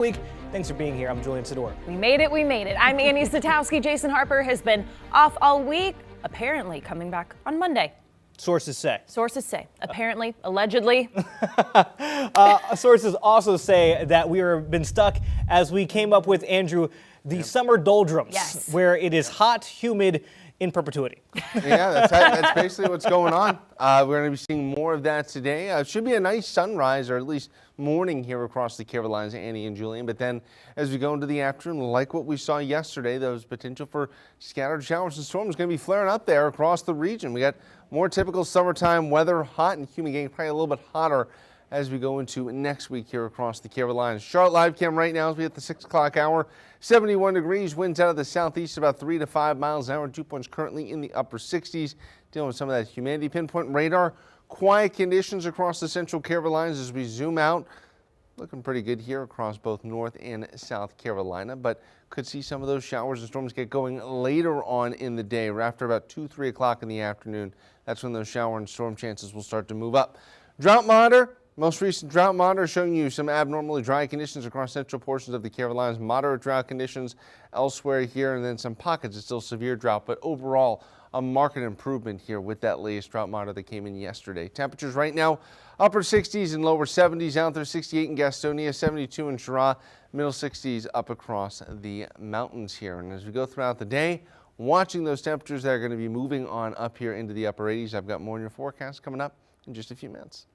week. Thanks for being here. I'm Julian Sador. We made it. I'm Annie Satowski. Jason Harper has been off all week, apparently coming back on Monday. Sources say. Apparently, allegedly. Sources also say that we have been stuck as we came up with, Andrew, the summer doldrums, Yes. where it is hot, humid in perpetuity. Yeah, that's basically what's going on. We're going to be seeing more of that today. It should be a nice sunrise, or at least morning here across the Carolinas, Annie and Julian. But then as we go into the afternoon, like what we saw yesterday, there's potential for scattered showers and storms going to be flaring up there across the region. We got more typical summertime weather, hot and humid, getting probably a little bit hotter as we go into next week here across the Carolinas. Charlotte live cam right now as we hit the 6 o'clock hour. 71 degrees, winds out of the southeast about 3 to 5 miles an hour. Dew points currently in the upper 60s. Dealing with some of that humidity. Pinpoint radar. Quiet conditions across the central Carolinas as we zoom out. Looking pretty good here across both North and South Carolina, but could see some of those showers and storms get going later on in the day, or after about 2-3 o'clock in the afternoon. That's when those shower and storm chances will start to move up. Drought monitor. Most recent drought monitor showing you some abnormally dry conditions across central portions of the Carolinas, moderate drought conditions elsewhere here, and then some pockets of still severe drought, but overall a marked improvement here with that latest drought monitor that came in yesterday. Temperatures right now upper 60s and lower 70s out there, 68 in Gastonia, 72 in Cheraw, middle 60s up across the mountains here. And as we go throughout the day, watching those temperatures that are going to be moving on up here into the upper 80s. I've got more in your forecast coming up in just a few minutes.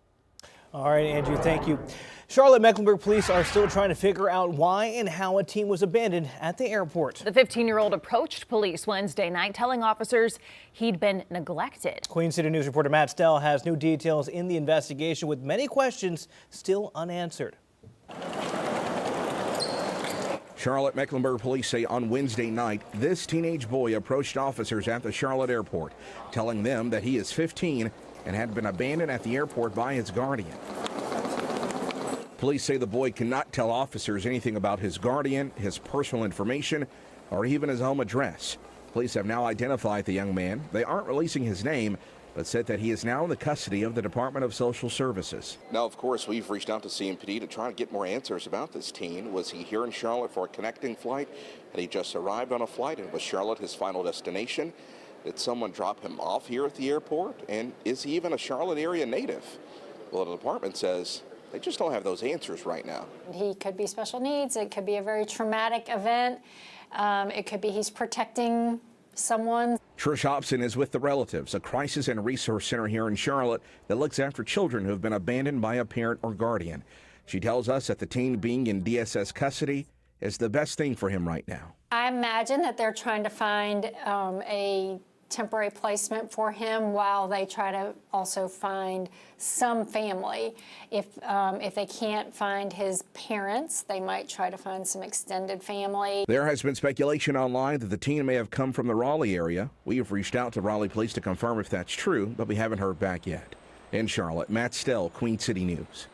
All right, Andrew, thank you. Charlotte-Mecklenburg police are still trying to figure out why and how a teen was abandoned at the airport. The 15-year-old approached police Wednesday night, telling officers he'd been neglected. Queen City News reporter Matt Stell has new details in the investigation, with many questions still unanswered. Charlotte-Mecklenburg police say on Wednesday night, this teenage boy approached officers at the Charlotte airport, telling them that he is 15 and had been abandoned at the airport by his guardian. Police say the boy cannot tell officers anything about his guardian, his personal information, or even his home address. Police have now identified the young man. They aren't releasing his name, but said that he is now in the custody of the Department of Social Services. Now, of course, we've reached out to CMPD to try to get more answers about this teen. Was he here in Charlotte for a connecting flight? Had he just arrived on a flight, and was Charlotte his final destination? Did someone drop him off here at the airport? And is he even a Charlotte area native? Well, the department says they just don't have those answers right now. He could be special needs. It could be a very traumatic event. It could be he's protecting someone. Trish Hobson is with the Relatives, a crisis and resource center here in Charlotte that looks after children who have been abandoned by a parent or guardian. She tells us that the teen being in DSS custody is the best thing for him right now. I imagine that they're trying to find a temporary placement for him while they try to also find some family. If they can't find his parents, they might try to find some extended family. There has been speculation online that the teen may have come from the Raleigh area. We have reached out to Raleigh police to confirm if that's true, but we haven't heard back yet. In Charlotte, Matt Stell, Queen City News.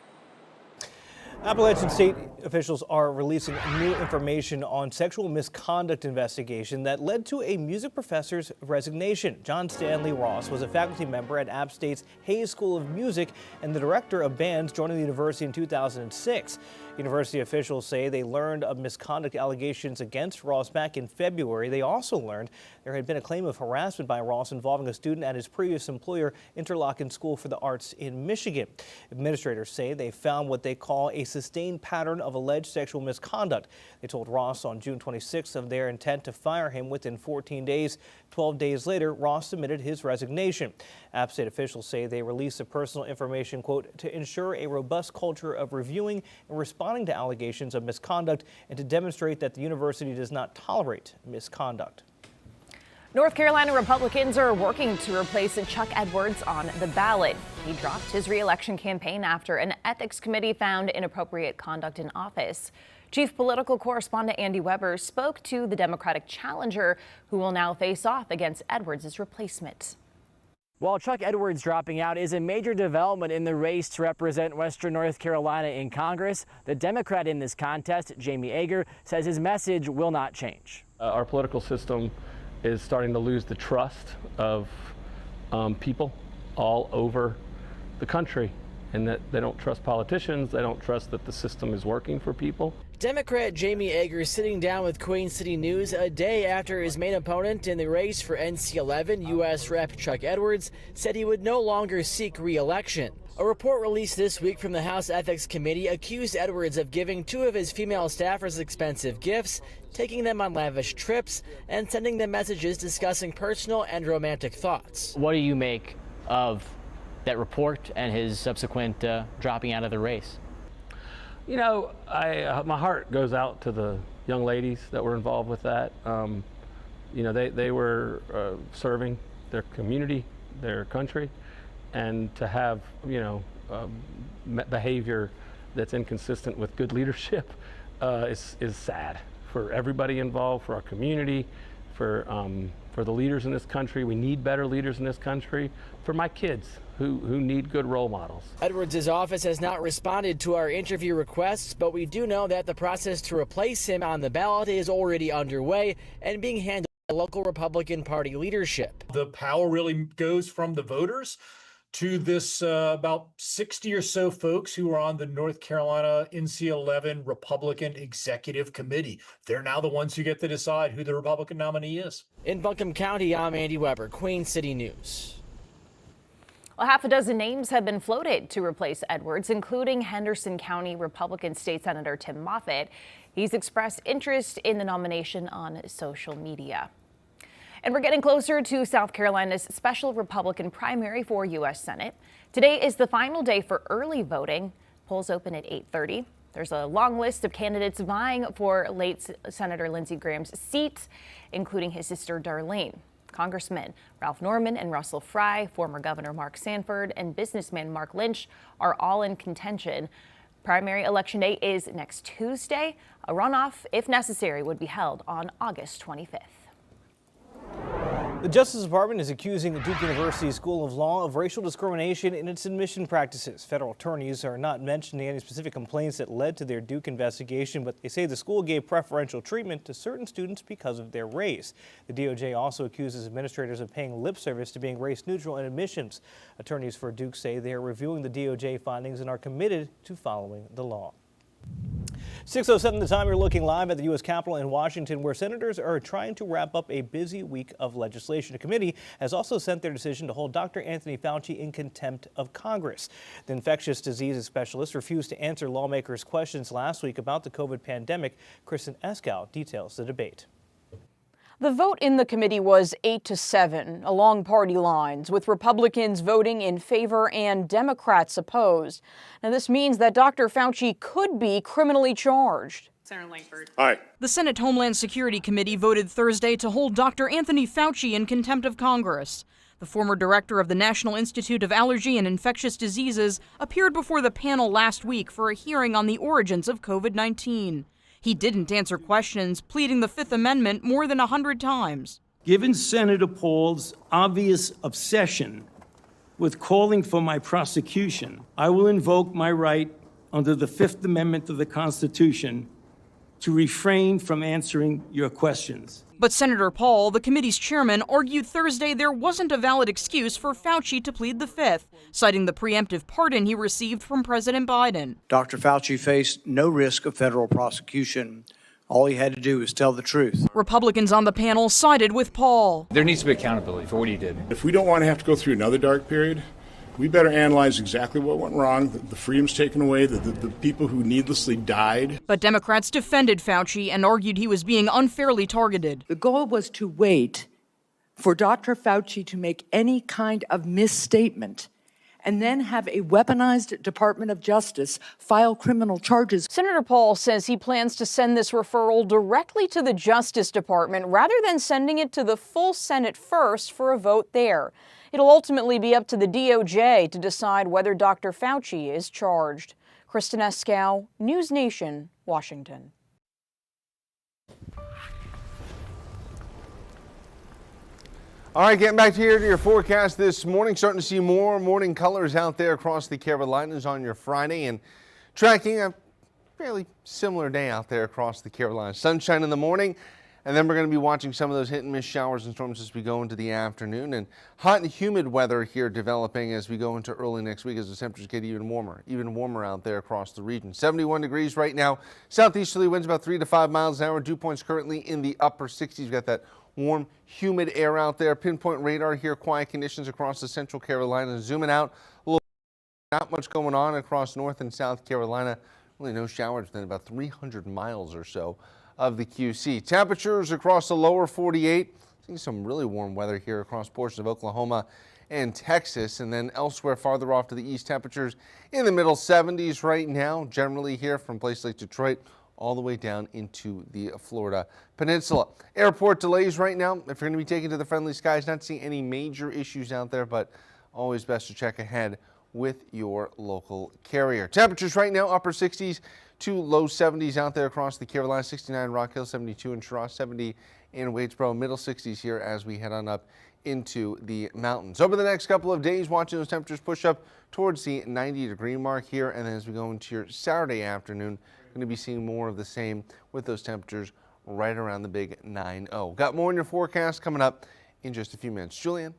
Appalachian state officials are releasing new information on sexual misconduct investigation that led to a music professor's resignation. John Stanley Ross was a faculty member at App State's Hayes School of Music and the director of bands, joining the university in 2006. University officials say they learned of misconduct allegations against Ross back in February. They also learned there had been a claim of harassment by Ross involving a student at his previous employer, Interlochen School for the Arts in Michigan. Administrators say they found what they call a sustained pattern of alleged sexual misconduct. They told Ross on June 26th of their intent to fire him within 14 days. 12 days later, Ross submitted his resignation. App State officials say they released the personal information, quote, to ensure a robust culture of reviewing and responding to allegations of misconduct and to demonstrate that the university does not tolerate misconduct. North Carolina Republicans are working to replace Chuck Edwards on the ballot. He dropped his re-election campaign after an ethics committee found inappropriate conduct in office. Chief political correspondent Andy Weber spoke to the Democratic challenger, who will now face off against Edwards' replacement. While Chuck Edwards dropping out is a major development in the race to represent Western North Carolina in Congress, the Democrat in this contest, Jamie Ager, says his message will not change. Our political system is starting to lose the trust of people all over the country. and that they don't trust politicians. They don't trust that the system is working for people. Democrat Jamie Agger sitting down with Queen City News a day after his main opponent in the race for NC11, U.S. Rep. Chuck Edwards, said he would no longer seek re-election. A report released this week from the House Ethics Committee accused Edwards of giving 2 of his female staffers expensive gifts, taking them on lavish trips, and sending them messages discussing personal and romantic thoughts. What do you make of that report and his subsequent dropping out of the race? You know, my heart goes out to the young ladies that were involved with that. You know, they were serving their community, their country, and to have, you know, behavior that's inconsistent with good leadership is sad for everybody involved, for our community, for the leaders in this country. We need better leaders in this country, for my kids who need good role models. Edwards' office has not responded to our interview requests, but we do know that the process to replace him on the ballot is already underway and being handled by local Republican Party leadership. The power really goes from the voters to this about 60 or so folks who are on the North Carolina NC11 Republican Executive Committee. They're now the ones who get to decide who the Republican nominee is. In Buncombe County, I'm Andy Weber, Queen City News. Well, half a dozen names have been floated to replace Edwards, including Henderson County Republican State Senator Tim Moffitt. He's expressed interest in the nomination on social media. And we're getting closer to South Carolina's special Republican primary for U.S. Senate. Today is the final day for early voting. Polls open at 8:30. There's a long list of candidates vying for late Senator Lindsey Graham's seat, including his sister Darlene. Congressmen Ralph Norman and Russell Fry, former Governor Mark Sanford, and businessman Mark Lynch are all in contention. Primary election day is next Tuesday. A runoff, if necessary, would be held on August 25th. The Justice Department is accusing the Duke University School of Law of racial discrimination in its admission practices. Federal attorneys are not mentioning any specific complaints that led to their Duke investigation, but they say the school gave preferential treatment to certain students because of their race. The DOJ also accuses administrators of paying lip service to being race neutral in admissions. Attorneys for Duke say they are reviewing the DOJ findings and are committed to following the law. 6:07 the time. You're looking live at the U.S. Capitol in Washington, where senators are trying to wrap up a busy week of legislation. A committee has also sent their decision to hold Dr. Anthony Fauci in contempt of Congress. The infectious diseases specialist refused to answer lawmakers' questions last week about the COVID pandemic. Kristen Eskow details the debate. The vote in the committee was 8-7 along party lines, with Republicans voting in favor and Democrats opposed. Now, this means that Dr. Fauci could be criminally charged. Senator Lankford. Aye. The Senate Homeland Security Committee voted Thursday to hold Dr. Anthony Fauci in contempt of Congress. The former director of the National Institute of Allergy and Infectious Diseases appeared before the panel last week for a hearing on the origins of COVID-19. He didn't answer questions, pleading the Fifth Amendment more than 100 times. Given Senator Paul's obvious obsession with calling for my prosecution, I will invoke my right under the Fifth Amendment of the Constitution to refrain from answering your questions. But Senator Paul, the committee's chairman, argued Thursday there wasn't a valid excuse for Fauci to plead the Fifth, citing the preemptive pardon he received from President Biden. Dr. Fauci faced no risk of federal prosecution. All he had to do was tell the truth. Republicans on the panel sided with Paul. There needs to be accountability for what he did. If we don't want to have to go through another dark period, we better analyze exactly what went wrong, the freedoms taken away, the people who needlessly died. But Democrats defended Fauci and argued he was being unfairly targeted. The goal was to wait for Dr. Fauci to make any kind of misstatement and then have a weaponized Department of Justice file criminal charges. Senator Paul says he plans to send this referral directly to the Justice Department rather than sending it to the full Senate first for a vote there. It'll ultimately be up to the DOJ to decide whether Dr. Fauci is charged. Kristen Eskow, News Nation, Washington. All right, getting back here to your forecast this morning. Starting to see more morning colors out there across the Carolinas on your Friday, and tracking a fairly similar day out there across the Carolinas. Sunshine in the morning, And then we're going to be watching some of those hit and miss showers and storms as we go into the afternoon, and hot and humid weather here developing as we go into early next week as the temperatures get even warmer out there across the region. 71 degrees right now. Southeasterly winds about 3 to 5 miles an hour. Dew points currently in the upper 60s. We've got that warm, humid air out there. Pinpoint radar here. Quiet conditions across the Central Carolina. Zooming out, not much going on across North and South Carolina. Really no showers within about 300 miles or so of the QC. Temperatures across the lower 48. Seeing some really warm weather here across portions of Oklahoma and Texas, and then elsewhere farther off to the east, temperatures in the middle 70s right now, generally here from places like Detroit all the way down into the Florida Peninsula. Airport delays right now. If you're going to be taken to the friendly skies, not seeing any major issues out there, but always best to check ahead with your local carrier. Temperatures right now, upper 60s to low 70s out there across the Carolinas. 69 Rock Hill, 72 in Cheraw, 70 in Wadesboro, middle 60s here as we head on up into the mountains. Over the next couple of days, watching those temperatures push up towards the 90-degree mark here, and then as we go into your Saturday afternoon, going to be seeing more of the same with those temperatures right around the big 90. Got more in your forecast coming up in just a few minutes. Julian.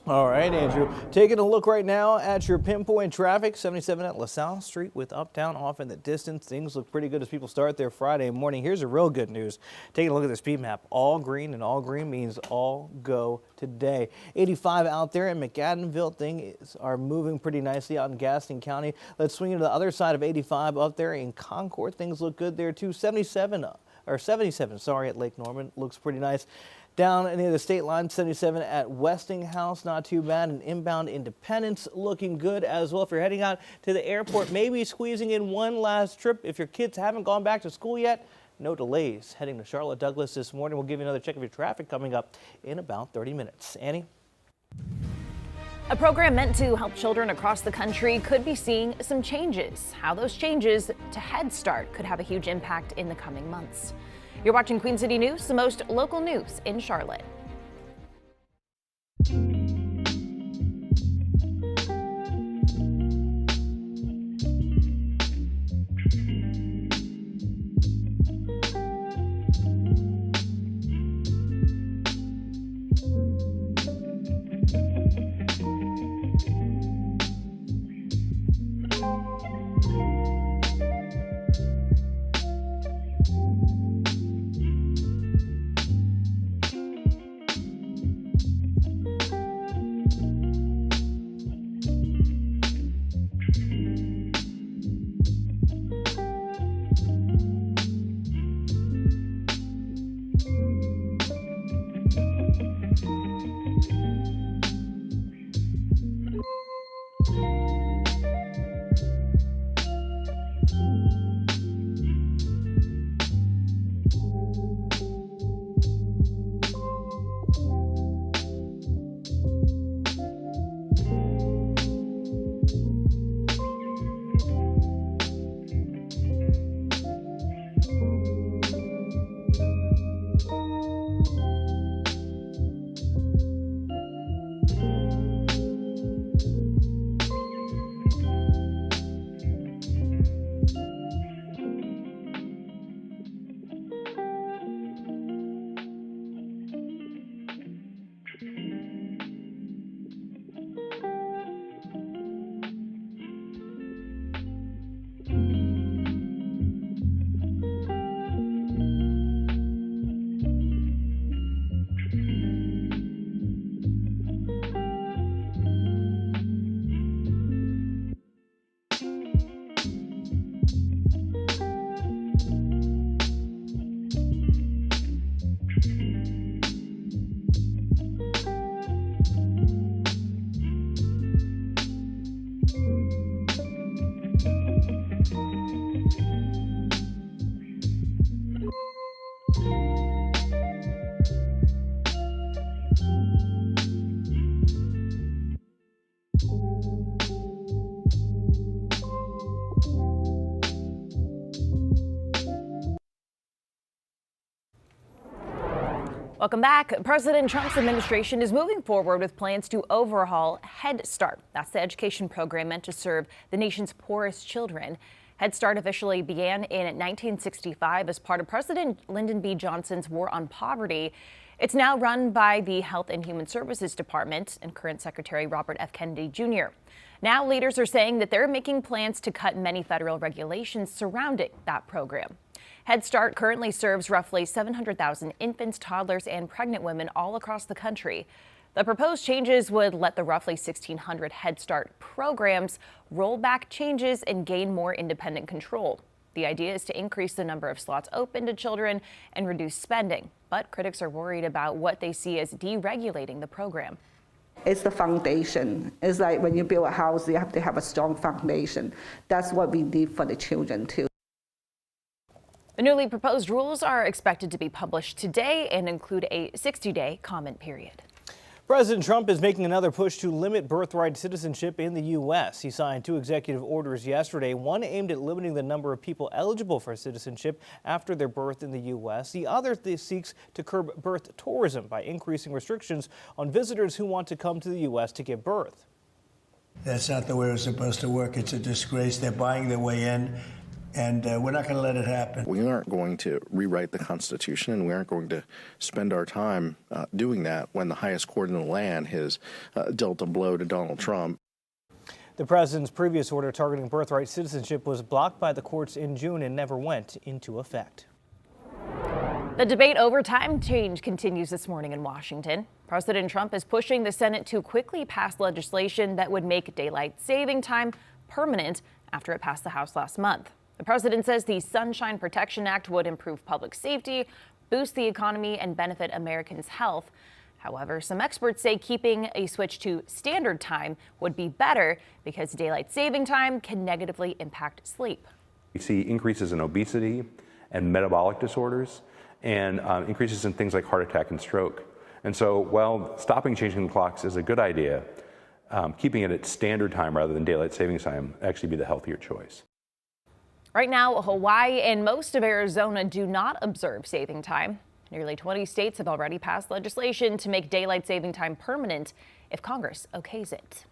All right, Andrew. Taking a look right now at your pinpoint traffic, 77 at LaSalle Street with Uptown off in the distance. Things look pretty good as people start their Friday morning. Here's the real good news. Taking a look at the speed map, all green, and all green means all go today. 85 out there in McAdenville. Things are moving pretty nicely out in Gaston County. Let's swing into the other side of 85 up there in Concord. Things look good there too. 77 at Lake Norman. Looks pretty nice. Down near the state line, 77 at Westinghouse, not too bad. And inbound Independence looking good as well. If you're heading out to the airport, maybe squeezing in one last trip. If your kids haven't gone back to school yet, no delays. Heading to Charlotte Douglas this morning. We'll give you another check of your traffic coming up in about 30 minutes. Annie? A program meant to help children across the country could be seeing some changes. How those changes to Head Start could have a huge impact in the coming months. You're watching Queen City News, the most local news in Charlotte. Welcome back. President Trump's administration is moving forward with plans to overhaul Head Start. That's the education program meant to serve the nation's poorest children. Head Start officially began in 1965 as part of President Lyndon B. Johnson's War on Poverty. It's now run by the Health and Human Services Department and current Secretary Robert F. Kennedy Jr. Now leaders are saying that they're making plans to cut many federal regulations surrounding that program. Head Start currently serves roughly 700,000 infants, toddlers, and pregnant women all across the country. The proposed changes would let the roughly 1,600 Head Start programs roll back changes and gain more independent control. The idea is to increase the number of slots open to children and reduce spending, but critics are worried about what they see as deregulating the program. It's the foundation. It's like when you build a house, you have to have a strong foundation. That's what we need for the children too. The newly proposed rules are expected to be published today and include a 60-day comment period. President Trump is making another push to limit birthright citizenship in the U.S. He signed 2 executive orders yesterday, one aimed at limiting the number of people eligible for citizenship after their birth in the U.S. The other seeks to curb birth tourism by increasing restrictions on visitors who want to come to the U.S. to give birth. That's not the way it's supposed to work. It's a disgrace. They're buying their way in. And we're not going to let it happen. We aren't going to rewrite the Constitution, and we aren't going to spend our time doing that when the highest court in the land has dealt a blow to Donald Trump. The president's previous order targeting birthright citizenship was blocked by the courts in June and never went into effect. The debate over time change continues this morning in Washington. President Trump is pushing the Senate to quickly pass legislation that would make daylight saving time permanent after it passed the House last month. The president says the Sunshine Protection Act would improve public safety, boost the economy, and benefit Americans' health. However, some experts say keeping a switch to standard time would be better because daylight saving time can negatively impact sleep. We see increases in obesity and metabolic disorders and increases in things like heart attack and stroke. And so while stopping changing the clocks is a good idea, keeping it at standard time rather than daylight savings time actually be the healthier choice. Right now, Hawaii and most of Arizona do not observe saving time. Nearly 20 states have already passed legislation to make daylight saving time permanent if Congress okays it.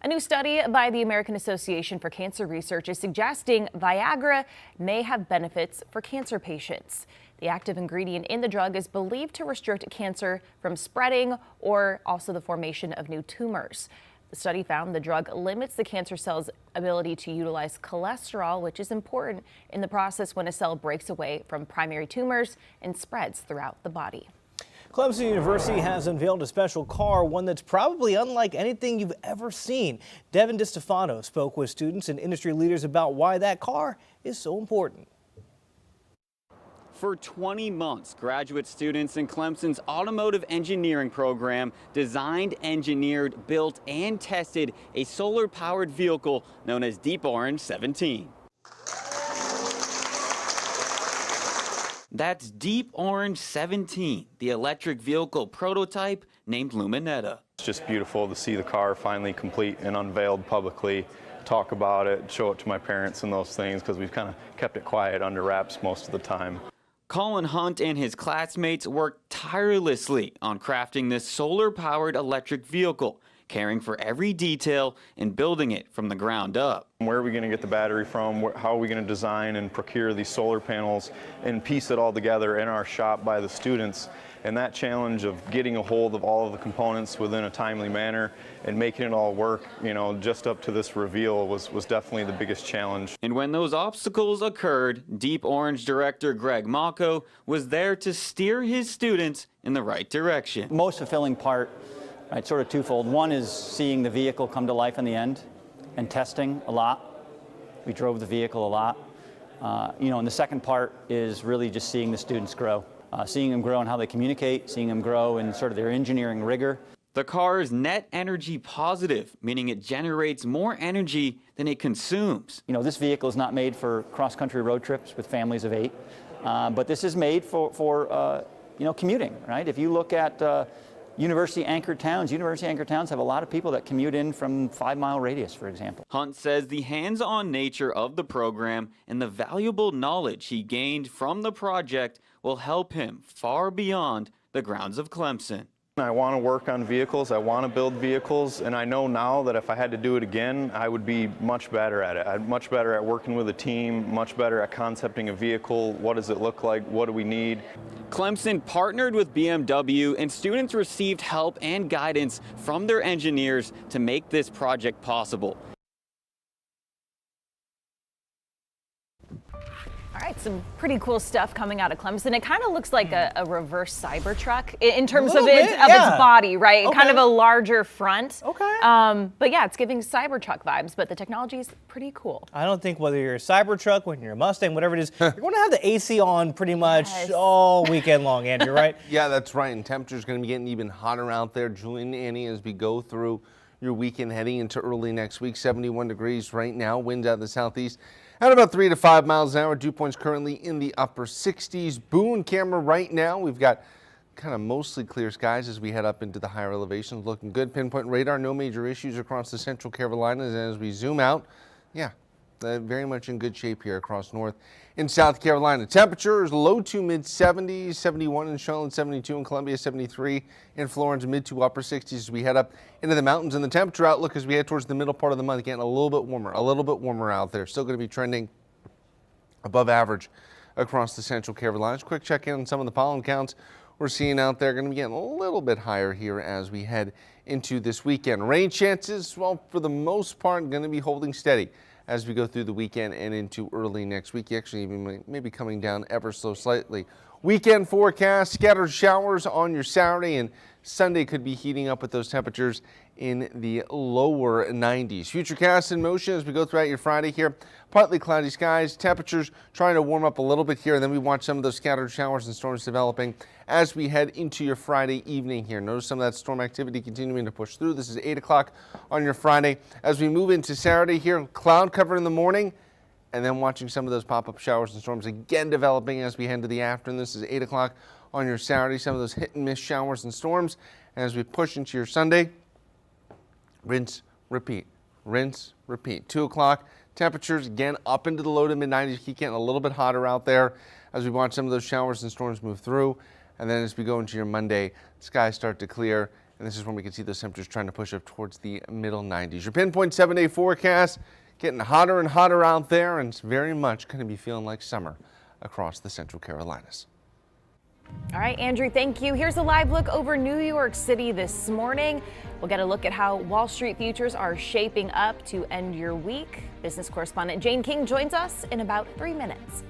A new study by the American Association for Cancer Research is suggesting Viagra may have benefits for cancer patients. The active ingredient in the drug is believed to restrict cancer from spreading or also the formation of new tumors. The study found the drug limits the cancer cell's ability to utilize cholesterol, which is important in the process when a cell breaks away from primary tumors and spreads throughout the body. Clemson University has unveiled a special car, one that's probably unlike anything you've ever seen. Devin DiStefano spoke with students and industry leaders about why that car is so important. For 20 months, graduate students in Clemson's automotive engineering program designed, engineered, built, and tested a solar-powered vehicle known as Deep Orange 17. That's Deep Orange 17, the electric vehicle prototype named Luminetta. It's just beautiful to see the car finally complete and unveiled publicly, talk about it, show it to my parents and those things, because we've kind of kept it quiet under wraps most of the time. Colin Hunt and his classmates worked tirelessly on crafting this solar-powered electric vehicle, caring for every detail and building it from the ground up. Where are we going to get the battery from? How are we going to design and procure these solar panels and piece it all together in our shop by the students? And that challenge of getting a hold of all of the components within a timely manner and making it all work, just up to this reveal was definitely the biggest challenge. And when those obstacles occurred, Deep Orange director Greg Mocco was there to steer his students in the right direction. Most fulfilling part, right, sort of twofold. One is seeing the vehicle come to life in the end and testing a lot. We drove the vehicle a lot. And the second part is really just seeing the students grow. Seeing them grow in how they communicate, seeing them grow in sort of their engineering rigor. The car is net energy positive, meaning it generates more energy than it consumes. This vehicle is not made for cross-country road trips with families of 8, but this is made for commuting, right? If you look at university-anchored towns have a lot of people that commute in from 5-mile radius, for example. Hunt says the hands-on nature of the program and the valuable knowledge he gained from the project will help him far beyond the grounds of Clemson. I want to work on vehicles, I want to build vehicles, and I know now that if I had to do it again, I would be much better at it. I'm much better at working with a team, much better at concepting a vehicle. What does it look like? What do we need? Clemson partnered with BMW, and students received help and guidance from their engineers to make this project possible. All right, some pretty cool stuff coming out of Clemson. It kind of looks like a reverse Cybertruck in terms of its body, right? Okay. Kind of a larger front. Okay. But yeah, it's giving Cybertruck vibes, but the technology is pretty cool. I don't think whether you're a Cybertruck, when you're a Mustang, whatever it is, you're going to have the AC on pretty much all weekend long, Andrew, right? Yeah, that's right. And temperature's going to be getting even hotter out there. Julian, Annie, as we go through your weekend heading into early next week, 71 degrees right now, winds out of the southeast at about 3 to 5 miles an hour. Dew points currently in the upper 60s. Boone camera right now. We've got kind of mostly clear skies as we head up into the higher elevations. Looking good. Pinpoint radar, no major issues across the central Carolinas. And as we zoom out, yeah, very much in good shape here across North and South Carolina. Temperatures low to mid 70s, 71 in Charlotte, 72 in Columbia, 73 in Florence, mid to upper 60s as we head up into the mountains. And the temperature outlook as we head towards the middle part of the month, getting a little bit warmer out there. Still going to be trending above average across the central Carolinas. Quick check in on some of the pollen counts we're seeing out there. Going to be getting a little bit higher here as we head into this weekend. Rain chances, well, for the most part, going to be holding steady as we go through the weekend and into early next week. Actually, even maybe coming down ever so slightly. Weekend forecast, scattered showers on your Saturday, and Sunday could be heating up with those temperatures in the lower 90s. Futurecast in motion as we go throughout your Friday here. Partly cloudy skies, temperatures trying to warm up a little bit here, and then we watch some of those scattered showers and storms developing as we head into your Friday evening here. Notice some of that storm activity continuing to push through. This is 8 o'clock on your Friday. As we move into Saturday here, cloud cover in the morning, and then watching some of those pop-up showers and storms again developing as we head into the afternoon. This is 8 o'clock on your Saturday. Some of those hit and miss showers and storms. And as we push into your Sunday, rinse, repeat, rinse, repeat. 2 o'clock, temperatures again up into the low to mid 90s. Keep getting a little bit hotter out there as we watch some of those showers and storms move through. And then as we go into your Monday, skies start to clear. And this is when we can see those temperatures trying to push up towards the middle 90s. Your pinpoint 7-day forecast, getting hotter and hotter out there, and it's very much going to be feeling like summer across the central Carolinas. All right, Andrew, thank you. Here's a live look over New York City this morning. We'll get a look at how Wall Street futures are shaping up to end your week. Business correspondent Jane King joins us in about 3 minutes.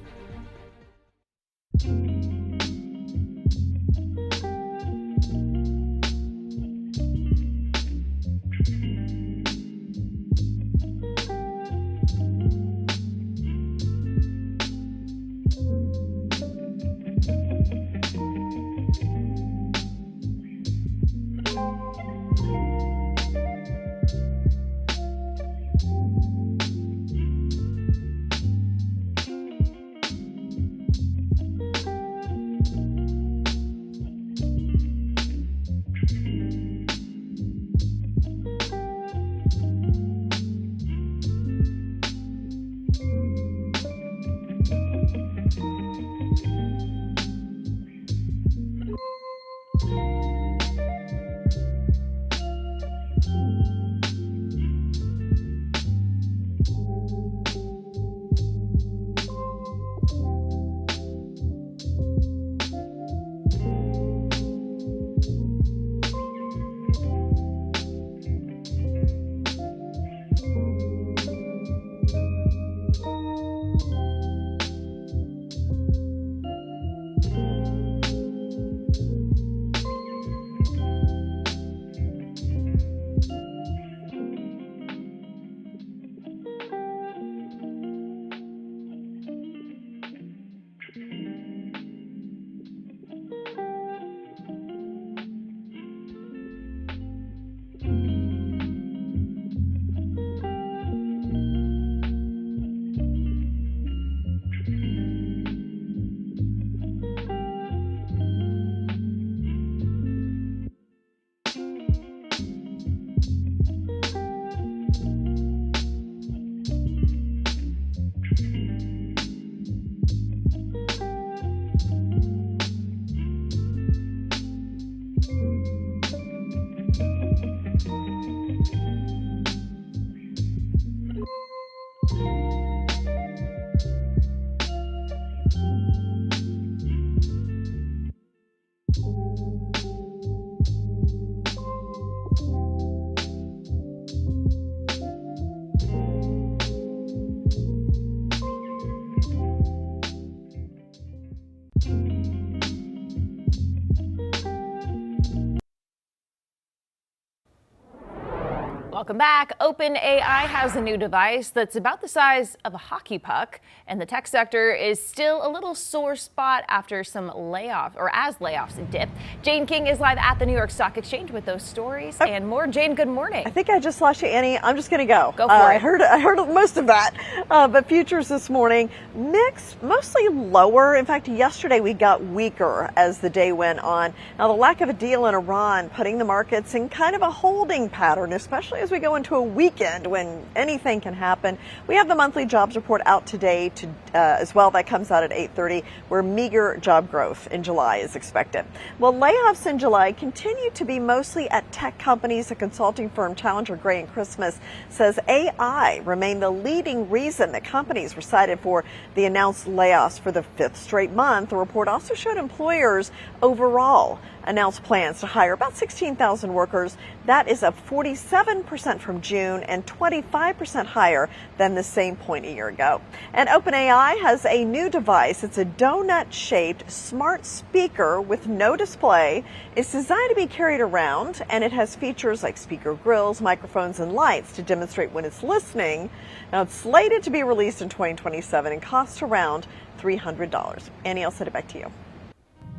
Welcome back. OpenAI has a new device that's about the size of a hockey puck, and the tech sector is still a little sore spot after some layoffs, or as layoffs dip. Jane King is live at the New York Stock Exchange with those stories and more. Jane, good morning. I think I just lost you, Annie. I'm just going to go. Go for it. I heard most of that. But futures this morning, mixed, mostly lower. In fact, yesterday we got weaker as the day went on. Now, the lack of a deal in Iran putting the markets in kind of a holding pattern, especially as we go into a weekend when anything can happen. We have the monthly jobs report out today as well. That comes out at 8:30, where meager job growth in July is expected. Well, layoffs in July continue to be mostly at tech companies. A consulting firm, Challenger Gray and Christmas, says AI remained the leading reason that companies were cited for the announced layoffs for the 5th straight month. The report also showed employers overall announced plans to hire about 16,000 workers. That is up 47% from June and 25% higher than the same point a year ago. And OpenAI has a new device. It's a donut-shaped smart speaker with no display. It's designed to be carried around, and it has features like speaker grills, microphones, and lights to demonstrate when it's listening. Now, it's slated to be released in 2027 and costs around $300. Annie, I'll send it back to you.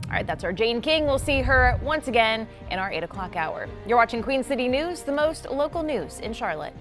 All right, that's our Jane King. We'll see her once again in our 8 o'clock hour. You're watching Queen City News, the most local news in Charlotte.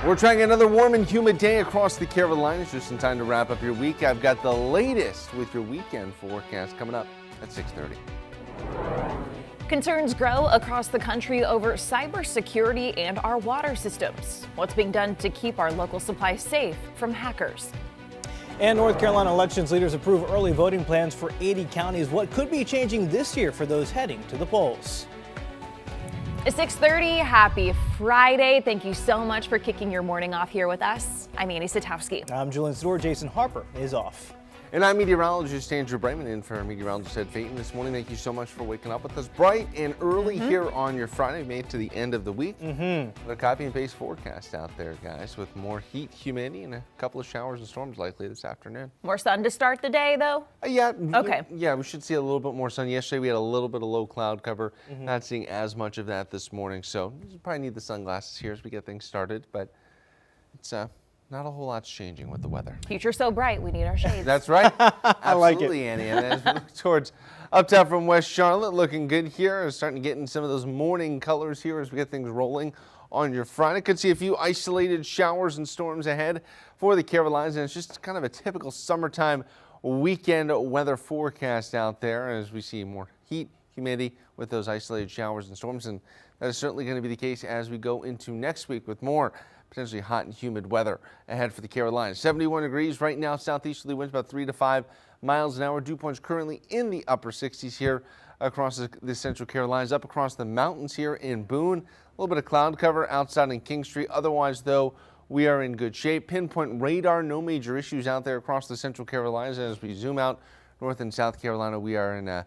We're trying another warm and humid day across the Carolinas, just in time to wrap up your week. I've got the latest with your weekend forecast coming up at 6:30. Concerns grow across the country over cybersecurity and our water systems. What's being done to keep our local supplies safe from hackers? And North Carolina elections leaders approve early voting plans for 80 counties. What could be changing this year for those heading to the polls? 6:30, happy Friday. Thank you so much for kicking your morning off here with us. I'm Annie Satowski. I'm Julian Store. Jason Harper is off. And I'm meteorologist Andrew Brayman in for meteorologist Ed Payton this morning. Thank you so much for waking up with us bright and early here on your Friday, made to the end of the week. A copy and paste forecast out there, guys, with more heat, humidity, and a couple of showers and storms likely this afternoon. More sun to start the day, though? Yeah. Okay. Yeah, we should see a little bit more sun. Yesterday we had a little bit of low cloud cover. Not seeing as much of that this morning, so you probably need the sunglasses here as we get things started, but it's not a whole lot's changing with the weather. Future's so bright, we need our shades. That's right. I like it. Absolutely, Annie. And as we look towards uptown from West Charlotte, looking good here. Starting to get in some of those morning colors here as we get things rolling on your Friday. Could see a few isolated showers and storms ahead for the Carolinas, and it's just kind of a typical summertime weekend weather forecast out there as we see more heat, humidity with those isolated showers and storms, and that is certainly going to be the case as we go into next week with more potentially hot and humid weather ahead for the Carolinas. 71 degrees right now, southeasterly winds about 3 to 5 miles an hour. Dew points currently in the upper 60s here across the central Carolinas. Up across the mountains here in Boone, a little bit of cloud cover outside in King Street. Otherwise, though, we are in good shape. Pinpoint radar, no major issues out there across the central Carolinas. As we zoom out north and South Carolina, we are in a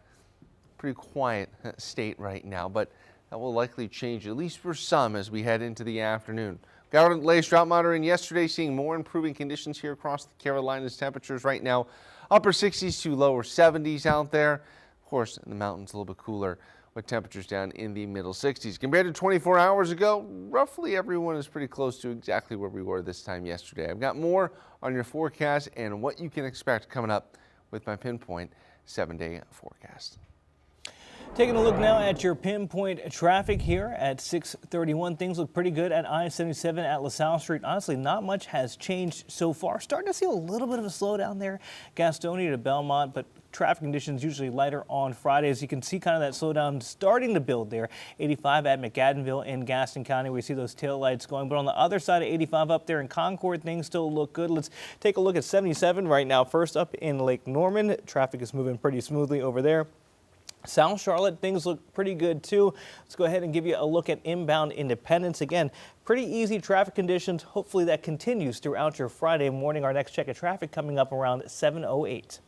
pretty quiet state right now, but that will likely change, at least for some, as we head into the afternoon. Got our latest drought monitoring yesterday, seeing more improving conditions here across the Carolinas. Temperatures right now, upper 60s to lower 70s out there. Of course, in the mountains, a little bit cooler with temperatures down in the middle 60s. Compared to 24 hours ago, roughly everyone is pretty close to exactly where we were this time yesterday. I've got more on your forecast and what you can expect coming up with my Pinpoint 7-day forecast. Taking a look now at your pinpoint traffic here at 6:31. Things look pretty good at I-77 at LaSalle Street. Honestly, not much has changed so far. Starting to see a little bit of a slowdown there, Gastonia to Belmont, but traffic conditions usually lighter on Fridays. You can see kind of that slowdown starting to build there. 85 at McAdenville in Gaston County. We see those taillights going. But on the other side of 85 up there in Concord, things still look good. Let's take a look at 77 right now. First up in Lake Norman, traffic is moving pretty smoothly over there. South Charlotte, things look pretty good too. Let's go ahead and give you a look at inbound Independence. Again, pretty easy traffic conditions. Hopefully that continues throughout your Friday morning. Our next check of traffic coming up around 7:08.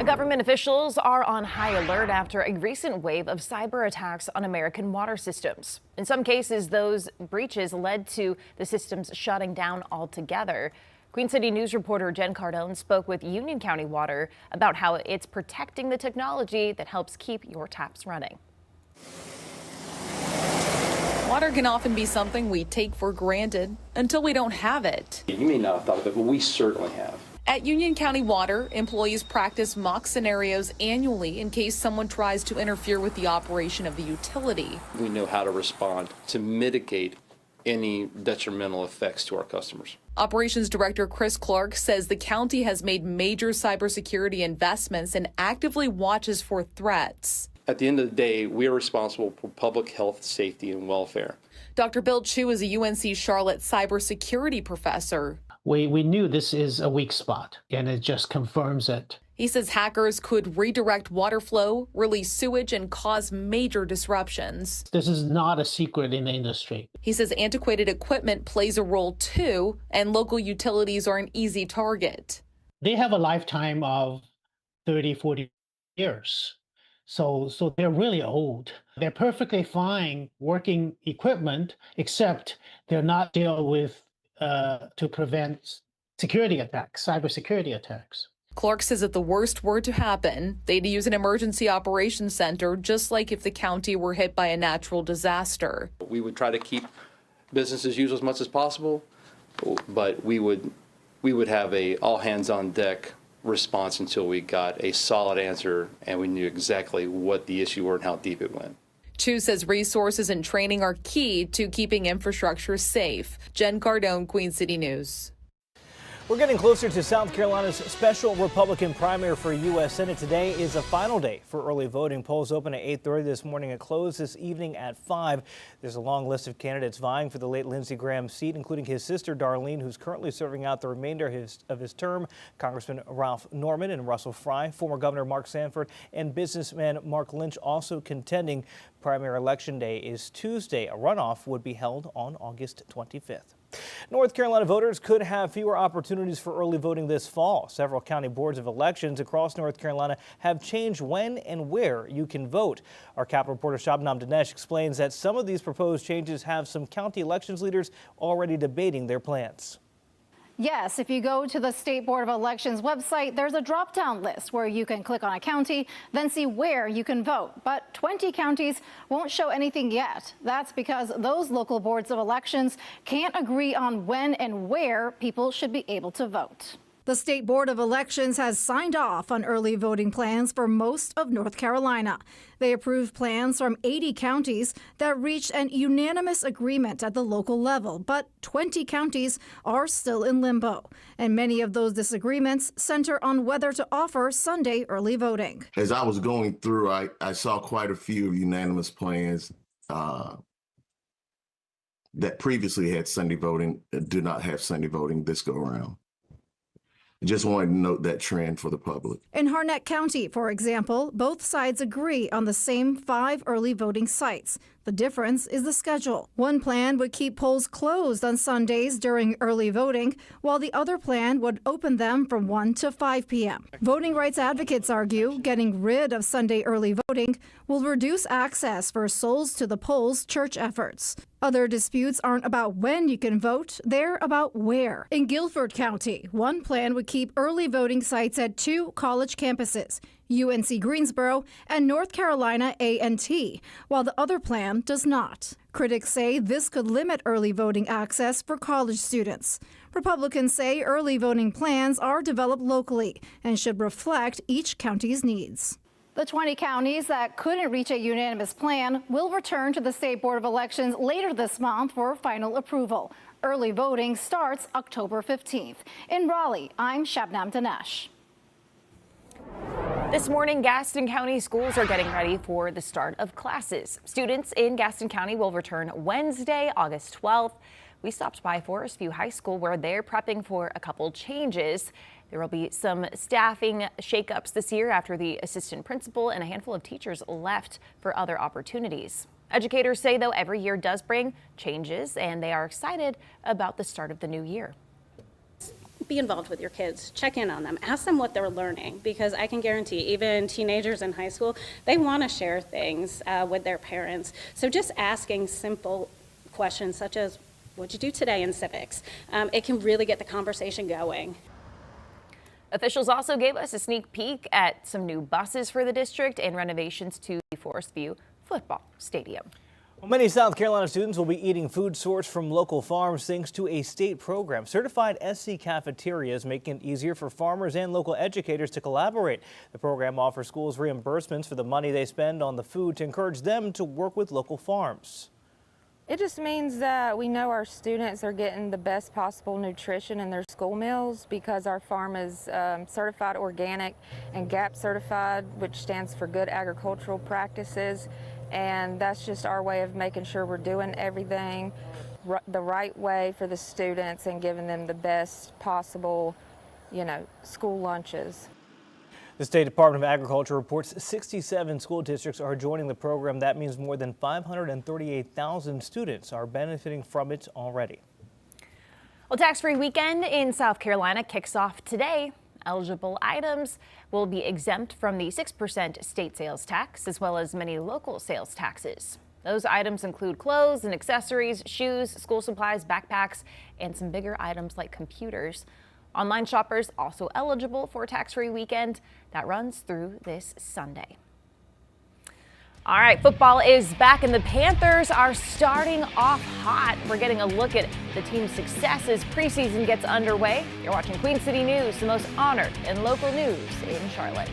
Government officials are on high alert after a recent wave of cyber attacks on American water systems. In some cases, those breaches led to the systems shutting down altogether. Queen City News reporter Jen Cardone spoke with Union County Water about how it's protecting the technology that helps keep your taps running. Water can often be something we take for granted until we don't have it. You may not have thought of it, but we certainly have. At Union County Water, employees practice mock scenarios annually in case someone tries to interfere with the operation of the utility. We know how to respond to mitigate any detrimental effects to our customers. Operations Director Chris Clark says the county has made major cybersecurity investments and actively watches for threats. At the end of the day, we are responsible for public health, safety, and welfare. Dr. Bill Chu is a UNC Charlotte cybersecurity professor. We knew this is a weak spot, and it just confirms it. He says hackers could redirect water flow, release sewage, and cause major disruptions. This is not a secret in the industry. He says antiquated equipment plays a role too, and local utilities are an easy target. They have a lifetime of 30, 40 years. So they're really old. They're perfectly fine working equipment, except they're not dealt with to prevent security attacks, cybersecurity attacks. Clark says if the worst were to happen, they'd use an emergency operations center, just like if the county were hit by a natural disaster. We would try to keep business as usual as much as possible, but we would have a all hands on deck response until we got a solid answer and we knew exactly what the issue were and how deep it went. Chu says resources and training are key to keeping infrastructure safe. Jen Cardone, Queen City News. We're getting closer to South Carolina's special Republican primary for U.S. Senate. Today is a final day for early voting. Polls open at 8:30 this morning and close this evening at 5. There's a long list of candidates vying for the late Lindsey Graham seat, including his sister Darlene, who's currently serving out the remainder of his term, Congressman Ralph Norman and Russell Fry, former Governor Mark Sanford, and businessman Mark Lynch also contending. Primary election day is Tuesday. A runoff would be held on August 25th. North Carolina voters could have fewer opportunities for early voting this fall. Several county boards of elections across North Carolina have changed when and where you can vote. Our Capitol reporter Shabnam Dinesh explains that some of these proposed changes have some county elections leaders already debating their plans. Yes, if you go to the State Board of Elections website, there's a drop-down list where you can click on a county, then see where you can vote. But 20 counties won't show anything yet. That's because those local boards of elections can't agree on when and where people should be able to vote. The State Board of Elections has signed off on early voting plans for most of North Carolina. They approved plans from 80 counties that reached an unanimous agreement at the local level, but 20 counties are still in limbo. And many of those disagreements center on whether to offer Sunday early voting. As I was going through, I saw quite a few unanimous plans that previously had Sunday voting, do not have Sunday voting this go around. I just wanted to note that trend for the public. In Harnett County, for example, both sides agree on the same 5 early voting sites. The difference is the schedule. One plan would keep polls closed on Sundays during early voting, while the other plan would open them from 1 to 5 p.m. Voting rights advocates argue getting rid of Sunday early voting will reduce access for Souls to the Polls church efforts. Other disputes aren't about when you can vote, they're about where. In Guilford County, one plan would keep early voting sites at 2 college campuses, UNC Greensboro and North Carolina A&T, while the other plan does not. Critics say this could limit early voting access for college students. Republicans say early voting plans are developed locally and should reflect each county's needs. The 20 counties that couldn't reach a unanimous plan will return to the State Board of Elections later this month for final approval. Early voting starts October 15th. In Raleigh, I'm Shabnam Dinesh. This morning, Gaston County schools are getting ready for the start of classes. Students in Gaston County will return Wednesday, August 12th. We stopped by Forest View High School where they're prepping for a couple changes. There will be some staffing shakeups this year after the assistant principal and a handful of teachers left for other opportunities. Educators say, though, every year does bring changes, and they are excited about the start of the new year. Be involved with your kids, check in on them, ask them what they're learning, because I can guarantee even teenagers in high school, they want to share things with their parents. So just asking simple questions such as, what'd you do today in civics? It can really get the conversation going. Officials also gave us a sneak peek at some new buses for the district and renovations to the Forest View football stadium. Well, many South Carolina students will be eating food sourced from local farms thanks to a state program. Certified SC cafeterias making it easier for farmers and local educators to collaborate. The program offers schools reimbursements for the money they spend on the food to encourage them to work with local farms. It just means that we know our students are getting the best possible nutrition in their school meals because our farm is certified organic and GAP certified, which stands for Good Agricultural Practices. And that's just our way of making sure we're doing everything the right way for the students and giving them the best possible, school lunches. The State Department of Agriculture reports 67 school districts are joining the program. That means more than 538,000 students are benefiting from it already. Well, tax-free weekend in South Carolina kicks off today. Eligible items will be exempt from the 6% state sales tax, as well as many local sales taxes. Those items include clothes and accessories, shoes, school supplies, backpacks, and some bigger items like computers. Online shoppers also eligible for a tax-free weekend that runs through this Sunday. All right, football is back and the Panthers are starting off hot. We're getting a look at the team's success as preseason gets underway. You're watching Queen City News, the most honored and local news in Charlotte.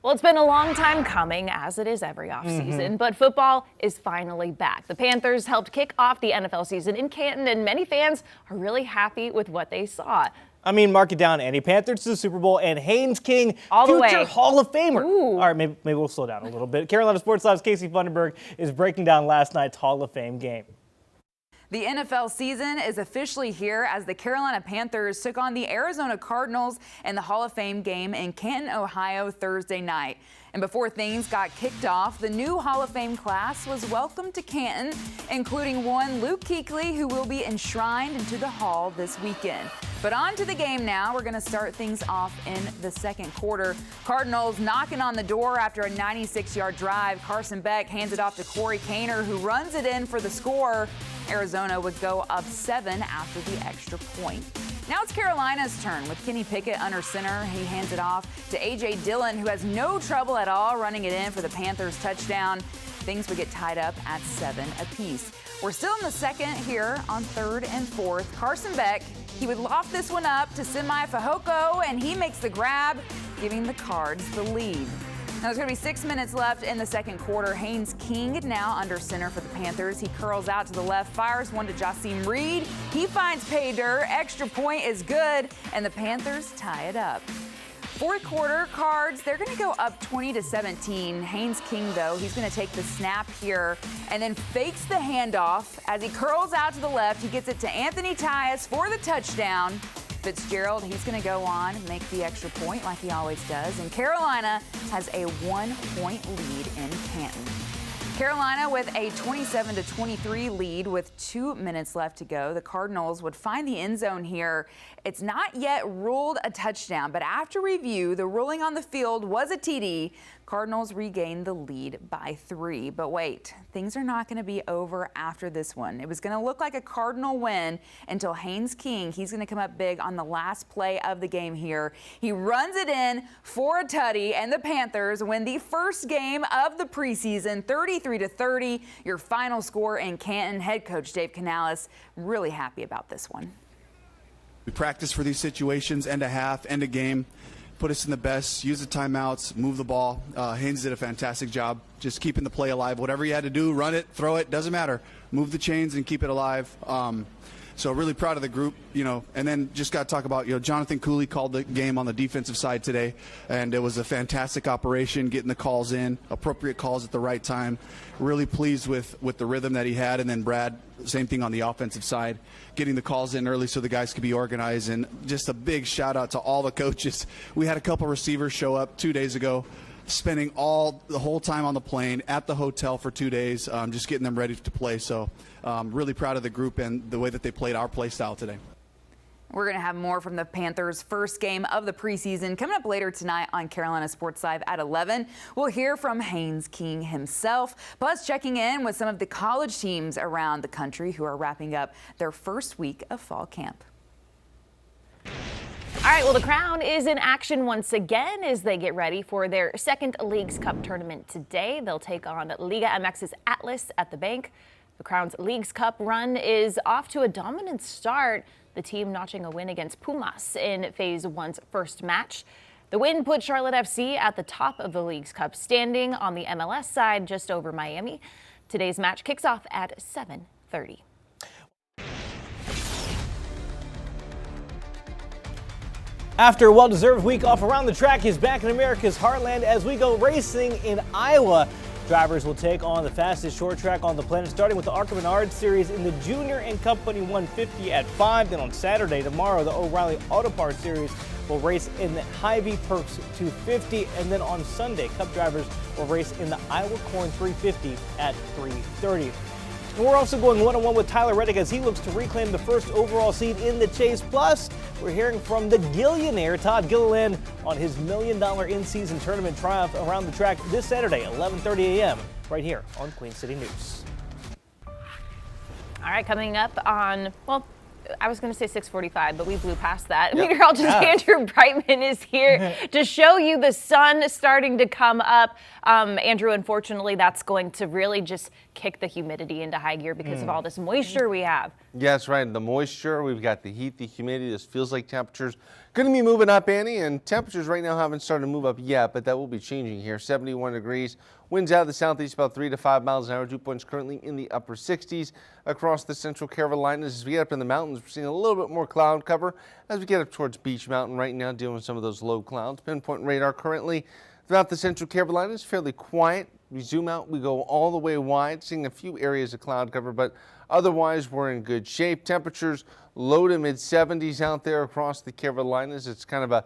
Well, it's been a long time coming, as it is every offseason, but football is finally back. The Panthers helped kick off the NFL season in Canton, and many fans are really happy with what they saw. I mean, mark it down, Andy. Panthers to the Super Bowl and Haynes King, All the future way. Hall of Famer. Ooh. All right, maybe we'll slow down a little bit. Carolina Sports Live's Casey Funderburg is breaking down last night's Hall of Fame game. The NFL season is officially here as the Carolina Panthers took on the Arizona Cardinals in the Hall of Fame game in Canton, Ohio, Thursday night. And before things got kicked off, the new Hall of Fame class was welcomed to Canton, including one Luke Kuechly, who will be enshrined into the Hall this weekend. But on to the game now. We're going to start things off in the second quarter. Cardinals knocking on the door after a 96-yard drive. Carson Beck hands it off to Corey Kaner, who runs it in for the score. Arizona would go up 7 after the extra point. Now it's Carolina's turn with Kenny Pickett under center. He hands it off to A.J. Dillon, who has no trouble at all running it in for the Panthers touchdown. Things would get tied up at 7 apiece. We're still in the second here on 3rd and 4th. Carson Beck, he would loft this one up to Semi Fehoko, and he makes the grab, giving the Cards the lead. Now there's going to be 6 minutes left in the second quarter. Haynes King now under center for the Panthers. He curls out to the left, fires one to Jasim Reed. He finds pay dirt. Extra point is good, and the Panthers tie it up. Fourth quarter, Cards, they're going to go up 20-17. Haynes King, though, he's going to take the snap here and then fakes the handoff. As he curls out to the left, he gets it to Anthony Tyus for the touchdown. Fitzgerald, he's going to go on and make the extra point like he always does. And Carolina has a 1-point lead in Canton. Carolina with a 27-23 lead with 2 minutes left to go. The Cardinals would find the end zone here. It's not yet ruled a touchdown, but after review, the ruling on the field was a TD. Cardinals regained the lead by 3. But wait, things are not going to be over after this one. It was going to look like a Cardinal win until Haynes King, he's going to come up big on the last play of the game here. He runs it in for a tutty, and the Panthers win the first game of the preseason, 33-30. Your final score in Canton. Head coach Dave Canales really happy about this one. We practice for these situations, end a half, end a game, put us in the best, use the timeouts, move the ball. Haynes did a fantastic job just keeping the play alive. Whatever you had to do, run it, throw it, doesn't matter. Move the chains and keep it alive. So really proud of the group, and then just got to talk about, Jonathan Cooley called the game on the defensive side today, and it was a fantastic operation, getting the calls in, appropriate calls at the right time. Really pleased with the rhythm that he had, and then Brad, same thing on the offensive side, getting the calls in early so the guys could be organized, and just a big shout out to all the coaches. We had a couple receivers show up 2 days ago, spending the whole time on the plane at the hotel for 2 days, just getting them ready to play. So really proud of the group and the way that they played our play style today. We're going to have more from the Panthers' first game of the preseason coming up later tonight on Carolina Sports Live at 11. We'll hear from Haynes King himself, plus checking in with some of the college teams around the country who are wrapping up their first week of fall camp. All right, well, the Crown is in action once again as they get ready for their second Leagues Cup tournament today. They'll take on Liga MX's Atlas at the Bank. The Crown's Leagues Cup run is off to a dominant start, the team notching a win against Pumas in Phase 1's first match. The win put Charlotte FC at the top of the Leagues Cup standing on the MLS side just over Miami. Today's match kicks off at 7:30. After a well-deserved week off around the track, is back in America's heartland as we go racing in Iowa. Drivers will take on the fastest short track on the planet, starting with the ARCA Menard Series in the Junior and Company 150 at 5. Then on Saturday, tomorrow, the O'Reilly Auto Parts Series will race in the Hy-Vee Perks 250. And then on Sunday, Cup drivers will race in the Iowa Corn 350 at 3:30. And we're also going one-on-one with Tyler Reddick as he looks to reclaim the first overall seed in the chase. Plus, we're hearing from the Gillionaire, Todd Gilliland, on his $1 million in-season tournament triumph around the track this Saturday, 11:30 a.m., right here on Queen City News. All right, coming up on, well, I was going to say 6:45, but we blew past that. Yep. Meteorologist Yeah. Andrew Brightman is here to show you the sun starting to come up. Andrew, unfortunately, that's going to really just kick the humidity into high gear because of all this moisture we have. Yeah, that's right. The moisture, we've got the heat, the humidity. This feels like temperatures going to be moving up, Annie, and temperatures right now haven't started to move up yet, but that will be changing here. 71 degrees. Winds out of the southeast about 3 to 5 miles an hour. Dew points currently in the upper 60s across the central Carolinas. As we get up in the mountains, we're seeing a little bit more cloud cover as we get up towards Beach Mountain right now, dealing with some of those low clouds. Pinpoint radar currently throughout the central Carolinas, fairly quiet. We zoom out, we go all the way wide, seeing a few areas of cloud cover, but otherwise we're in good shape. Temperatures low to mid 70s out there across the Carolinas. It's kind of a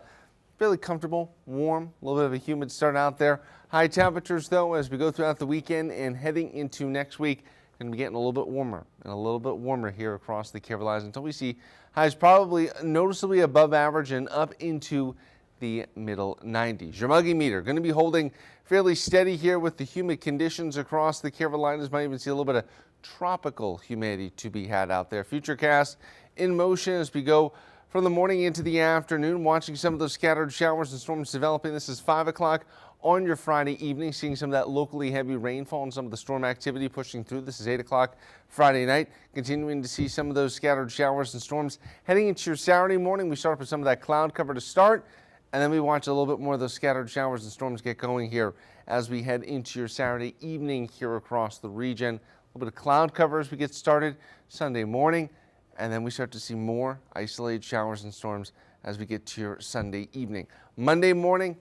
fairly comfortable, warm, a little bit of a humid start out there. High temperatures, though, as we go throughout the weekend and heading into next week, going to be getting a little bit warmer and a little bit warmer here across the Carolinas until we see highs probably noticeably above average and up into the middle 90s. Your muggy meter going to be holding fairly steady here with the humid conditions across the Carolinas. Might even see a little bit of tropical humidity to be had out there. Futurecast in motion as we go from the morning into the afternoon, watching some of those scattered showers and storms developing. This is 5 o'clock on your Friday evening, seeing some of that locally heavy rainfall and some of the storm activity pushing through. This is 8 o'clock Friday night, continuing to see some of those scattered showers and storms. Heading into your Saturday morning, we start with some of that cloud cover to start, and then we watch a little bit more of those scattered showers and storms get going here as we head into your Saturday evening here across the region. A little bit of cloud cover as we get started Sunday morning, and then we start to see more isolated showers and storms as we get to your Sunday evening. Monday morning,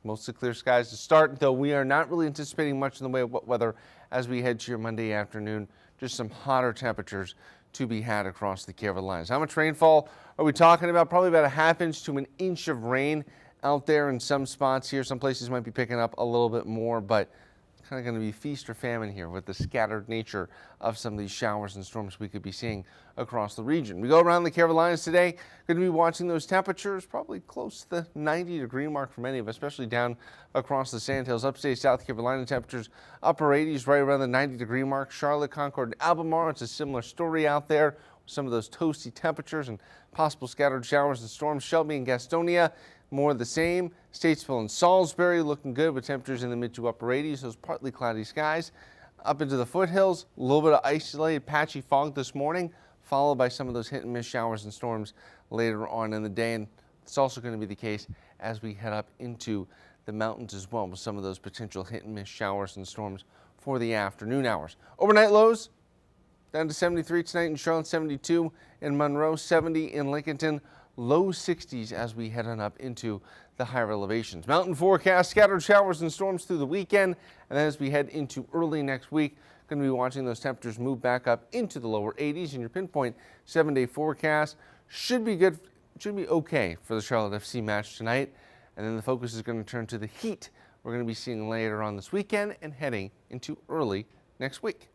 mostly clear skies to start, though we are not really anticipating much in the way of wet weather as we head to your Monday afternoon. Just some hotter temperatures to be had across the Carolinas. How much rainfall are we talking about? Probably about a ½ inch to an inch of rain out there in some spots here. Some places might be picking up a little bit more, but kind of going to be feast or famine here with the scattered nature of some of these showers and storms we could be seeing across the region. We go around the Carolinas today, going to be watching those temperatures probably close to the 90-degree mark for many of us, especially down across the Sandhills. Upstate South Carolina temperatures upper 80s, right around the 90-degree mark. Charlotte, Concord, and Albemarle, it's a similar story out there. Some of those toasty temperatures and possible scattered showers and storms. Shelby and Gastonia, more of the same. Statesville and Salisbury looking good with temperatures in the mid to upper 80s. Those partly cloudy skies. Up into the foothills, a little bit of isolated patchy fog this morning, followed by some of those hit and miss showers and storms later on in the day. And it's also going to be the case as we head up into the mountains as well, with some of those potential hit and miss showers and storms for the afternoon hours. Overnight lows down to 73 tonight in Charlotte, 72 in Monroe, 70 in Lincolnton, low 60s as we head on up into the higher elevations. Mountain forecast, scattered showers and storms through the weekend, and then as we head into early next week, going to be watching those temperatures move back up into the lower 80s. And your pinpoint 7-day forecast should be good, should be okay for the Charlotte FC match tonight. And then the focus is going to turn to the heat we're going to be seeing later on this weekend and heading into early next week.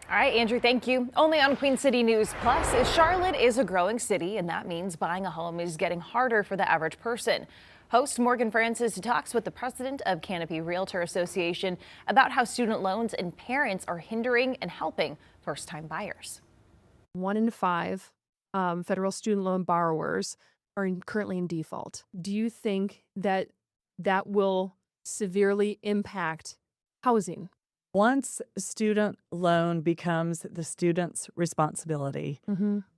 All right, Andrew, thank you. Only on Queen City News Plus, Charlotte is a growing city, and that means buying a home is getting harder for the average person. Host Morgan Francis talks with the president of Canopy Realtor Association about how student loans and parents are hindering and helping first-time buyers. 1 in 5 federal student loan borrowers are currently in default. Do you think that that will severely impact housing? Once a student loan becomes the student's responsibility,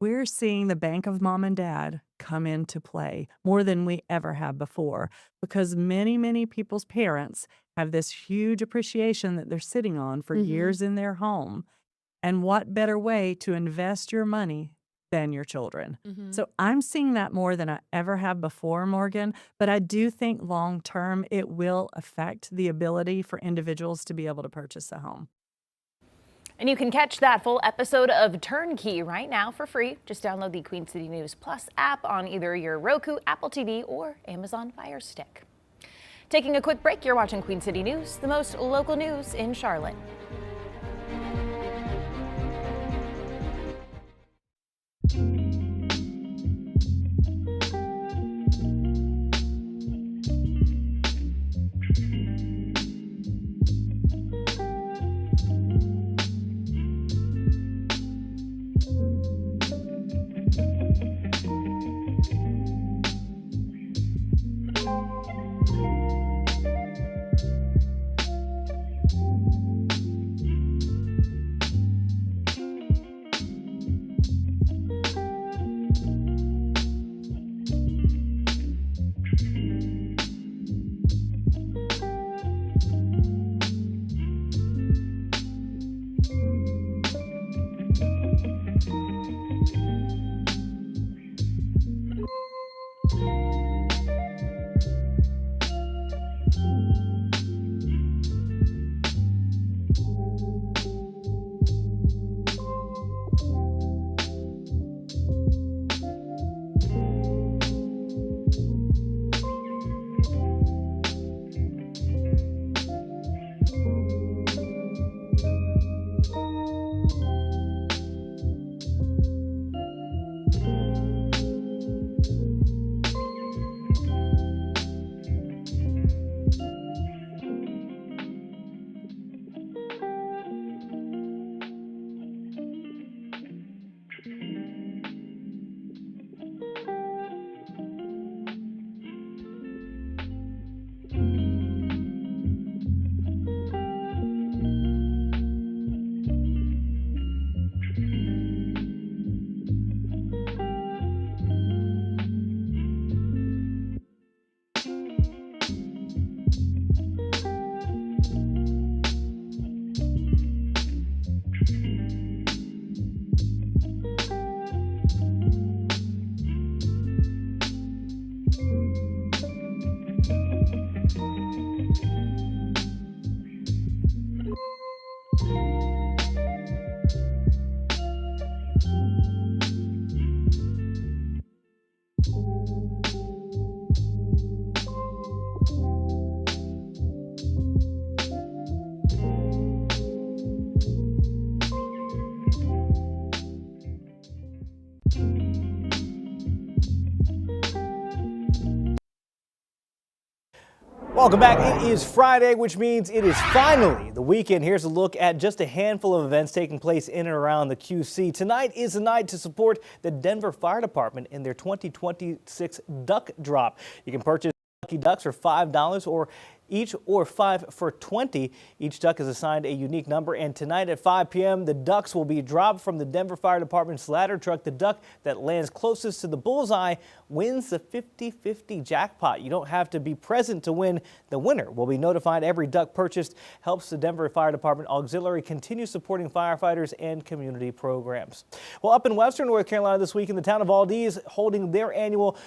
we're seeing the bank of mom and dad come into play more than we ever have before, because many, many people's parents have this huge appreciation that they're sitting on for years in their home. And what better way to invest your money than your children? So I'm seeing that more than I ever have before, Morgan, but I do think long term it will affect the ability for individuals to be able to purchase a home. And you can catch that full episode of Turnkey right now for free. Just download the Queen City News Plus app on either your Roku, Apple TV, or Amazon Fire Stick. Taking a quick break, you're watching Queen City News, the most local news in Charlotte. Welcome back. It is Friday, which means it is finally the weekend. Here's a look at just a handful of events taking place in and around the QC. Tonight is the night to support the Denver Fire Department in their 2026 Duck Drop. You can purchase Lucky Ducks for $5 or 5 for $20. Each duck is assigned a unique number, and tonight at 5 p.m. the ducks will be dropped from the Denver Fire Department's ladder truck. The duck that lands closest to the bullseye wins the 50-50 jackpot. You don't have to be present to win. The winner will be notified. Every duck purchased helps the Denver Fire Department Auxiliary continue supporting firefighters and community programs. Well, up in western North Carolina this week, in the town of Aldie is holding their annual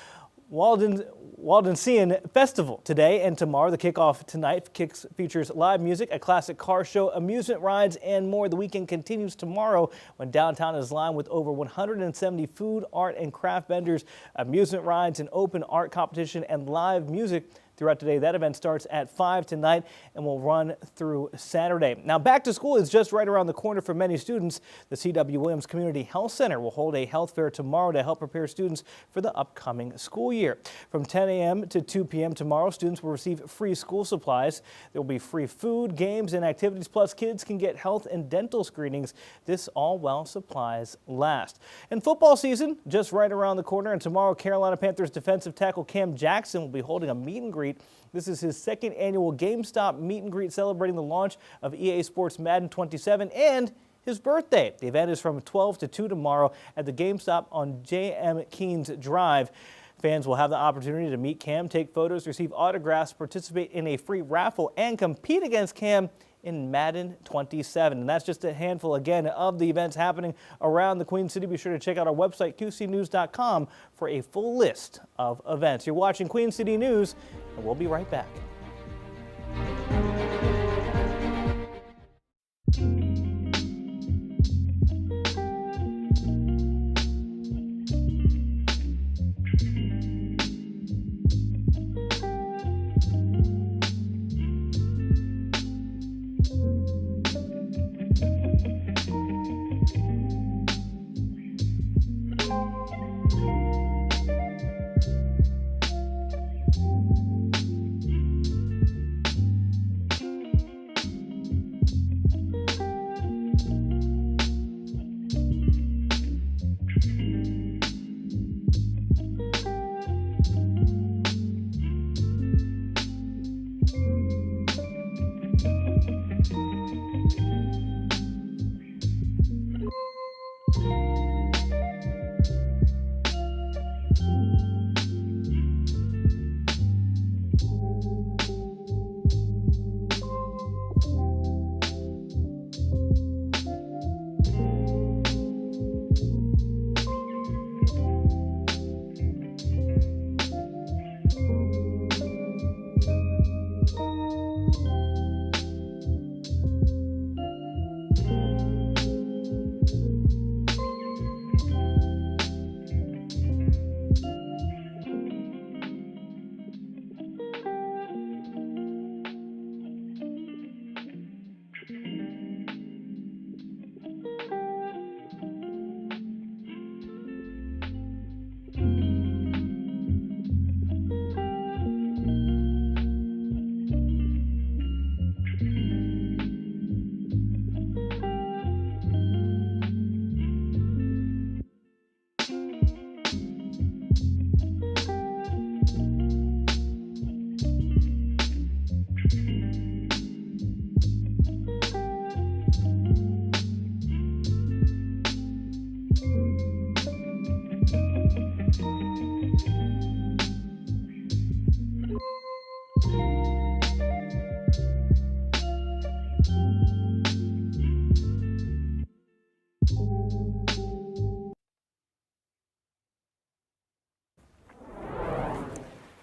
Waldensian Festival today and tomorrow. The kickoff tonight features live music, a classic car show, amusement rides, and more. The weekend continues tomorrow when downtown is lined with over 170 food, art, and craft vendors, amusement rides, an open art competition, and live music throughout today. That event starts at 5 tonight and will run through Saturday. Now, back to school is just right around the corner for many students. The C.W. Williams Community Health Center will hold a health fair tomorrow to help prepare students for the upcoming school year. From 10 a.m. to 2 p.m. tomorrow, students will receive free school supplies. There will be free food, games, and activities, plus kids can get health and dental screenings. This all while supplies last. And football season just right around the corner, and tomorrow Carolina Panthers defensive tackle Cam Jackson will be holding a meet and greet. This is his second annual GameStop meet and greet celebrating the launch of EA Sports Madden 27 and his birthday. The event is from 12 to 2 tomorrow at the GameStop on J.M. Keynes Drive. Fans will have the opportunity to meet Cam, take photos, receive autographs, participate in a free raffle, and compete against Cam in Madden 27. And that's just a handful, again, of the events happening around the Queen City. Be sure to check out our website, qcnews.com, for a full list of events. You're watching Queen City News, and we'll be right back.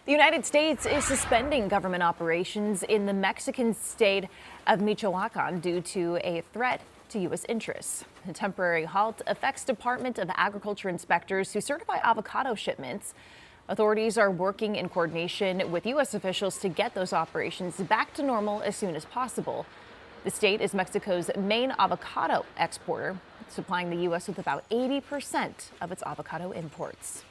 The United States is suspending government operations in the Mexican state of Michoacan due to a threat to U.S. interests. The temporary halt affects Department of Agriculture inspectors who certify avocado shipments. Authorities are working in coordination with U.S. officials to get those operations back to normal as soon as possible. The state is Mexico's main avocado exporter, supplying the U.S. with about 80% of its avocado imports.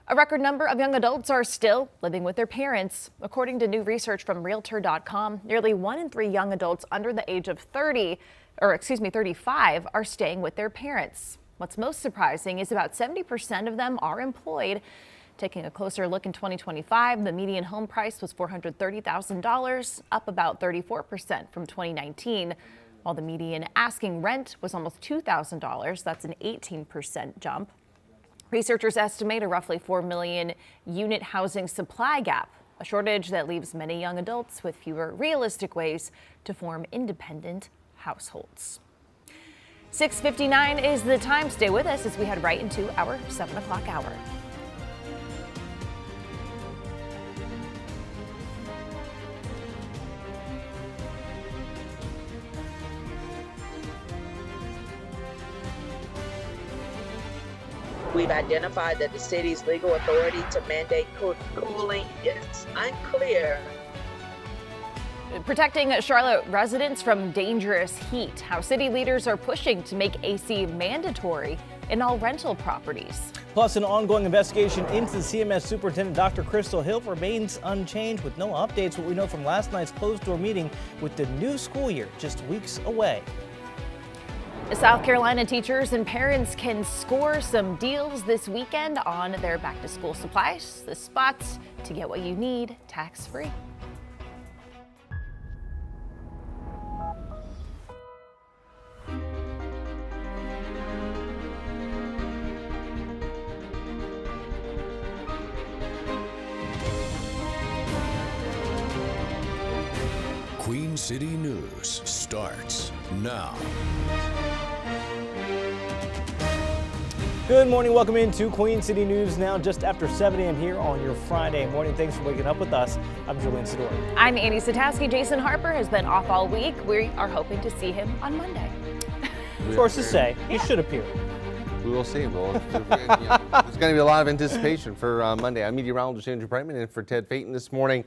A record number of young adults are still living with their parents. According to new research from Realtor.com, nearly 1 in 3 young adults under the age of 35 are staying with their parents. What's most surprising is about 70% of them are employed. Taking a closer look in 2025, the median home price was $430,000, up about 34% from 2019, while the median asking rent was almost $2,000. That's an 18% jump. Researchers estimate a roughly 4 million unit housing supply gap, a shortage that leaves many young adults with fewer realistic ways to form independent households. 6:59 is the time. Stay with us as we head right into our 7 o'clock hour. We've identified that the city's legal authority to mandate cooling is unclear. Protecting Charlotte residents from dangerous heat, how city leaders are pushing to make AC mandatory in all rental properties. Plus, an ongoing investigation into the CMS superintendent, Dr. Crystal Hill, remains unchanged with no updates. What we know from last night's closed-door meeting with the new school year just weeks away. South Carolina teachers and parents can score some deals this weekend on their back-to-school supplies. The spots to get what you need tax-free. Queen City News starts now. Good morning. Welcome into Queen City News now just after 7 a.m. here on your Friday morning. Thanks for waking up with us. I'm Julian Sidori. I'm Annie Satowski. Jason Harper has been off all week. We are hoping to see him on Monday. Sources say he should appear. We will see. There's going to be a lot of anticipation for Monday. I'm meteorologist Andrew Brightman in for Ted Payton this morning.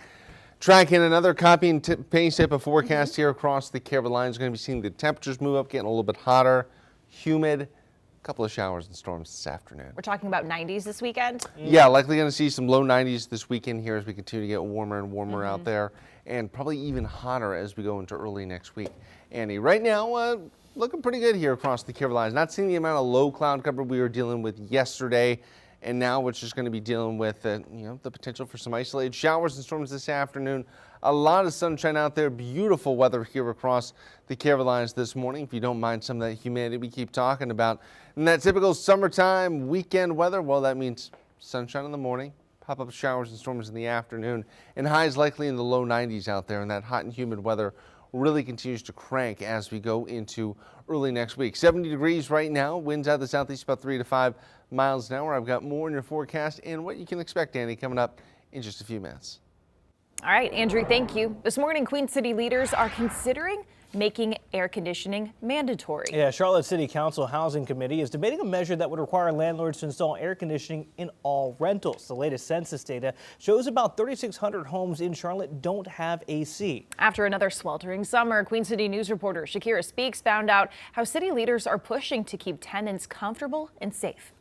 Tracking another copy and paste type of forecast here across the Carolinas. Going to be seeing the temperatures move up, getting a little bit hotter, humid. A couple of showers and storms this afternoon. We're talking about 90s this weekend? Yeah, likely going to see some low 90s this weekend here as we continue to get warmer and warmer out there, and probably even hotter as we go into early next week. Annie, right now, looking pretty good here across the Carolinas. Not seeing the amount of low cloud cover we were dealing with yesterday, and now we're just going to be dealing with the potential for some isolated showers and storms this afternoon. a lot of sunshine out there. Beautiful weather here across the Carolinas this morning. If you don't mind some of that humidity we keep talking about. And that typical summertime weekend weather, well, that means sunshine in the morning, pop-up showers and storms in the afternoon, and highs likely in the low 90s out there. And that hot and humid weather really continues to crank as we go into early next week. 70 degrees right now, winds out of the southeast about 3 to 5 miles an hour. I've got more in your forecast and what you can expect, Annie, coming up in just a few minutes. All right, Andrew, thank you. This morning, Queen City leaders are considering making air conditioning mandatory. Yeah, Charlotte City Council Housing Committee is debating a measure that would require landlords to install air conditioning in all rentals. The latest census data shows about 3,600 homes in Charlotte don't have AC. After another sweltering summer, Queen City News reporter Shakira Speaks found out how city leaders are pushing to keep tenants comfortable and safe.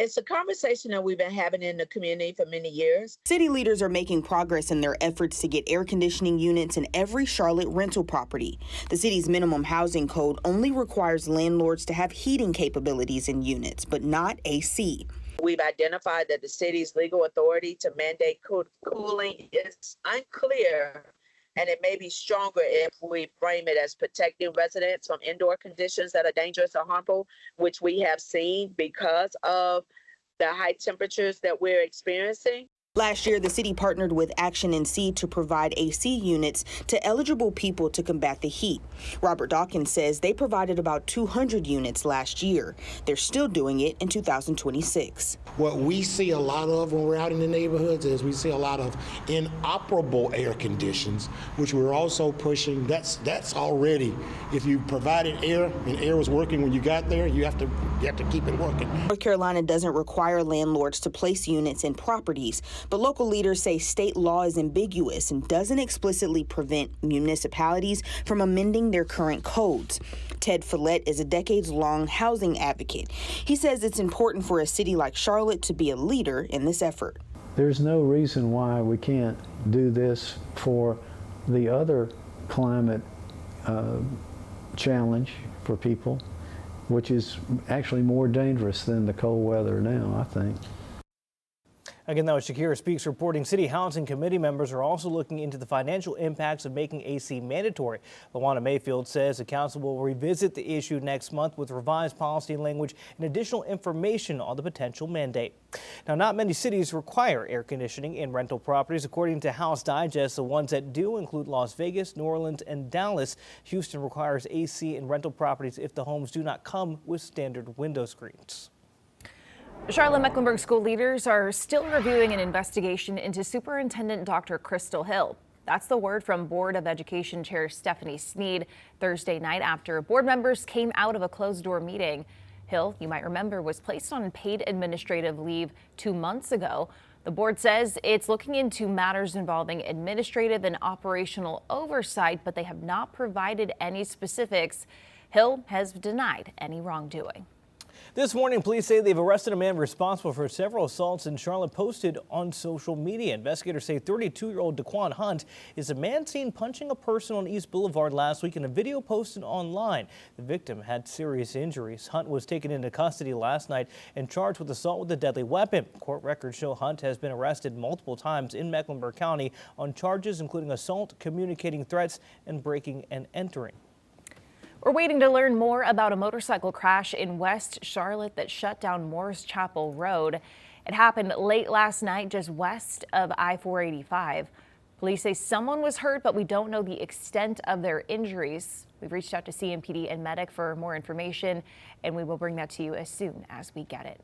It's a conversation that we've been having in the community for many years. City leaders are making progress in their efforts to get air conditioning units in every Charlotte rental property. The city's minimum housing code only requires landlords to have heating capabilities in units, but not AC. We've identified that the city's legal authority to mandate cooling is unclear, and it may be stronger if we frame it as protecting residents from indoor conditions that are dangerous or harmful, which we have seen because of the high temperatures that we're experiencing. Last year, the city partnered with Action NC to provide AC units to eligible people to combat the heat. Robert Dawkins says they provided about 200 units last year. They're still doing it in 2026. What we see a lot of when we're out in the neighborhoods is we see a lot of inoperable air conditions, which we're also pushing. That's already, if you provided air and air was working when you got there, you have to keep it working. North Carolina doesn't require landlords to place units in properties, but local leaders say state law is ambiguous and doesn't explicitly prevent municipalities from amending their current codes. Ted Follett is a decades-long housing advocate. He says it's important for a city like Charlotte to be a leader in this effort. There's no reason why we can't do this for the other climate challenge for people, which is actually more dangerous than the cold weather now, I think. Again, that was Shakira Speaks reporting. City Housing Committee members are also looking into the financial impacts of making AC mandatory. LaWanda Mayfield says the council will revisit the issue next month with revised policy language and additional information on the potential mandate. Now, not many cities require air conditioning in rental properties. According to House Digest, the ones that do include Las Vegas, New Orleans, and Dallas. Houston requires AC in rental properties if the homes do not come with standard window screens. Charlotte-Mecklenburg school leaders are still reviewing an investigation into Superintendent Dr. Crystal Hill. That's the word from Board of Education Chair Stephanie Sneed Thursday night after board members came out of a closed-door meeting. Hill, you might remember, was placed on paid administrative leave 2 months ago. The board says it's looking into matters involving administrative and operational oversight, but they have not provided any specifics. Hill has denied any wrongdoing. This morning, police say they've arrested a man responsible for several assaults in Charlotte posted on social media. Investigators say 32-year-old Daquan Hunt is a man seen punching a person on East Boulevard last week in a video posted online. The victim had serious injuries. Hunt was taken into custody last night and charged with assault with a deadly weapon. Court records show Hunt has been arrested multiple times in Mecklenburg County on charges including assault, communicating threats, and breaking and entering. We're waiting to learn more about a motorcycle crash in West Charlotte that shut down Morris Chapel Road. It happened late last night just west of I-485. Police say someone was hurt, but we don't know the extent of their injuries. We've reached out to CMPD and Medic for more information, and we will bring that to you as soon as we get it.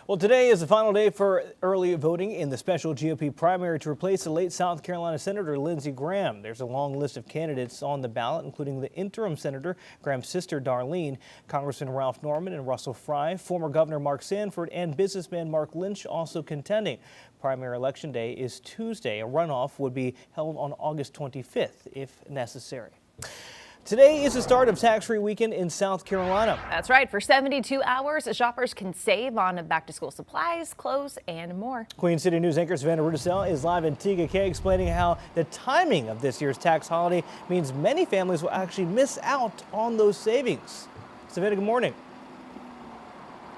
Well, today is the final day for early voting in the special GOP primary to replace the late South Carolina Senator Lindsey Graham. There's a long list of candidates on the ballot, including the interim senator, Graham's sister Darlene, Congressman Ralph Norman and Russell Fry, former Governor Mark Sanford, and businessman Mark Lynch also contending. Primary election day is Tuesday. A runoff would be held on August 25th if necessary. Today is the start of tax-free weekend in South Carolina. That's right. For 72 hours, shoppers can save on back-to-school supplies, clothes, and more. Queen City News anchor Savannah Rudisell is live in Tega Cay explaining how the timing of this year's tax holiday means many families will actually miss out on those savings. Savannah, good morning.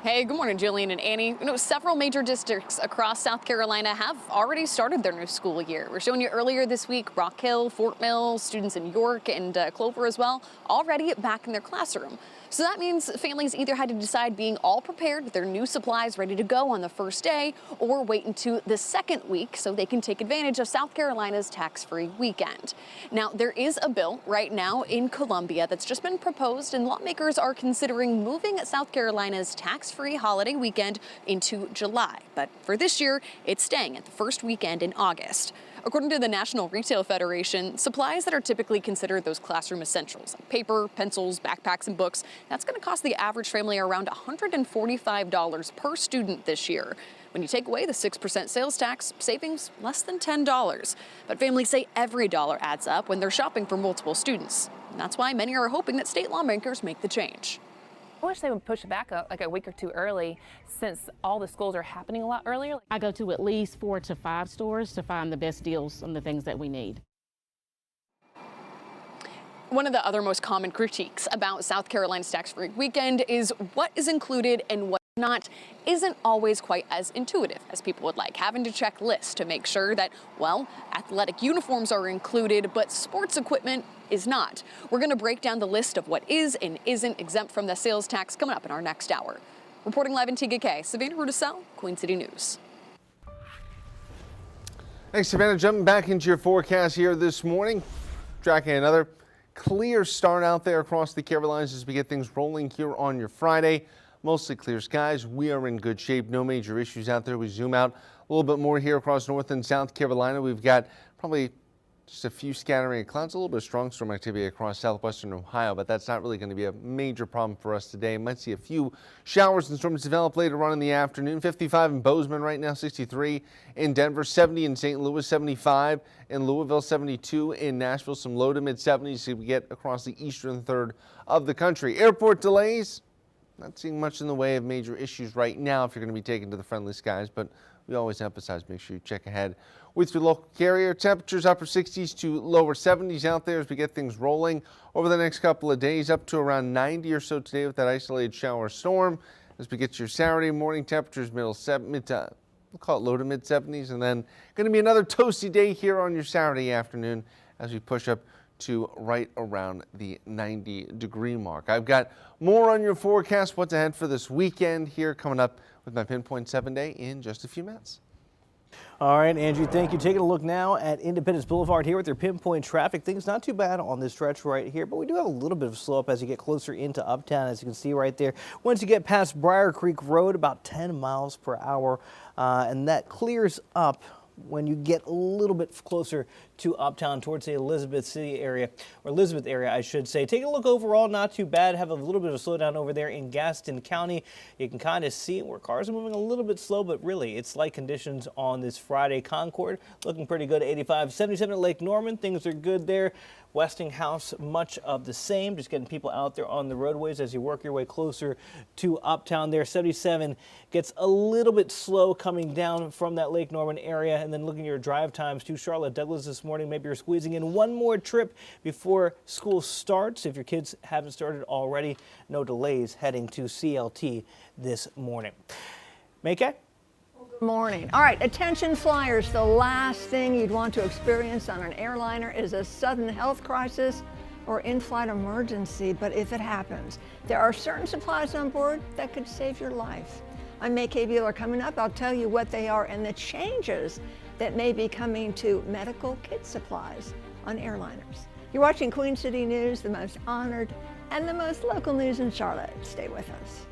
Hey, good morning, Jillian and Annie. Several major districts across South Carolina have already started their new school year. We're showing you earlier this week, Rock Hill, Fort Mill, students in York and Clover as well, already back in their classroom. So that means families either had to decide being all prepared with their new supplies ready to go on the first day, or wait into the second week so they can take advantage of South Carolina's tax-free weekend. Now, there is a bill right now in Columbia that's just been proposed, and lawmakers are considering moving South Carolina's tax-free holiday weekend into July. But for this year, it's staying at the first weekend in August. According to the National Retail Federation, supplies that are typically considered those classroom essentials, like paper, pencils, backpacks, and books, that's going to cost the average family around $145 per student this year. When you take away the 6% sales tax, savings less than $10. But families say every dollar adds up when they're shopping for multiple students. And that's why many are hoping that state lawmakers make the change. I wish they would push it back like a week or two early, since all the schools are happening a lot earlier. I go to at least 4 to 5 stores to find the best deals on the things that we need. One of the other most common critiques about South Carolina's tax-free weekend is what is included and what not isn't always quite as intuitive as people would like, having to check lists to make sure that, well, athletic uniforms are included, but sports equipment is not. We're going to break down the list of what is and isn't exempt from the sales tax coming up in our next hour. Reporting live in TGK, Savannah Rudisell, Queen City News. Thanks, Savannah. Jumping back into your forecast here this morning, tracking another clear start out there across the Carolinas as we get things rolling here on your Friday. Mostly clear skies. We are in good shape. No major issues out there. We zoom out a little bit more here across North and South Carolina. We've got probably just a few scattering clouds, a little bit of strong storm activity across southwestern Ohio, but that's not really going to be a major problem for us today. Might see a few showers and storms develop later on in the afternoon. 55 in Bozeman right now, 63 in Denver, 70 in St. Louis, 75 in Louisville, 72 in Nashville, some low to mid 70s as we get across the eastern third of the country. Airport delays. Not seeing much in the way of major issues right now if you're going to be taken to the friendly skies, but we always emphasize make sure you check ahead with your local carrier. Temperatures upper 60s to lower 70s out there as we get things rolling over the next couple of days, up to around 90 or so today with that isolated shower storm. As we get to your Saturday morning, temperatures we'll call it low to mid 70s, and then going to be another toasty day here on your Saturday afternoon as we push up to right around the 90-degree mark. I've got more on your forecast, what's ahead for this weekend here coming up with my Pinpoint 7-Day in just a few minutes. All right, Andrew, thank you. Taking a look now at Independence Boulevard here with your pinpoint traffic. Things not too bad on this stretch right here, but we do have a little bit of slow up as you get closer into Uptown, as you can see right there. Once you get past Briar Creek Road, about 10 miles per hour, and that clears up when you get a little bit closer to Uptown towards the Elizabeth area, I should say. Take a look overall, not too bad. Have a little bit of a slowdown over there in Gaston County. You can kind of see where cars are moving a little bit slow, but really it's light conditions on this Friday. Concord looking pretty good, 85. 77 at Lake Norman, things are good there. Westinghouse, much of the same, just getting people out there on the roadways as you work your way closer to Uptown there. 77 gets a little bit slow coming down from that Lake Norman area, and then looking at your drive times to Charlotte Douglas this morning. Maybe you're squeezing in one more trip before school starts. If your kids haven't started already, no delays heading to CLT this morning. Maykay? Good morning. All right, attention flyers. The last thing you'd want to experience on an airliner is a sudden health crisis or in-flight emergency, but if it happens, there are certain supplies on board that could save your life. I'm Maykay Buehler. Coming up, I'll tell you what they are and the changes that may be coming to medical kit supplies on airliners. You're watching Queen City News, the most honored and the most local news in Charlotte. Stay with us.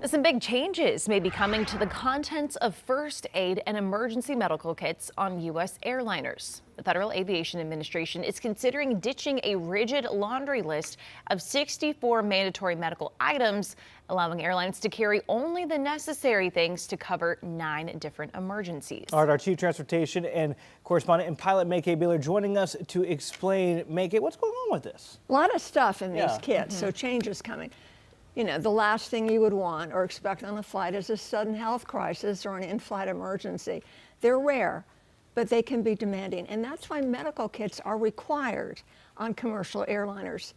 Some big changes may be coming to the contents of first aid and emergency medical kits on U.S. airliners. The Federal Aviation Administration is considering ditching a rigid laundry list of 64 mandatory medical items, allowing airlines to carry only the necessary things to cover 9 different emergencies. All right, our Chief Transportation and Correspondent and Pilot Maykay Baylor joining us to explain. Maykay, what's going on with this? A lot of stuff in these kits, so change is coming. You know, the last thing you would want or expect on a flight is a sudden health crisis or an in-flight emergency. They're rare, but they can be demanding, and that's why medical kits are required on commercial airliners.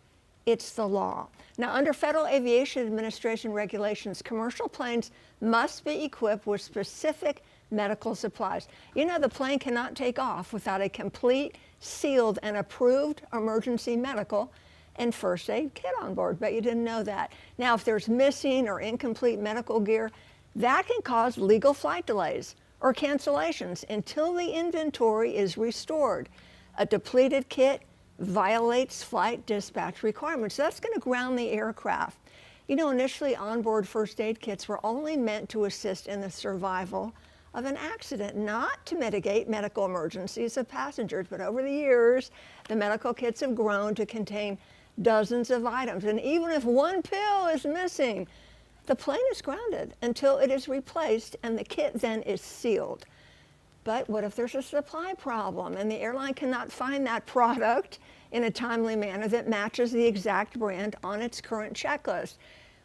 It's the law. Now, under Federal Aviation Administration regulations, commercial planes must be equipped with specific medical supplies. You know, the plane cannot take off without a complete, sealed, and approved emergency medical and first aid kit on board. Bet you didn't know that. Now, if there's missing or incomplete medical gear, that can cause legal flight delays or cancellations until the inventory is restored. A depleted kit violates flight dispatch requirements. That's going to ground the aircraft. You know, initially onboard first aid kits were only meant to assist in the survival of an accident, not to mitigate medical emergencies of passengers. But over the years, the medical kits have grown to contain dozens of items. And even if one pill is missing, the plane is grounded until it is replaced and the kit then is sealed. But what if there's a supply problem and the airline cannot find that product in a timely manner that matches the exact brand on its current checklist?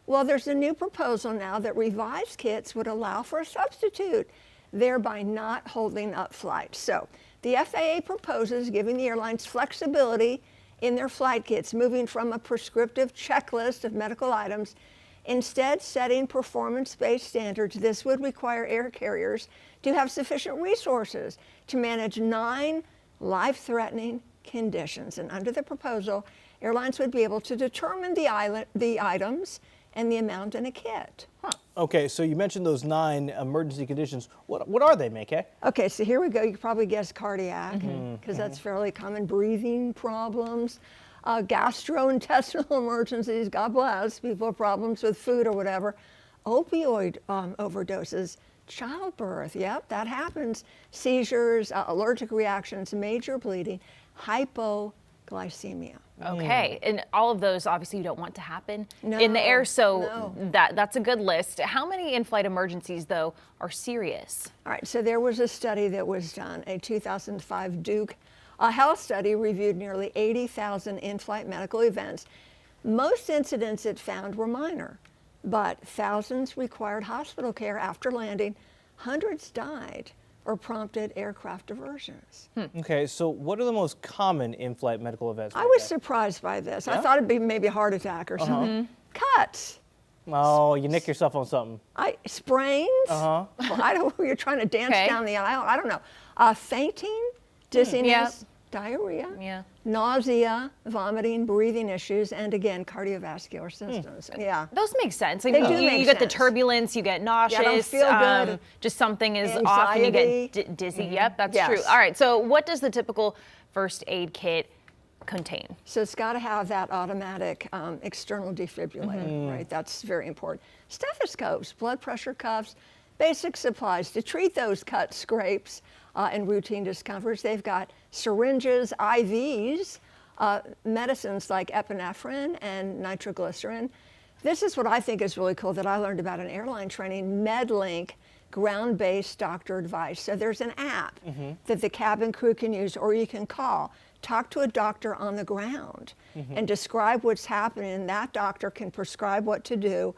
Well, there's a new proposal now that revised kits would allow for a substitute, thereby not holding up flights. So the FAA proposes giving the airlines flexibility in their flight kits, moving from a prescriptive checklist of medical items, instead setting performance-based standards. This would require air carriers to have sufficient resources to manage 9 life-threatening conditions. And under the proposal, airlines would be able to determine the items and the amount in a kit. Okay, so you mentioned those 9 emergency conditions. What are they, Maykay? Okay, so here we go. You could probably guess cardiac, because that's fairly common. Breathing problems, gastrointestinal emergencies, God bless, people have problems with food or whatever. Opioid overdoses, childbirth, yep, that happens. Seizures, allergic reactions, major bleeding, hypoglycemia. Okay, and all of those obviously you don't want to happen in the air, so that's a good list. How many in-flight emergencies, though, are serious? All right, so there was a study that was done, a 2005 Duke health study reviewed nearly 80,000 in-flight medical events. Most incidents it found were minor, but thousands required hospital care after landing. Hundreds died or prompted aircraft diversions. Okay, so what are the most common in-flight medical events? I was surprised by this. I thought it'd be maybe a heart attack or something. Cuts. Oh, you nick yourself on something. Sprains. Well, I don't know, you're trying to dance down the aisle. I don't know. Fainting, dizziness, diarrhea, nausea, vomiting, breathing issues, and again, cardiovascular systems. Those make sense. Like, They do you make get the sense. turbulence, you get nauseous, don't feel good. just something is off and you get dizzy. Yep, that's true. All right, so what does the typical first aid kit contain? So it's got to have that automatic external defibrillator, right? That's very important. Stethoscopes, blood pressure cuffs, basic supplies to treat those cuts, scrapes, and routine discomforts. They've got syringes, IVs, medicines like epinephrine and nitroglycerin. This is what I think is really cool that I learned about in airline training, MedLink, ground-based doctor advice. So there's an app that the cabin crew can use, or you can call. Talk to a doctor on the ground and describe what's happening, and that doctor can prescribe what to do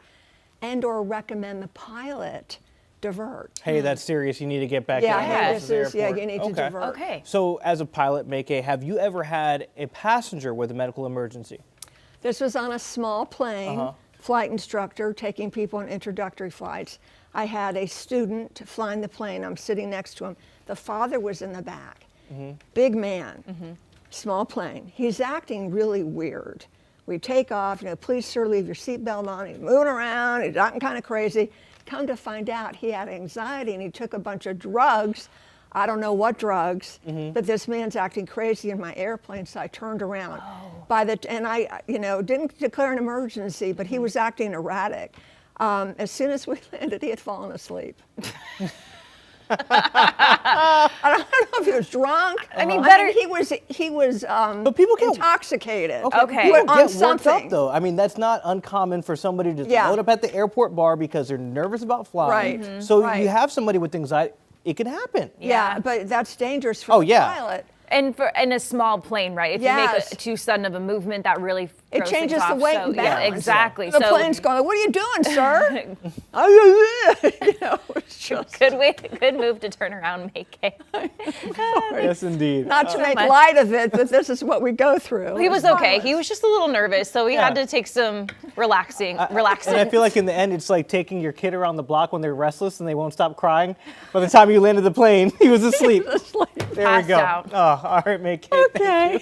and or recommend the pilot divert. Hey, that's serious. You need to get back this is, you need to divert. Okay. So as a pilot, Maykay, have you ever had a passenger with a medical emergency? This was on a small plane, flight instructor taking people on introductory flights. I had a student flying the plane. I'm sitting next to him. The father was in the back. Big man, small plane. He's acting really weird. We take off, please sir, leave your seatbelt on. He's moving around, he's acting kind of crazy. Come to find out, he had anxiety and he took a bunch of drugs. I don't know what drugs, but this man's acting crazy in my airplane, so I turned around. And I, didn't declare an emergency, but he was acting erratic. As soon as we landed, he had fallen asleep. I don't know if he was drunk. I mean, better. He was But people get intoxicated. Okay. He was Get on worked something. up, though. I mean, that's not uncommon for somebody to Yeah. load up at the airport bar because they're nervous about flying. Right. So Right. you have somebody with anxiety. It could happen. Yeah, but that's dangerous for Oh, the yeah. pilot. And in a small plane, right? If you Yes. make too sudden of a movement, that really It throws changes things the off. weight So, and yeah, balance. exactly. The So plane's going, what are you doing, sir? good move to turn around and make it. Yes, indeed. Not to So make much. light of it, but this is what we go through. He was okay. He was just a little nervous, so he Yeah. had to take some relaxing. And I feel like in the end, it's like taking your kid around the block when they're restless and they won't stop crying. By the time you landed the plane, he was asleep. There Passed we go. out. Oh, all right, May Kay. Okay.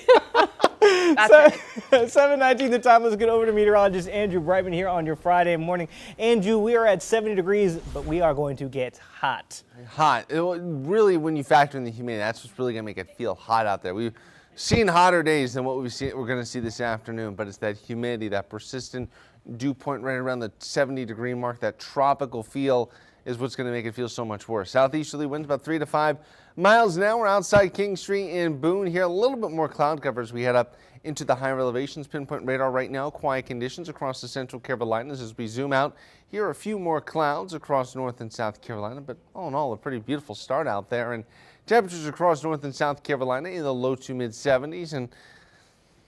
So, 7:19 the time. Let's get over to meteorologist Andrew Brightman here on your Friday morning. Andrew, we are at 70 degrees, but we are going to get hot. Hot. Really, when you factor in the humidity, that's what's really going to make it feel hot out there. We've seen hotter days than what we're going to see this afternoon, but it's that humidity, that persistent dew point right around the 70-degree mark, that tropical feel is what's going to make it feel so much worse. Southeasterly winds about 3 to 5 miles an hour outside King Street in Boone. Here, a little bit more cloud cover as we head up into the higher elevations. Pinpoint radar right now, quiet conditions across the central Carolinas. As we zoom out, here are a few more clouds across North and South Carolina, but all in all, a pretty beautiful start out there. And temperatures across North and South Carolina in the low to mid 70s. And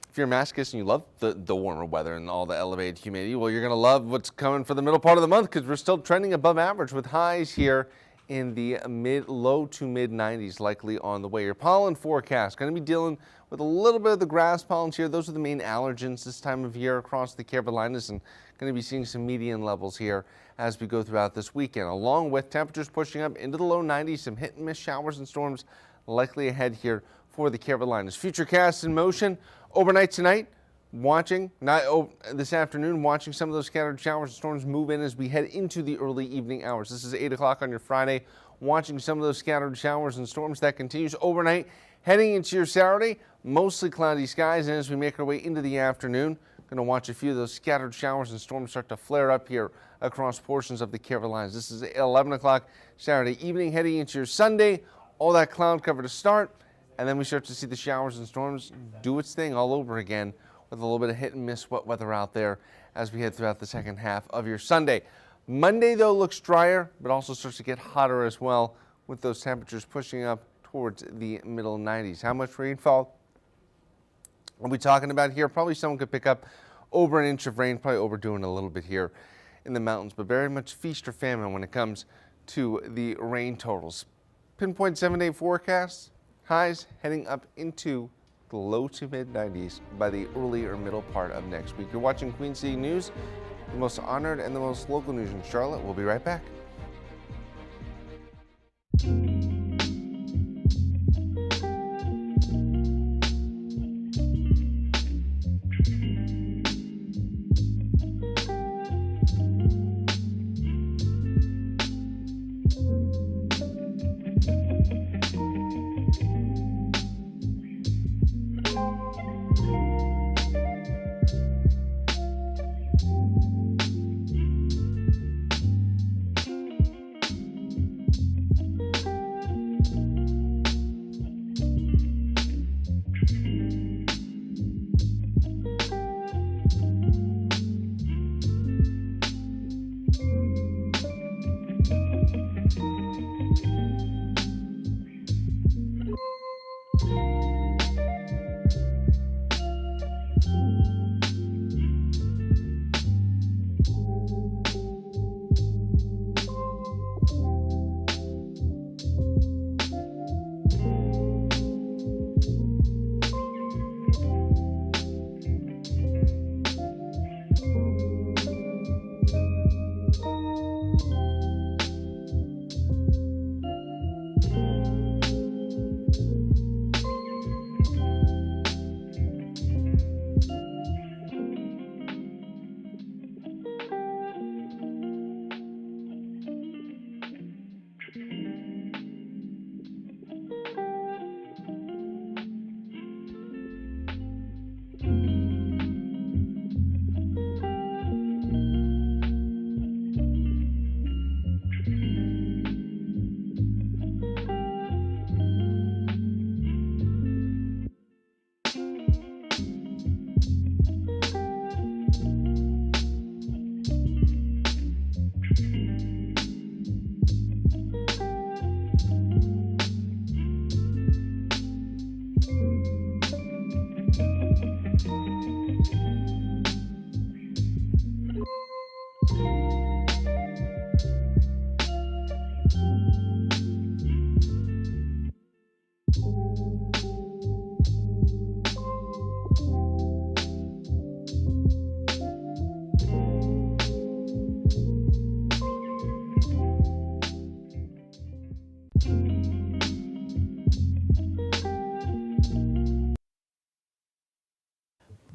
if you're a Massachusetts and you love the warmer weather and all the elevated humidity, well, you're going to love what's coming for the middle part of the month because we're still trending above average with highs here in the low to mid 90s likely on the way. Your pollen forecast going to be dealing with a little bit of the grass pollens here. Those are the main allergens this time of year across the Carolinas, and going to be seeing some median levels here as we go throughout this weekend, along with temperatures pushing up into the low 90s, some hit and miss showers and storms likely ahead here for the Carolinas. Futurecast in motion overnight tonight. This afternoon, watching some of those scattered showers and storms move in as we head into the early evening hours. This is 8 o'clock on your Friday, watching some of those scattered showers and storms. That continues overnight, heading into your Saturday, mostly cloudy skies. And as we make our way into the afternoon, going to watch a few of those scattered showers and storms start to flare up here across portions of the Carolinas. This is 11 o'clock Saturday evening, heading into your Sunday. All that cloud cover to start, and then we start to see the showers and storms do its thing all over again, with a little bit of hit and miss wet weather out there as we head throughout the second half of your Sunday. Monday, though, looks drier, but also starts to get hotter as well, with those temperatures pushing up towards the middle 90s. How much rainfall are we talking about here? Probably someone could pick up over an inch of rain, probably overdoing a little bit here in the mountains, but very much feast or famine when it comes to the rain totals. Pinpoint 7-day forecast, highs heading up into the low to mid 90s by the early or middle part of next week. You're watching Queen City News, the most honored and the most local news in Charlotte. We'll be right back.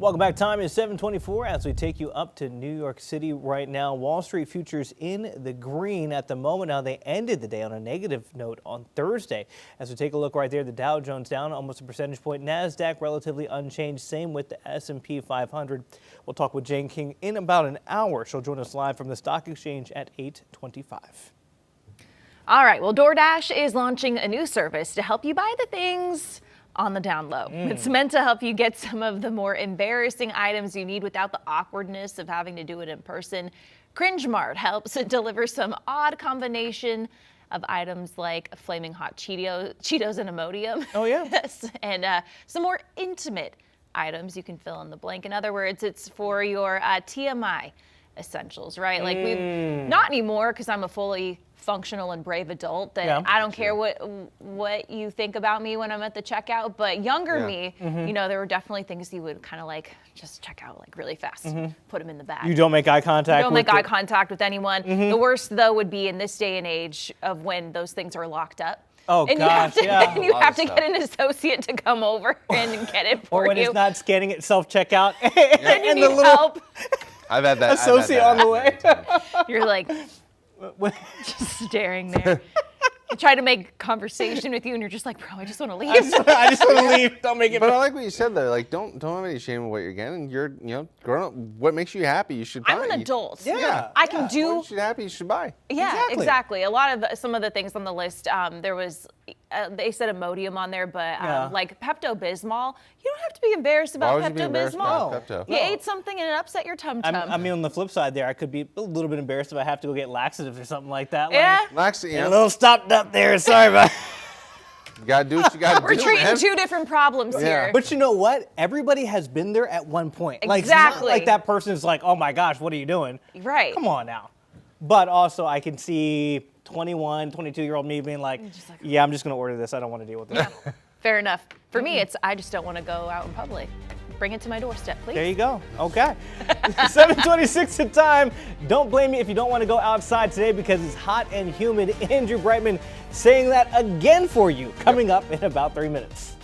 Welcome back. Time is 7:24 as we take you up to New York City right now. Wall Street futures in the green at the moment. Now, they ended the day on a negative note on Thursday. As we take a look right there, the Dow Jones down almost a percentage point. NASDAQ relatively unchanged. Same with the S&P 500. We'll talk with Jane King in about an hour. She'll join us live from the stock exchange at 8:25. All right, well, DoorDash is launching a new service to help you buy the things on the down low. It's meant to help you get some of the more embarrassing items you need without the awkwardness of having to do it in person. CringeMart helps deliver some odd combination of items like flaming hot Cheetos and Imodium. Oh, yeah. Yes, and some more intimate items you can fill in the blank. In other words, it's for your TMI essentials, right? Like not anymore, because I'm a fully functional and brave adult that I don't care what you think about me when I'm at the checkout, but younger me, you know, there were definitely things you would kind of like just check out like really fast, put them in the bag. You don't make eye contact. You don't make eye contact with anyone. The worst though would be in this day and age of when those things are locked up. Oh, and gosh, and you have to get an associate to come over and get it for you. Or when it's not scanning it self-checkout. And you need help. I've had that. Associate on the way. You're like just staring there. I try to make conversation with you, and you're just like, bro, I just want to leave. I just want to leave. Don't make it. But I like what you said there. Like, don't have any shame in what you're getting. You're, grown up. What makes you happy, you should buy. I'm an adult. Yeah. I can do. What makes you happy, you should buy. Yeah, exactly. A lot of some of the things on the list, there was, they said Imodium on there, but like Pepto-Bismol, you don't have to be embarrassed about Why would you be embarrassed Pepto-Bismol. about Pepto? You ate something and it upset your tum-tum. I mean, on the flip side there, I could be a little bit embarrassed if I have to go get laxatives or something like that. Yeah. A little stopped up there. Sorry about You gotta do what you gotta We're do, treating man. two different problems here. But you know what? Everybody has been there at one point. Like, it's Exactly. not like that person's like, oh my gosh, what are you doing? Right. Come on now. But also, I can see 21, 22-year-old me being like, yeah, I'm just going to order this. I don't want to deal with this. Fair enough. For me, it's I just don't want to go out in public. Bring it to my doorstep, please. There you go. Okay. 7:26 the time. Don't blame me if you don't want to go outside today because it's hot and humid. Andrew Brightman saying that again for you coming up in about 3 minutes.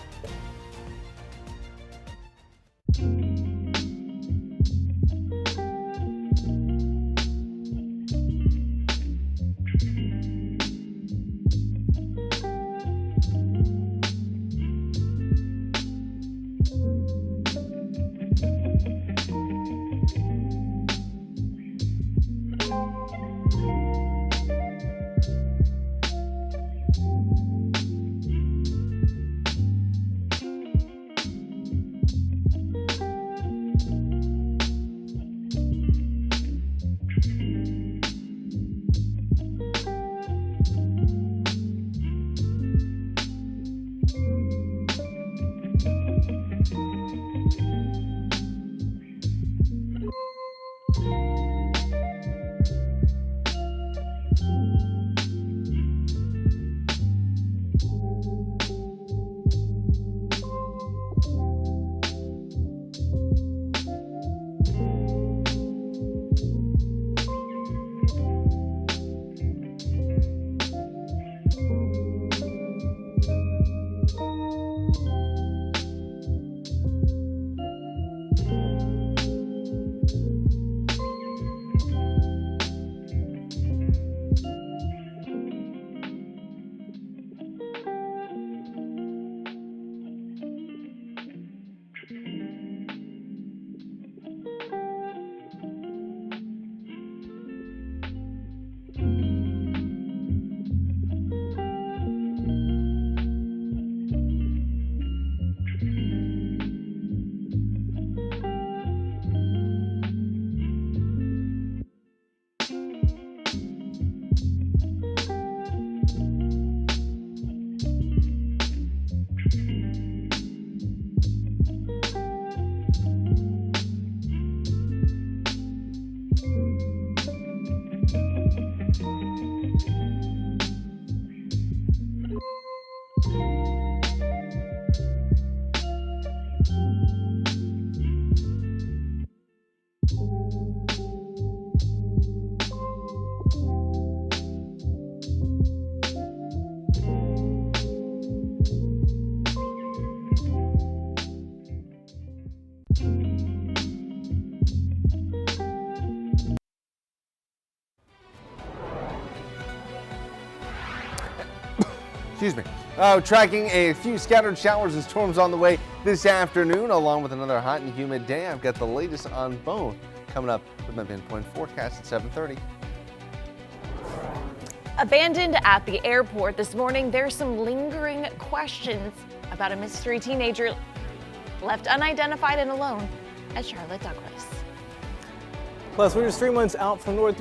Tracking a few scattered showers and storms on the way this afternoon, along with another hot and humid day. I've got the latest on both coming up with my pinpoint forecast at 7:30. Abandoned at the airport this morning, there's some lingering questions about a mystery teenager left unidentified and alone at Charlotte Douglas. Plus, we're just 3 months out from North.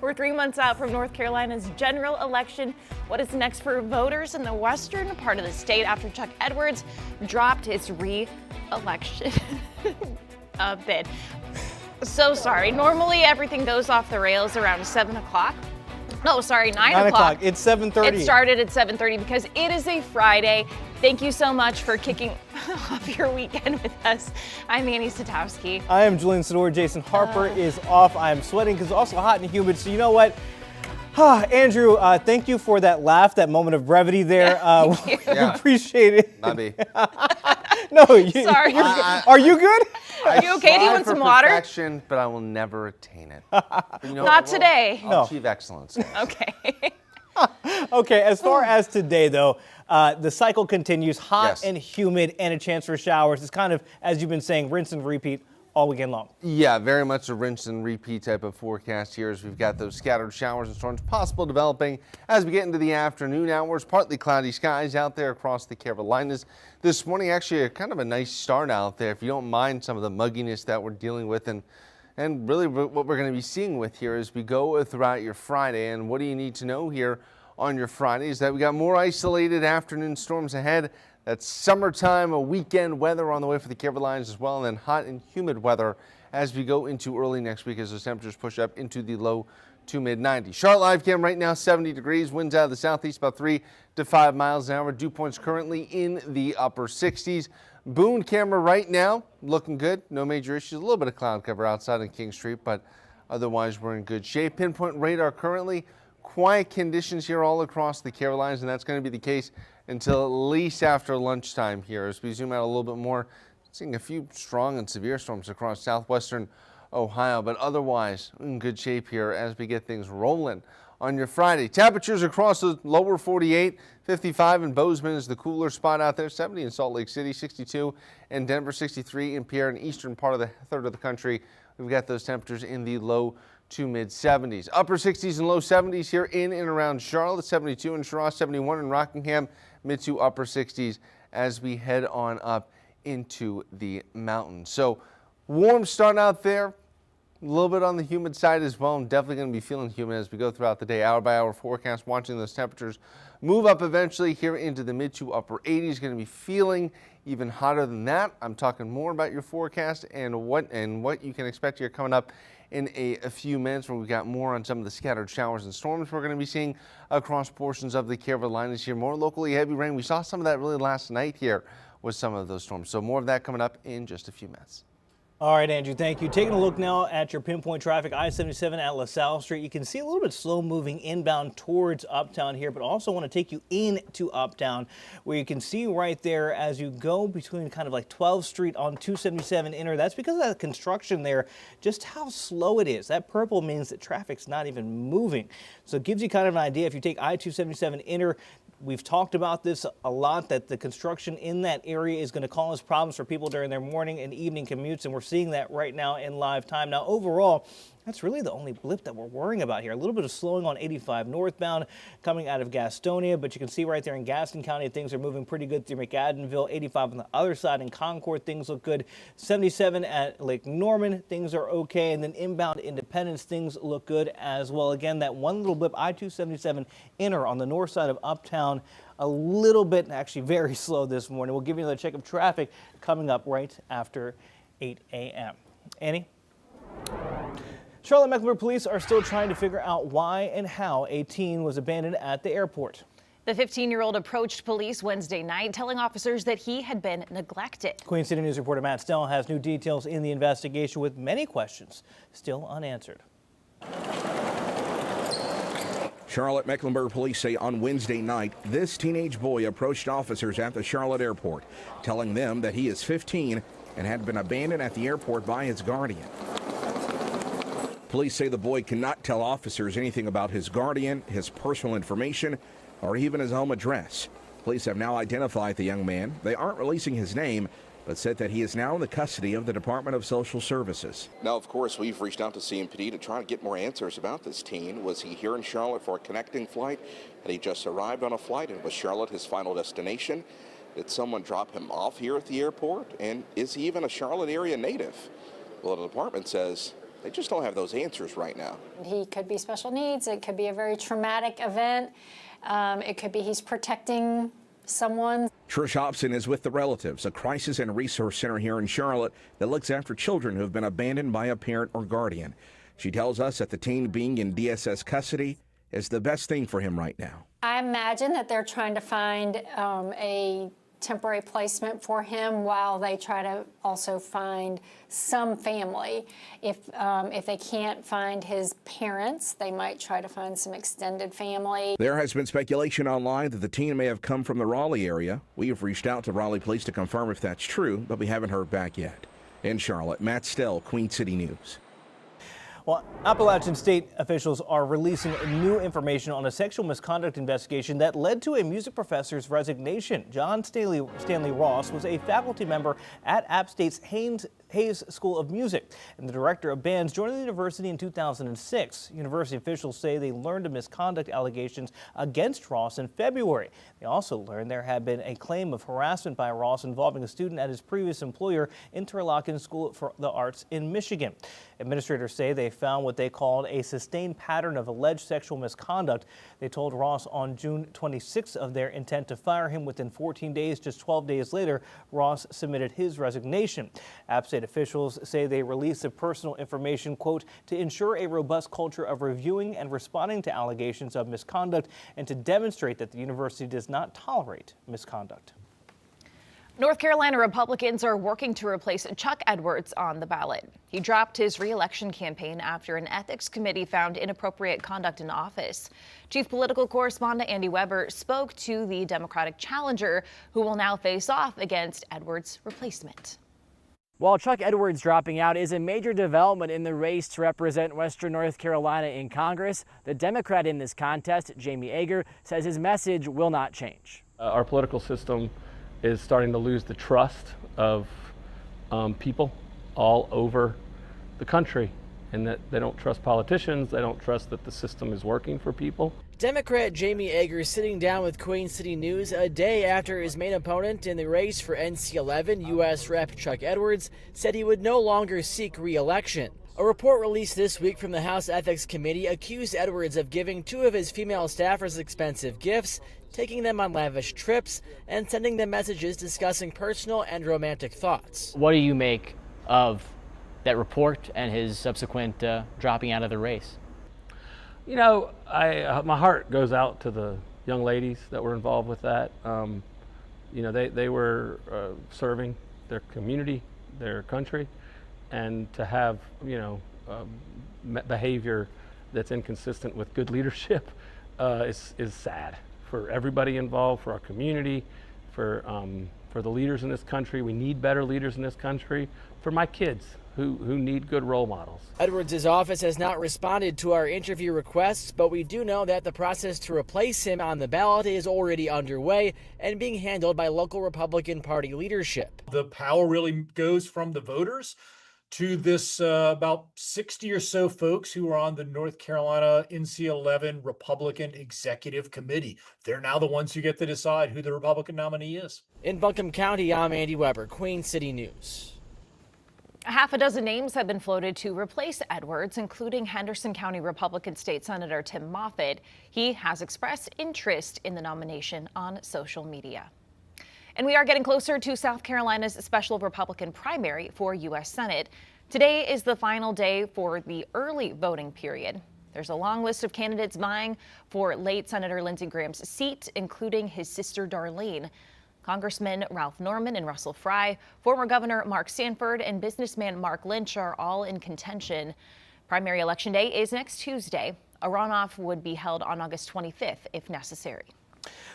We're 3 months out from North Carolina's general election. What is next for voters in the western part of the state after Chuck Edwards dropped his re-election bid? So sorry. Normally everything goes off the rails around 7 o'clock. No, sorry, 9 o'clock. It's 7:30. It started at 7:30 because it is a Friday. Thank you so much for kicking off your weekend with us. I'm Annie Satowski. I am Julian Sador. Jason Harper is off. I am sweating because it's also hot and humid. So you know what? Andrew, thank you for that laugh, that moment of brevity there. We appreciate it. Not me. No, sorry. Are you good? Are you okay? Do you want some water? Perfection, but I will never attain it. Not today. I'll achieve excellence. Okay. Okay, as far as today, though, the cycle continues, hot and humid and a chance for showers. It's kind of, as you've been saying, rinse and repeat all weekend long. Yeah, very much a rinse and repeat type of forecast here as we've got those scattered showers and storms possible developing as we get into the afternoon hours. Partly cloudy skies out there across the Carolinas. This morning, actually, kind of a nice start out there, if you don't mind some of the mugginess that we're dealing with and really what we're going to be seeing with here as we go throughout your Friday. And what do you need to know here on your Friday is that we got more isolated afternoon storms ahead. That's summertime, a weekend weather on the way for the Carolinas as well, and then hot and humid weather as we go into early next week as those temperatures push up into the low to mid 90s. Charlotte live cam right now 70 degrees, winds out of the southeast about 3 to 5 miles an hour. Dew points currently in the upper 60s. Boone camera right now looking good, no major issues. A little bit of cloud cover outside on King Street, but otherwise we're in good shape. Pinpoint radar currently quiet conditions here all across the Carolinas, and that's going to be the case until at least after lunchtime here. As we zoom out a little bit more, seeing a few strong and severe storms across southwestern Ohio, but otherwise in good shape here as we get things rolling on your Friday. Temperatures across the lower 48, 55 in Bozeman is the cooler spot out there, 70 in Salt Lake City, 62 in Denver, 63 in Pierre, and eastern part of the third of the country. We've got those temperatures in the low to mid 70s. Upper 60s and low 70s here in and around Charlotte, 72 in Charlotte, 71 in Rockingham, mid to upper 60s as we head on up into the mountains. So warm start out there, a little bit on the humid side as well. I'm definitely going to be feeling humid as we go throughout the day. Hour by hour forecast, watching those temperatures move up eventually here into the mid to upper 80s. Going to be feeling even hotter than that. I'm talking more about your forecast and what you can expect here coming up in a few minutes, where we've got more on some of the scattered showers and storms we're going to be seeing across portions of the Carolinas here. More locally heavy rain. We saw some of that really last night here with some of those storms. So more of that coming up in just a few minutes. All right, Andrew, thank you. Taking a look now at your pinpoint traffic, I-77 at LaSalle Street. You can see a little bit slow moving inbound towards Uptown here, but also want to take you into Uptown, where you can see right there as you go between kind of like 12th Street on 277 inner. That's because of that construction there, just how slow it is. That purple means that traffic's not even moving. So it gives you kind of an idea. If you take I-277 inner, we've talked about this a lot, that the construction in that area is going to cause problems for people during their morning and evening commutes, and we're seeing that right now in live time. Now, overall, that's really the only blip that we're worrying about here. A little bit of slowing on 85 northbound coming out of Gastonia, but you can see right there in Gaston County, things are moving pretty good through McAdenville. 85 on the other side in Concord, things look good. 77 at Lake Norman, things are okay. And then inbound Independence, things look good as well. Again, that one little blip, I-277 inner on the north side of Uptown, a little bit, actually very slow this morning. We'll give you another check of traffic coming up right after 8 a.m. Annie? Charlotte-Mecklenburg police are still trying to figure out why and how a teen was abandoned at the airport. The 15-year-old approached police Wednesday night, telling officers that he had been neglected. Queen City News reporter Matt Snell has new details in the investigation, with many questions still unanswered. Charlotte-Mecklenburg police say on Wednesday night, this teenage boy approached officers at the Charlotte airport, telling them that he is 15 and had been abandoned at the airport by his guardian. Police say the boy cannot tell officers anything about his guardian, his personal information, or even his home address. Police have now identified the young man. They aren't releasing his name, but said that he is now in the custody of the Department of Social Services. Now, of course, we've reached out to CMPD to try to get more answers about this teen. Was he here in Charlotte for a connecting flight? Had he just arrived on a flight, and was Charlotte his final destination? Did someone drop him off here at the airport? And is he even a Charlotte area native? Well, the department says they just don't have those answers right now. He could be special needs. It could be a very traumatic event. It could be he's protecting someone. Trish Hobson is with the Relatives, a crisis and resource center here in Charlotte that looks after children who have been abandoned by a parent or guardian. She tells us that the teen being in DSS custody is the best thing for him right now. I imagine that they're trying to find a temporary placement for him while they try to also find some family. If they can't find his parents, they might try to find some extended family. There has been speculation online that the teen may have come from the Raleigh area. We have reached out to Raleigh police to confirm if that's true, but we haven't heard back yet. In Charlotte, Matt Stell, Queen City News. Well, Appalachian state officials are releasing new information on a sexual misconduct investigation that led to a music professor's resignation. John Stanley Ross was a faculty member at App State's Hayes School of Music and the director of bands, joining the university in 2006. University officials say they learned of misconduct allegations against Ross in February. They also learned there had been a claim of harassment by Ross involving a student at his previous employer, Interlochen School for the Arts in Michigan. Administrators say they found what they called a sustained pattern of alleged sexual misconduct. They told Ross on June 26th of their intent to fire him within 14 days. Just 12 days later, Ross submitted his resignation. App State officials say they released the personal information, quote, to ensure a robust culture of reviewing and responding to allegations of misconduct and to demonstrate that the university does not tolerate misconduct. North Carolina Republicans are working to replace Chuck Edwards on the ballot. He dropped his re-election campaign after an ethics committee found inappropriate conduct in office. Chief political correspondent Andy Weber spoke to the Democratic challenger, who will now face off against Edwards' replacement. While Chuck Edwards dropping out is a major development in the race to represent Western North Carolina in Congress, the Democrat in this contest, Jamie Ager, says his message will not change. Our political system is starting to lose the trust of people all over the country, and that they don't trust politicians, they don't trust that the system is working for people. Democrat Jamie Ager sitting down with Queen City News a day after his main opponent in the race for NC11, U.S. Rep. Chuck Edwards, said he would no longer seek re-election. A report released this week from the House Ethics Committee accused Edwards of giving two of his female staffers expensive gifts, taking them on lavish trips, and sending them messages discussing personal and romantic thoughts. What do you make of that report and his subsequent dropping out of the race? You know, my heart goes out to the young ladies that were involved with that. You know, they were serving their community, their country, and to have, you know, behavior that's inconsistent with good leadership is sad for everybody involved, for our community, for the leaders in this country. We need better leaders in this country, for my kids who need good role models. Edwards' office has not responded to our interview requests, but we do know that the process to replace him on the ballot is already underway and being handled by local Republican Party leadership. The power really goes from the voters to this about 60 or so folks who are on the North Carolina NC11 Republican Executive Committee. They're now the ones who get to decide who the Republican nominee is. In Buncombe County, I'm Andy Weber, Queen City News. Half a dozen names have been floated to replace Edwards, including Henderson County Republican State Senator Tim Moffitt. He has expressed interest in the nomination on social media. And we are getting closer to South Carolina's special Republican primary for U.S. Senate. Today is the final day for the early voting period. There's a long list of candidates vying for late Senator Lindsey Graham's seat, including his sister Darlene. Congressman Ralph Norman and Russell Fry, former Governor Mark Sanford, and businessman Mark Lynch are all in contention. Primary election day is next Tuesday. A runoff would be held on August 25th if necessary.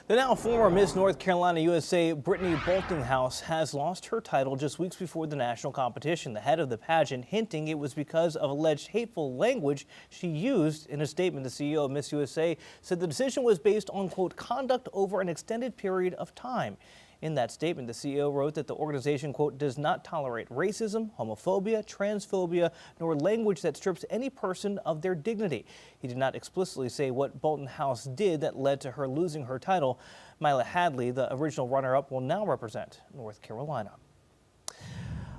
The now former Miss North Carolina USA, Brittany Boltinghouse, has lost her title just weeks before the national competition. The head of the pageant hinting it was because of alleged hateful language she used. In a statement, the CEO of Miss USA said the decision was based on, quote, conduct over an extended period of time. In that statement, the CEO wrote that the organization, quote, does not tolerate racism, homophobia, transphobia, nor language that strips any person of their dignity. He did not explicitly say what Boltinghouse did that led to her losing her title. Mila Hadley, the original runner-up, will now represent North Carolina.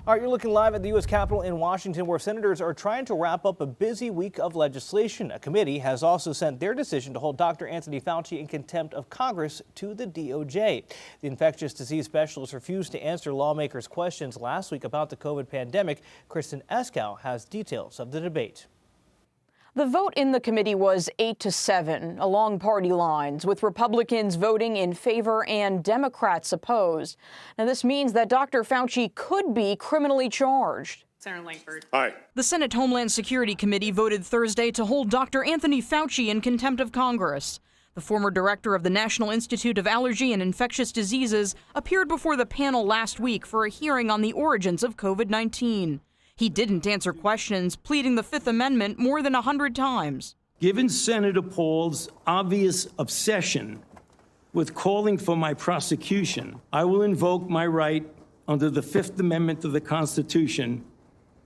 All right, you're looking live at the U.S. Capitol in Washington, where senators are trying to wrap up a busy week of legislation. A committee has also sent their decision to hold Dr. Anthony Fauci in contempt of Congress to the DOJ. The infectious disease specialist refused to answer lawmakers' questions last week about the COVID pandemic. Kristen Eskow has details of the debate. The vote in the committee was 8-7 along party lines, with Republicans voting in favor and Democrats opposed. Now, this means that Dr. Fauci could be criminally charged. Senator Langford. Aye. The Senate Homeland Security Committee voted Thursday to hold Dr. Anthony Fauci in contempt of Congress. The former director of the National Institute of Allergy and Infectious Diseases appeared before the panel last week for a hearing on the origins of COVID-19. He didn't answer questions, pleading the Fifth Amendment more than 100 times. Given Senator Paul's obvious obsession with calling for my prosecution, I will invoke my right under the Fifth Amendment of the Constitution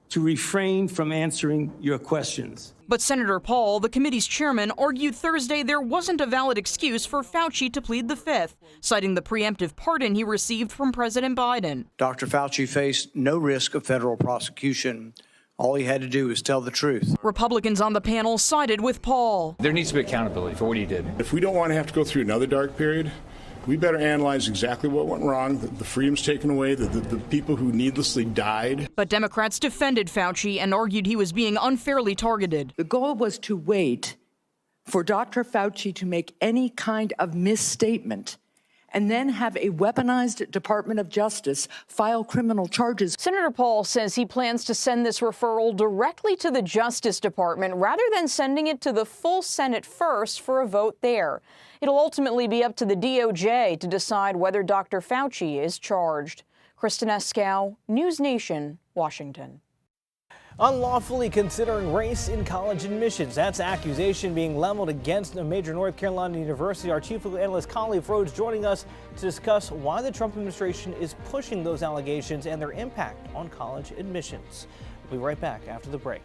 to refrain from answering your questions. But Senator Paul, the committee's chairman, argued Thursday there wasn't a valid excuse for Fauci to plead the Fifth, citing the preemptive pardon he received from President Biden. Dr. Fauci faced no risk of federal prosecution. All he had to do was tell the truth. Republicans on the panel sided with Paul. There needs to be accountability for what he did. If we don't want to have to go through another dark period, we better analyze exactly what went wrong, the freedoms taken away, the people who needlessly died. But Democrats defended Fauci and argued he was being unfairly targeted. The goal was to wait for Dr. Fauci to make any kind of misstatement and then have a weaponized Department of Justice file criminal charges. Senator Paul says he plans to send this referral directly to the Justice Department rather than sending it to the full Senate first for a vote there. It'll ultimately be up to the DOJ to decide whether Dr. Fauci is charged. Kristen Eskow, News Nation, Washington. Unlawfully considering race in college admissions. That's accusation being leveled against a major North Carolina university. Our chief legal analyst, Colleen Rhodes, joining us to discuss why the Trump administration is pushing those allegations and their impact on college admissions. We'll be right back after the break.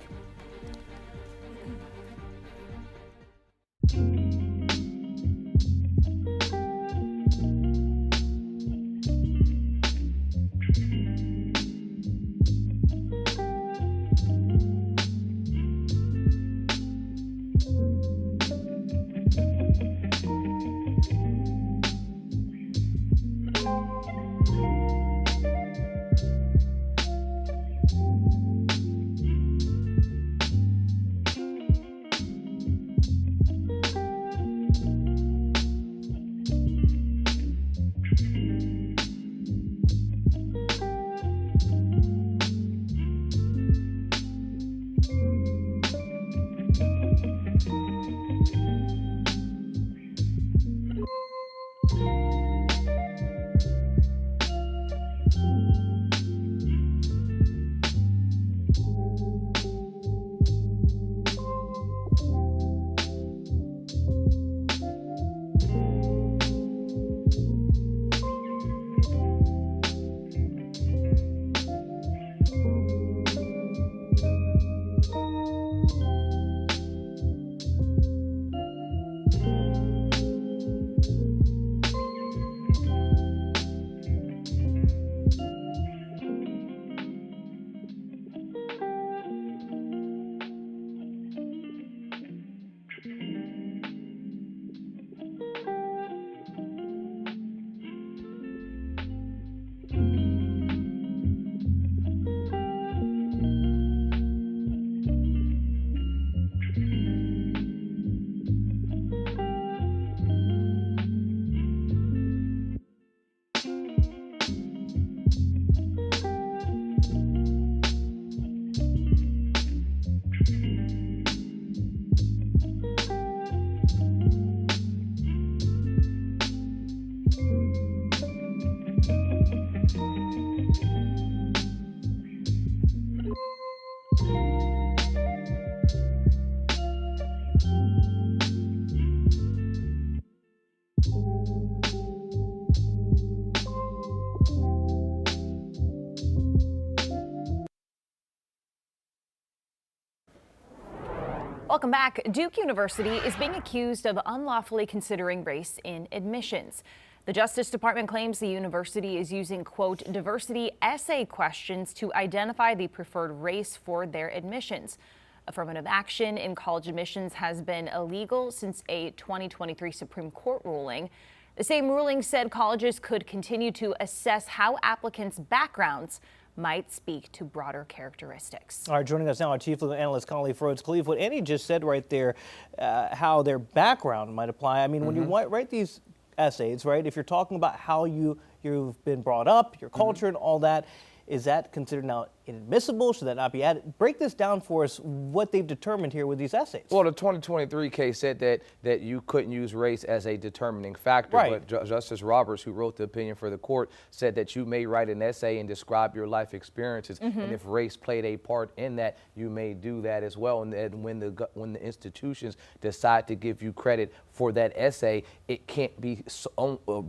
Welcome back. Duke University is being accused of unlawfully considering race in admissions. The Justice Department claims the university is using, quote, diversity essay questions to identify the preferred race for their admissions. Affirmative action in college admissions has been illegal since a 2023 Supreme Court ruling. The same ruling said colleges could continue to assess how applicants' backgrounds might speak to broader characteristics. All right, joining us now, our chief legal analyst, Conley Frodes. Cleve, what Annie just said right there, how their background might apply. I mean, when you write these essays, right, if you're talking about how you've been brought up, your culture and all that, is that considered now inadmissible? Should that not be added? Break this down for us, what they've determined here with these essays. Well, the 2023 case said that you couldn't use race as a determining factor. Right. But Justice Roberts, who wrote the opinion for the court, said that you may write an essay and describe your life experiences. And if race played a part in that, you may do that as well. And when the institutions decide to give you credit for that essay, it can't be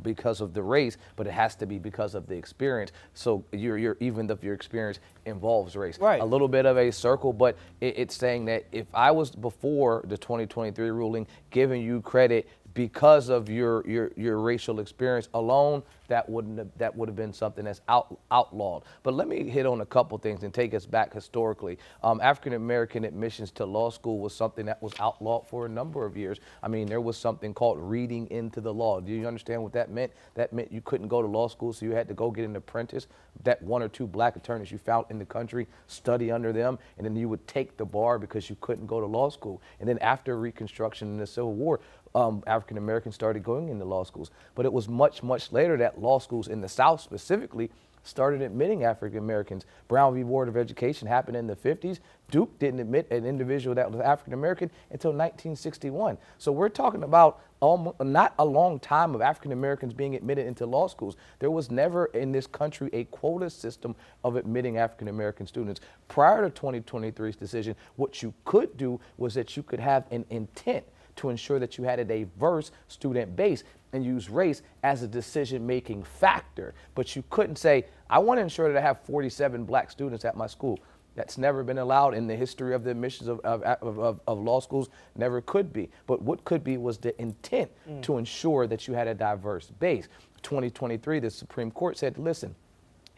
because of the race, but it has to be because of the experience. So even if your experience involves race. Right. A little bit of a circle, but it's saying that if I was before the 2023 ruling giving you credit because of your racial experience alone, that would have been something that's outlawed. But let me hit on a couple things and take us back historically. African American admissions to law school was something that was outlawed for a number of years. I mean, there was something called reading into the law. Do you understand what that meant? That meant you couldn't go to law school, so you had to go get an apprentice. That one or two black attorneys you found in the country, study under them, and then you would take the bar because you couldn't go to law school. And then after Reconstruction and the Civil War, African Americans started going into law schools. But it was much, much later that law schools in the South specifically started admitting African Americans. Brown v. Board of Education happened in the 50s. Duke didn't admit an individual that was African American until 1961. So we're talking about not a long time of African Americans being admitted into law schools. There was never in this country a quota system of admitting African American students. Prior to 2023's decision, what you could do was that you could have an intent to ensure that you had a diverse student base and use race as a decision-making factor. But you couldn't say, I want to ensure that I have 47 black students at my school. That's never been allowed in the history of the admissions of law schools, never could be. But what could be was the intent to ensure that you had a diverse base. 2023, the Supreme Court said, listen,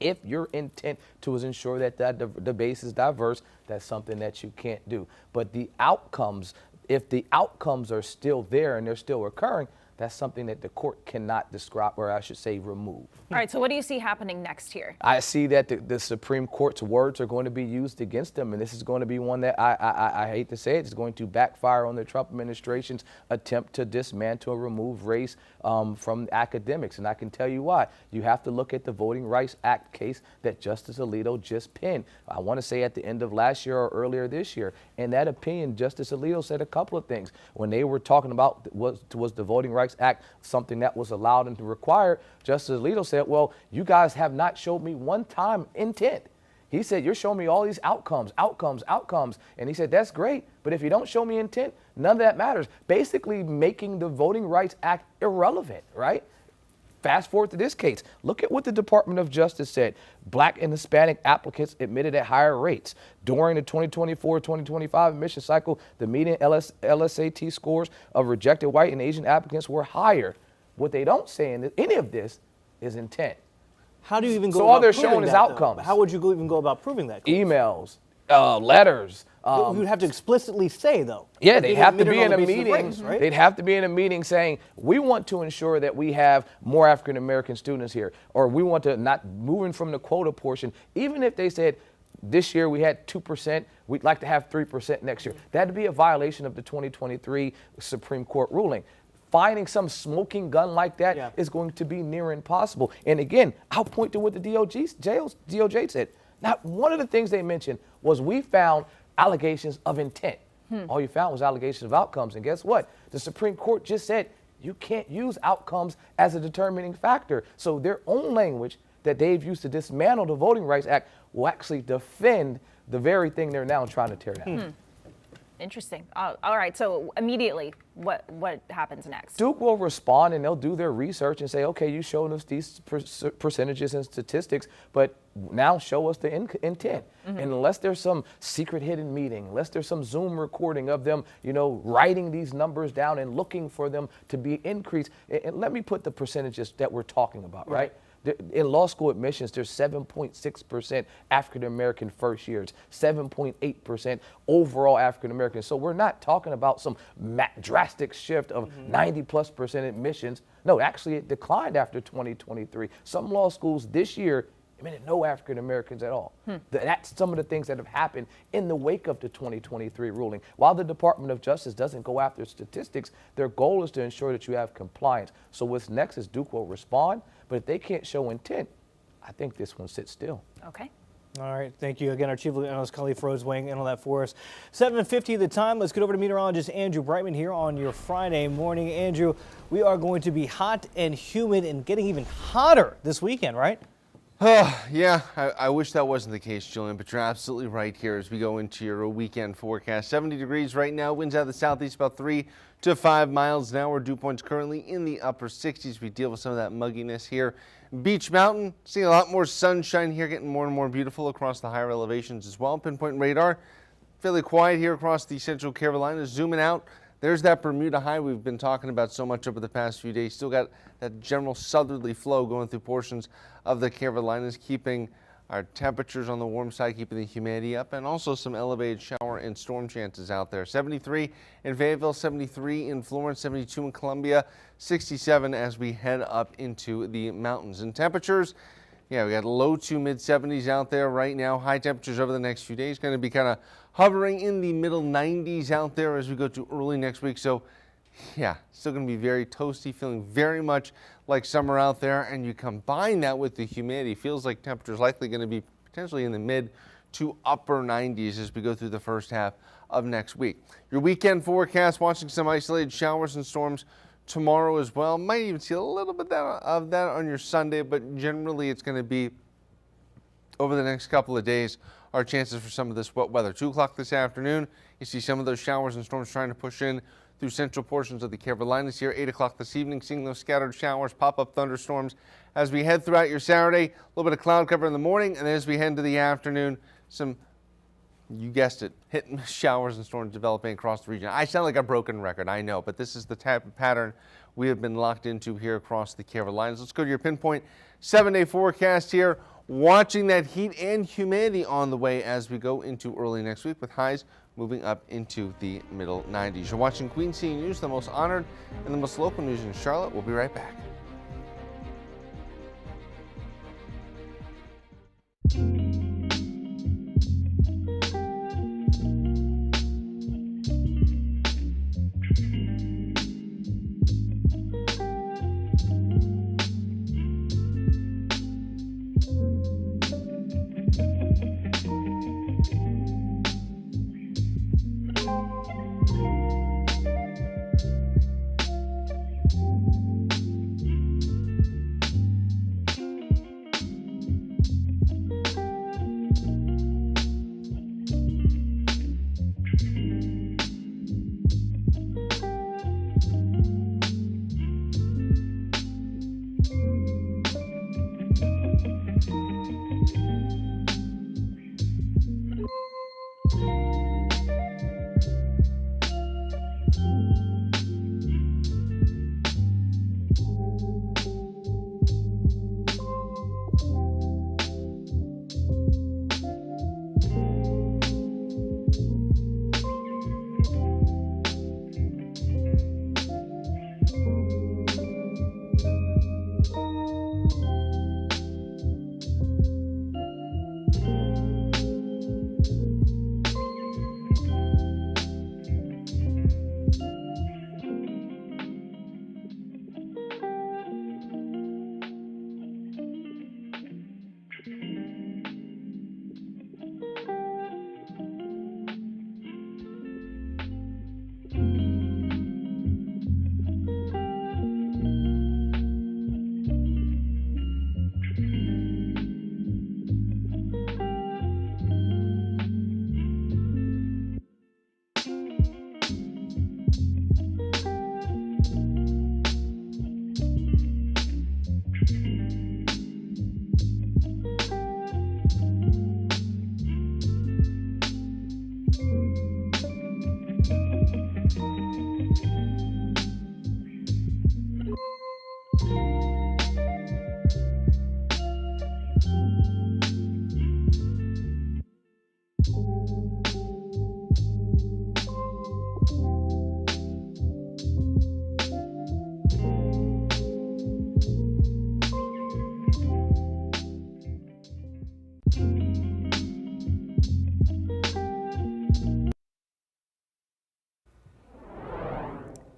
if your intent to ensure that the base is diverse, that's something that you can't do. But the outcomes, if the outcomes are still there and they're still occurring, that's something that the court cannot describe, or I should say remove. All right, so what do you see happening next here? I see that the Supreme Court's words are going to be used against them, and this is going to be one that I hate to say it, it's going to backfire on the Trump administration's attempt to dismantle or remove race from academics. And I can tell you why. You have to look at the Voting Rights Act case that Justice Alito just penned. I want to say at the end of last year or earlier this year. In that opinion, Justice Alito said a couple of things. When they were talking about was the Voting Rights Act something that was allowed and required, Justice Alito said, well, you guys have not showed me one time intent. He said, you're showing me all these outcomes. And he said, that's great, but if you don't show me intent, none of that matters. Basically making the Voting Rights Act irrelevant, right? Fast forward to this case. Look at what the Department of Justice said. Black and Hispanic applicants admitted at higher rates. During the 2024-2025 admission cycle, the median LSAT scores of rejected white and Asian applicants were higher. What they don't say in any of this is intent. How do you even go so about all they're proving showing is that, outcomes. though? How would you even go about proving that? Emails, letters. You'd have to explicitly say, though. Yeah, they'd have to be in a meeting. meeting. Right? They'd have to be in a meeting saying, we want to ensure that we have more African American students here, or we want to not moving from the quota portion. Even if they said this year we had 2%, we'd like to have 3% next year. That'd be a violation of the 2023 Supreme Court ruling. Finding some smoking gun like that is going to be near impossible. And again, I'll point to what the DOJ said. Not one of the things they mentioned was we found allegations of intent. All you found was allegations of outcomes. And guess what? The Supreme Court just said you can't use outcomes as a determining factor. So their own language that they've used to dismantle the Voting Rights Act will actually defend the very thing they're now trying to tear down. Interesting. All right. So immediately, what happens next? Duke will respond, and they'll do their research and say, okay, you showed us these percentages and statistics, but now show us the intent. And unless there's some secret hidden meeting, unless there's some Zoom recording of them, writing these numbers down and looking for them to be increased. And let me put the percentages that we're talking about, right? In law school admissions, there's 7.6% African-American first years, 7.8% overall African-American. So we're not talking about some drastic shift of 90+% admissions. No, actually it declined after 2023. Some law schools this year admitted no African-Americans at all. That's some of the things that have happened in the wake of the 2023 ruling. While the Department of Justice doesn't go after statistics, their goal is to ensure that you have compliance. So what's next is Duke will respond, but if they can't show intent, I think this one sits still. Okay. All right, thank you again. Our Chief Analyst Khalif Rose weighing in on that for us. 7:50 the time. Let's get over to meteorologist Andrew Brightman here on your Friday morning. Andrew, we are going to be hot and humid and getting even hotter this weekend, right? Yeah, I wish that wasn't the case, Julian, but you're absolutely right here as we go into your weekend forecast. 70 degrees right now, winds out of the southeast about 3 to 5 miles an hour. Dew points currently in the upper 60s. We deal with some of that mugginess here. Beach Mountain, seeing a lot more sunshine here, getting more and more beautiful across the higher elevations as well. Pinpoint radar, fairly quiet here across the central Carolinas. Zooming out, there's that Bermuda high we've been talking about so much over the past few days. Still got that general southerly flow going through portions of the Carolinas, keeping our temperatures on the warm side, keeping the humidity up, and also some elevated shower and storm chances out there. 73 in Fayetteville, 73 in Florence, 72 in Columbia, 67 as we head up into the mountains. And temperatures, yeah, we got low to mid 70s out there right now. High temperatures over the next few days going to be kind of hovering in the middle 90s out there as we go to early next week. So yeah, still going to be very toasty, feeling very much like summer out there. And you combine that with the humidity, feels like temperatures likely going to be potentially in the mid to upper 90s as we go through the first half of next week. Your weekend forecast, watching some isolated showers and storms tomorrow as well. Might even see a little bit of that on your Sunday, but generally it's going to be over the next couple of days. Our chances for some of this wet weather. 2 o'clock this afternoon, you see some of those showers and storms trying to push in through central portions of the Carolinas here. 8 o'clock this evening, seeing those scattered showers, pop-up thunderstorms as we head throughout your Saturday. A little bit of cloud cover in the morning, and as we head into the afternoon, some, you guessed it, hit and miss showers and storms developing across the region. I sound like a broken record, I know, but this is the type of pattern we have been locked into here across the Carolinas. Let's go to your pinpoint 7-day forecast here. Watching that heat and humidity on the way as we go into early next week, with highs moving up into the middle 90s. You're watching Queen City News, the most honored and the most local news in Charlotte. We'll be right back.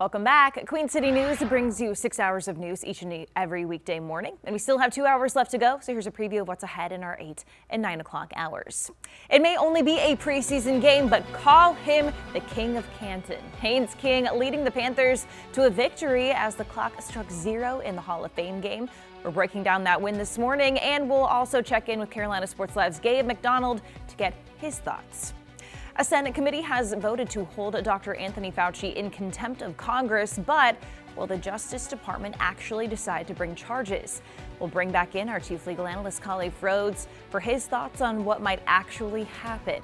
Welcome back. Queen City News brings you 6 hours of news each and every weekday morning, and we still have 2 hours left to go, so here's a preview of what's ahead in our 8 and 9 o'clock hours. It may only be a preseason game, but call him the King of Canton. Haynes King leading the Panthers to a victory as the clock struck 0 in the Hall of Fame game. We're breaking down that win this morning, and we'll also check in with Carolina Sports Live's Gabe McDonald to get his thoughts. A Senate committee has voted to hold Dr. Anthony Fauci in contempt of Congress, but will the Justice Department actually decide to bring charges? We'll bring back in our chief legal analyst, Kalev Rhodes, for his thoughts on what might actually happen.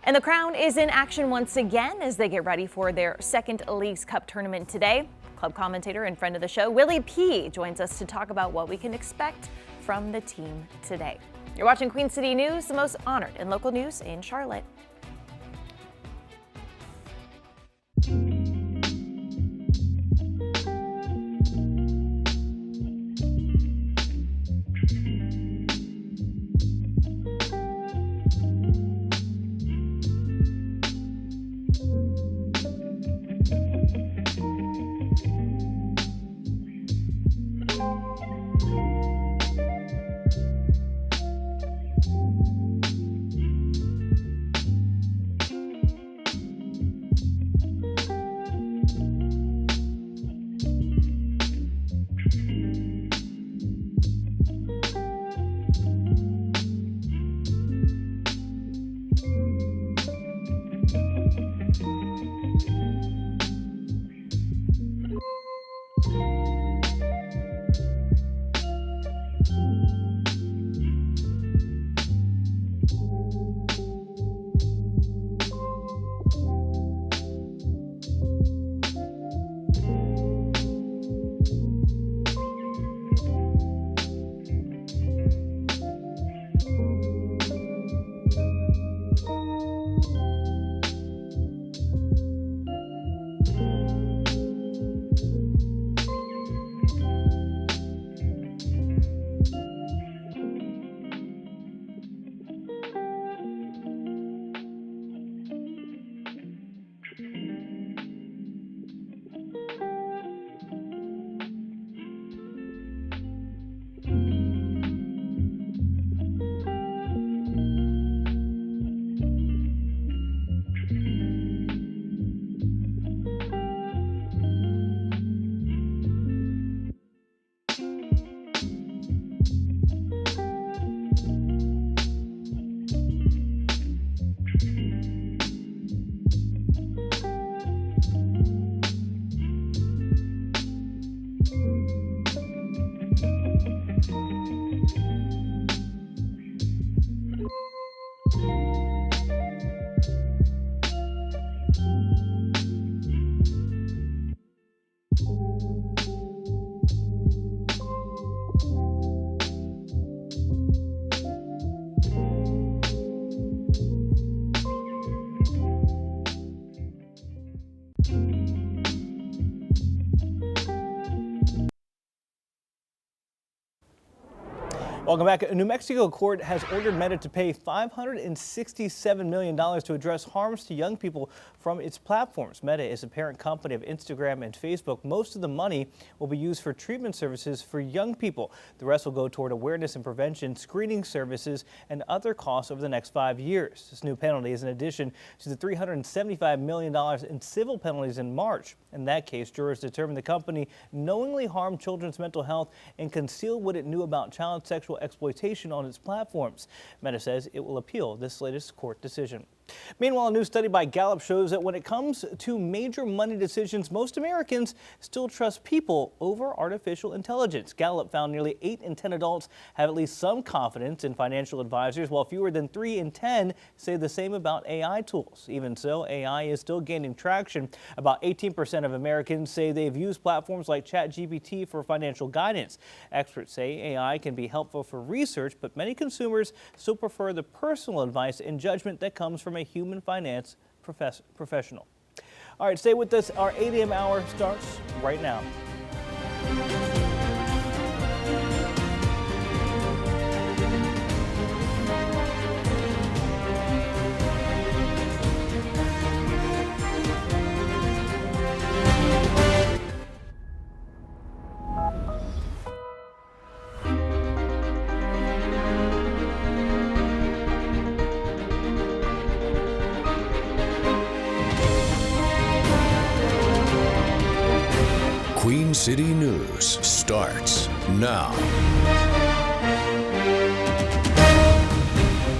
And the Crown is in action once again as they get ready for their second Leagues Cup tournament today. Club commentator and friend of the show, Willie P, joins us to talk about what we can expect from the team today. You're watching Queen City News, the most honored and local news in Charlotte. Welcome back. A New Mexico court has ordered Meta to pay $567 million to address harms to young people from its platforms. Meta is a parent company of Instagram and Facebook. Most of the money will be used for treatment services for young people. The rest will go toward awareness and prevention, screening services, and other costs over the next 5 years. This new penalty is in addition to the $375 million in civil penalties in March. In that case, jurors determined the company knowingly harmed children's mental health and concealed what it knew about child sexual exploitation on its platforms. Meta says it will appeal this latest court decision. Meanwhile, a new study by Gallup shows that when it comes to major money decisions, most Americans still trust people over artificial intelligence. Gallup found nearly 8 in 10 adults have at least some confidence in financial advisors, while fewer than 3 in 10 say the same about AI tools. Even so, AI is still gaining traction. About 18% of Americans say they've used platforms like ChatGPT for financial guidance. Experts say AI can be helpful for research, but many consumers still prefer the personal advice and judgment that comes from a human finance professional. All right, stay with us. Our 8 a.m. hour starts right now. City News starts now.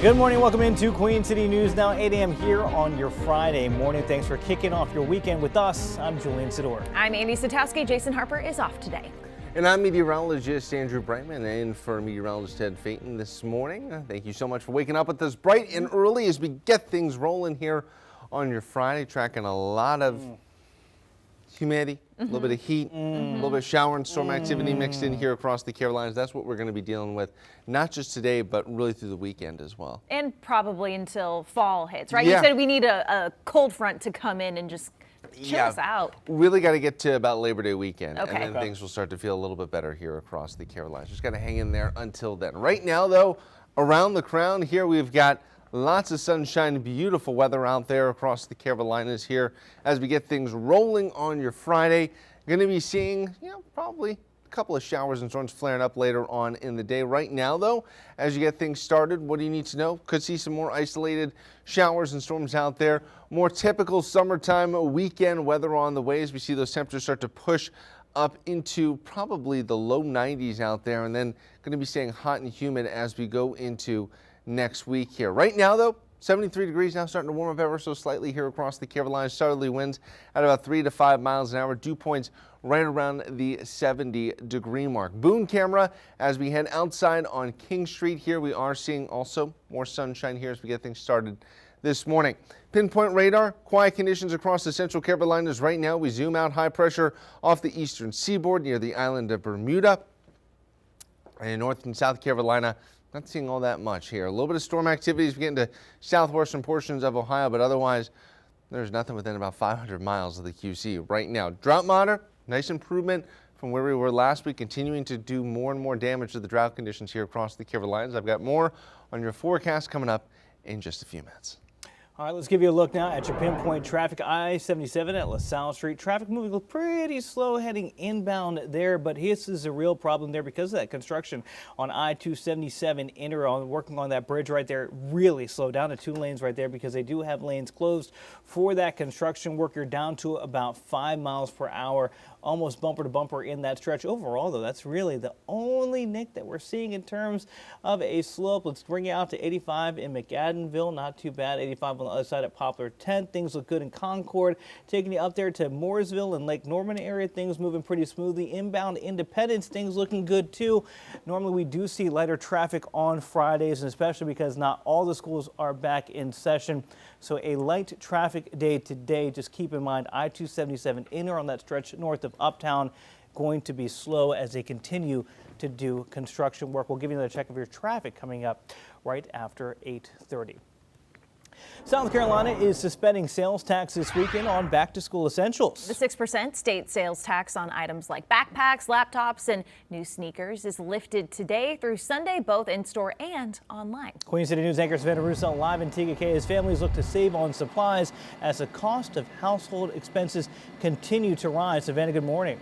Good morning. Welcome into Queen City News, now 8 a.m. here on your Friday morning. Thanks for kicking off your weekend with us. I'm Julian Sidor. I'm Andy Satowski. Jason Harper is off today. And I'm meteorologist Andrew Brightman, in for meteorologist Ted Phaeton this morning. Thank you so much for waking up with us bright and early as we get things rolling here on your Friday, tracking a lot of humidity, a little bit of heat, a little bit of shower and storm activity mixed in here across the Carolinas. That's what we're going to be dealing with, not just today, but really through the weekend as well. And probably until fall hits, right? Yeah. You said we need a cold front to come in and just chill us out. Really got to get to about Labor Day weekend, Okay. and then things will start to feel a little bit better here across the Carolinas. Just got to hang in there until then. Right now, though, around the crown here, we've got lots of sunshine, beautiful weather out there across the Carolinas here as we get things rolling on your Friday. Going to be seeing, probably a couple of showers and storms flaring up later on in the day. Right now, though, as you get things started, what do you need to know? Could see some more isolated showers and storms out there. More typical summertime weekend weather on the way as we see those temperatures start to push up into probably the low 90s out there, and then going to be staying hot and humid as we go into next week here. Right now, though, 73 degrees now, starting to warm up ever so slightly here across the Carolinas. Southerly winds at about 3 to 5 miles an hour. Dew points right around the 70-degree mark. Boone camera as we head outside on King Street here. We are seeing also more sunshine here as we get things started this morning. Pinpoint radar, quiet conditions across the central Carolinas right now. We zoom out, high pressure off the eastern seaboard near the island of Bermuda. And in North and South Carolina, not seeing all that much here. A little bit of storm activity as we get into southwestern portions of Ohio, but otherwise there's nothing within about 500 miles of the QC right now. Drought monitor, nice improvement from where we were last week, continuing to do more and more damage to the drought conditions here across the Carolinas. I've got more on your forecast coming up in just a few minutes. All right, let's give you a look now at your pinpoint traffic. I-77 at LaSalle Street. Traffic moving pretty slow heading inbound there, but this is a real problem there because of that construction on I-277 working on that bridge right there. Really slow down to 2 lanes right there because they do have lanes closed for that construction work. You're down to about 5 miles per hour, almost bumper to bumper in that stretch. Overall, though, that's really the only nick that we're seeing in terms of a slope. Let's bring you out to 85 in McAdenville. Not too bad. 85 on the other side at Poplar 10. Things look good in Concord. Taking you up there to Mooresville and Lake Norman area. Things moving pretty smoothly. Inbound Independence, things looking good too. Normally we do see lighter traffic on Fridays, and especially because not all the schools are back in session. So a light traffic day today. Just keep in mind I-277 in or on that stretch north of Uptown going to be slow as they continue to do construction work. We'll give you another check of your traffic coming up right after 8:30. South Carolina is suspending sales tax this weekend on back-to-school essentials. The 6% state sales tax on items like backpacks, laptops, and new sneakers is lifted today through Sunday, both in-store and online. Queen City News anchor Savannah Russo live in TKK as families look to save on supplies as the cost of household expenses continue to rise. Savannah, good morning.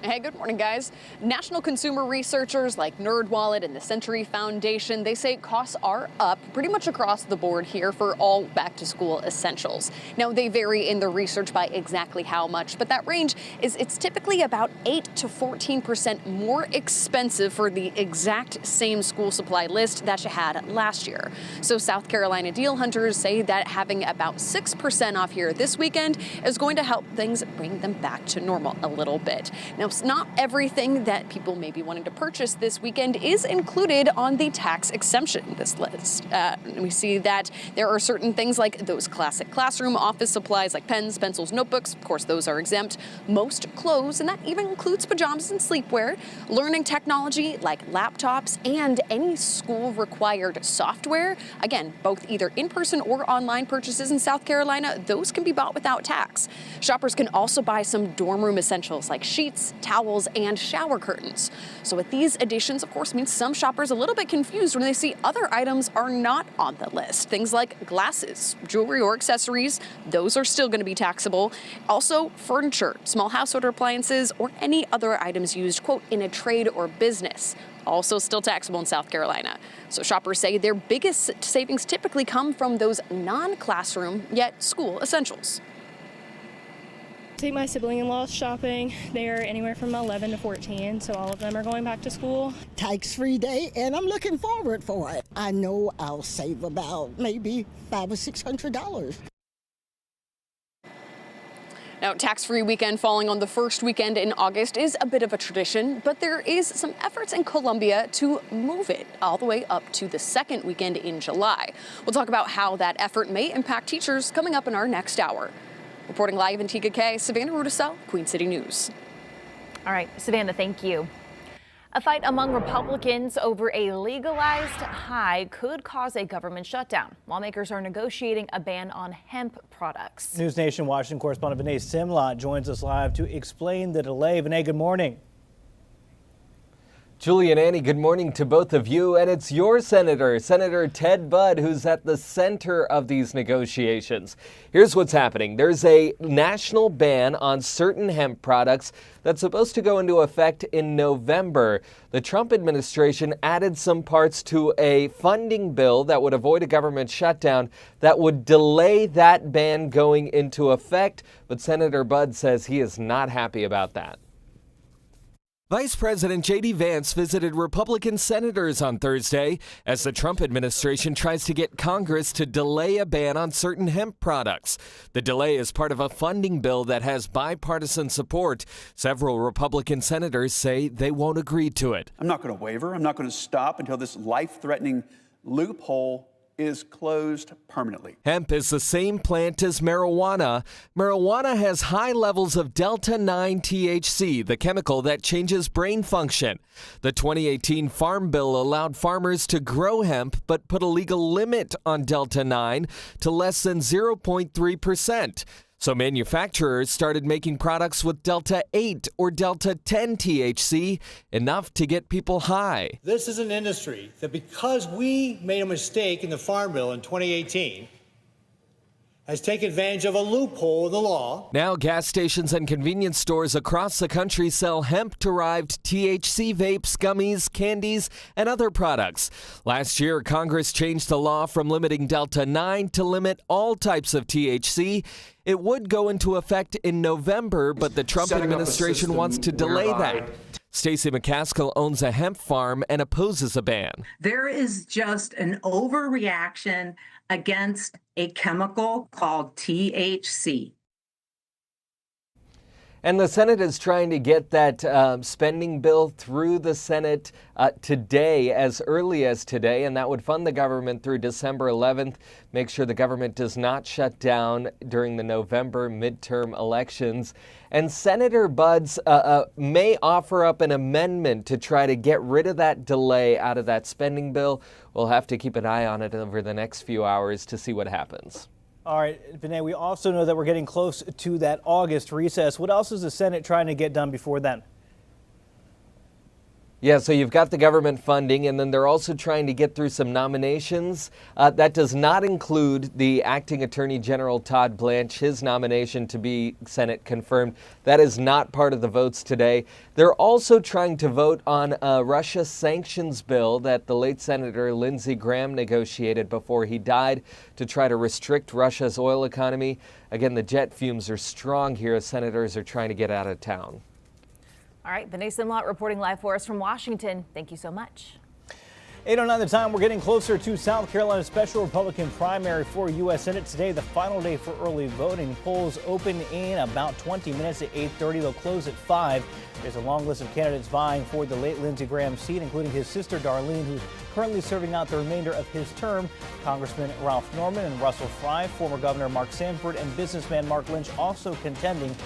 Hey, good morning, guys. National consumer researchers like NerdWallet and the Century Foundation, they say costs are up pretty much across the board here for all back-to-school essentials. Now, they vary in the research by exactly how much, but that range it's typically about 8 to 14% more expensive for the exact same school supply list that you had last year. So South Carolina deal hunters say that having about 6% off here this weekend is going to help things bring them back to normal a little bit. Now, not everything that people may be wanting to purchase this weekend is included on the tax exemption this list. We see that there are certain things like those classic classroom office supplies like pens, pencils, notebooks. Of course, those are exempt. Most clothes, and that even includes pajamas and sleepwear, learning technology like laptops, and any school-required software. Again, both either in-person or online purchases in South Carolina, those can be bought without tax. Shoppers can also buy some dorm room essentials like sheets, towels, and shower curtains. So with these additions, of course, means some shoppers a little bit confused when they see other items are not on the list. Things like glasses, jewelry, or accessories, those are still going to be taxable. Also, furniture, small household appliances, or any other items used, quote, in a trade or business. Also still taxable in South Carolina. So shoppers say their biggest savings typically come from those non-classroom yet school essentials. Take my sibling-in-laws shopping. They are anywhere from 11 to 14, so all of them are going back to school. Tax-free day, and I'm looking forward for it. I know I'll save about maybe $500 or $600. Now, tax-free weekend falling on the first weekend in August is a bit of a tradition, but there is some efforts in Columbia to move it all the way up to the second weekend in July. We'll talk about how that effort may impact teachers coming up in our next hour. Reporting live in TKK, Savannah Rudisell, Queen City News. All right, Savannah, thank you. A fight among Republicans over a legalized high could cause a government shutdown. Lawmakers are negotiating a ban on hemp products. News Nation Washington correspondent Vinay Simlot joins us live to explain the delay. Vinay, good morning. Julie and Annie, good morning to both of you. And it's your senator, Senator Ted Budd, who's at the center of these negotiations. Here's what's happening. There's a national ban on certain hemp products that's supposed to go into effect in November. The Trump administration added some parts to a funding bill that would avoid a government shutdown that would delay that ban going into effect. But Senator Budd says he is not happy about that. Vice President J.D. Vance visited Republican senators on Thursday as the Trump administration tries to get Congress to delay a ban on certain hemp products. The delay is part of a funding bill that has bipartisan support. Several Republican senators say they won't agree to it. I'm not going to waver. I'm not going to stop until this life-threatening loophole is closed permanently. Hemp is the same plant as marijuana. Marijuana has high levels of Delta-9 THC, the chemical that changes brain function. The 2018 Farm Bill allowed farmers to grow hemp but put a legal limit on Delta-9 to less than 0.3%. So manufacturers started making products with Delta-8 or Delta-10 THC, enough to get people high. This is an industry that, because we made a mistake in the Farm Bill in 2018, has taken advantage of a loophole in the law. Now gas stations and convenience stores across the country sell hemp-derived THC vapes, gummies, candies, and other products. Last year, Congress changed the law from limiting Delta-9 to limit all types of THC. It would go into effect in November, but the Trump administration wants to delay that. Stacey McCaskill owns a hemp farm and opposes a ban. There is just an overreaction against a chemical called THC. And the Senate is trying to get that spending bill through the Senate today, as early as today, and that would fund the government through December 11th, make sure the government does not shut down during the November midterm elections. And Senator Budd may offer up an amendment to try to get rid of that delay out of that spending bill. We'll have to keep an eye on it over the next few hours to see what happens. All right, Vinay, we also know that we're getting close to that August recess. What else is the Senate trying to get done before then? Yeah, so you've got the government funding, and then they're also trying to get through some nominations. That does not include the acting Attorney General Todd Blanche, his nomination to be Senate confirmed. That is not part of the votes today. They're also trying to vote on a Russia sanctions bill that the late Senator Lindsey Graham negotiated before he died to try to restrict Russia's oil economy. Again, the jet fumes are strong here as senators are trying to get out of town. All right, Vinay Simlot reporting live for us from Washington. Thank you so much. 8:09 the time. We're getting closer to South Carolina's special Republican primary for U.S. Senate. Today, the final day for early voting. Polls open in about 20 minutes at 8:30. They'll close at 5. There's a long list of candidates vying for the late Lindsey Graham seat, including his sister Darlene, who's currently serving out the remainder of his term. Congressman Ralph Norman and Russell Fry, former Governor Mark Sanford, and businessman Mark Lynch also contending.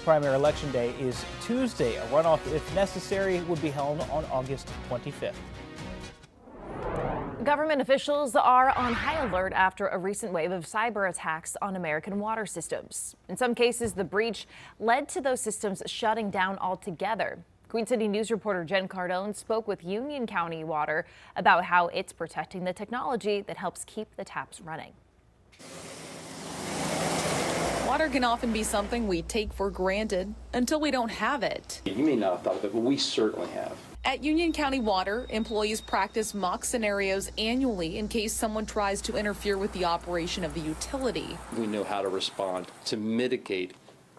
Primary election day is Tuesday. A runoff, if necessary, would be held on August 25th. Government officials are on high alert after a recent wave of cyber attacks on American water systems. In some cases, the breach led to those systems shutting down altogether. Queen City News reporter Jen Cardone spoke with Union County Water about how it's protecting the technology that helps keep the taps running. Water can often be something we take for granted until we don't have it. You may not have thought of it, but we certainly have. At Union County Water, employees practice mock scenarios annually in case someone tries to interfere with the operation of the utility. We know how to respond to mitigate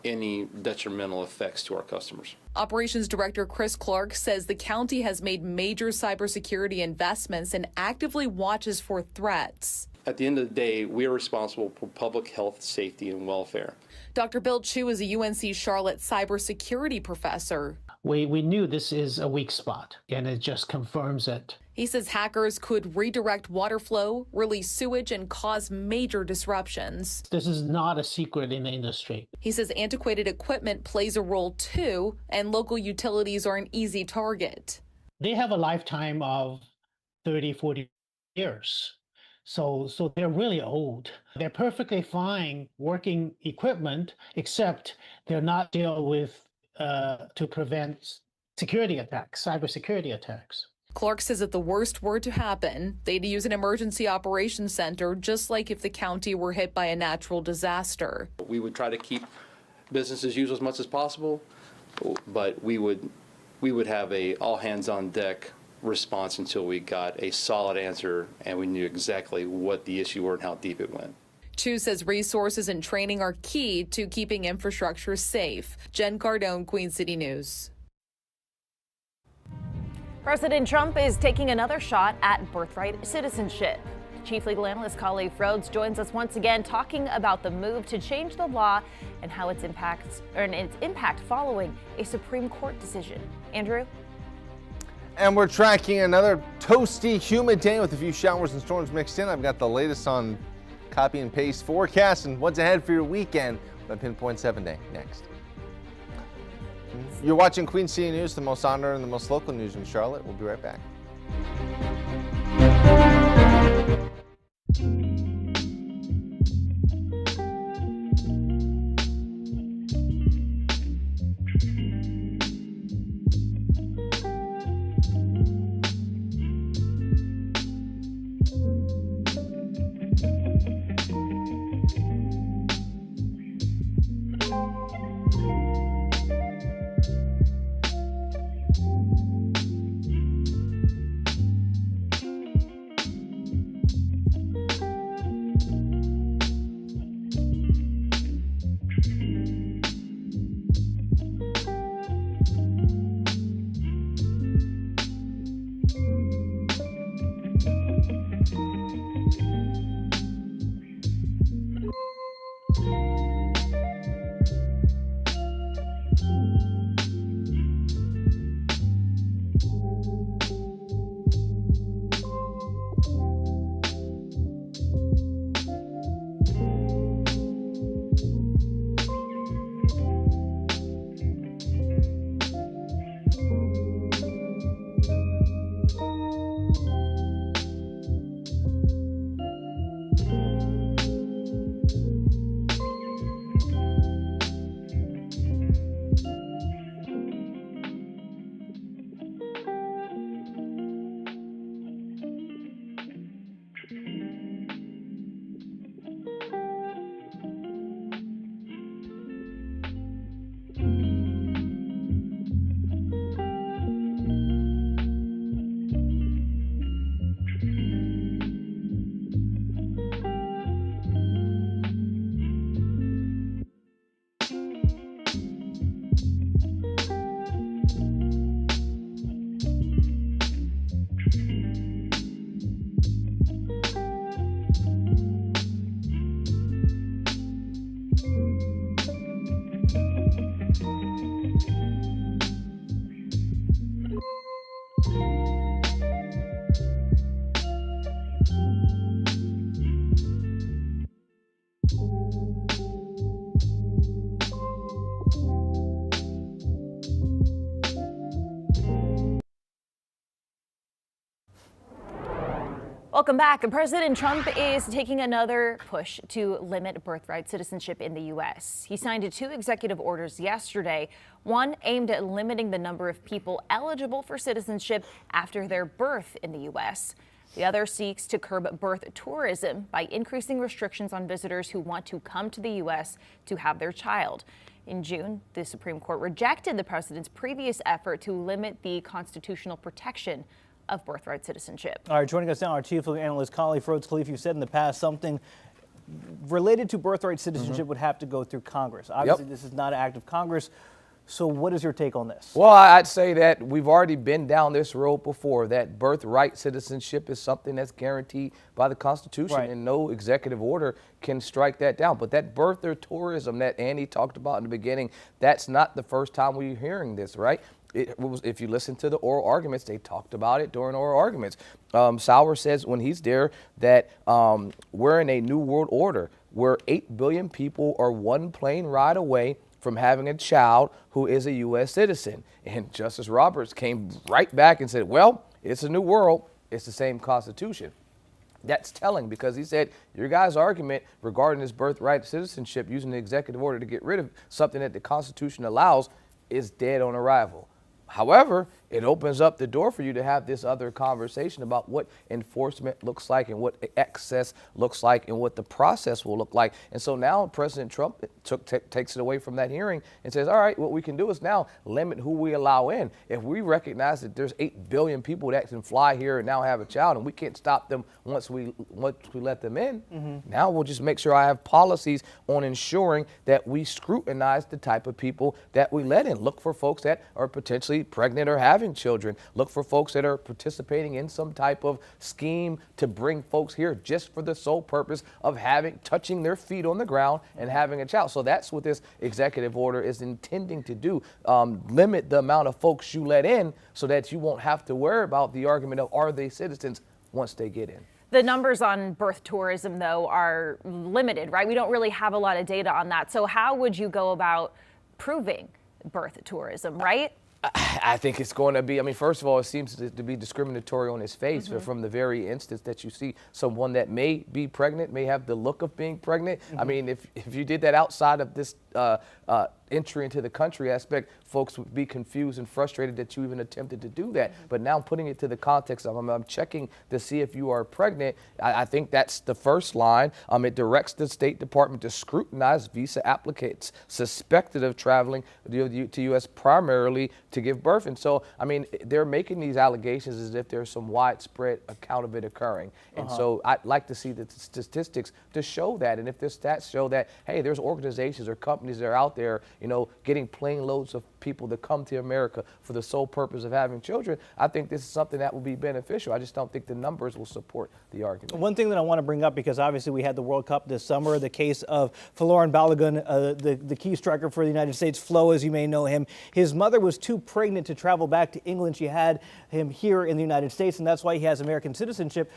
any detrimental effects to our customers. Operations Director Chris Clark says the county has made major cybersecurity investments and actively watches for threats. At the end of the day, we are responsible for public health, safety, and welfare. Dr. Bill Chu is a UNC Charlotte cybersecurity professor. We knew this is a weak spot, and it just confirms it. He says hackers could redirect water flow, release sewage, and cause major disruptions. This is not a secret in the industry. He says antiquated equipment plays a role too, and local utilities are an easy target. They have a lifetime of 30, 40 years. So they're really old. They're perfectly fine working equipment, except they're not dealt with to prevent security attacks, cybersecurity attacks. Clark says if the worst were to happen, they'd use an emergency operations center, just like if the county were hit by a natural disaster. We would try to keep business as usual as much as possible, but we would have a all hands on deck response until we got a solid answer and we knew exactly what the issue were and how deep it went. Chu says resources and training are key to keeping infrastructure safe. Jen Cardone, Queen City News. President Trump is taking another shot at birthright citizenship. Chief Legal Analyst Kali Frodes joins us once again talking about the move to change the law and how its impact following a Supreme Court decision. Andrew? And we're tracking another toasty, humid day with a few showers and storms mixed in. I've got the latest on copy and paste forecast and what's ahead for your weekend on Pinpoint 7 Day next. You're watching Queen City News, the most on air and the most local news in Charlotte. We'll be right back. Welcome back. President Trump is taking another push to limit birthright citizenship in the U.S. He signed 2 executive orders yesterday, one aimed at limiting the number of people eligible for citizenship after their birth in the U.S. The other seeks to curb birth tourism by increasing restrictions on visitors who want to come to the U.S. to have their child. In June, the Supreme Court rejected the president's previous effort to limit the constitutional protection of birthright citizenship. All right, joining us now, our chief legal analyst, Kali Frodes. Khalif, you said in the past something related to birthright citizenship would have to go through Congress. Obviously, this is not an act of Congress. So what is your take on this? Well, I'd say that we've already been down this road before, that birthright citizenship is something that's guaranteed by the Constitution, and no executive order can strike that down. But that birther tourism that Annie talked about in the beginning, that's not the first time we're hearing this, right? It was, if you listen to the oral arguments, they talked about it during oral arguments. Sauer says when he's there that we're in a new world order where 8 billion people are one plane ride away from having a child who is a U.S. citizen. And Justice Roberts came right back and said, well, it's a new world. It's the same Constitution. That's telling, because he said your guys' argument regarding this birthright citizenship using the executive order to get rid of something that the Constitution allows is dead on arrival. However, it opens up the door for you to have this other conversation about what enforcement looks like and what access looks like and what the process will look like. And so now President Trump takes it away from that hearing and says, all right, what we can do is now limit who we allow in. If we recognize that there's 8 billion people that can fly here and now have a child and we can't stop them once we let them in, now we'll just make sure I have policies on ensuring that we scrutinize the type of people that we let in. Look for folks that are potentially pregnant or having children. Look for folks that are participating in some type of scheme to bring folks here just for the sole purpose of touching their feet on the ground and having a child. So that's what this executive order is intending to do. Limit the amount of folks you let in so that you won't have to worry about the argument of are they citizens once they get in. The numbers on birth tourism, though, are limited, right? We don't really have a lot of data on that. So how would you go about proving birth tourism, right? I think it's going to be, I mean, first of all, it seems to be discriminatory on its face from the very instance that you see someone that may be pregnant, may have the look of being pregnant. I mean, if you did that outside of this entry into the country aspect, folks would be confused and frustrated that you even attempted to do that. But now putting it to the context of I'm checking to see if you are pregnant, I think that's the first line. It directs the State Department to scrutinize visa applicants suspected of traveling to U.S. primarily to give birth. And so, I mean, they're making these allegations as if there's some widespread account of it occurring. And so I'd like to see the statistics to show that. And if the stats show that, hey, there's organizations or companies that are out there, you know, getting plane loads of people to come to America for the sole purpose of having children, I think this is something that will be beneficial. I just don't think the numbers will support the argument. One thing that I want to bring up, because obviously we had the World Cup this summer, the case of Folarin Balogun, the key striker for the United States, Flo, as you may know him. His mother was too pregnant to travel back to England. She had him here in the United States, and that's why he has American citizenship.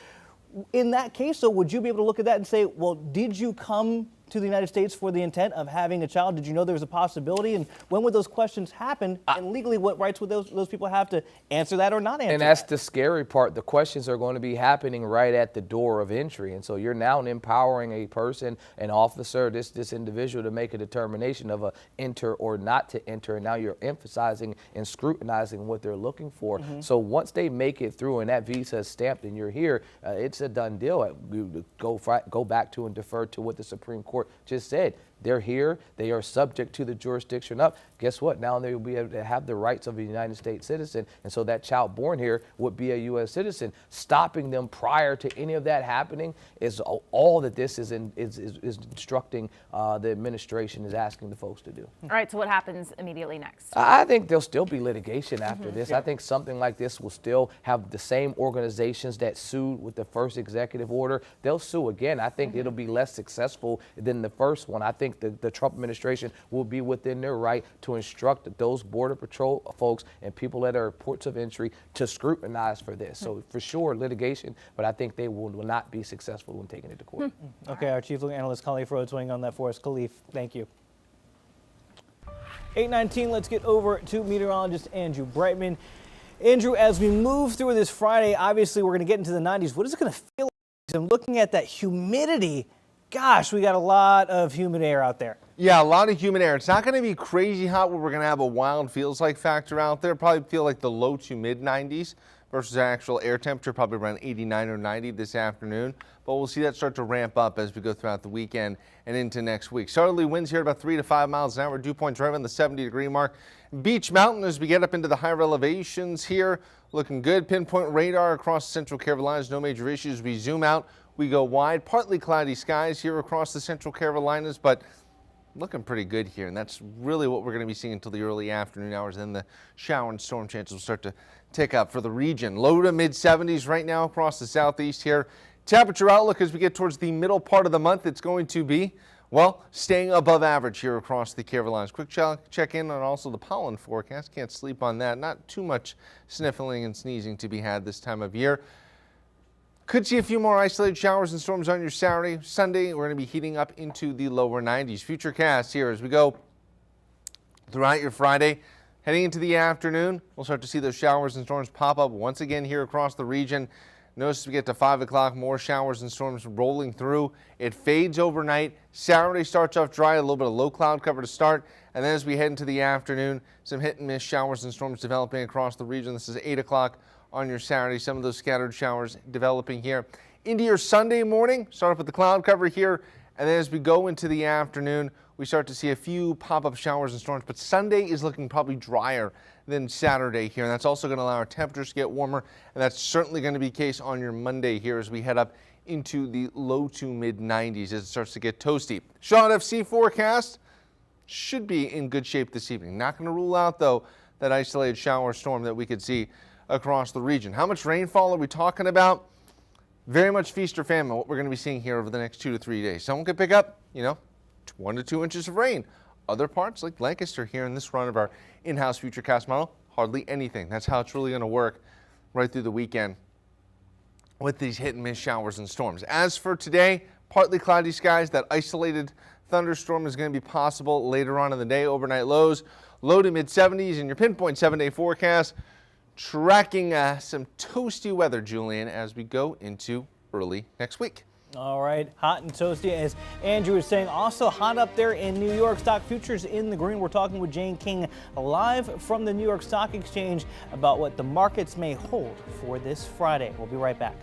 In that case, though, would you be able to look at that and say, well, did you come to the United States for the intent of having a child? Did you know there was a possibility? And when would those questions happen? And legally, what rights would those people have to answer that or not answer And that's the scary part. The questions are going to be happening right at the door of entry. And so you're now empowering a person, an officer, this individual to make a determination of a enter or not to enter. And now you're emphasizing and scrutinizing what they're looking for. So once they make it through and that visa is stamped and you're here, it's a done deal. You go back to and defer to what the Supreme Court just said. They're here. They are subject to the jurisdiction of. Guess what? Now they will be able to have the rights of a United States citizen. And so that child born here would be a U.S. citizen. Stopping them prior to any of that happening is all that this is instructing the administration is asking the folks to do. All right. So what happens immediately next? I think there'll still be litigation after this. I think something like this will still have the same organizations that sued with the first executive order. They'll sue again. I think it'll be less successful than the first one. I think the Trump administration will be within their right to instruct those Border Patrol folks and people that are ports of entry to scrutinize for this. So for sure, litigation, but I think they will not be successful when taking it to court. Okay, our chief legal analyst, Khalif Rhodes, weighing on that for us. Khalif, thank you. 8:19, let's get over to meteorologist Andrew Brightman. Andrew, as we move through this Friday, obviously we're going to get into the 90s. What is it going to feel like? I'm looking at that humidity. Gosh, we got a lot of humid air out there. Yeah, a lot of humid air. It's not going to be crazy hot where we're going to have a wild feels like factor out there. Probably feel like the low to mid 90s. versus actual air temperature, probably around 89 or 90 this afternoon. But we'll see that start to ramp up as we go throughout the weekend and into next week. Southerly winds here at about 3 to 5 miles an hour. Dew points right around the 70-degree mark. Beach Mountain, as we get up into the higher elevations here, looking good. Pinpoint radar across Central Carolinas. No major issues. We zoom out. We go wide. Partly cloudy skies here across the Central Carolinas, but looking pretty good here, and that's really what we're going to be seeing until the early afternoon hours. Then the shower and storm chances will start to tick up for the region. Low to mid 70s right now across the southeast here. Temperature outlook as we get towards the middle part of the month, it's going to be, well, staying above average here across the Carolinas. Quick check in on also the pollen forecast. Can't sleep on that. Not too much sniffling and sneezing to be had this time of year. Could see a few more isolated showers and storms on your Saturday. Sunday, we're going to be heating up into the lower 90s. Futurecast here as we go throughout your Friday. Heading into the afternoon, we'll start to see those showers and storms pop up once again here across the region. Notice as we get to 5 o'clock, more showers and storms rolling through. It fades overnight. Saturday starts off dry, a little bit of low cloud cover to start. And then as we head into the afternoon, some hit and miss showers and storms developing across the region. This is 8 o'clock. On your Saturday, some of those scattered showers developing here. Into your Sunday morning, start off with the cloud cover here, and then as we go into the afternoon, we start to see a few pop-up showers and storms, but Sunday is looking probably drier than Saturday here, and that's also going to allow our temperatures to get warmer, and that's certainly going to be the case on your Monday here as we head up into the low to mid 90s as it starts to get toasty. Sean FC forecast should be in good shape this evening. Not going to rule out, though, that isolated shower storm that we could see across the region. How much rainfall are we talking about? Very much feast or famine, what we're going to be seeing here over the next 2 to 3 days. Someone could pick up, 1 to 2 inches of rain. Other parts like Lancaster here in this run of our in-house Futurecast model, hardly anything. That's how it's really going to work right through the weekend with these hit and miss showers and storms. As for today, partly cloudy skies. That isolated thunderstorm is going to be possible later on in the day. Overnight lows, low to mid 70s in your pinpoint 7-day forecast. Tracking some toasty weather, Julian, as we go into early next week. All right, hot and toasty, as Andrew was saying. Also hot up there in New York. Stock futures in the green. We're talking with Jane King live from the New York Stock Exchange about what the markets may hold for this Friday. We'll be right back.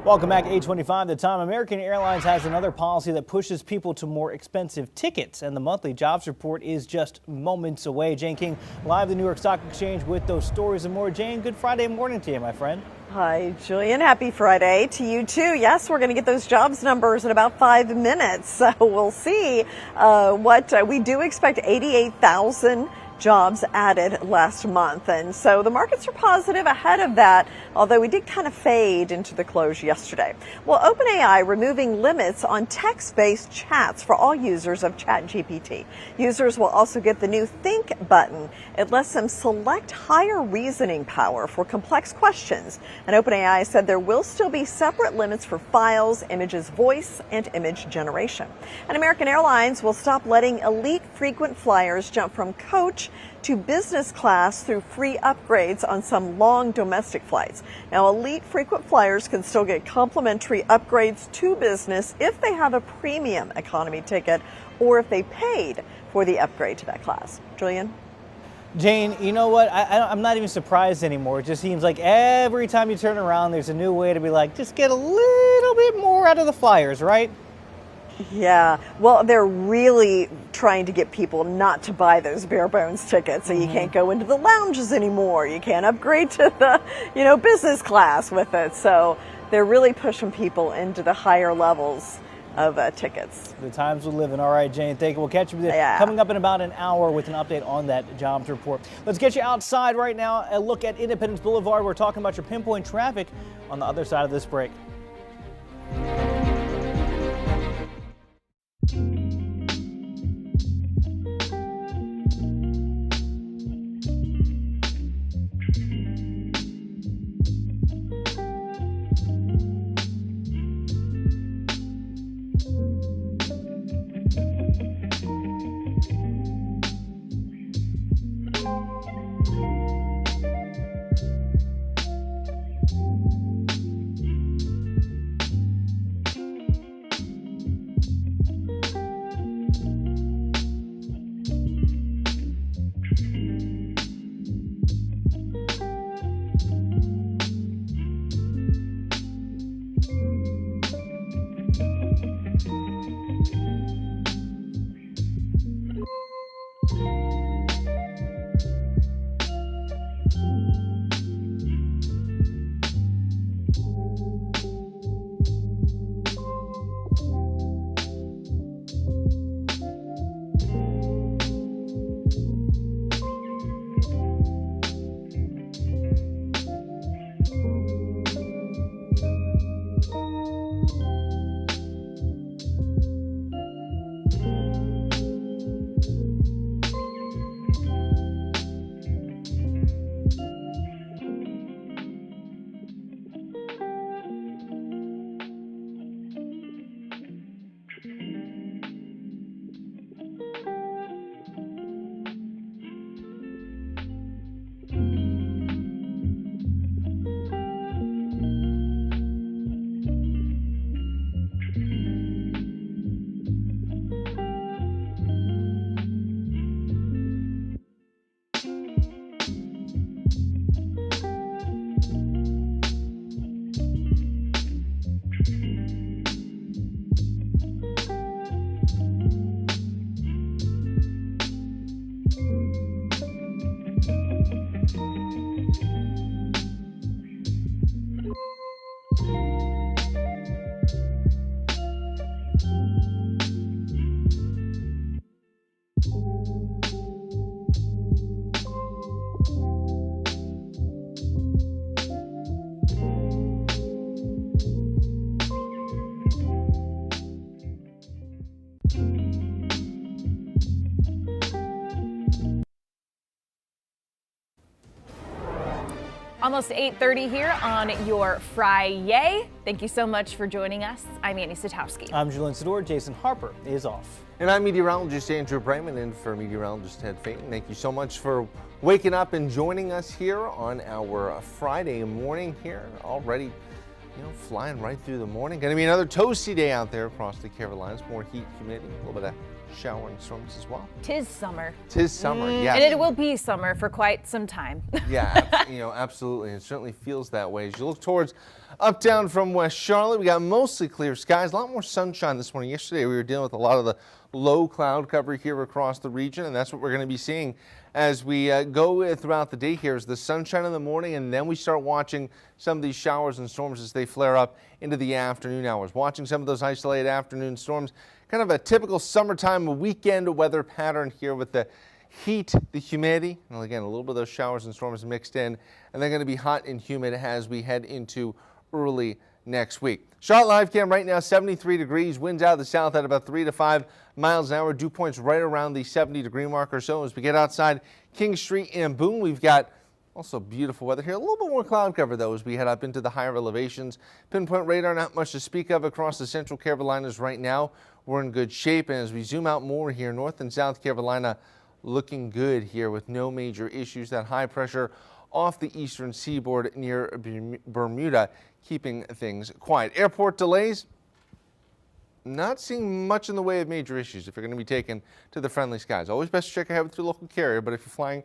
Welcome back, 8:25 the time. American Airlines has another policy that pushes people to more expensive tickets, and the monthly jobs report is just moments away. Jane King live at the New York Stock Exchange with those stories and more. Jane, good Friday morning to you, my friend. Hi, Julian. Happy Friday to you, too. Yes, we're going to get those jobs numbers in about 5 minutes. So we'll see what we do expect. 88,000 jobs added last month. And so the markets are positive ahead of that, although we did kind of fade into the close yesterday. Well, OpenAI removing limits on text-based chats for all users of ChatGPT. Users will also get the new Think button. It lets them select higher reasoning power for complex questions. And OpenAI said there will still be separate limits for files, images, voice, and image generation. And American Airlines will stop letting elite frequent flyers jump from coach to business class through free upgrades on some long domestic flights. Now, elite frequent flyers can still get complimentary upgrades to business if they have a premium economy ticket or if they paid for the upgrade to that class. Julian? Jane, you know what? I'm not even surprised anymore. It just seems like every time you turn around, there's a new way to be like, just get a little bit more out of the flyers, right? Yeah, well, they're really trying to get people not to buy those bare bones tickets. So you can't go into the lounges anymore. You can't upgrade to the, business class with it. So they're really pushing people into the higher levels of tickets. The times we live in. All right, Jane, thank you. We'll catch you coming up in about an hour with an update on that jobs report. Let's get you outside right now. A look at Independence Boulevard. We're talking about your pinpoint traffic on the other side of this break. Almost 8:30 here on your Friday. Thank you so much for joining us. I'm Annie Satowski. I'm Julian Sador. Jason Harper is off. And I'm meteorologist Andrew Brayman in for meteorologist Ted Payton. Thank you so much for waking up and joining us here on our Friday morning here. Already, flying right through the morning. Going to be another toasty day out there across the Carolinas. More heat, humidity, a little bit of showering storms as well. 'Tis summer. 'Tis summer, yes. And it will be summer for quite some time. Yeah, absolutely. It certainly feels that way. As you look towards uptown from West Charlotte, we got mostly clear skies, a lot more sunshine this morning. Yesterday, we were dealing with a lot of the low cloud cover here across the region, and that's what we're going to be seeing as we go throughout the day here. Is the sunshine in the morning, and then we start watching some of these showers and storms as they flare up into the afternoon hours. Watching some of those isolated afternoon storms, kind of a typical summertime weekend weather pattern here with the heat, the humidity, and again, a little bit of those showers and storms mixed in, and they're going to be hot and humid as we head into early next week. Charlotte live cam right now, 73 degrees, winds out of the south at about 3 to 5 miles an hour. Dew points right around the 70-degree mark or so. As we get outside King Street and Boone, we've got also beautiful weather here. A little bit more cloud cover, though, as we head up into the higher elevations. Pinpoint radar, not much to speak of across the Central Carolinas right now. We're in good shape, and as we zoom out more here, North and South Carolina looking good here with no major issues. That high pressure off the eastern seaboard near Bermuda, keeping things quiet. Airport delays, not seeing much in the way of major issues if you're going to be taken to the friendly skies. Always best to check ahead with your local carrier, but if you're flying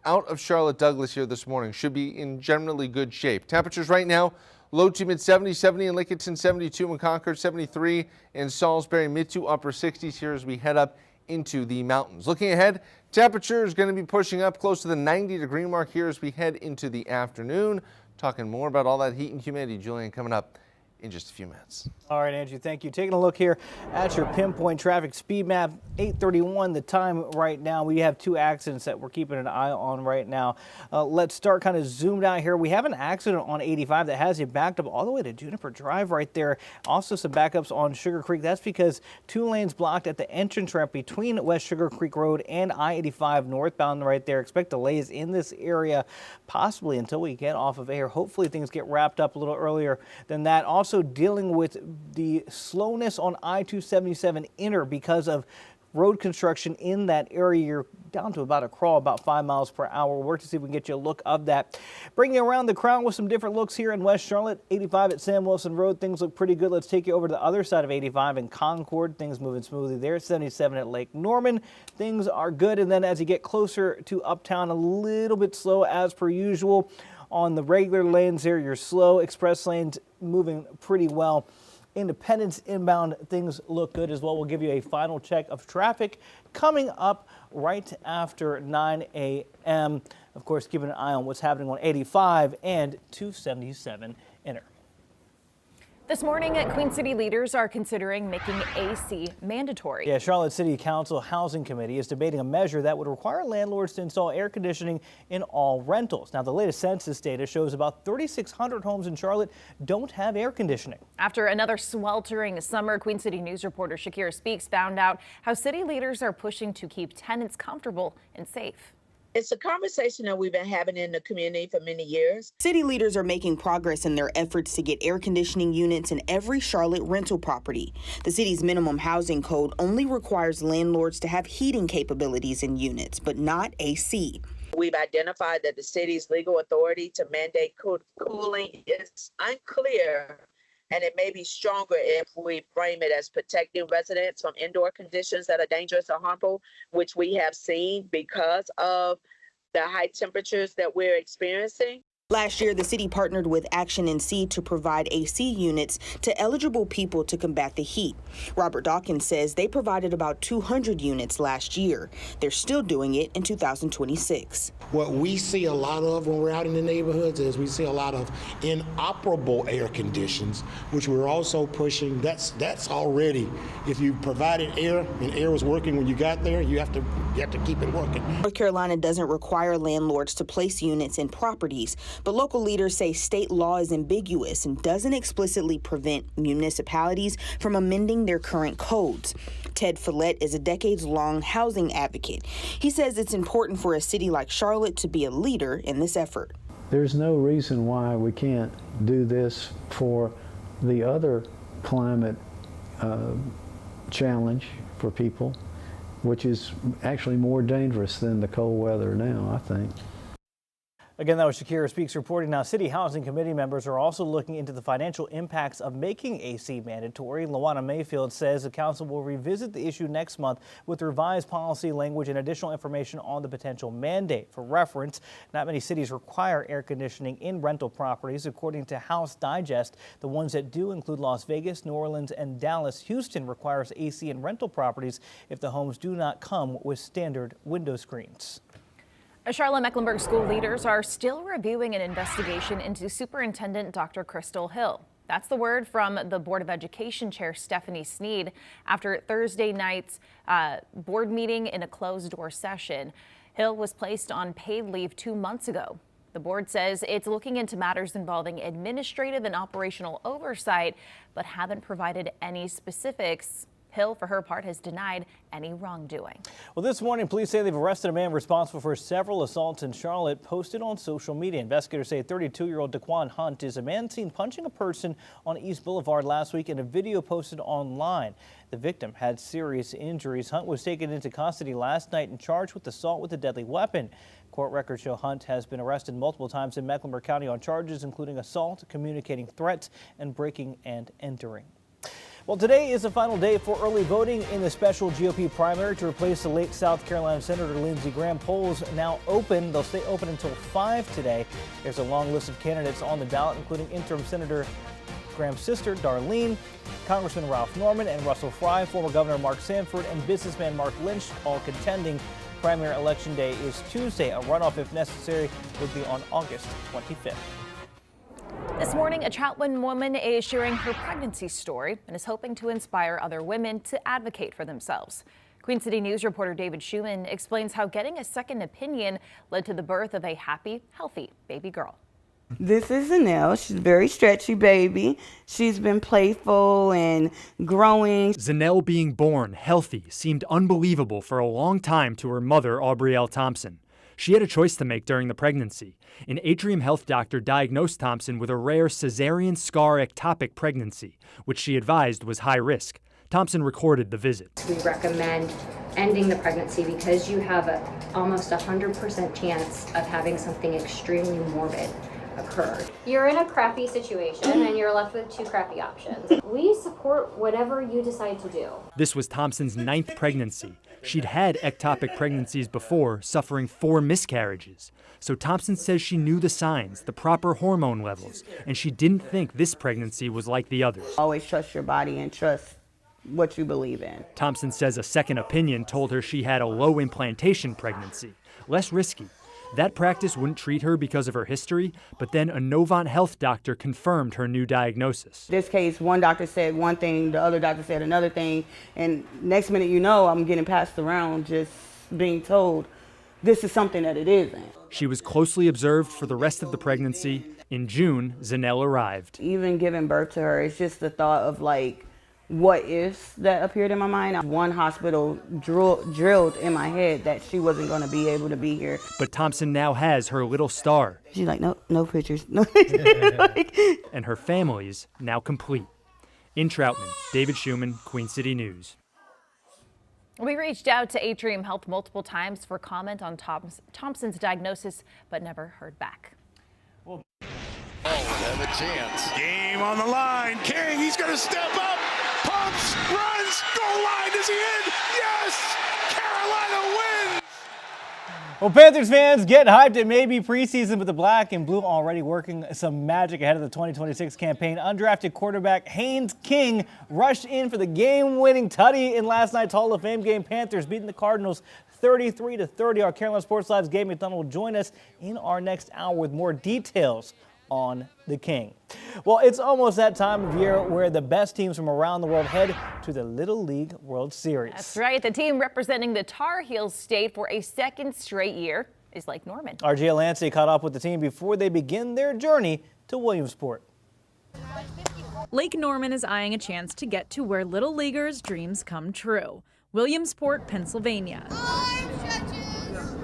out of Charlotte Douglas here this morning, should be in generally good shape. Temperatures right now, low to mid 70s, 70 in Lincoln, 72 in Concord, 73 in Salisbury, mid to upper 60s here as we head up into the mountains. Looking ahead, temperature is going to be pushing up close to the 90-degree mark here as we head into the afternoon. Talking more about all that heat and humidity, Julian, coming up in just a few minutes. All right, Andrew, thank you. Taking a look here at your pinpoint traffic speed map, 8:31 the time right now. We have two accidents that we're keeping an eye on right now. Let's start kind of zoomed out here. We have an accident on 85 that has you backed up all the way to Juniper Drive right there. Also some backups on Sugar Creek. That's because 2 lanes blocked at the entrance ramp between West Sugar Creek Road and I-85 northbound right there. Expect delays in this area possibly until we get off of air. Hopefully things get wrapped up a little earlier than that. Also dealing with the slowness on I-277 inner because of road construction in that area. You're down to about a crawl, about 5 miles per hour. We'll work to see if we can get you a look of that. Bringing you around the crown with some different looks here in West Charlotte. 85 at Sam Wilson Road. Things look pretty good. Let's take you over to the other side of 85 in Concord. Things moving smoothly there. 77 at Lake Norman. Things are good. And then as you get closer to Uptown, a little bit slow as per usual. On the regular lanes there, you're slow. Express lanes moving pretty well. Independence inbound, things look good as well. We'll give you a final check of traffic coming up right after 9 a.m. Of course, keeping an eye on what's happening on 85 and 277 inner. This morning, Queen City leaders are considering making AC mandatory. Yeah, Charlotte City Council Housing Committee is debating a measure that would require landlords to install air conditioning in all rentals. Now, the latest census data shows about 3,600 homes in Charlotte don't have air conditioning. After another sweltering summer, Queen City News reporter Shakira Speaks found out how city leaders are pushing to keep tenants comfortable and safe. It's a conversation that we've been having in the community for many years. City leaders are making progress in their efforts to get air conditioning units in every Charlotte rental property. The city's minimum housing code only requires landlords to have heating capabilities in units, but not AC. We've identified that the city's legal authority to mandate cooling is unclear, and it may be stronger if we frame it as protecting residents from indoor conditions that are dangerous or harmful, which we have seen because of the high temperatures that we're experiencing. Last year, the city partnered with Action NC to provide AC units to eligible people to combat the heat. Robert Dawkins says they provided about 200 units last year. They're still doing it in 2026. What we see a lot of when we're out in the neighborhoods is we see a lot of inoperable air conditions, which we're also pushing. That's already, if you provided air and air was working when you got there, you have to keep it working. North Carolina doesn't require landlords to place units in properties, but local leaders say state law is ambiguous and doesn't explicitly prevent municipalities from amending their current codes. Ted Follett is a decades-long housing advocate. He says it's important for a city like Charlotte to be a leader in this effort. There's no reason why we can't do this for the other climate challenge for people, which is actually more dangerous than the cold weather now, I think. Again, that was Shakira Speaks reporting. Now, City Housing Committee members are also looking into the financial impacts of making AC mandatory. Luana Mayfield says the council will revisit the issue next month with revised policy language and additional information on the potential mandate. For reference, not many cities require air conditioning in rental properties. According to House Digest, the ones that do include Las Vegas, New Orleans, and Dallas. Houston requires AC in rental properties if the homes do not come with standard window screens. Charlotte-Mecklenburg school leaders are still reviewing an investigation into Superintendent Dr. Crystal Hill. That's the word from the Board of Education Chair Stephanie Sneed after Thursday night's board meeting in a closed-door session. Hill was placed on paid leave 2 months ago. The board says it's looking into matters involving administrative and operational oversight, but haven't provided any specifics. Hill, for her part, has denied any wrongdoing. Well, this morning, police say they've arrested a man responsible for several assaults in Charlotte posted on social media. Investigators say 32-year-old Daquan Hunt is a man seen punching a person on East Boulevard last week in a video posted online. The victim had serious injuries. Hunt was taken into custody last night and charged with assault with a deadly weapon. Court records show Hunt has been arrested multiple times in Mecklenburg County on charges including assault, communicating threats, and breaking and entering. Well, today is the final day for early voting in the special GOP primary to replace the late South Carolina Senator Lindsey Graham. Polls now open. They'll stay open until 5 today. There's a long list of candidates on the ballot, including interim Senator Graham's sister, Darlene, Congressman Ralph Norman and Russell Fry, former Governor Mark Sanford, and businessman Mark Lynch, all contending. Primary election day is Tuesday. A runoff, if necessary, would be on August 25th. This morning, a Chatwin woman is sharing her pregnancy story and is hoping to inspire other women to advocate for themselves. Queen City News reporter David Schumann explains how getting a second opinion led to the birth of a happy, healthy baby girl. This is Zanelle. She's a very stretchy baby. She's been playful and growing. Zanelle being born healthy seemed unbelievable for a long time to her mother, Aubrey L. Thompson. She had a choice to make during the pregnancy. An Atrium Health doctor diagnosed Thompson with a rare cesarean scar ectopic pregnancy, which she advised was high risk. Thompson recorded the visit. We recommend ending the pregnancy because you have almost 100% chance of having something extremely morbid occur. You're in a crappy situation and you're left with 2 crappy options. We support whatever you decide to do. This was Thompson's 9th pregnancy. She'd had ectopic pregnancies before, suffering 4 miscarriages. So Thompson says she knew the signs, the proper hormone levels, and she didn't think this pregnancy was like the others. Always trust your body and trust what you believe in. Thompson says a second opinion told her she had a low implantation pregnancy, less risky. That practice wouldn't treat her because of her history, but then a Novant Health doctor confirmed her new diagnosis. This case, one doctor said one thing, the other doctor said another thing, and next minute you know I'm getting passed around just being told this is something that it isn't. She was closely observed for the rest of the pregnancy. In June, Zanelle arrived. Even giving birth to her, it's just the thought of like, what ifs that appeared in my mind. One hospital drilled in my head that she wasn't going to be able to be here. But Thompson now has her little star. She's like, no pictures. And her family's now complete. In Troutman, David Schumann, Queen City News. We reached out to Atrium Health multiple times for comment on Thompson's diagnosis, but never heard back. Oh, have a chance. Game on the line. King, he's going to step up. Pumps, runs, goal line. Is he in? Yes! Carolina wins! Well, Panthers fans, get hyped. It may be preseason, but the black and blue already working some magic ahead of the 2026 campaign. Undrafted quarterback Haynes King rushed in for the game-winning tutty in last night's Hall of Fame game. Panthers beating the Cardinals 33-30. Our Carolina Sports Live's Gabe McDonald will join us in our next hour with more details on the King. Well, it's almost that time of year where the best teams from around the world head to the Little League World Series. That's right. The team representing the Tar Heels state for a second straight year is Lake Norman. Our Gia Lancey caught up with the team before they begin their journey to Williamsport. Lake Norman is eyeing a chance to get to where Little Leaguers' dreams come true, Williamsport, Pennsylvania.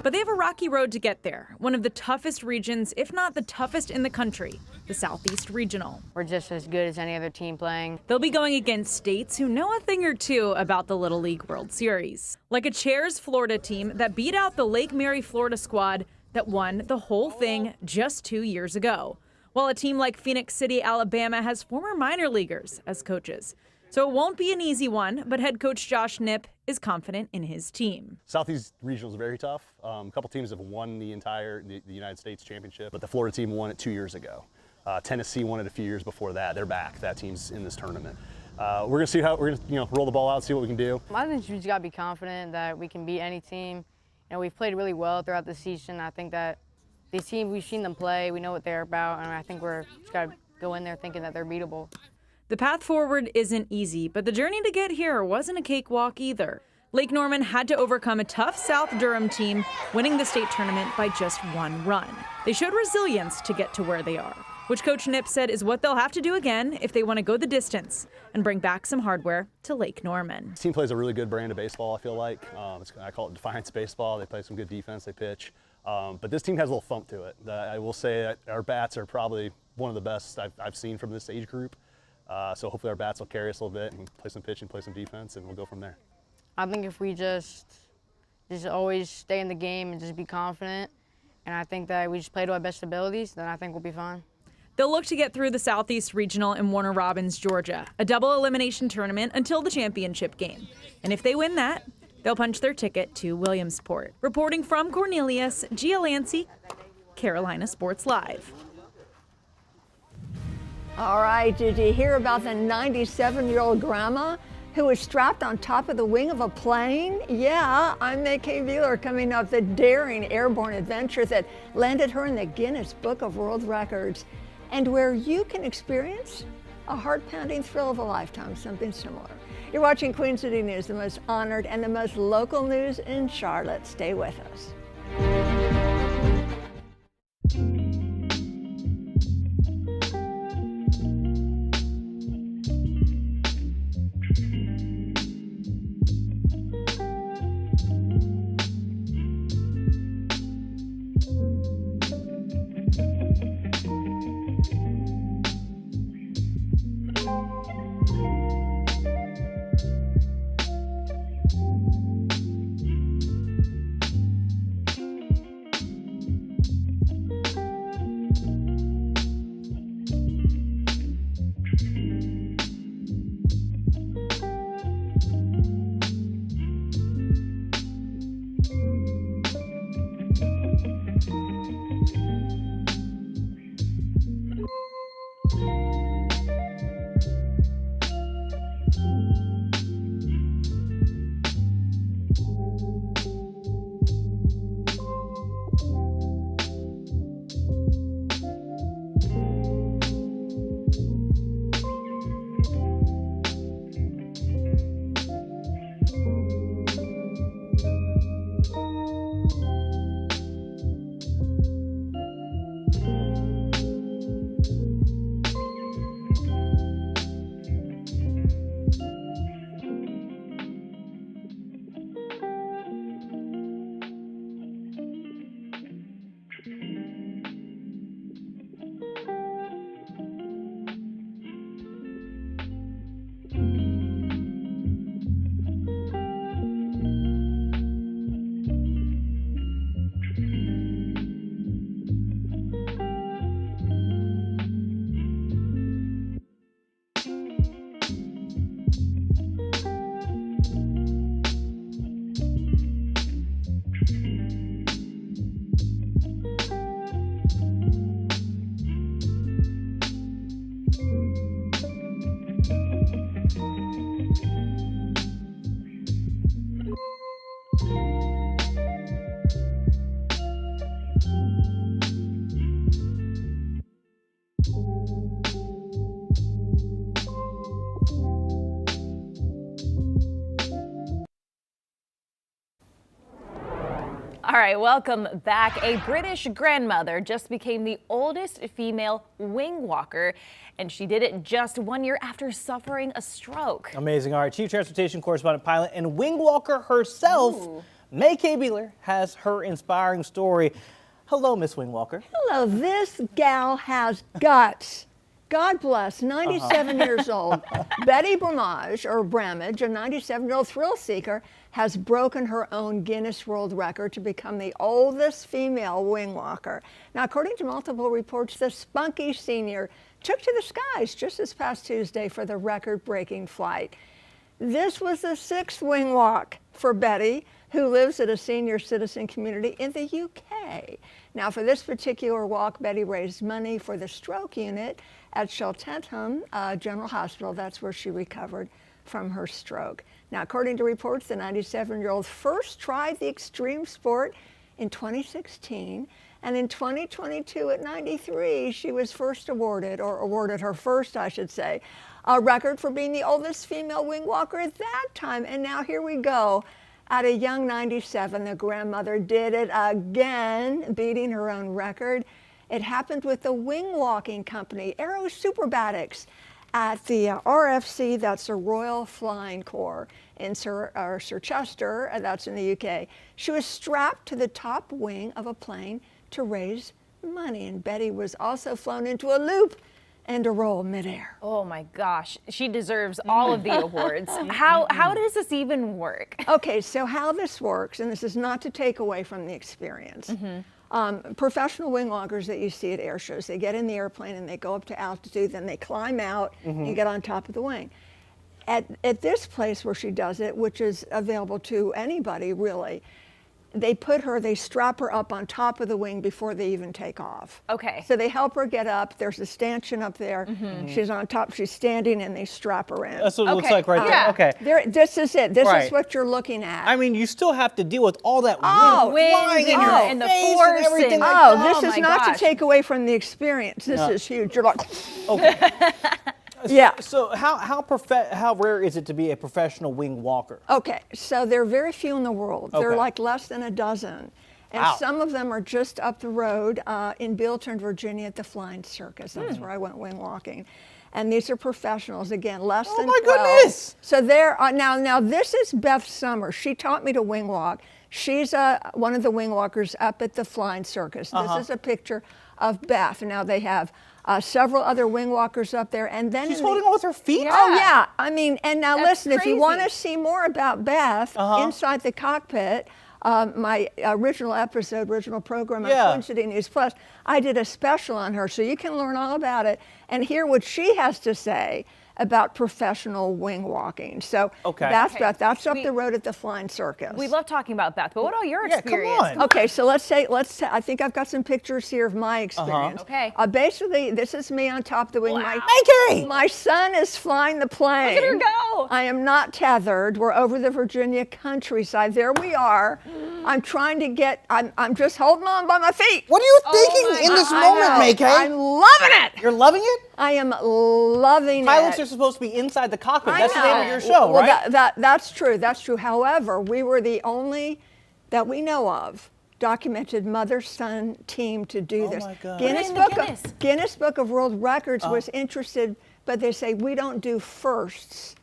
But they have a rocky road to get there, one of the toughest regions, if not the toughest in the country, the Southeast Regional. We're just as good as any other team playing. They'll be going against states who know a thing or two about the Little League World Series. Like a Chairs Florida team that beat out the Lake Mary Florida squad that won the whole thing just 2 years ago, while a team like Phoenix City, Alabama has former minor leaguers as coaches. So it won't be an easy one, but head coach Josh Knipp is confident in his team. Southeast Regional is very tough. A couple teams have won the United States Championship, but the Florida team won it 2 years ago. Tennessee won it a few years before that. They're back. That team's in this tournament. We're gonna see how we're gonna roll the ball out, see what we can do. I think you just gotta be confident that we can beat any team. We've played really well throughout the season. I think that these teams, we've seen them play. We know what they're about, and I think we're just gotta go in there thinking that they're beatable. The path forward isn't easy, but the journey to get here wasn't a cakewalk either. Lake Norman had to overcome a tough South Durham team, winning the state tournament by just 1 run. They showed resilience to get to where they are, which Coach Knipp said is what they'll have to do again if they want to go the distance and bring back some hardware to Lake Norman. This team plays a really good brand of baseball, I feel like. I call it Defiance baseball. They play some good defense, they pitch. But this team has a little thump to it. I will say that our bats are probably one of the best I've seen from this age group. So hopefully our bats will carry us a little bit and play some pitching, play some defense, and we'll go from there. I think if we just always stay in the game and just be confident, and I think that we just play to our best abilities, then I think we'll be fine. They'll look to get through the Southeast Regional in Warner Robins, Georgia, a double elimination tournament until the championship game. And if they win that, they'll punch their ticket to Williamsport. Reporting from Cornelius, Gia Lancy, Carolina Sports Live. All right, did you hear about the 97-year-old grandma who was strapped on top of the wing of a plane? Yeah, I'm Kay Wheeler coming up the daring airborne adventure that landed her in the Guinness Book of World Records, and where you can experience a heart-pounding thrill of a lifetime, something similar. You're watching Queen City News, the most honored and the most local news in Charlotte. Stay with us. All right, welcome back. A British grandmother just became the oldest female wing walker, and she did it just 1 year after suffering a stroke. Amazing. All right, Chief Transportation Correspondent pilot and wing walker herself, May Kay Wheeler, has her inspiring story. Hello, Miss Wing Walker. Hello, this gal has guts. God bless, 97 years old. Betty Bramage, a 97-year-old thrill seeker, has broken her own Guinness World Record to become the oldest female wing walker. Now, according to multiple reports, the spunky senior took to the skies just this past Tuesday for the record-breaking flight. This was the 6th wing walk for Betty, who lives at a senior citizen community in the UK. Now, for this particular walk, Betty raised money for the stroke unit at Cheltenham General Hospital. That's where she recovered from her stroke. Now, according to reports, the 97-year-old first tried the extreme sport in 2016, and in 2022 at 93, she was awarded her first, I should say, a record for being the oldest female wing walker at that time. And now here we go. At a young 97, the grandmother did it again, beating her own record. It happened with the wing walking company, Aero Superbatics, at the RFC, that's the Royal Flying Corps in Chichester, that's in the UK. She was strapped to the top wing of a plane to raise money, and Betty was also flown into a loop and a roll midair. Oh my gosh, she deserves all of the awards. How does this even work? Okay, so how this works, and this is not to take away from the experience. Professional wing walkers that you see at air shows, they get in the airplane and they go up to altitude, then they climb out and get on top of the wing. At this place where she does it, which is available to anybody really, they strap her up on top of the wing before they even take off. Okay. So they help her get up. There's a stanchion up there. She's on top, she's standing, and they strap her in. That's what it looks like right there. Okay. This is it. This Right. is what you're looking at. I mean, you still have to deal with all that wind flying in your and the face force and everything. and- like Oh, that. this is not to take away from the experience. This is huge. You're like, Okay. yeah. So how rare is it to be a professional wing walker? Okay, so there are very few in the world. There are Okay. like less than a dozen. And Wow. some of them are just up the road in Bealton, Virginia at the Flying Circus. That's where I went wing walking. And these are professionals, again, less than 12. my goodness! So there, now this is Beth Summers. She taught me to wing walk. She's one of the wing walkers up at the Flying Circus. This is a picture of Beth. Now they have several other wing walkers up there, and then She's holding on with her feet? Oh yeah, I mean, and now That's listen, if you want to crazy. see more about Beth inside the cockpit, my original program on Yeah. Twin City News Plus, I did a special on her, so you can learn all about it and hear what she has to say about professional wing walking. So that's Beth. That's up the road at the Flying Circus. We love talking about Beth, but what about your Yeah, experience? come on. Okay, so I think I've got some pictures here of my experience. Okay. Basically, this is me on top of the wing. Mikey! My son is flying the plane. Look at her go. I am not tethered. We're over the Virginia countryside. There we are. I'm trying to get, I'm just holding on by my feet. What are you thinking in this moment, May-Kay? I'm loving it. You're loving it? I am loving Pilots it. are supposed to be inside the cockpit. I That's the name of know. your show, Well, right? that's true. That's true. However, we were the only that we know of documented mother-son team to do this. my God. Guinness Book of World Records was interested, but they say we don't do firsts.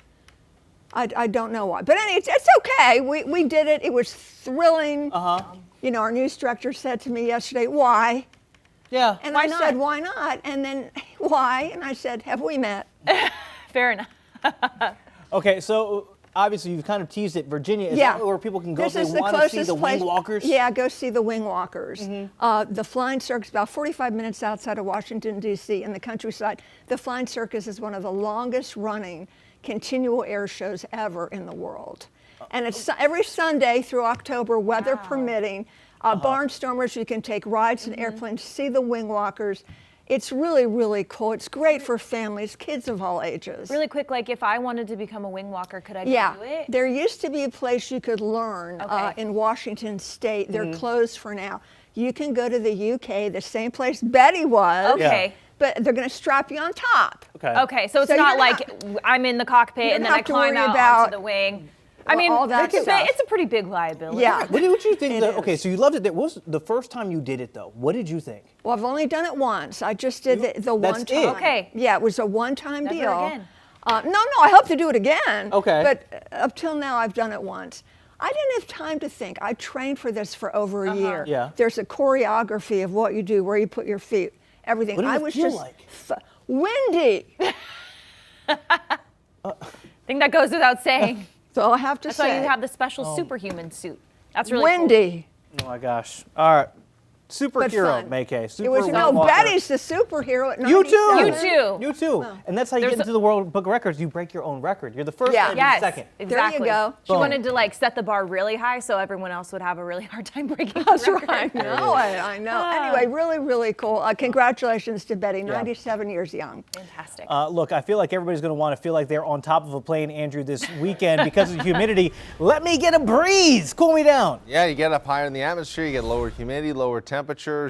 I don't know why, but anyway, it's okay. We did it. It was thrilling. You know, our news director said to me yesterday, "Why?" Yeah. And Why I not? said, "Why not?" And then, "Why?" And I said, "Have we met?" Fair enough. Okay, so obviously you've kind of teased it. Virginia, is that where people can go if they want to see the wing walkers? Yeah, go see the wing walkers. The Flying Circus, about 45 minutes outside of Washington, D.C. in the countryside. The Flying Circus is one of the longest running continual air shows ever in the world. And it's every Sunday through October, weather permitting. Barnstormers, you can take rides in airplanes, see the wing walkers. It's really, really cool. It's great for families, kids of all ages. Really quick, like if I wanted to become a wing walker, could I go do it? There used to be a place you could learn in Washington State. They're closed for now. You can go to the UK, the same place Betty was. Okay. But they're going to strap you on top. Okay, so it's So not you're like I'm in the cockpit and then I climb out onto the wing. I mean, all that it's stuff. a pretty big liability. Yeah. What did you think? It Okay, is. so you loved it. What was the first time you did it, though? What did you think? Well, I've only done it once. I just did the one That's time. it? Okay. Yeah, it was a one-time Never deal. again. No, I hope to do it again. Okay. But up till now, I've done it once. I didn't have time to think. I trained for this for over a year. Yeah. There's a choreography of what you do, where you put your feet, everything. What did I it was feel just like? Windy. I think that goes without saying. That's all I have to That's say. why you have the special superhuman suit. That's really cool. Windy. Oh my gosh. All right. Superhero, fun. Maykay. Super It was, Betty's the superhero at 97. You too. You too. You too. And that's how you get into the World Book of Records. You break your own record. You're the first Yeah. and Yes, second. exactly. There you go. She Boom. wanted to like set the bar really high so everyone else would have a really hard time breaking That's the record. right. I know. Anyway, really, really cool. Congratulations to Betty, 97 years young. Fantastic. Look, I feel like everybody's going to want to feel like they're on top of a plane, Andrew, this weekend because of the humidity. Let me get a breeze. Cool me down. Yeah, you get up higher in the atmosphere, you get lower humidity, lower temperatures.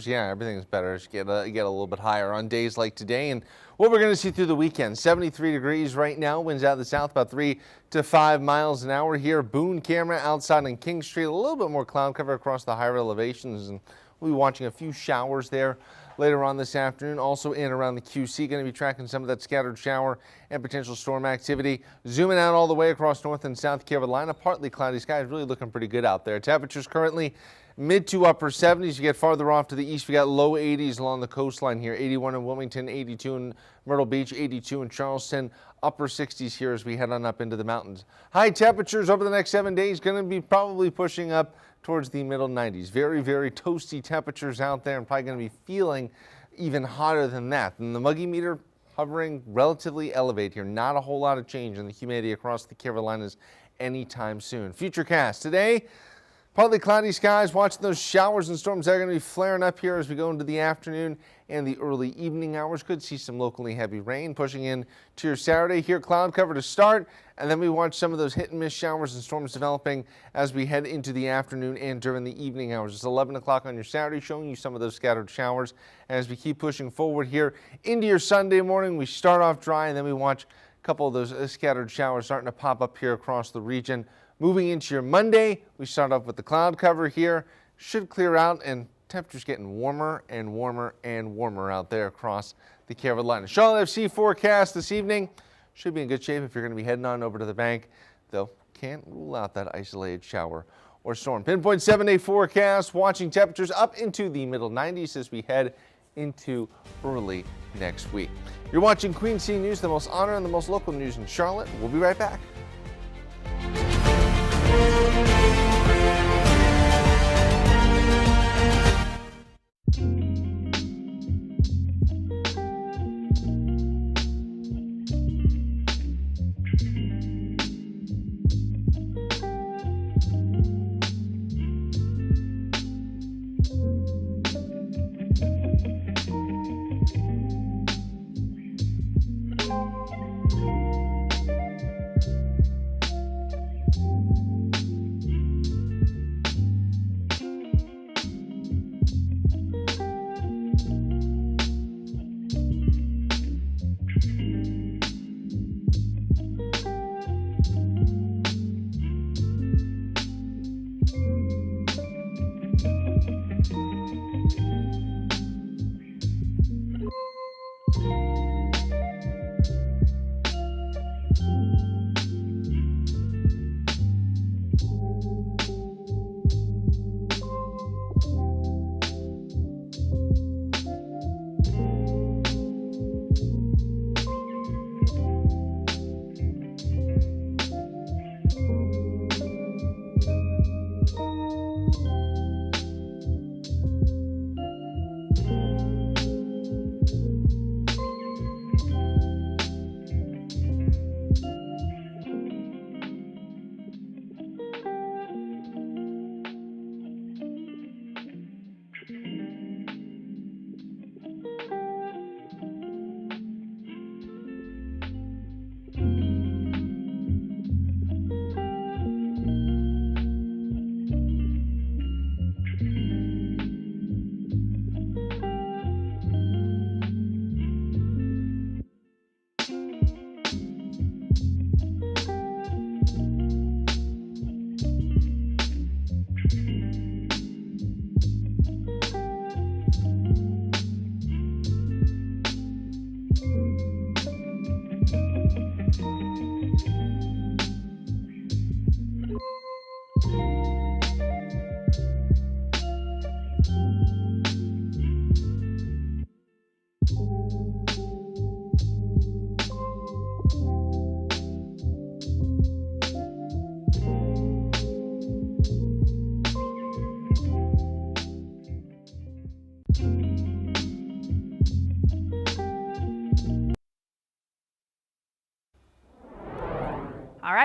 Yeah, everything's better. You get a little bit higher on days like today. And what we're going to see through the weekend, 73 degrees right now, winds out of the south about 3 to 5 miles an hour here. Boone Camera outside on King Street, a little bit more cloud cover across the higher elevations, and we'll be watching a few showers there later on this afternoon. Also in around the QC, going to be tracking some of that scattered shower and potential storm activity. Zooming out all the way across North and South Carolina, partly cloudy skies, really looking pretty good out there. Temperatures currently mid to upper 70s. You get farther off to the east, we got low 80s along the coastline here. 81 in Wilmington, 82 in Myrtle Beach, 82 in Charleston, upper 60s here as we head on up into the mountains. High temperatures over the next 7 days going to be probably pushing up towards the middle 90s. Very, very toasty temperatures out there, and probably going to be feeling even hotter than that. And the Muggy meter hovering relatively elevated here. Not a whole lot of change in the humidity across the Carolinas anytime soon. Futurecast today. Partly cloudy skies, watching those showers and storms that are going to be flaring up here as we go into the afternoon and the early evening hours. Could see some locally heavy rain pushing in to your Saturday. Here, cloud cover to start, and then we watch some of those hit and miss showers and storms developing as we head into the afternoon and during the evening hours. It's 11 o'clock on your Saturday, showing you some of those scattered showers. And as we keep pushing forward here into your Sunday morning, we start off dry, and then we watch a couple of those scattered showers starting to pop up here across the region. Moving into your Monday, we start off with the cloud cover here. Should clear out, and temperatures getting warmer and warmer and warmer out there across the Carolinas. Charlotte FC forecast this evening should be in good shape if you're going to be heading on over to the bank, though can't rule out that isolated shower or storm. Pinpoint 7-day forecast, watching temperatures up into the middle 90s as we head into early next week. You're watching Queen City News, the most honor and the most local news in Charlotte. We'll be right back.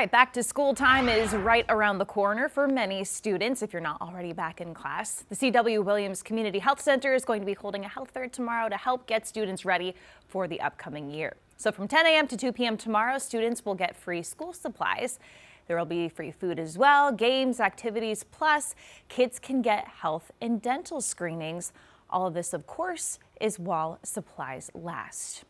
right, back to school time is right around the corner for many students if you're not already back in class. The C.W. Williams Community Health Center is going to be holding a health fair tomorrow to help get students ready for the upcoming year. So from 10 a.m. to 2 p.m. tomorrow, students will get free school supplies. There will be free food as well, games, activities, plus kids can get health and dental screenings. All of this, of course, is while supplies last.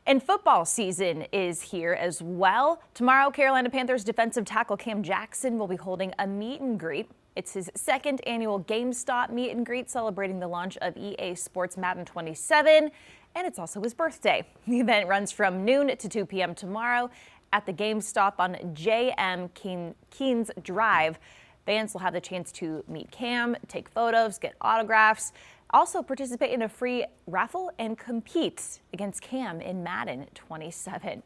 And football season is here as well. Tomorrow, Carolina Panthers defensive tackle Cam Jackson will be holding a meet and greet. It's his second annual GameStop meet and greet celebrating the launch of EA Sports Madden 27, and it's also his birthday. The event runs from noon to 2 p.m. tomorrow at the GameStop on J.M. Keynes Drive. Fans will have the chance to meet Cam, take photos, get autographs, also participate in a free raffle and compete against Cam in Madden 27. And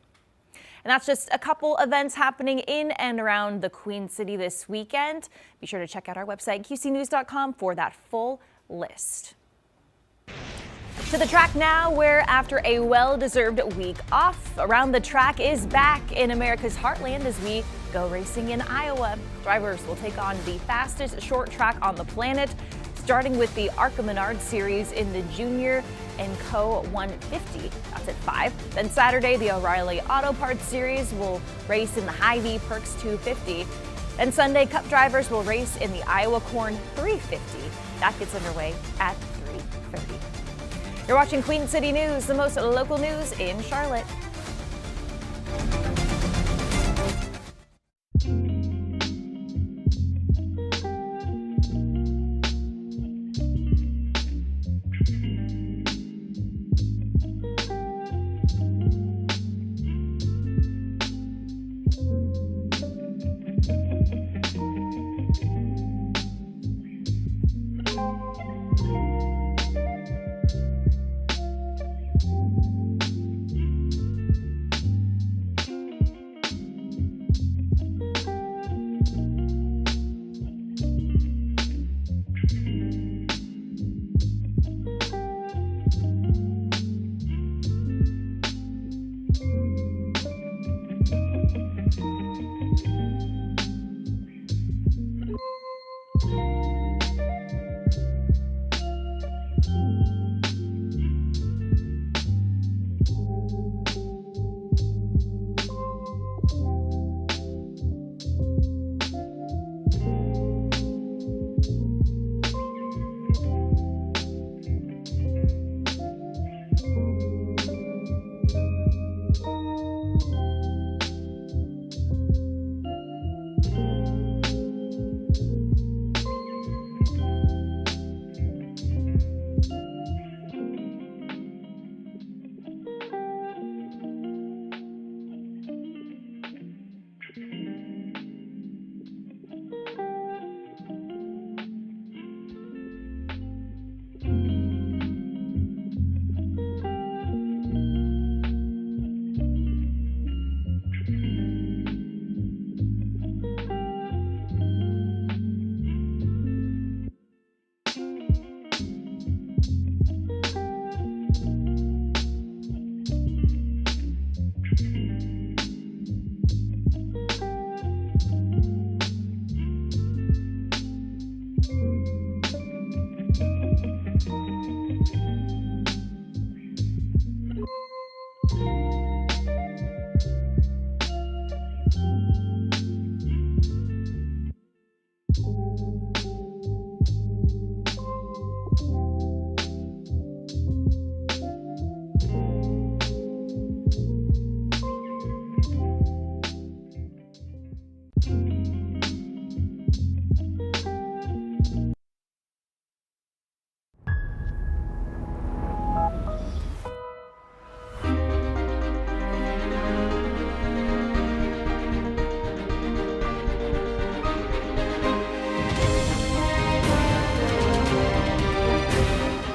that's just a couple events happening in and around the Queen City this weekend. Be sure to check out our website, qcnews.com, for that full list. To the track now, where after a well-deserved week off, Around the Track is back in America's heartland as we go racing in Iowa. Drivers will take on the fastest short track on the planet, starting with the ARCA Menard Series in the Junior and Co 150. That's at 5. Then Saturday, the O'Reilly Auto Parts Series will race in the Hy-Vee Perks 250. Then Sunday, Cup drivers will race in the Iowa Corn 350. That gets underway at 3:30. You're watching Queen City News, the most local news in Charlotte.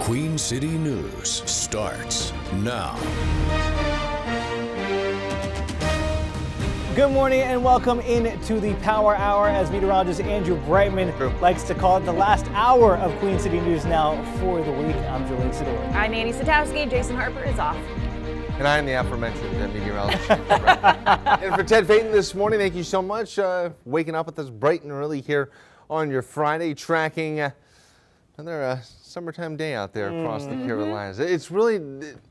Queen City News starts now. Good morning and welcome into the Power Hour, as meteorologist Andrew Brightman likes to call it, the last hour of Queen City News now for the week. I'm Julian Sidor. I'm Annie Satowski. Jason Harper is off. And I am the aforementioned meteorologist. And for Ted Payton this morning, thank you so much. Waking up with us bright and early here on your Friday, tracking another summertime day out there across the Carolinas. It's really,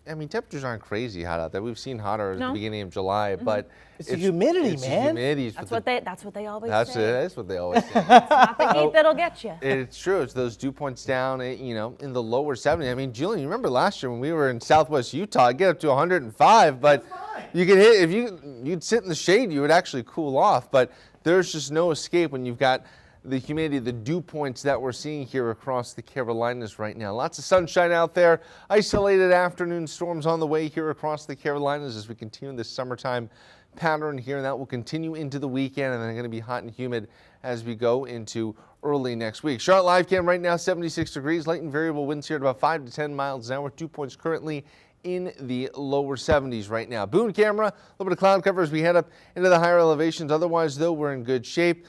I mean, temperatures aren't crazy hot out there. We've seen hotter at the beginning of July, but it's the humidity, man. That's what they always that's say. That's what they always say. It's not the heat that'll get you. It's true. It's those dew points down, you know, in the lower 70s. I mean, Julian, you remember last year when we were in Southwest Utah, it'd get up to 105, but you could hit, if you'd sit in the shade, you would actually cool off. But there's just no escape when you've got the humidity, the dew points that we're seeing here across the Carolinas right now. Lots of sunshine out there. Isolated afternoon storms on the way here across the Carolinas as we continue this summertime pattern here, and that will continue into the weekend, and then going to be hot and humid as we go into early next week. Charlotte live cam right now, 76 degrees. Light and variable winds here at about 5 to 10 miles an hour. 2 points currently in the lower 70s right now. Boone camera, a little bit of cloud cover as we head up into the higher elevations. Otherwise, though, we're in good shape.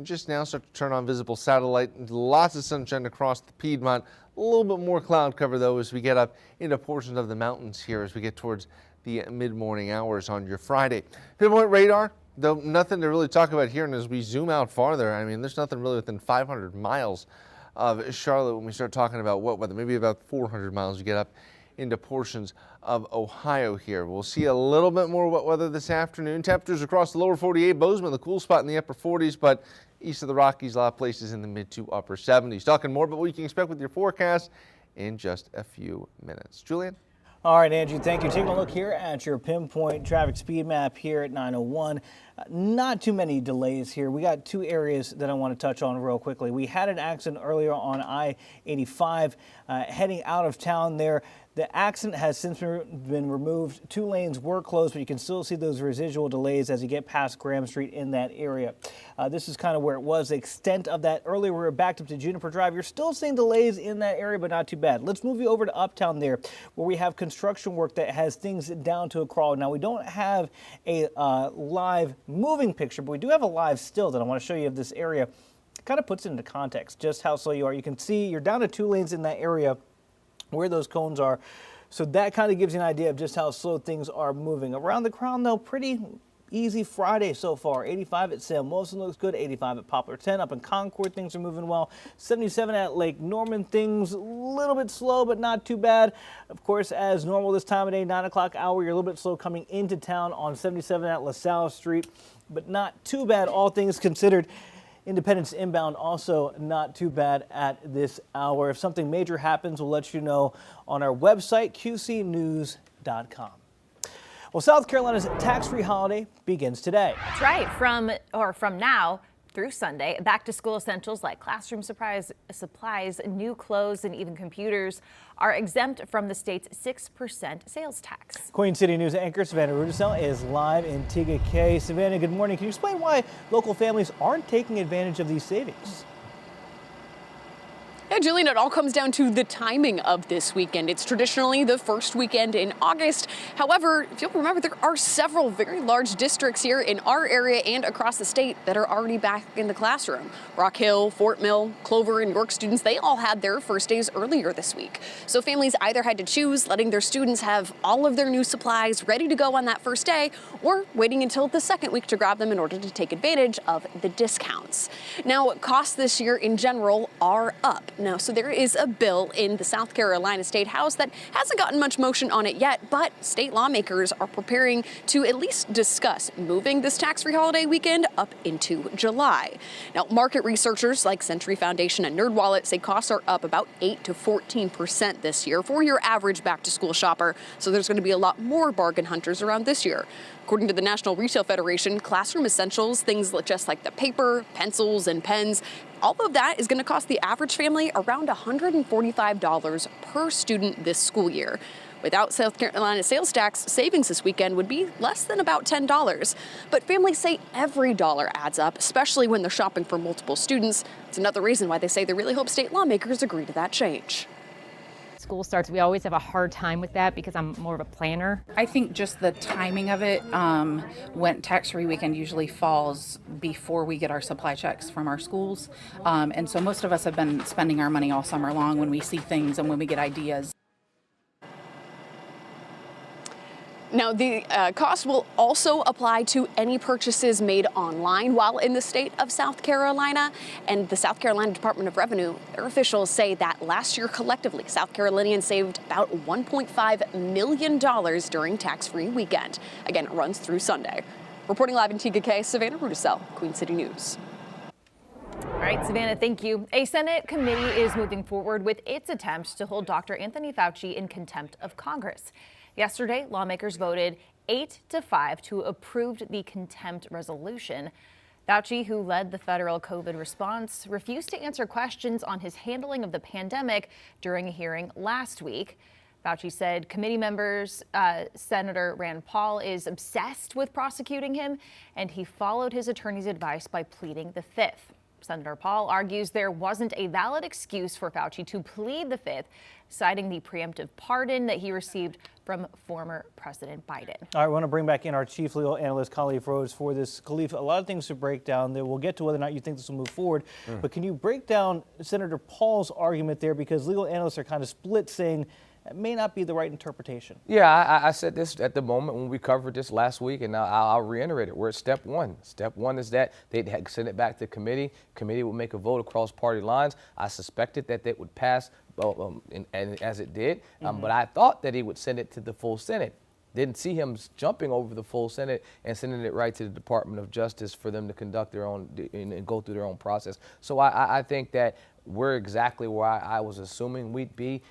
Just now start to turn on visible satellite. Lots of sunshine across the Piedmont. A little bit more cloud cover, though, as we get up into portions of the mountains here as we get towards the mid-morning hours on your Friday. Pinpoint radar, though nothing to really talk about here. And as we zoom out farther, I mean, there's nothing really within 500 miles of Charlotte when we start talking about what weather. Maybe about 400 miles you get up into portions of Ohio here. We'll see a little bit more wet weather this afternoon. Temperatures across the lower 48, Bozeman, the cool spot in the upper 40s, but east of the Rockies, a lot of places in the mid to upper 70s. Talking more about what you can expect with your forecast in just a few minutes. Julian? All right, Andrew, thank you. Taking a look here at your pinpoint traffic speed map here at 9:01. Not too many delays here. We got two areas that I want to touch on real quickly. We had an accident earlier on I-85 heading out of town there. The accident has since been removed. 2 lanes were closed, but you can still see those residual delays as you get past Graham Street in that area. This is kind of where it was. The extent of that earlier, we were backed up to Juniper Drive. You're still seeing delays in that area, but not too bad. Let's move you over to Uptown there, where we have construction work that has things down to a crawl. Now, we don't have a live moving picture, but we do have a live still that I want to show you of this area. It kind of puts it into context, just how slow you are. You can see you're down to 2 lanes in that area where those cones are. So that kind of gives you an idea of just how slow things are moving. Around the crown, though, pretty easy Friday so far. 85 at Sam Wilson looks good. 85 at Poplar 10. Up in Concord, things are moving well. 77 at Lake Norman, things a little bit slow, but not too bad. Of course, as normal this time of day, 9 o'clock hour, you're a little bit slow coming into town on 77 at LaSalle Street, but not too bad, all things considered. Independence inbound also not too bad at this hour. If something major happens, we'll let you know on our website, qcnews.com. Well, South Carolina's tax-free holiday begins today. That's right. From now through Sunday, back-to-school essentials like classroom supplies, new clothes, and even computers are exempt from the state's 6% sales tax. Queen City News anchor Savannah Rudisell is live in Tega Cay. Savannah, good morning. Can you explain why local families aren't taking advantage of these savings? Yeah, Julian, it all comes down to the timing of this weekend. It's traditionally the first weekend in August. However, if you'll remember, there are several very large districts here in our area and across the state that are already back in the classroom. Rock Hill, Fort Mill, Clover, and York students, they all had their first days earlier this week. So families either had to choose letting their students have all of their new supplies ready to go on that first day, or waiting until the second week to grab them in order to take advantage of the discounts. Now, costs this year in general are up. Now, so there is a bill in the South Carolina State House that hasn't gotten much motion on it yet, but state lawmakers are preparing to at least discuss moving this tax-free holiday weekend up into July. Now, market researchers like Century Foundation and NerdWallet say costs are up about 8 to 14% this year for your average back-to-school shopper, so there's going to be a lot more bargain hunters around this year. According to the National Retail Federation, classroom essentials, things just like the paper, pencils, and pens, all of that is going to cost the average family around $145 per student this school year. Without South Carolina sales tax, savings this weekend would be less than about $10. But families say every dollar adds up, especially when they're shopping for multiple students. It's another reason why they say they really hope state lawmakers agree to that change. School starts, we always have a hard time with that because I'm more of a planner. I think just the timing of it, when tax-free weekend usually falls before we get our supply checks from our schools. And so most of us have been spending our money all summer long when we see things and when we get ideas. Now, the cost will also apply to any purchases made online while in the state of South Carolina. And the South Carolina Department of Revenue, their officials say that last year collectively, South Carolinians saved about $1.5 million during tax-free weekend. Again, it runs through Sunday. Reporting live in TKK, Savannah Rudisell, Queen City News. All right, Savannah, thank you. A Senate committee is moving forward with its attempts to hold Dr. Anthony Fauci in contempt of Congress. Yesterday, lawmakers voted 8-5 to approve the contempt resolution. Fauci, who led the federal COVID response, refused to answer questions on his handling of the pandemic during a hearing last week. Fauci said committee members, Senator Rand Paul, is obsessed with prosecuting him, and he followed his attorney's advice by pleading the Fifth. Senator Paul argues there wasn't a valid excuse for Fauci to plead the Fifth, citing the preemptive pardon that he received from former President Biden. All right, we want to bring back in our chief legal analyst, Khalif Rhodes, for this. Khalif, a lot of things to break down there. We'll get to whether or not you think this will move forward. But can you break down Senator Paul's argument there? Because legal analysts are kind of split, saying it may not be the right interpretation. Yeah, I said this at the moment when we covered this last week, and I'll reiterate it. We're at step one. Step one is that they'd send it back to committee. Committee would make a vote across party lines. I suspected that it would pass, and as it did, but I thought that he would send it to the full Senate. Didn't see him jumping over the full Senate and sending it right to the Department of Justice for them to conduct their own and go through their own process. So I think that we're exactly where I was assuming we'd be.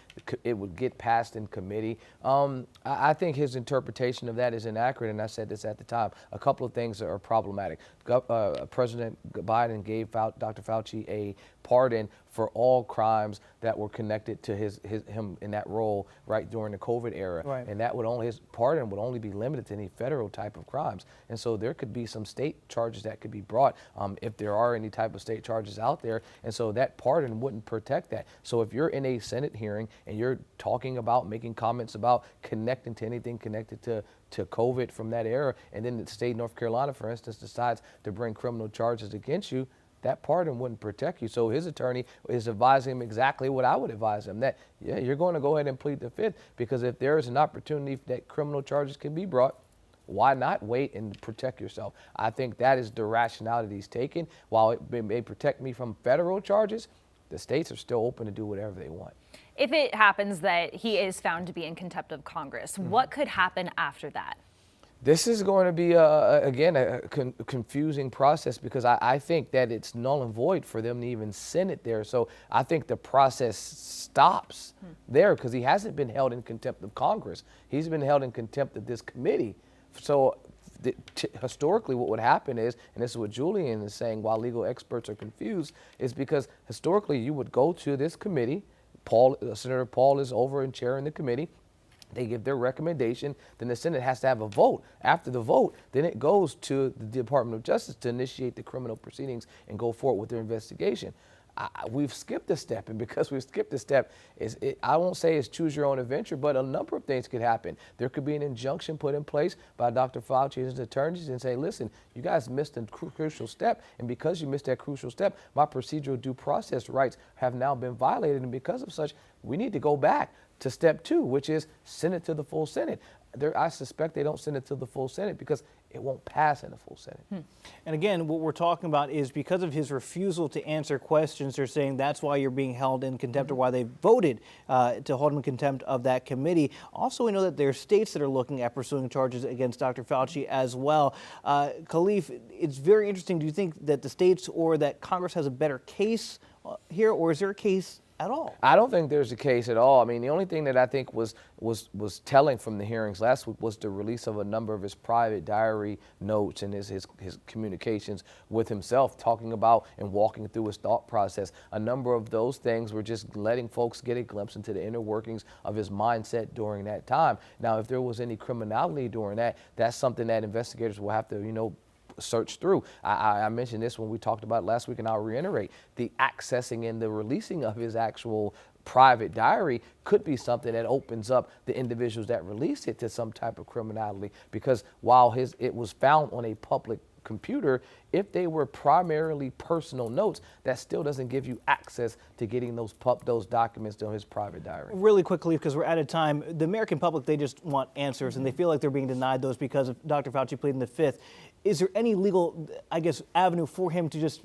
It would get passed in committee. I think his interpretation of that is inaccurate, and I said this at the time. A couple of things are problematic. President Biden gave Dr. Fauci a pardon for all crimes that were connected to him in that role right during the COVID era. Right. And that his pardon would only be limited to any federal type of crimes. And so there could be some state charges that could be brought if there are any type of state charges out there. And so that pardon wouldn't protect that. So if you're in a Senate hearing and you're talking about making comments about connecting to anything connected to COVID from that era, and then the state of North Carolina, for instance, decides to bring criminal charges against you, that pardon wouldn't protect you. So his attorney is advising him exactly what I would advise him, that, yeah, you're going to go ahead and plead the Fifth, because if there is an opportunity that criminal charges can be brought, why not wait and protect yourself? I think that is the rationality he's taken. While it may protect me from federal charges, the states are still open to do whatever they want. If it happens that he is found to be in contempt of Congress, what could happen after that? This is going to be, again, a confusing process, because I think that it's null and void for them to even send it there. So I think the process stops there, because he hasn't been held in contempt of Congress. He's been held in contempt of this committee. So historically what would happen is, and this is what Julian is saying while legal experts are confused, is because historically you would go to this committee, Senator Paul is over and chairing the committee, they give their recommendation, then the Senate has to have a vote. After the vote, then it goes to the Department of Justice to initiate the criminal proceedings and go forward with their investigation. We've skipped a step, and because we've skipped a step, I won't say it's choose your own adventure, but a number of things could happen. There could be an injunction put in place by Dr. Fauci and his attorneys and say, listen, you guys missed a crucial step, and because you missed that crucial step, my procedural due process rights have now been violated, and because of such, we need to go back to step two, which is send it to the full Senate. I suspect they don't send it to the full Senate because it won't pass in the full Senate. And again, what we're talking about is because of his refusal to answer questions, they're saying that's why you're being held in contempt, or why they voted to hold him in contempt of that committee. Also, we know that there are states that are looking at pursuing charges against Dr. Fauci as well. Khalif, it's very interesting. Do you think that the states or that Congress has a better case here, or is there a case at all? I don't think there's a case at all. I mean, the only thing that I think was telling from the hearings last week was the release of a number of his private diary notes and his communications with himself, talking about and walking through his thought process. A number of those things were just letting folks get a glimpse into the inner workings of his mindset during that time. Now, if there was any criminality during that, that's something that investigators will have to, search through. I mentioned this when we talked about it last week, and I'll reiterate, the accessing and the releasing of his actual private diary could be something that opens up the individuals that released it to some type of criminality, because while it was found on a public computer, if they were primarily personal notes, that still doesn't give you access to getting those documents to his private diary. Really quickly, because we're out of time, the American public, they just want answers, and they feel like they're being denied those because of Dr. Fauci pleading the Fifth. Is there any legal, I guess, avenue for him to just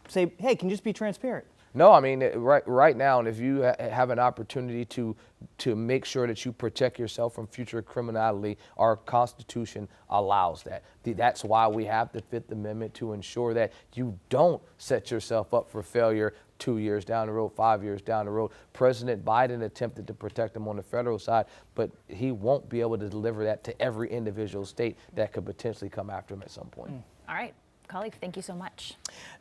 say, hey, can you just be transparent? No, I mean, right now, and if you have an opportunity to make sure that you protect yourself from future criminality, our Constitution allows that. That's why we have the Fifth Amendment, to ensure that you don't set yourself up for failure 2 years down the road, 5 years down the road. President Biden attempted to protect them on the federal side, but he won't be able to deliver that to every individual state that could potentially come after him at some point. All right. Colleague, thank you so much.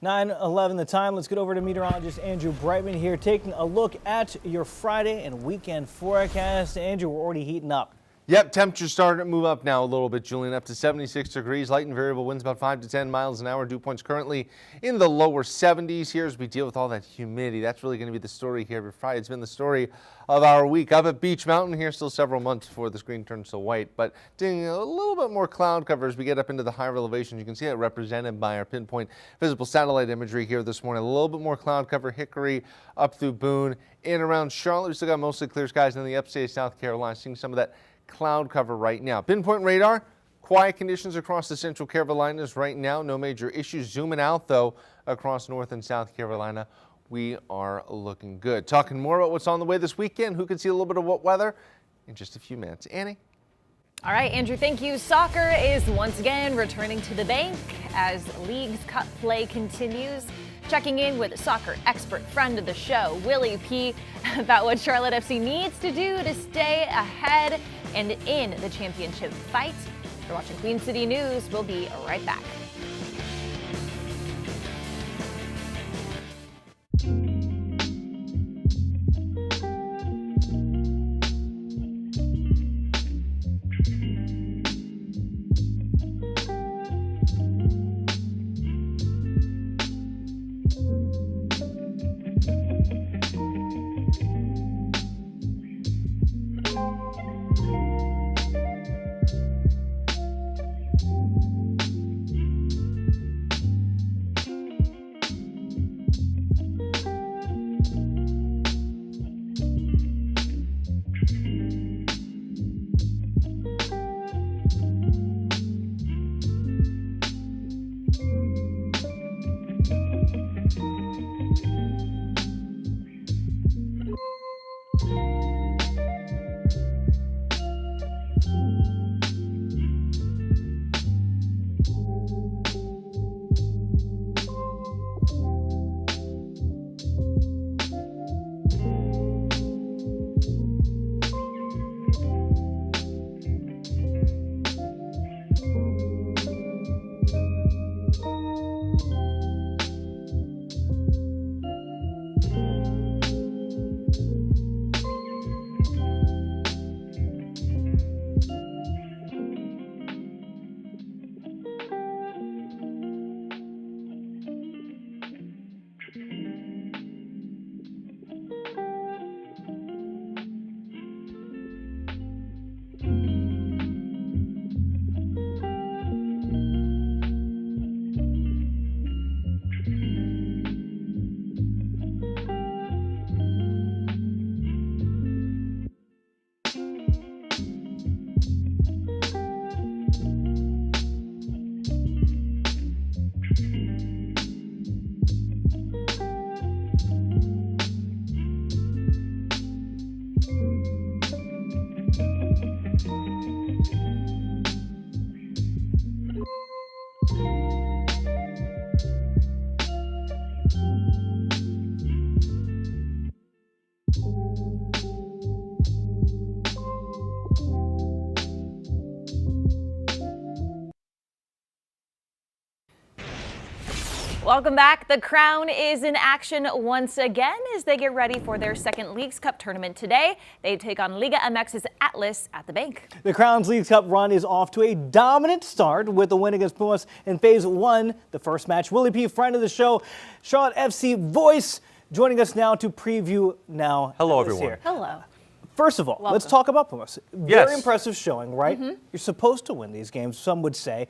9:11 the time. Let's get over to meteorologist Andrew Brightman here, taking a look at your Friday and weekend forecast. Andrew, we're already heating up. Yep, temperatures starting to move up now a little bit, Julian, up to 76 degrees. Light and variable winds about 5 to 10 miles an hour. Dew points currently in the lower 70s here as we deal with all that humidity. That's really going to be the story here every Friday. It's been the story of our week. Up at Beech Mountain here, still several months before the screen turns to white, but doing a little bit more cloud cover as we get up into the higher elevations. You can see that represented by our pinpoint visible satellite imagery here this morning. A little bit more cloud cover, Hickory up through Boone, in around Charlotte. We still got mostly clear skies in the upstate of South Carolina, seeing some of that cloud cover right now. Pinpoint radar, quiet conditions across the Central Carolinas right now. No major issues. Zooming out, though, across North and South Carolina, we are looking good. Talking more about what's on the way this weekend, who can see a little bit of what weather in just a few minutes. Annie? All right, Andrew, thank you. Soccer is once again returning to the bank as Leagues Cup play continues. Checking in with soccer expert friend of the show, Willie P, about what Charlotte FC needs to do to stay ahead and in the championship fight. You're watching Queen City News. We'll be right back. Welcome back. The Crown is in action once again as they get ready for their second Leagues Cup tournament today. They take on Liga MX's Atlas at the Bank. The Crown's Leagues Cup run is off to a dominant start with a win against Pumas in Phase 1, the first match. Willie P, friend of the show, Charlotte FC voice, joining us now to preview now. Hello, everyone. Here. Hello. First of all, Welcome. Let's talk about Pumas. Yes. Very impressive showing, right? You're supposed to win these games, some would say.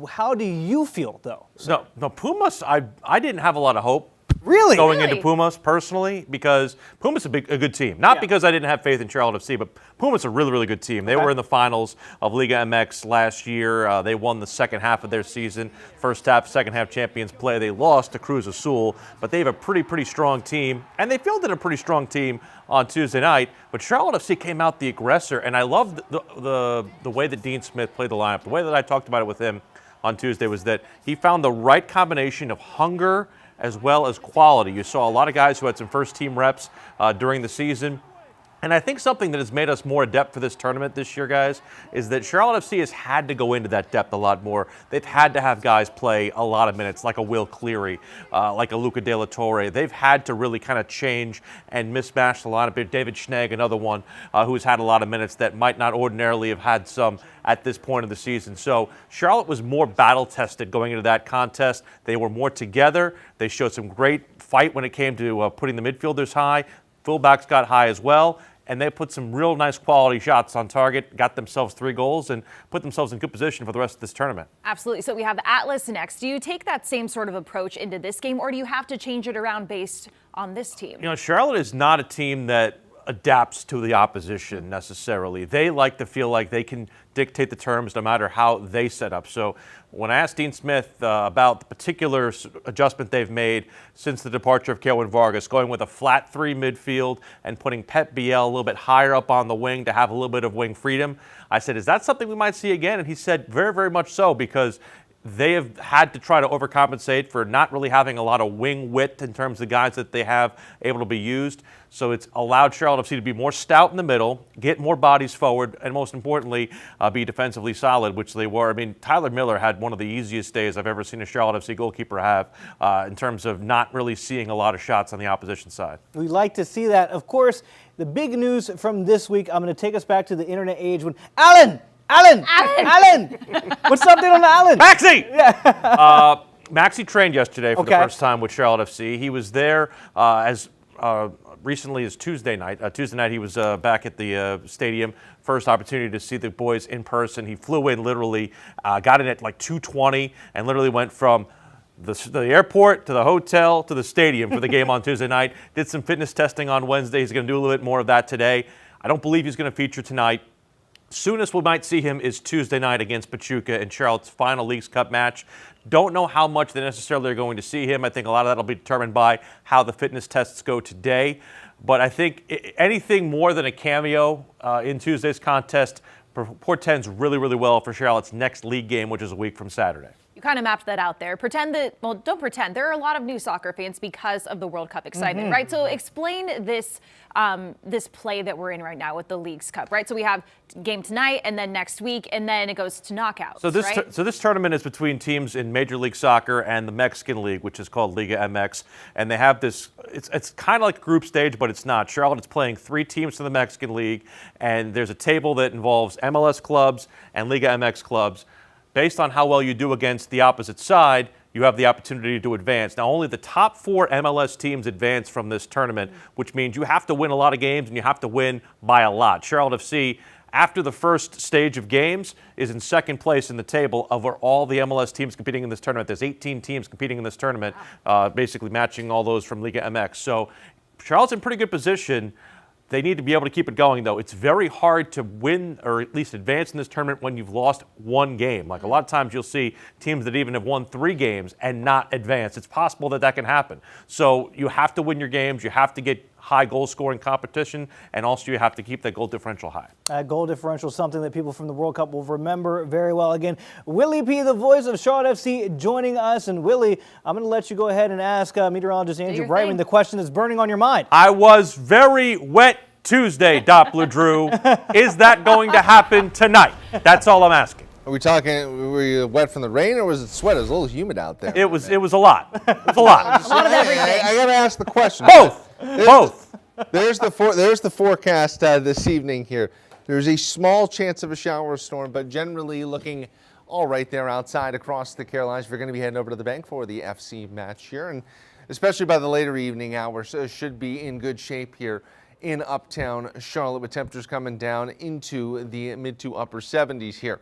How do you feel, though? No, Pumas, I didn't have a lot of hope. Really? Going into Pumas personally, because Pumas a good team. Not because I didn't have faith in Charlotte FC, but Pumas a really, really good team. They were in the finals of Liga MX last year. They won the second half of their season. First half, second half champions play. They lost to Cruz Azul, but they have a pretty strong team, and they fielded a pretty strong team on Tuesday night. But Charlotte FC came out the aggressor, and I loved the way that Dean Smith played the lineup. The way that I talked about it with him on Tuesday was that he found the right combination of hunger as well as quality. You saw a lot of guys who had some first-team reps during the season. And I think something that has made us more adept for this tournament this year, guys, is that Charlotte FC has had to go into that depth a lot more. They've had to have guys play a lot of minutes, like a Will Cleary, like a Luca De La Torre. They've had to really kind of change and mismatch the lineup. David Schnegg, another one who's had a lot of minutes that might not ordinarily have had some at this point of the season. So Charlotte was more battle-tested going into that contest. They were more together. They showed some great fight when it came to putting the midfielders high. Fullbacks got high as well. And they put some real nice quality shots on target, got themselves 3 goals, and put themselves in good position for the rest of this tournament. Absolutely. So we have the Atlas next. Do you take that same sort of approach into this game, or do you have to change it around based on this team? You know, Charlotte is not a team that adapts to the opposition necessarily. They like to feel like they can dictate the terms no matter how they set up. So when I asked Dean Smith about the particular adjustment they've made since the departure of Kelvin Vargas, going with a flat 3 midfield and putting Pep Biel a little bit higher up on the wing to have a little bit of wing freedom, I said, is that something we might see again? And he said, very, very much so, because they have had to try to overcompensate for not really having a lot of wing width in terms of guys that they have able to be used. So it's allowed Charlotte FC to be more stout in the middle, get more bodies forward, and most importantly, be defensively solid, which they were. I mean, Tyler Miller had one of the easiest days I've ever seen a Charlotte FC goalkeeper have in terms of not really seeing a lot of shots on the opposition side. We like to see that. Of course, the big news from this week, I'm going to take us back to the internet age when Alan! What's up there on Alan? Maxi! Yeah. Maxi trained yesterday for the first time with Charlotte FC. He was there as recently as Tuesday night. Tuesday night he was back at the stadium. First opportunity to see the boys in person. He flew in literally, got in at like 2:20 and literally went from the airport to the hotel to the stadium for the game on Tuesday night. Did some fitness testing on Wednesday. He's going to do a little bit more of that today. I don't believe he's going to feature tonight. Soonest we might see him is Tuesday night against Pachuca in Charlotte's final Leagues Cup match. Don't know how much they necessarily are going to see him. I think a lot of that will be determined by how the fitness tests go today. But I think anything more than a cameo in Tuesday's contest portends really, really well for Charlotte's next league game, which is a week from Saturday. You kind of mapped that out there. Pretend that, well, don't pretend. There are a lot of new soccer fans because of the World Cup excitement, right? So explain this this play that we're in right now with the Leagues Cup, right? So we have game tonight and then next week, and then it goes to knockouts, so this right? So this tournament is between teams in Major League Soccer and the Mexican League, which is called Liga MX. And they have this, it's kind of like group stage, but it's not. Charlotte is playing 3 teams from the Mexican League, and there's a table that involves MLS clubs and Liga MX clubs. Based on how well you do against the opposite side, you have the opportunity to advance. Now, only the top 4 MLS teams advance from this tournament, which means you have to win a lot of games and you have to win by a lot. Charlotte FC, after the first stage of games, is in second place in the table over all the MLS teams competing in this tournament. There's 18 teams competing in this tournament, basically matching all those from Liga MX. So Charlotte's in pretty good position. They need to be able to keep it going, though. It's very hard to win or at least advance in this tournament when you've lost 1 game. Like a lot of times you'll see teams that even have won 3 games and not advance. It's possible that that can happen. So you have to win your games. You have to get high goal-scoring competition, and also you have to keep that goal differential high. Goal differential is something that people from the World Cup will remember very well. Again, Willie P., the voice of Charlotte FC, joining us. And Willie, I'm going to let you go ahead and ask meteorologist Andrew Brightman the question that's burning on your mind. I was very wet Tuesday, Doppler Drew. Is that going to happen tonight? That's all I'm asking. Are we talking, were you wet from the rain or was it sweat? It was a little humid out there. It was a lot. It was a lot. A lot of everything. I got to ask the question. Both. There's the forecast this evening here. There's a small chance of a shower or storm, but generally looking all right there outside across the Carolinas. We're going to be heading over to the bank for the FC match here, and especially by the later evening hours, should be in good shape here in uptown Charlotte with temperatures coming down into the mid to upper 70s here.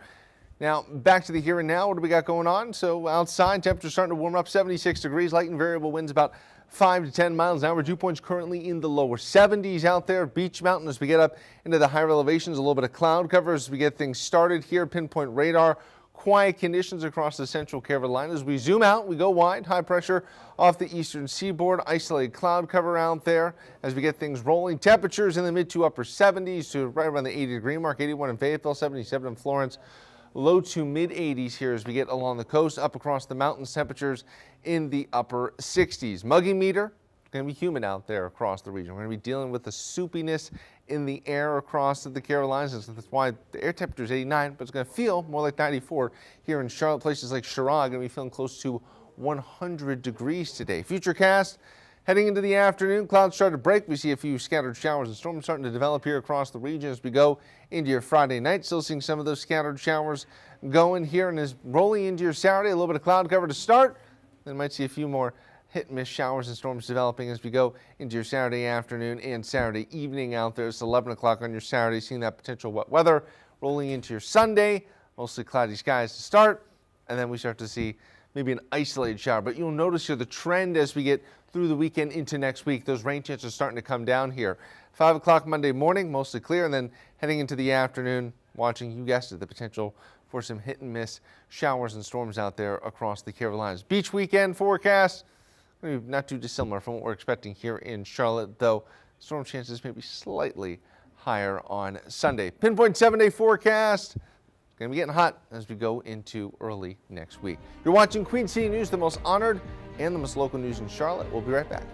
Now, back to the here and now. What do we got going on? So outside, temperatures starting to warm up, 76 degrees, light and variable winds about 5 to 10 miles an hour. Dew points currently in the lower 70s out there. Beach Mountain as we get up into the higher elevations, a little bit of cloud cover as we get things started here. Pinpoint radar. Quiet conditions across the central Carolinas. As we zoom out, we go wide. High pressure off the eastern seaboard. Isolated cloud cover out there as we get things rolling. Temperatures in the mid to upper 70s to right around the 80-degree mark. 81 in Fayetteville, 77 in Florence. Low to mid 80s here as we get along the coast. Up across the mountains, temperatures in the upper 60s. Muggy meter. Going to be humid out there across the region. We're going to be dealing with the soupiness in the air across the Carolinas. That's why the air temperature is 89, but it's going to feel more like 94 here in Charlotte. Places like Chirag going to be feeling close to 100 degrees today. Futurecast heading into the afternoon. Clouds start to break. We see a few scattered showers and storms starting to develop here across the region as we go into your Friday night. Still seeing some of those scattered showers going here, and as rolling into your Saturday, a little bit of cloud cover to start. Then might see a few more hit and miss showers and storms developing as we go into your Saturday afternoon and Saturday evening out there. It's 11 o'clock on your Saturday, seeing that potential wet weather rolling into your Sunday. Mostly cloudy skies to start, and then we start to see maybe an isolated shower. But you'll notice here the trend as we get through the weekend into next week. Those rain chances are starting to come down here. 5 o'clock Monday morning, mostly clear, and then heading into the afternoon, watching, you guessed it, the potential for some hit and miss showers and storms out there across the Carolinas. Beach weekend forecast. Not too dissimilar from what we're expecting here in Charlotte, though storm chances may be slightly higher on Sunday. Pinpoint 7-day forecast. Going to be getting hot as we go into early next week. You're watching Queen City News, the most honored and the most local news in Charlotte. We'll be right back.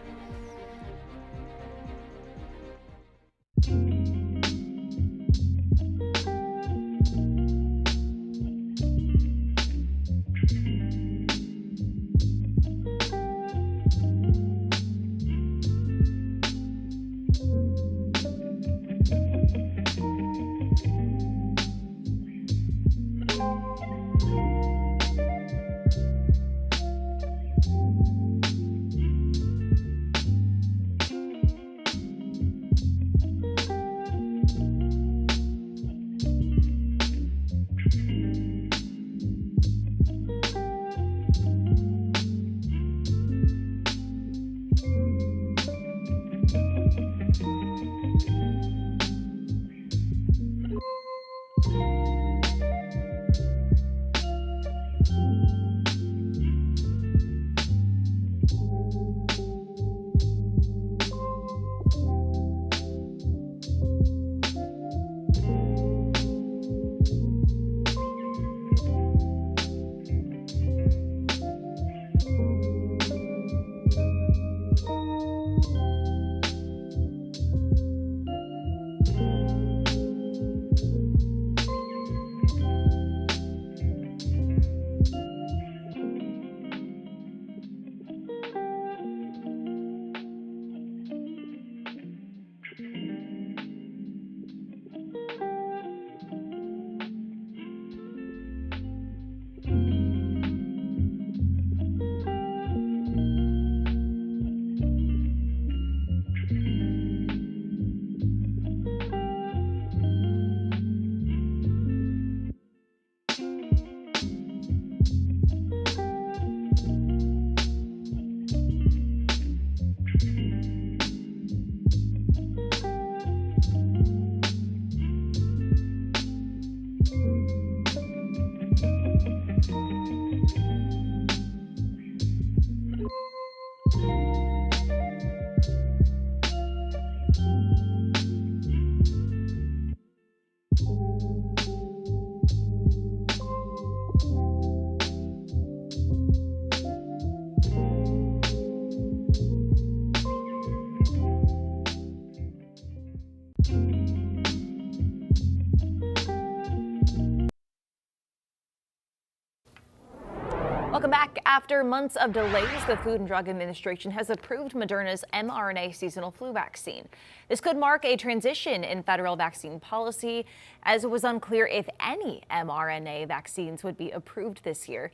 Welcome back. After months of delays, the Food and Drug Administration has approved Moderna's mRNA seasonal flu vaccine. This could mark a transition in federal vaccine policy, as it was unclear if any mRNA vaccines would be approved this year.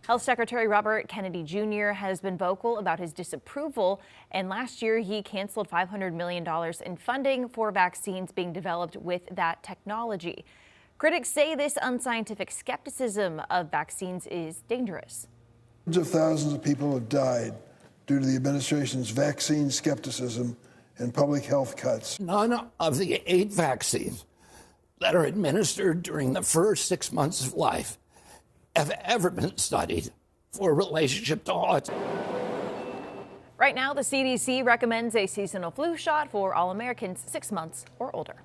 Health Secretary Robert Kennedy Jr. has been vocal about his disapproval, and last year he canceled $500 million in funding for vaccines being developed with that technology. Critics say this unscientific skepticism of vaccines is dangerous. Hundreds of thousands of people have died due to the administration's vaccine skepticism and public health cuts. None of the 8 vaccines that are administered during the first 6 months of life have ever been studied for a relationship to autism. Right now, the CDC recommends a seasonal flu shot for all Americans 6 months or older.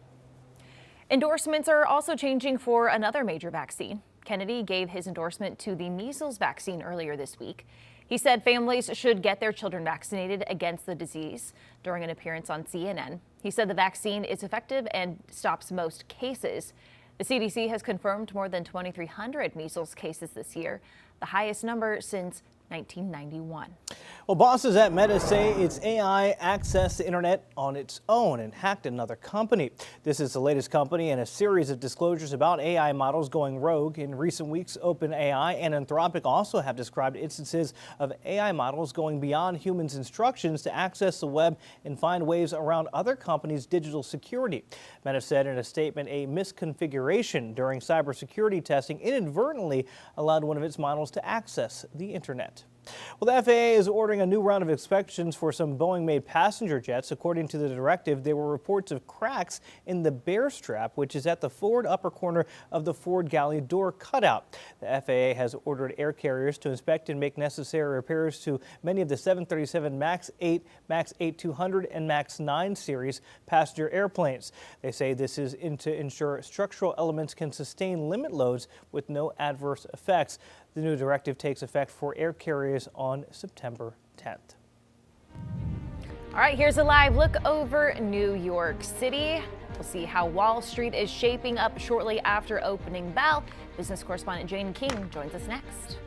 Endorsements are also changing for another major vaccine. Kennedy gave his endorsement to the measles vaccine earlier this week. He said families should get their children vaccinated against the disease. During an appearance on CNN, he said the vaccine is effective and stops most cases. The CDC has confirmed more than 2,300 measles cases this year, the highest number since 1991. Well, bosses at Meta say its AI accessed the internet on its own and hacked another company. This is the latest company in a series of disclosures about AI models going rogue. In recent weeks, OpenAI and Anthropic also have described instances of AI models going beyond humans' instructions to access the web and find ways around other companies' digital security. Meta said in a statement a misconfiguration during cybersecurity testing inadvertently allowed one of its models to access the internet. Well, the FAA is ordering a new round of inspections for some Boeing-made passenger jets. According to the directive, there were reports of cracks in the bear strap, which is at the forward upper corner of the forward galley door cutout. The FAA has ordered air carriers to inspect and make necessary repairs to many of the 737 MAX 8, MAX 8200, and MAX 9 series passenger airplanes. They say this is to ensure structural elements can sustain limit loads with no adverse effects. The new directive takes effect for air carriers on September 10th. All right, here's a live look over New York City. We'll see how Wall Street is shaping up shortly after opening bell. Business correspondent Jane King joins us next.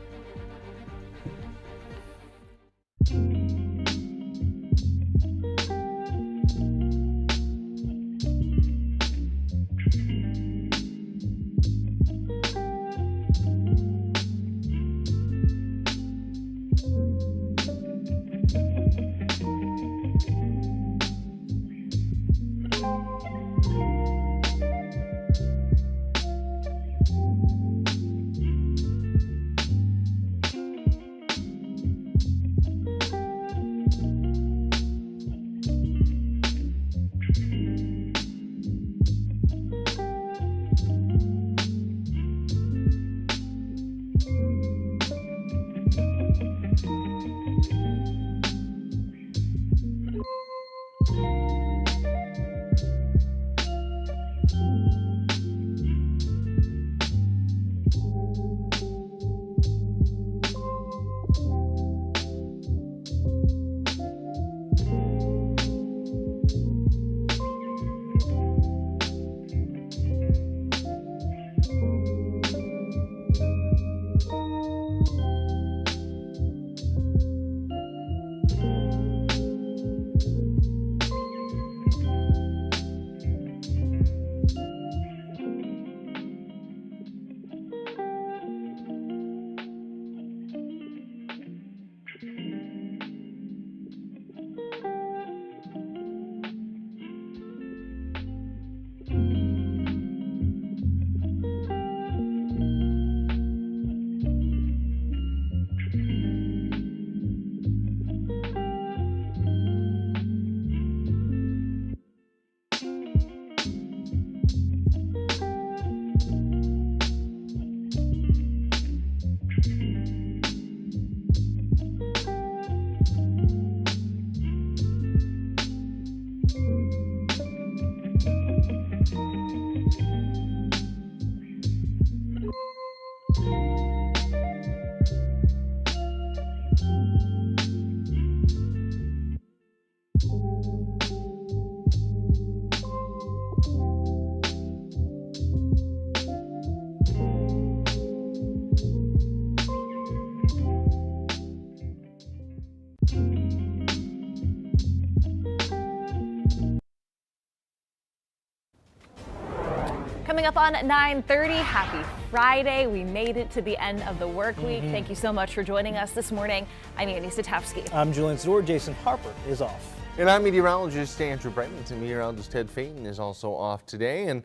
Coming up on 9:30, happy Friday. We made it to the end of the work week. Thank you so much for joining us this morning. I'm Annie Satowski. I'm Julian Sador. Jason Harper is off. And I'm meteorologist Andrew Brightman. And meteorologist Ted Phaeton is also off today. And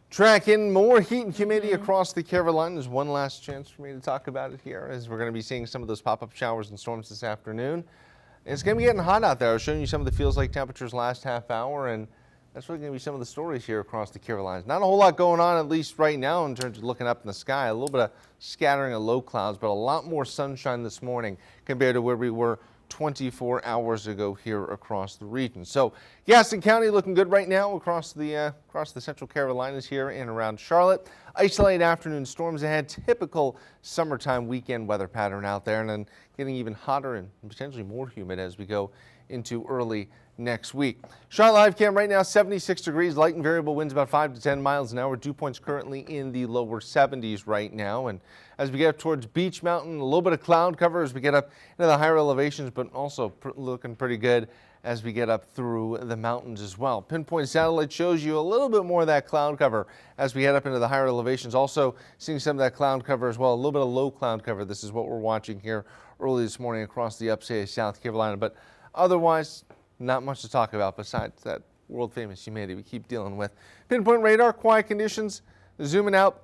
Tracking more heat and humidity across the Carolinas. One last chance for me to talk about it here, as we're going to be seeing some of those pop-up showers and storms this afternoon. It's going to be getting hot out there. I was showing you some of the feels like temperatures last half hour, and that's really going to be some of the stories here across the Carolinas. Not a whole lot going on, at least right now, in terms of looking up in the sky. A little bit of scattering of low clouds, but a lot more sunshine this morning compared to where we were 24 hours ago here across the region. So Gaston County looking good right now across the Central Carolinas here and around Charlotte. Isolated afternoon storms ahead, typical summertime weekend weather pattern out there, and then getting even hotter and potentially more humid as we go into early next week. Charlotte live cam right now, 76 degrees, light and variable winds about 5 to 10 miles an hour. Dew points currently in the lower 70s right now. And as we get up towards Beech Mountain, a little bit of cloud cover as we get up into the higher elevations, but also looking pretty good as we get up through the mountains as well. Pinpoint satellite shows you a little bit more of that cloud cover as we head up into the higher elevations. Also seeing some of that cloud cover as well, a little bit of low cloud cover. This is what we're watching here early this morning across the upstate of South Carolina. But otherwise, not much to talk about besides that world famous humidity we keep dealing with. Pinpoint radar, quiet conditions. Zooming out,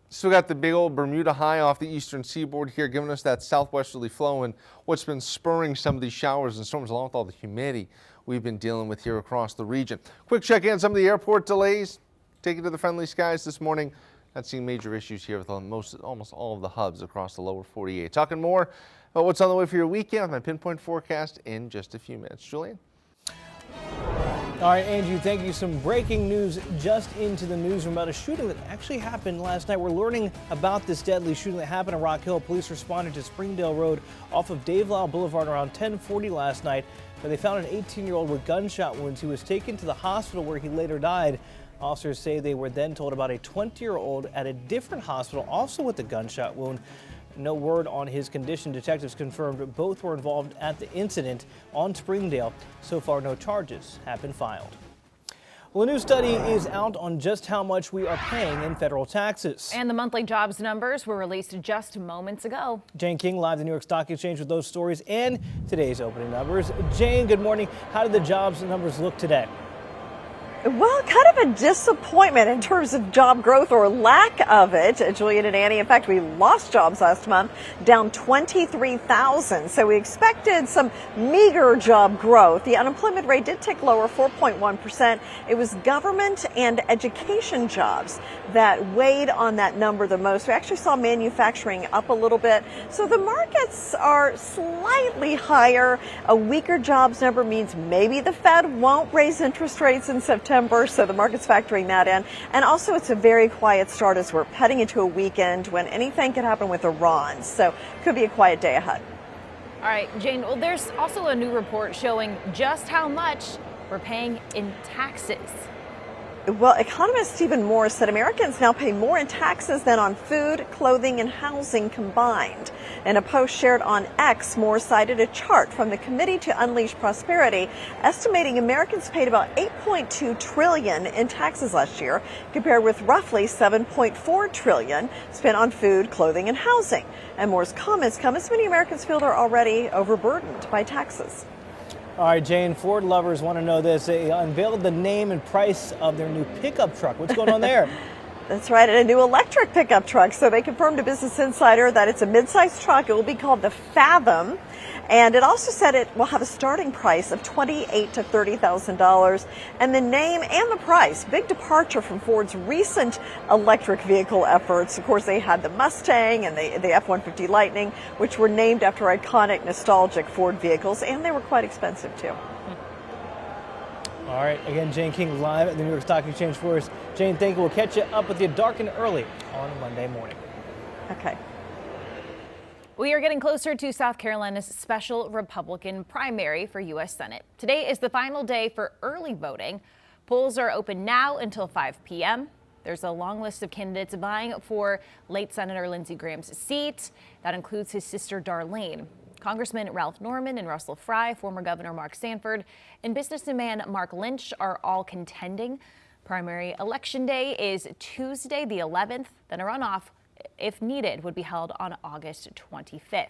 still got the big old Bermuda high off the eastern seaboard here, giving us that southwesterly flow and what's been spurring some of these showers and storms along with all the humidity we've been dealing with here across the region. Quick check in some of the airport delays. Take it to the friendly skies this morning. Not seeing major issues here with almost all of the hubs across the lower 48. Talking more about what's on the way for your weekend with my pinpoint forecast in just a few minutes. Julian? All right, Angie, thank you. Some breaking news just into the newsroom about a shooting that actually happened last night. We're learning about this deadly shooting that happened in Rock Hill. Police responded to Springdale Road off of Dave Lyle Boulevard around 10:40 last night, where they found an 18-year-old with gunshot wounds who was taken to the hospital where he later died. Officers say they were then told about a 20-year-old at a different hospital, also with a gunshot wound. No word on his condition. Detectives confirmed both were involved at the incident on Springdale. So far, no charges have been filed. Well, a new study is out on just how much we are paying in federal taxes. And the monthly jobs numbers were released just moments ago. Jane King live at the New York Stock Exchange with those stories and today's opening numbers. Jane, good morning. How did the jobs numbers look today? Well, kind of a disappointment in terms of job growth or lack of it, Julian and Annie. In fact, we lost jobs last month, down 23,000. So we expected some meager job growth. The unemployment rate did tick lower, 4.1%. It was government and education jobs that weighed on that number the most. We actually saw manufacturing up a little bit. So the markets are slightly higher. A weaker jobs number means maybe the Fed won't raise interest rates in September. So the market's factoring that in. And also it's a very quiet start as we're heading into a weekend when anything could happen with Iran. So could be a quiet day ahead. All right, Jane, well, there's also a new report showing just how much we're paying in taxes. Well, economist Stephen Morris said Americans now pay more in taxes than on food, clothing, and housing combined. In a post shared on X, Morris cited a chart from the Committee to Unleash Prosperity, estimating Americans paid about $8.2 trillion in taxes last year, compared with roughly $7.4 trillion spent on food, clothing, and housing. And Morris comments come as many Americans feel they're already overburdened by taxes. All right, Jane, Ford lovers want to know this. They unveiled the name and price of their new pickup truck. What's going on there? That's right, and a new electric pickup truck. So they confirmed to Business Insider that it's a mid-sized truck. It will be called the Fathom. And it also said it will have a starting price of $28,000 to $30,000. And the name and the price, big departure from Ford's recent electric vehicle efforts. Of course, they had the Mustang and the F-150 Lightning, which were named after iconic, nostalgic Ford vehicles, and they were quite expensive, too. All right, again, Jane King live at the New York Stock Exchange for us. Jane, thank you. We'll catch you up with you dark and early on Monday morning. Okay. We are getting closer to South Carolina's special Republican primary for U.S. Senate. Today is the final day for early voting. Polls are open now until 5 p.m. There's a long list of candidates vying for late Senator Lindsey Graham's seat. That includes his sister Darlene. Congressman Ralph Norman and Russell Fry, former Governor Mark Sanford, and businessman Mark Lynch are all contending. Primary election day is Tuesday the 11th, then a runoff, if needed, would be held on August 25th.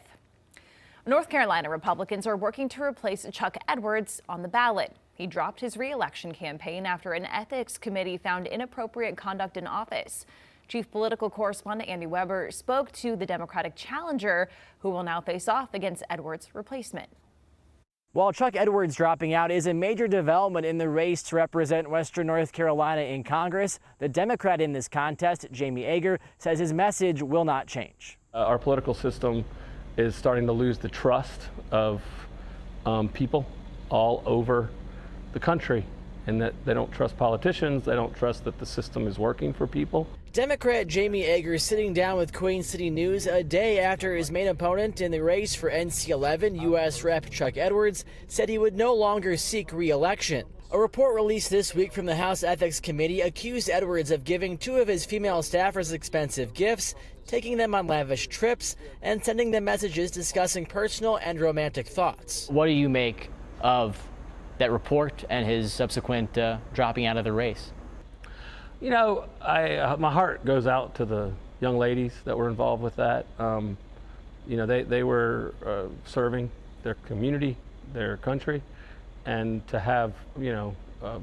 North Carolina Republicans are working to replace Chuck Edwards on the ballot. He dropped his re-election campaign after an ethics committee found inappropriate conduct in office. Chief political correspondent Andy Weber spoke to the Democratic challenger, who will now face off against Edwards' replacement. While Chuck Edwards dropping out is a major development in the race to represent Western North Carolina in Congress, the Democrat in this contest, Jamie Ager, says his message will not change. Our political system is starting to lose the trust of people all over the country, and that they don't trust politicians, they don't trust that the system is working for people. Democrat Jamie Ager sitting down with Queen City News a day after his main opponent in the race for NC11, U.S. Rep. Chuck Edwards, said he would no longer seek re-election. A report released this week from the House Ethics Committee accused Edwards of giving two of his female staffers expensive gifts, taking them on lavish trips, and sending them messages discussing personal and romantic thoughts. What do you make of that report and his subsequent dropping out of the race? You know, my heart goes out to the young ladies that were involved with that. You know, they were serving their community, their country, and to have, you know,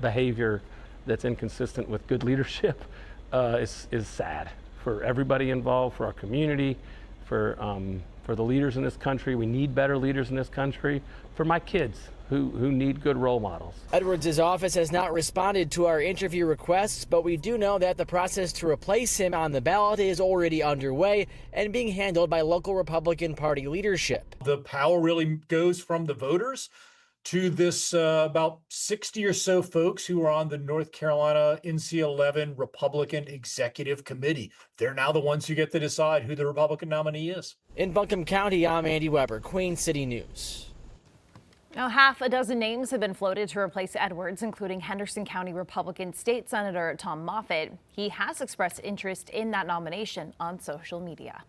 behavior that's inconsistent with good leadership is sad for everybody involved, for our community, for the leaders in this country. We need better leaders in this country, for my kids who need good role models. Edwards' office has not responded to our interview requests, but we do know that the process to replace him on the ballot is already underway and being handled by local Republican Party leadership. The power really goes from the voters to this about 60 or so folks who are on the North Carolina NC11 Republican Executive Committee. They're now the ones who get to decide who the Republican nominee is. In Buncombe County, I'm Andy Weber, Queen City News. Now, half a dozen names have been floated to replace Edwards, including Henderson County Republican State Senator Tom Moffitt. He has expressed interest in that nomination on social media.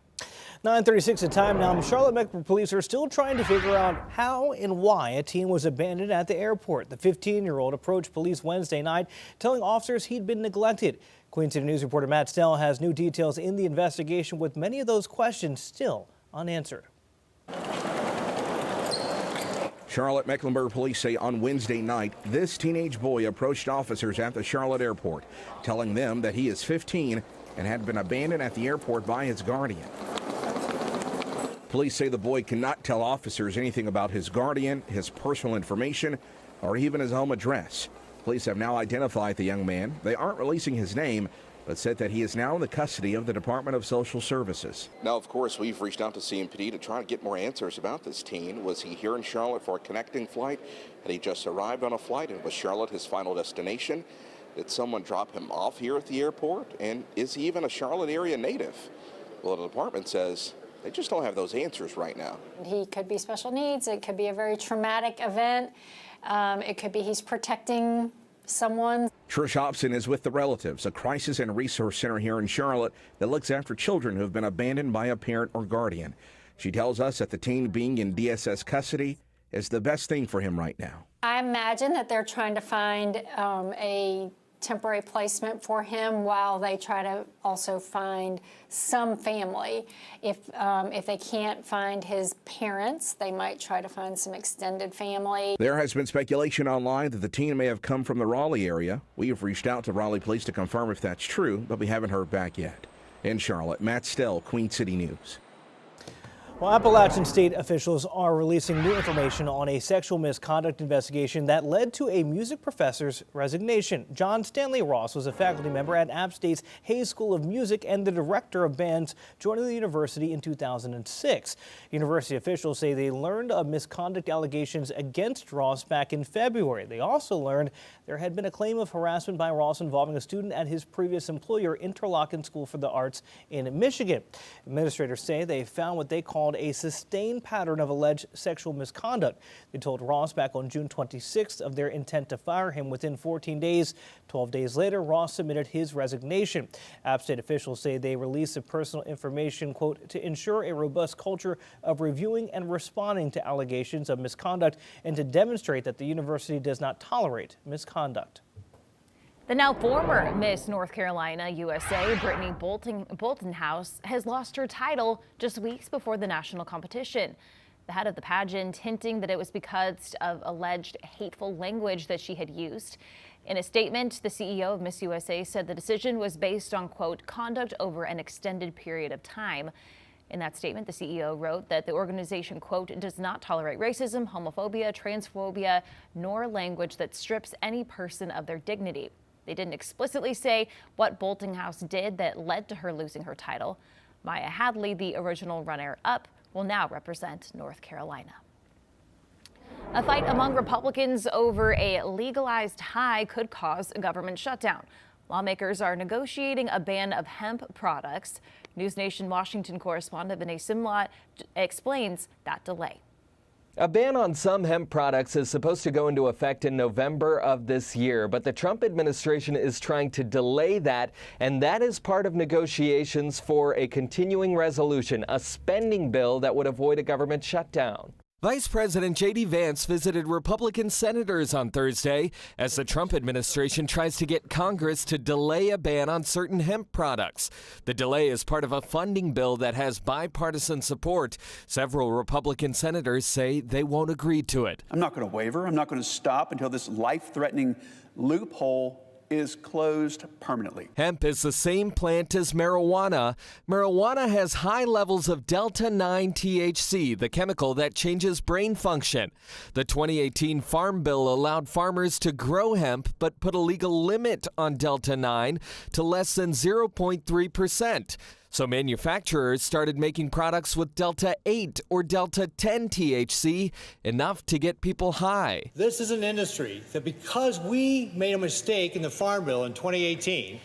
9:36 the time now. Charlotte Metro Police are still trying to figure out how and why a teen was abandoned at the airport. The 15-year-old approached police Wednesday night, telling officers he'd been neglected. Queen City News reporter Matt Snell has new details in the investigation, with many of those questions still unanswered. Charlotte Mecklenburg police say on Wednesday night, this teenage boy approached officers at the Charlotte airport, telling them that he is 15 and had been abandoned at the airport by his guardian. Police say the boy cannot tell officers anything about his guardian, his personal information, or even his home address. Police have now identified the young man. They aren't releasing his name, but said that he is now in the custody of the Department of Social Services. Now, of course, we've reached out to CMPD to try to get more answers about this teen. Was he here in Charlotte for a connecting flight? Had he just arrived on a flight, and was Charlotte his final destination? Did someone drop him off here at the airport? And is he even a Charlotte area native? Well, the department says they just don't have those answers right now. He could be special needs. It could be a very traumatic event. It could be he's protecting someone. Trish Hobson is with the Relatives, a crisis and resource center here in Charlotte that looks after children who have been abandoned by a parent or guardian. She tells us that the teen being in DSS custody is the best thing for him right now. I imagine that they're trying to find a temporary placement for him while they try to also find some family. If they can't find his parents, they might try to find some extended family. There has been speculation online that the teen may have come from the Raleigh area. We have reached out to Raleigh police to confirm if that's true, but we haven't heard back yet. In Charlotte, Matt Stell, Queen City News. Well, Appalachian state officials are releasing new information on a sexual misconduct investigation that led to a music professor's resignation. John Stanley Ross was a faculty member at App State's Hayes School of Music and the director of bands, joining the university in 2006. University officials say they learned of misconduct allegations against Ross back in February. They also learned there had been a claim of harassment by Ross involving a student at his previous employer, Interlochen School for the Arts in Michigan. Administrators say they found what they called a sustained pattern of alleged sexual misconduct. They told Ross back on June 26th of their intent to fire him within 14 days. 12 days later, Ross submitted his resignation. App State officials say they released the personal information, quote, to ensure a robust culture of reviewing and responding to allegations of misconduct and to demonstrate that the university does not tolerate misconduct. The now former Miss North Carolina USA, Brittany Boltonhouse, has lost her title just weeks before the national competition. The head of the pageant hinting that it was because of alleged hateful language that she had used. In a statement, the CEO of Miss USA said the decision was based on, quote, conduct over an extended period of time. In that statement, the CEO wrote that the organization, quote, does not tolerate racism, homophobia, transphobia, nor language that strips any person of their dignity. They didn't explicitly say what Boltinghouse did that led to her losing her title. Maya Hadley, the original runner-up, will now represent North Carolina. A fight among Republicans over a legalized high could cause a government shutdown. Lawmakers are negotiating a ban of hemp products. News Nation Washington correspondent Vinay Simlot explains that delay. A ban on some hemp products is supposed to go into effect in November of this year, but the Trump administration is trying to delay that, and that is part of negotiations for a continuing resolution, a spending bill that would avoid a government shutdown. Vice President J.D. Vance visited Republican senators on Thursday as the Trump administration tries to get Congress to delay a ban on certain hemp products. The delay is part of a funding bill that has bipartisan support. Several Republican senators say they won't agree to it. I'm not going to waver. I'm not going to stop until this life-threatening loophole is closed permanently. Hemp is the same plant as marijuana. Marijuana has high levels of delta-9 THC, the chemical that changes brain function. The 2018 Farm Bill allowed farmers to grow hemp, but put a legal limit on delta-9 to less than 0.3%. So manufacturers started making products with delta-8 or delta-10 THC, enough to get people high. This is an industry that, because we made a mistake in the Farm Bill in 2018,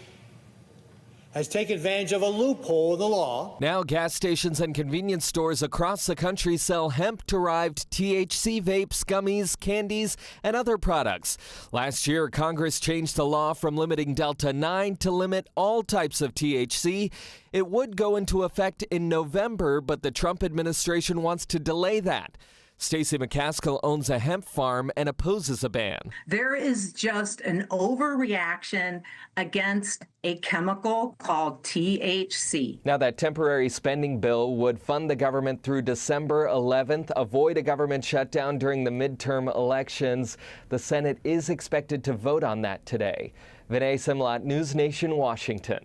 has taken advantage of a loophole in the law. Now gas stations and convenience stores across the country sell hemp-derived THC vapes, gummies, candies, and other products. Last year, Congress changed the law from limiting delta-9 to limit all types of THC. It would go into effect in November, but the Trump administration wants to delay that. Stacey McCaskill owns a hemp farm and opposes a ban. There is just an overreaction against a chemical called THC. Now, that temporary spending bill would fund the government through December 11th, avoid a government shutdown during the midterm elections. The Senate is expected to vote on that today. Vinay Simlot, News Nation, Washington.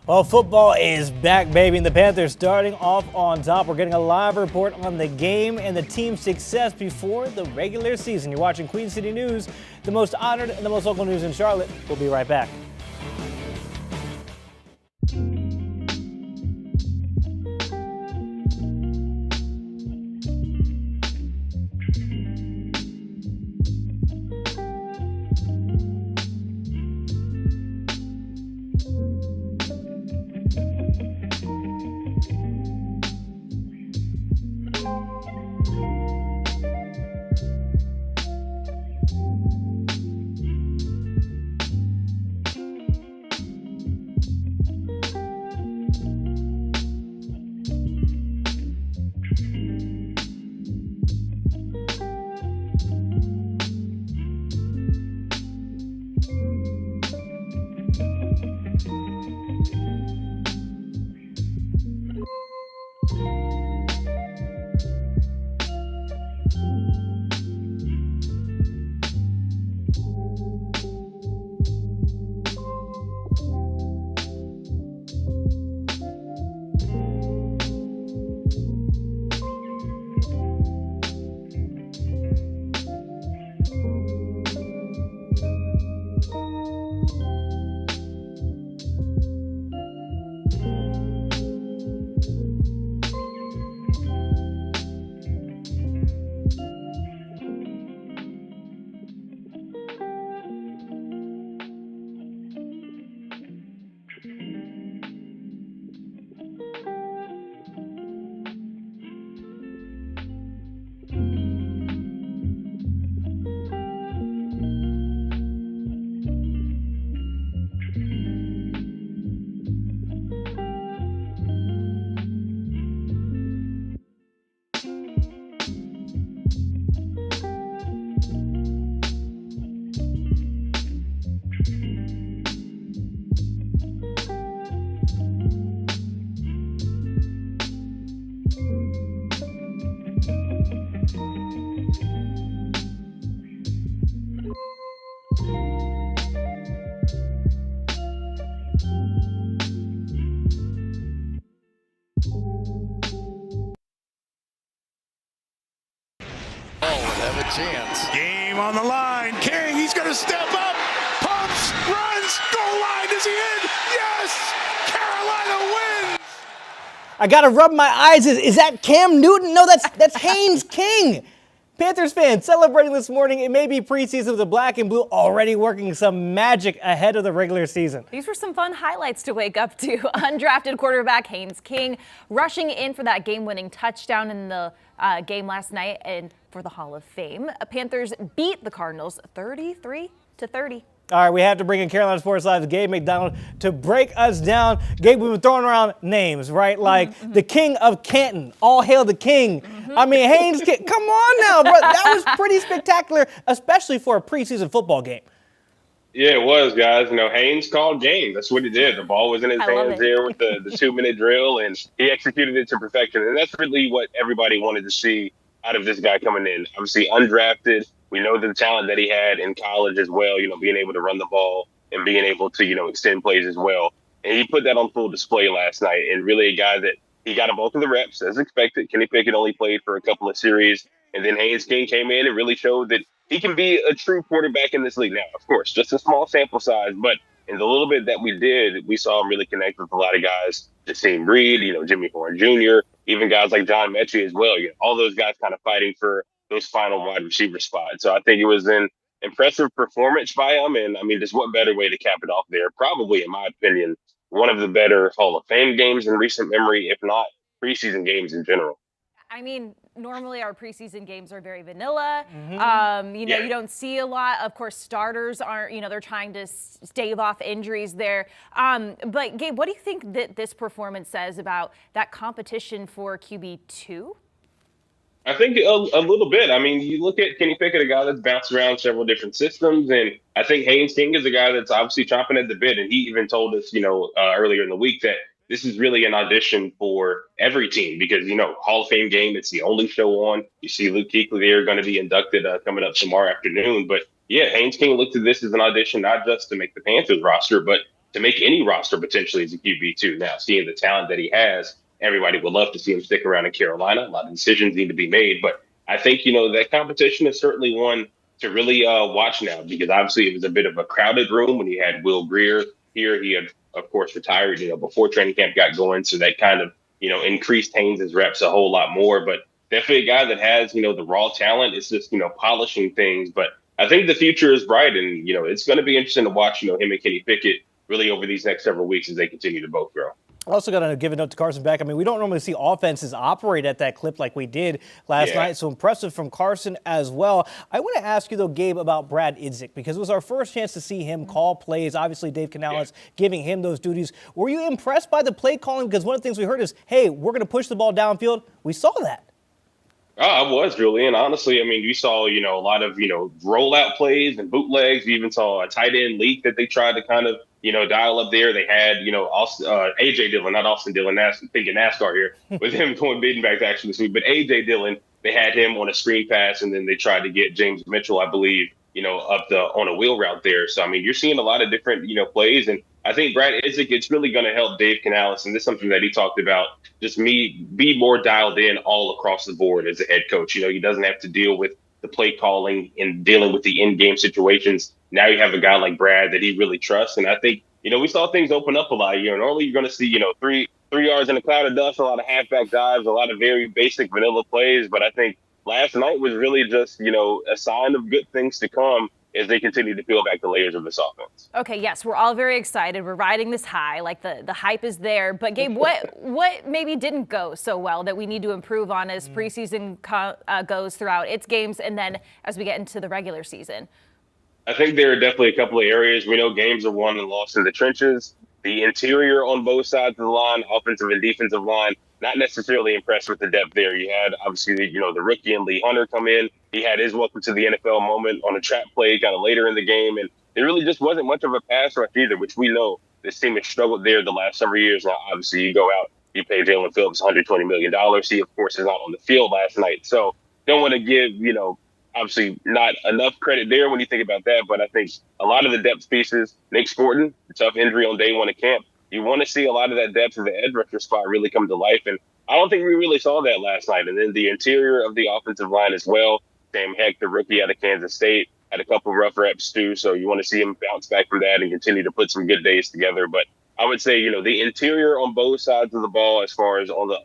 Well, football is back, baby, and the Panthers starting off on top. We're getting a live report on the game and the team's success before the regular season. You're watching Queen City News, the most honored and the most local news in Charlotte. We'll be right back. Have a chance. Game on the line. King, he's going to step up. Pumps, runs, goal line. Is he in? Yes! Carolina wins! I got to rub my eyes. Is that Cam Newton? No, that's Haynes King. Panthers fans celebrating this morning. It may be preseason with the black and blue already working some magic ahead of the regular season. These were some fun highlights to wake up to. Undrafted quarterback Haynes King rushing in for that game-winning touchdown in the game last night and for the Hall of Fame. Panthers beat the Cardinals 33-30. All right, we have to bring in Carolina Sports Live's Gabe McDonald to break us down. Gabe, we've been throwing around names, right? Like the King of Canton. All hail the King. I mean, Haynes King. Come on now, bro. That was pretty spectacular, especially for a preseason football game. Yeah, it was, guys. Haynes called game. That's what he did. The ball was in his hands there with the 2-minute drill, and he executed it to perfection. And that's really what everybody wanted to see out of this guy coming in. Obviously, undrafted. We know the talent that he had in college as well, being able to run the ball and being able to, extend plays as well. And he put that on full display last night. And really a guy that he got a bulk of the reps as expected. Kenny Pickett only played for a couple of series. And then Haynes King came in and really showed that he can be a true quarterback in this league. Now, of course, just a small sample size, but in the little bit that we did, we saw him really connect with a lot of guys. Jaseen Reed, Jimmy Horn Jr., even guys like John Mechie as well. All those guys kind of fighting for those final wide receiver spots. So I think it was an impressive performance by him. And just what better way to cap it off there? Probably, in my opinion, one of the better Hall of Fame games in recent memory, if not preseason games in general. Normally our preseason games are very vanilla. You don't see a lot. Of course, starters aren't, they're trying to stave off injuries there. But Gabe, what do you think that this performance says about that competition for QB2? I think a little bit. You look at Kenny Pickett, a guy that's bounced around several different systems, and I think Haynes King is a guy that's obviously chomping at the bit. And he even told us, earlier in the week that this is really an audition for every team because, Hall of Fame game, it's the only show on. You see Luke Kuechly there going to be inducted coming up tomorrow afternoon. But yeah, Haynes King looked at this as an audition, not just to make the Panthers roster, but to make any roster potentially as a QB2. Now, seeing the talent that he has, everybody would love to see him stick around in Carolina. A lot of decisions need to be made, but I think, that competition is certainly one to really watch now because obviously it was a bit of a crowded room when you had Will Grier here. He had, of course, retired, before training camp got going. So that kind of, increased Haynes' reps a whole lot more, but definitely a guy that has, the raw talent. It's just, polishing things, but I think the future is bright and, it's going to be interesting to watch, him and Kenny Pickett really over these next several weeks as they continue to both grow. Also got to give a note to Carson Beck. We don't normally see offenses operate at that clip like we did last night, so impressive from Carson as well. I want to ask you, though, Gabe, about Brad Idzik, because it was our first chance to see him call plays. Obviously, Dave Canales giving him those duties. Were you impressed by the play calling? Because one of the things we heard is, hey, we're going to push the ball downfield. We saw that. I was, Julian. Honestly, you saw, a lot of, rollout plays and bootlegs. You even saw a tight end leak that they tried to kind of, dial up there. They had, A.J. Dillon, not Austin Dillon, thinking NASCAR here, with him going beating back to action this week. But A.J. Dillon, they had him on a screen pass, and then they tried to get James Mitchell, I believe, on a wheel route there. So, you're seeing a lot of different, plays. And I think Brad Idzik, it's really going to help Dave Canales, and this is something that he talked about, just be more dialed in all across the board as a head coach. He doesn't have to deal with the play calling and dealing with the in-game situations. Now you have a guy like Brad that he really trusts, and I think, we saw things open up a lot. Normally you're going to see, 3 yards in a cloud of dust, a lot of halfback dives, a lot of very basic vanilla plays, but I think last night was really just, a sign of good things to come as they continue to peel back the layers of this offense. Okay, yes, we're all very excited. We're riding this high, like the hype is there. But Gabe, what maybe didn't go so well that we need to improve on as preseason goes throughout its games and then as we get into the regular season? I think there are definitely a couple of areas. We know games are won and lost in the trenches. The interior on both sides of the line, offensive and defensive line, not necessarily impressed with the depth there. You had, obviously, the rookie and Lee Hunter come in. He had his welcome to the NFL moment on a trap play kind of later in the game. And there really just wasn't much of a pass rush either, which we know this team has struggled there the last several years. Now, obviously, you go out, you pay Jalen Phillips $120 million. He, of course, is not on the field last night. So don't want to give, obviously not enough credit there when you think about that, but I think a lot of the depth pieces, Nick Sporton, a tough injury on day one of camp, you want to see a lot of that depth in the edge rusher spot really come to life, and I don't think we really saw that last night. And then the interior of the offensive line as well. Sam Heck, the rookie out of Kansas State, had a couple rough reps too, so you want to see him bounce back from that and continue to put some good days together. But I would say, the interior on both sides of the ball as far as on the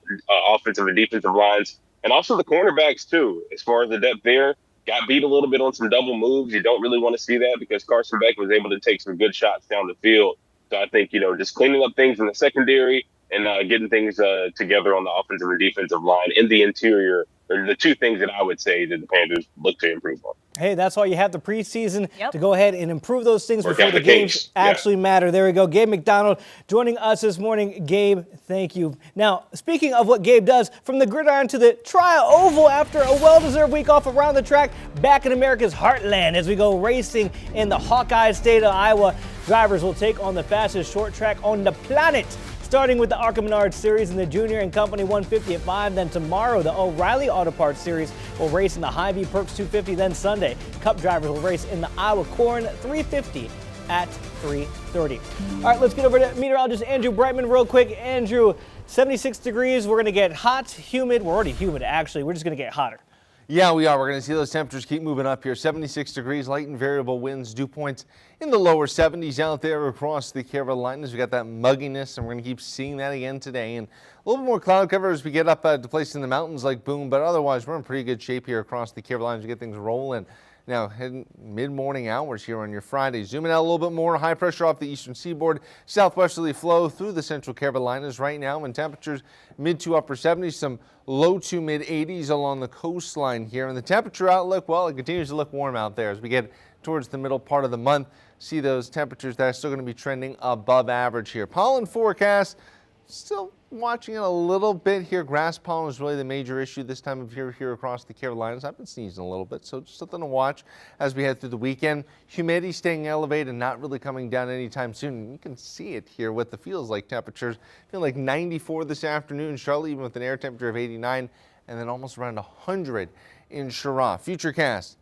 offensive and defensive lines, and also the cornerbacks too, as far as the depth there, got beat a little bit on some double moves. You don't really want to see that because Carson Beck was able to take some good shots down the field. So I think, just cleaning up things in the secondary and getting things together on the offensive and defensive line in the interior are the two things that I would say that the Panthers look to improve on. Hey, that's why you have the preseason to go ahead and improve those things before the games games actually matter. There we go. Gabe McDonald joining us this morning. Gabe, thank you. Now, speaking of what Gabe does, from the gridiron to the Tri-Oval after a well-deserved week off around the track, back in America's heartland as we go racing in the Hawkeye state of Iowa. Drivers will take on the fastest short track on the planet. Starting with the ARCA Menards Series in the Junior and Company 150 at 5. Then tomorrow, the O'Reilly Auto Parts Series will race in the Hy-Vee Perks 250. Then Sunday, Cup drivers will race in the Iowa Corn 350 at 3:30. All right, let's get over to meteorologist Andrew Brightman real quick. Andrew, 76 degrees. We're going to get hot, humid. We're already humid, actually. We're just going to get hotter. Yeah, we are. We're going to see those temperatures keep moving up here. 76 degrees, light and variable winds, dew points in the lower 70s out there across the Carolinas. We got that mugginess, and we're going to keep seeing that again today. And a little bit more cloud cover as we get up to places in the mountains like Boone, but otherwise we're in pretty good shape here across the Carolinas to get things rolling. Now, heading mid-morning hours here on your Friday. Zooming out a little bit more, high pressure off the eastern seaboard, southwesterly flow through the central Carolinas right now, and temperatures mid to upper 70s, some low to mid 80s along the coastline here. And the temperature outlook, well, it continues to look warm out there as we get towards the middle part of the month. See those temperatures that are still going to be trending above average here. Pollen forecast, still watching it a little bit here. Grass pollen is really the major issue this time of year here across the Carolinas. I've been sneezing a little bit, so just something to watch as we head through the weekend. Humidity staying elevated and not really coming down anytime soon. You can see it here with the feels like temperatures. Feel like 94 this afternoon. Charlotte even with an air temperature of 89 and then almost around 100 in Chirac. Futurecast.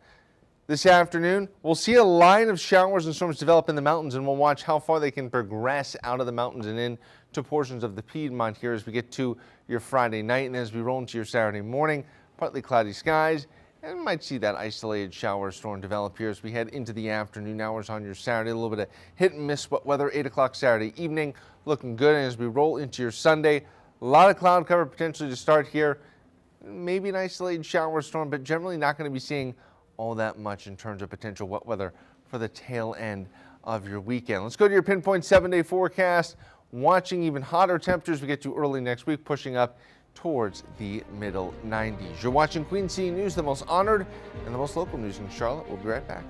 This afternoon, we'll see a line of showers and storms develop in the mountains, and we'll watch how far they can progress out of the mountains and into portions of the Piedmont here as we get to your Friday night and as we roll into your Saturday morning. Partly cloudy skies, and we might see that isolated shower storm develop here as we head into the afternoon hours on your Saturday. A little bit of hit and miss wet weather, 8 o'clock Saturday evening, looking good. And as we roll into your Sunday, a lot of cloud cover potentially to start here. Maybe an isolated shower storm, but generally not going to be seeing all that much in terms of potential wet weather for the tail end of your weekend. Let's go to your pinpoint 7-day forecast. Watching even hotter temperatures we get to early next week, pushing up towards the middle 90s. You're watching Queen City News, the most honored and the most local news in Charlotte. We'll be right back.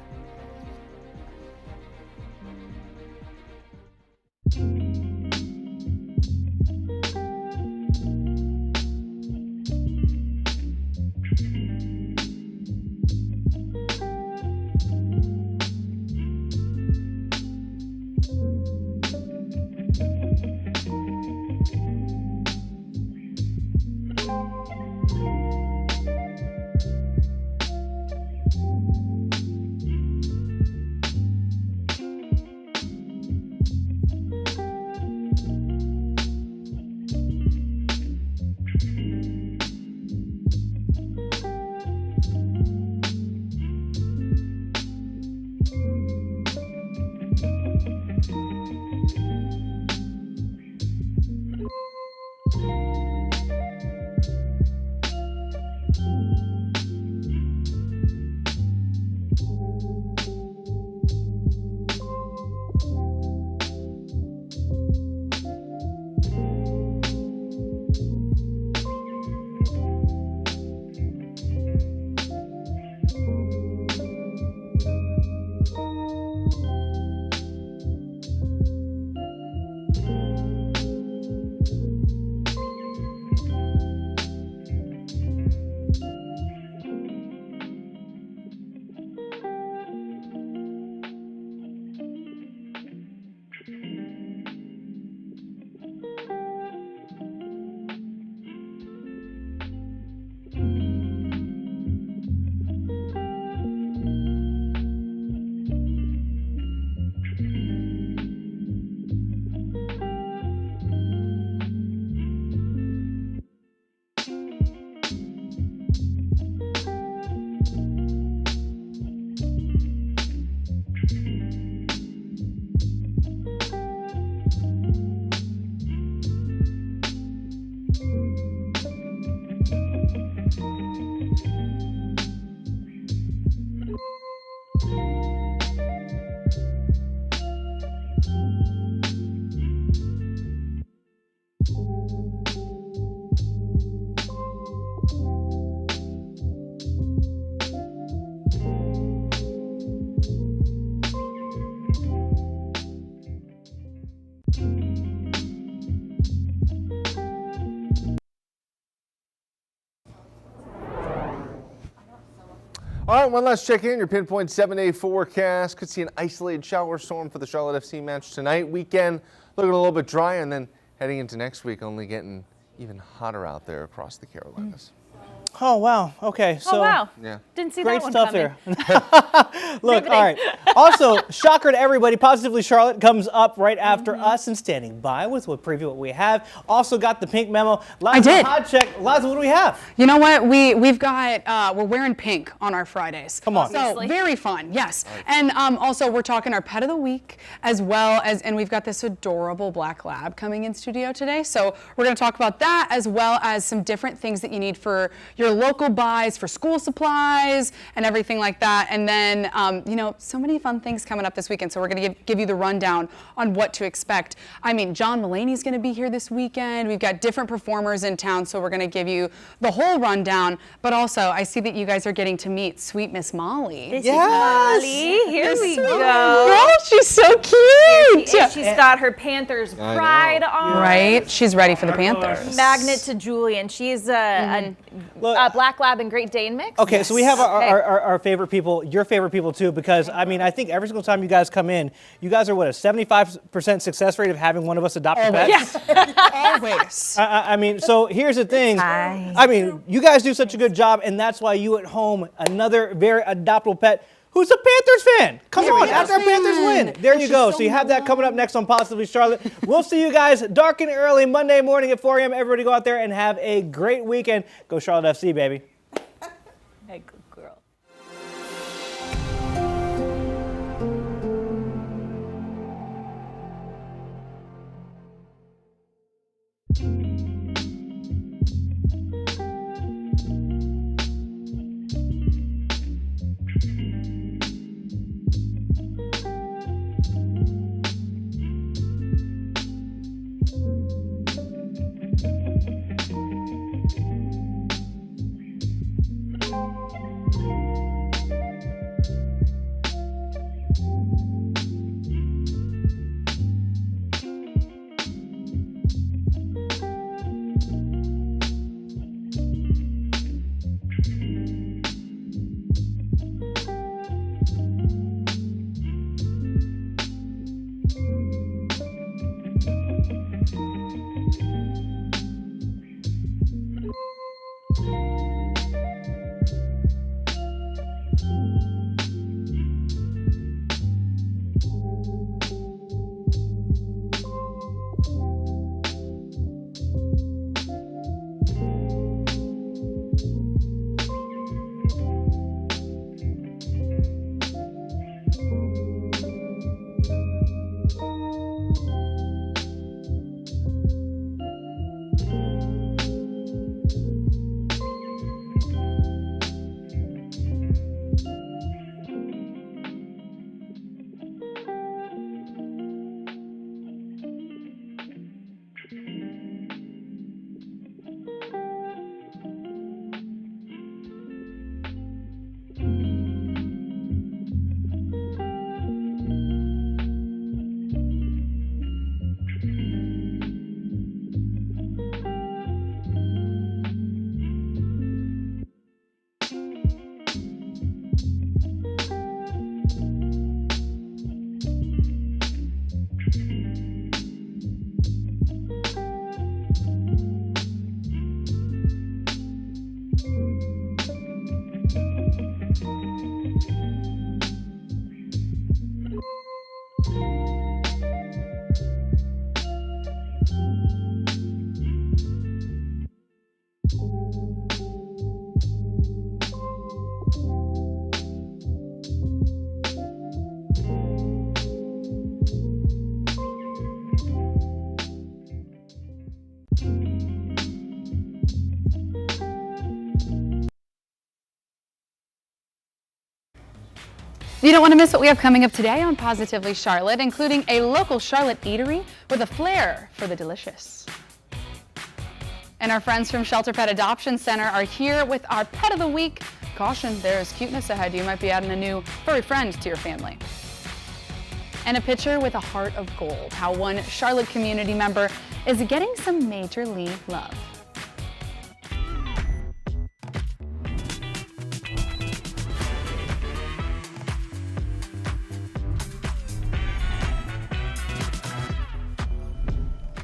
All right, one last check in. Your pinpoint 7-day forecast. Could see an isolated shower storm for the Charlotte FC match tonight. Weekend looking a little bit dry, and then heading into next week, only getting even hotter out there across the Carolinas. Oh, wow. Okay. So, oh, wow. Yeah. Didn't see great that one stuff coming. there. Look, all right. Also, shocker to everybody, Positively Charlotte comes up right after us and standing by with what preview what we have. Also got the pink memo. I did. Hot check. Liza, what do we have? You know what? We've got we're wearing pink on our Fridays. Come on. So very fun. Yes. And also we're talking our pet of the week as well as, and we've got this adorable black lab coming in studio today. So we're going to talk about that as well as some different things that you need for your local buys for school supplies and everything like that. And then, you know, so many fun things coming up this weekend. So we're going to give you the rundown on what to expect. I mean, John Mulaney's going to be here this weekend. We've got different performers in town, so we're going to give you the whole rundown. But also, I see that you guys are getting to meet sweet Miss Molly. This is Molly. Here we go. Girl, she's so cute. She's got her Panthers pride on. Right? She's ready for the Panthers. Magnet to Julian. She's a black lab and Great Dane mix. Okay, so we have our favorite people, your favorite people too, because I mean, I think every single time you guys come in, you guys are what, a 75% success rate of having one of us adopt a pet? Yes, always. I mean, so here's the thing. I mean, you guys do such a good job, and that's why you at home, another very adoptable pet, who's a Panthers fan. Come on, after our Panthers win. There you go. So you have that coming up next on Positively Charlotte. We'll see you guys dark and early Monday morning at 4 a.m. Everybody go out there and have a great weekend. Go Charlotte FC, baby. Hey, good girl. You don't want to miss what we have coming up today on Positively Charlotte, including a local Charlotte eatery with a flair for the delicious. And our friends from Shelter Pet Adoption Center are here with our Pet of the Week. Caution, there is cuteness ahead. You might be adding a new furry friend to your family. And a picture with a heart of gold, how one Charlotte community member is getting some major league love.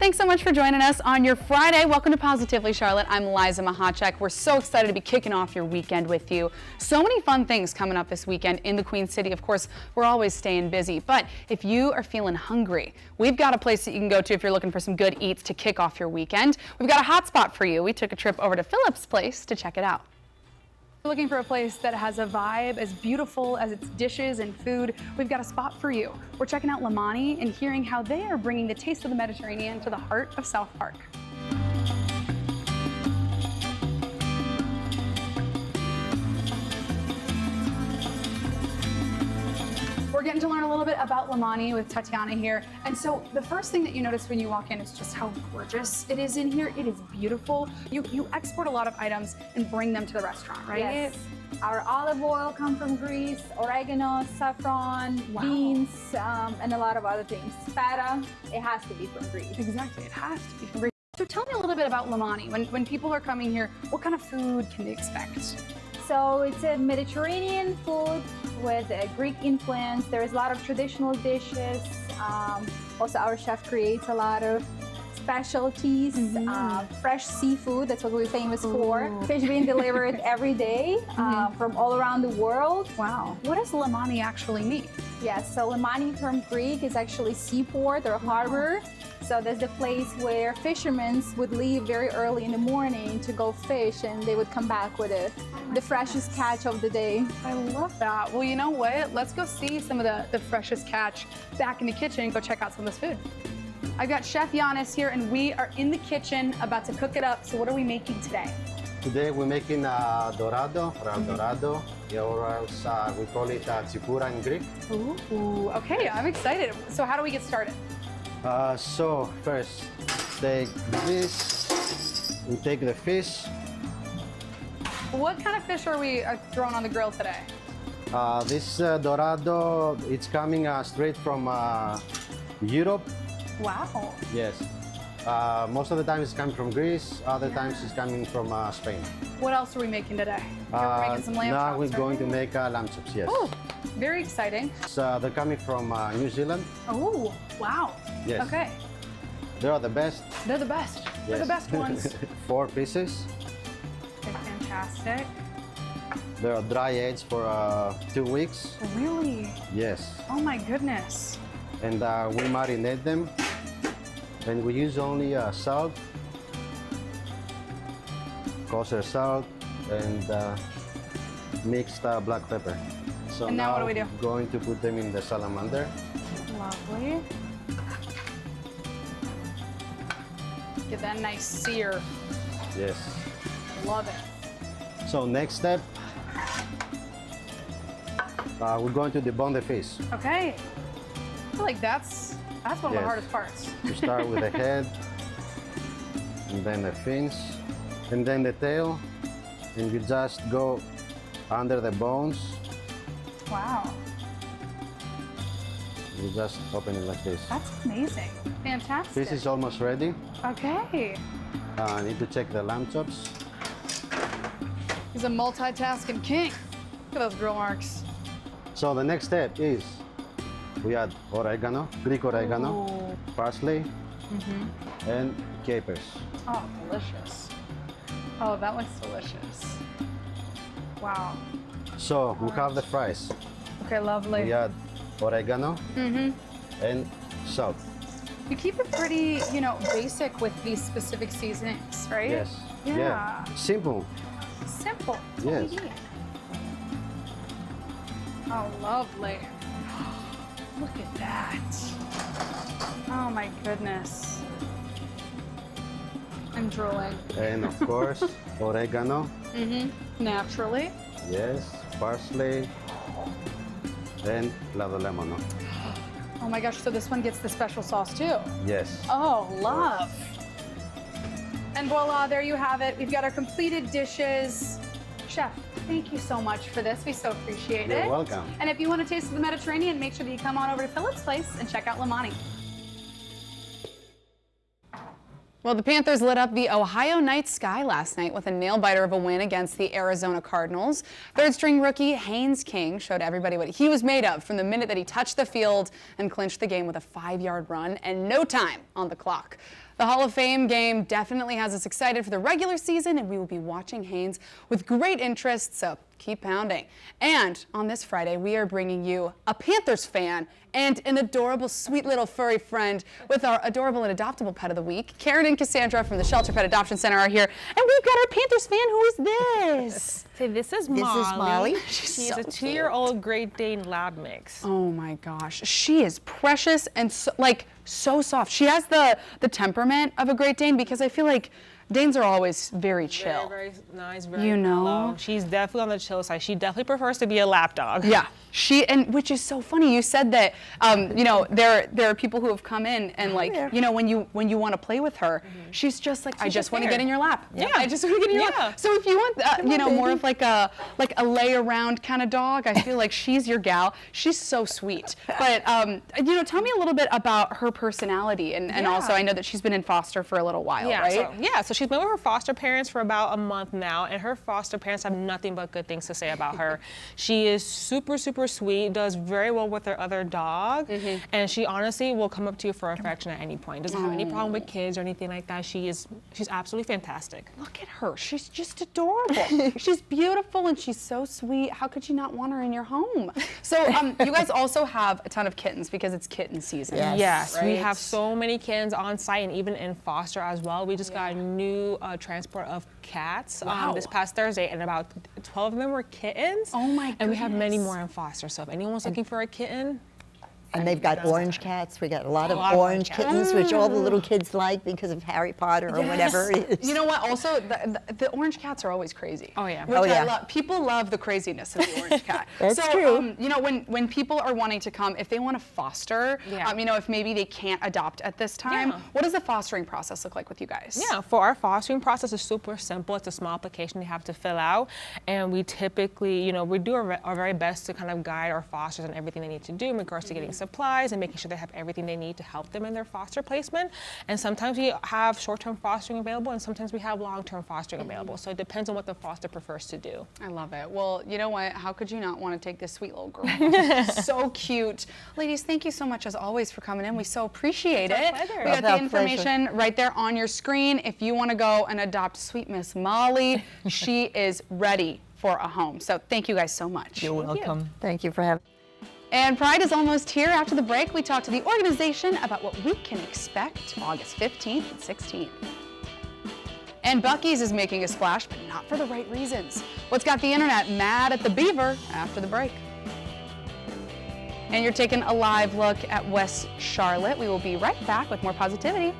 Thanks so much for joining us on your Friday. Welcome to Positively Charlotte. I'm Liza Mahacek. We're so excited to be kicking off your weekend with you. So many fun things coming up this weekend in the Queen City. Of course, we're always staying busy, but if you are feeling hungry, we've got a place that you can go to if you're looking for some good eats to kick off your weekend. We've got a hot spot for you. We took a trip over to Phillips Place to check it out. Looking for a place that has a vibe as beautiful as its dishes and food, we've got a spot for you. We're checking out Lamani and hearing how they are bringing the taste of the Mediterranean to the heart of South Park. We're getting to learn a little bit about Lamani with Tatiana here. And so the first thing that you notice when you walk in is just how gorgeous it is in here. It is beautiful. You export a lot of items and bring them to the restaurant, right? Yes. Our olive oil comes from Greece, oregano, saffron, beans, and a lot of other things. Feta, it has to be from Greece. Exactly, it has to be from Greece. So tell me a little bit about Lamani. When people are coming here, what kind of food can they expect? So it's a Mediterranean food with a Greek influence. There's a lot of traditional dishes. Also, our chef creates a lot of specialties, fresh seafood. That's what we're famous for. Fish being delivered every day from all around the world. Wow. What does Lamani actually mean? Yes, so Lamani from Greek is actually seaport or harbor. So that's the place where fishermen would leave very early in the morning to go fish, and they would come back with the freshest catch of the day. I love that. Well, you know what? Let's go see some of the freshest catch back in the kitchen and go check out some of this food. I've got Chef Giannis here, and we are in the kitchen about to cook it up. So what are we making today? Today we're making dorado, dorado, or else we call it tsipura in Greek. Ooh, okay, I'm excited. So how do we get started? So first, take this, we take the fish. What kind of fish are we throwing on the grill today? This dorado, it's coming straight from Europe. Wow. Yes. Most of the time it's coming from Greece, other times it's coming from Spain. What else are we making today? We're making some lamb chops, now we're going to make lamb chops, yes. Oh, very exciting. So they're coming from New Zealand. Oh, wow. Yes. Okay. They are the best. They're the best. Yes. They're the best ones. 4 pieces. Okay, fantastic. They are dry aged for 2 weeks. Really? Yes. Oh my goodness. And we marinate them. And we use only salt, kosher salt, and mixed black pepper. So and now what do we do? We're going to put them in the salamander. Lovely. Get that nice sear. Yes. Love it. So next step, we're going to debone the fish. Okay. I feel like that's one of the hardest parts. You start with the head, and then the fins, and then the tail, and you just go under the bones. Wow. You just open it like this. That's amazing. Fantastic. This is almost ready. Okay. I need to check the lamb chops. He's a multitasking king. Look at those grill marks. So the next step is we add oregano, Greek oregano, parsley, and capers. Oh, delicious. Oh, that looks delicious. Wow. So we have the fries. Okay, lovely. We add oregano and salt. You keep it pretty, basic with these specific seasonings, right? Yes. Yeah. Simple. Simple. That's Yes. what we need. Oh, lovely. Look at that. Oh my goodness. I'm drooling. And of course, oregano. Naturally. Yes. Parsley and lado lemon. Oh my gosh, so this one gets the special sauce too. Yes. Oh, love. And voila, there you have it. We've got our completed dishes. Chef, thank you so much for this. We so appreciate it. You're welcome. And if you want a taste of the Mediterranean, make sure that you come on over to Phillips Place and check out Lamani. Well, the Panthers lit up the Ohio night sky last night with a nail-biter of a win against the Arizona Cardinals. Third-string rookie Haynes King showed everybody what he was made of from the minute that he touched the field and clinched the game with a 5-yard run and no time on the clock. The Hall of Fame game definitely has us excited for the regular season, and we will be watching Haynes with great interest, so keep pounding. And on this Friday, we are bringing you a Panthers fan and an adorable, sweet little furry friend with our adorable and adoptable pet of the week. Karen and Cassandra from the Shelter Pet Adoption Center are here, and we've got our Panthers fan. Who is this? So this is Molly. She's a 2-year-old Great Dane Lab mix. Oh my gosh, she is precious and so soft. She has the temperament of a Great Dane, because I feel like Danes are always very chill. Very nice, very mellow. She's definitely on the chill side. She definitely prefers to be a lap dog. Yeah, which is so funny. You said that, you know, there are people who have come in and you know, when you want to play with her, she's just like, I just want to get in your lap. Yeah. I just want to get in your lap. So if you want, you know, more of like a lay around kind of dog, I feel like she's your gal. She's so sweet. But you know, tell me a little bit about her personality, and also I know that she's been in foster for a little while, right? So she's been with her foster parents for about a month now, and her foster parents have nothing but good things to say about her. She is super, super sweet, does very well with her other dog, and she honestly will come up to you for affection at any point. Doesn't have any problem with kids or anything like that. She's absolutely fantastic. Look at her. She's just adorable. She's beautiful and she's so sweet. How could you not want her in your home? So you guys also have a ton of kittens because it's kitten season. Yes, right? we have so many kittens on site and even in foster as well. We just got a new transport of cats this past Thursday, and about 12 of them were kittens. Oh my goodness. And we have many more in foster, so if anyone's looking for a kitten. And they've got orange cats. We got a lot of orange kittens, which all the little kids like because of Harry Potter or whatever it is. You know what? Also, the orange cats are always crazy. Oh yeah. Which I love. People love the craziness of the orange cat. That's true. You know, when people are wanting to come, if they want to foster, you know, if maybe they can't adopt at this time, what does the fostering process look like with you guys? Yeah, for our fostering process is super simple. It's a small application you have to fill out, and we typically, you know, we do our very best to kind of guide our fosters on everything they need to do in regards to getting supplies and making sure they have everything they need to help them in their foster placement. And sometimes we have short-term fostering available, and sometimes we have long-term fostering available. So it depends on what the foster prefers to do. I love it. Well, you know what? How could you not want to take this sweet little girl? So cute. Ladies, thank you so much as always for coming in. We so appreciate it. Pleasure. We got the information right there on your screen. If you want to go and adopt sweet Miss Molly, she is ready for a home. So thank you guys so much. You're welcome. Thank you for having me. And Pride is almost here. After the break, we talk to the organization about what we can expect August 15th and 16th. And Buc-ee's is making a splash, but not for the right reasons. What's got the internet mad at the Beaver after the break? And you're taking a live look at West Charlotte. We will be right back with more positivity.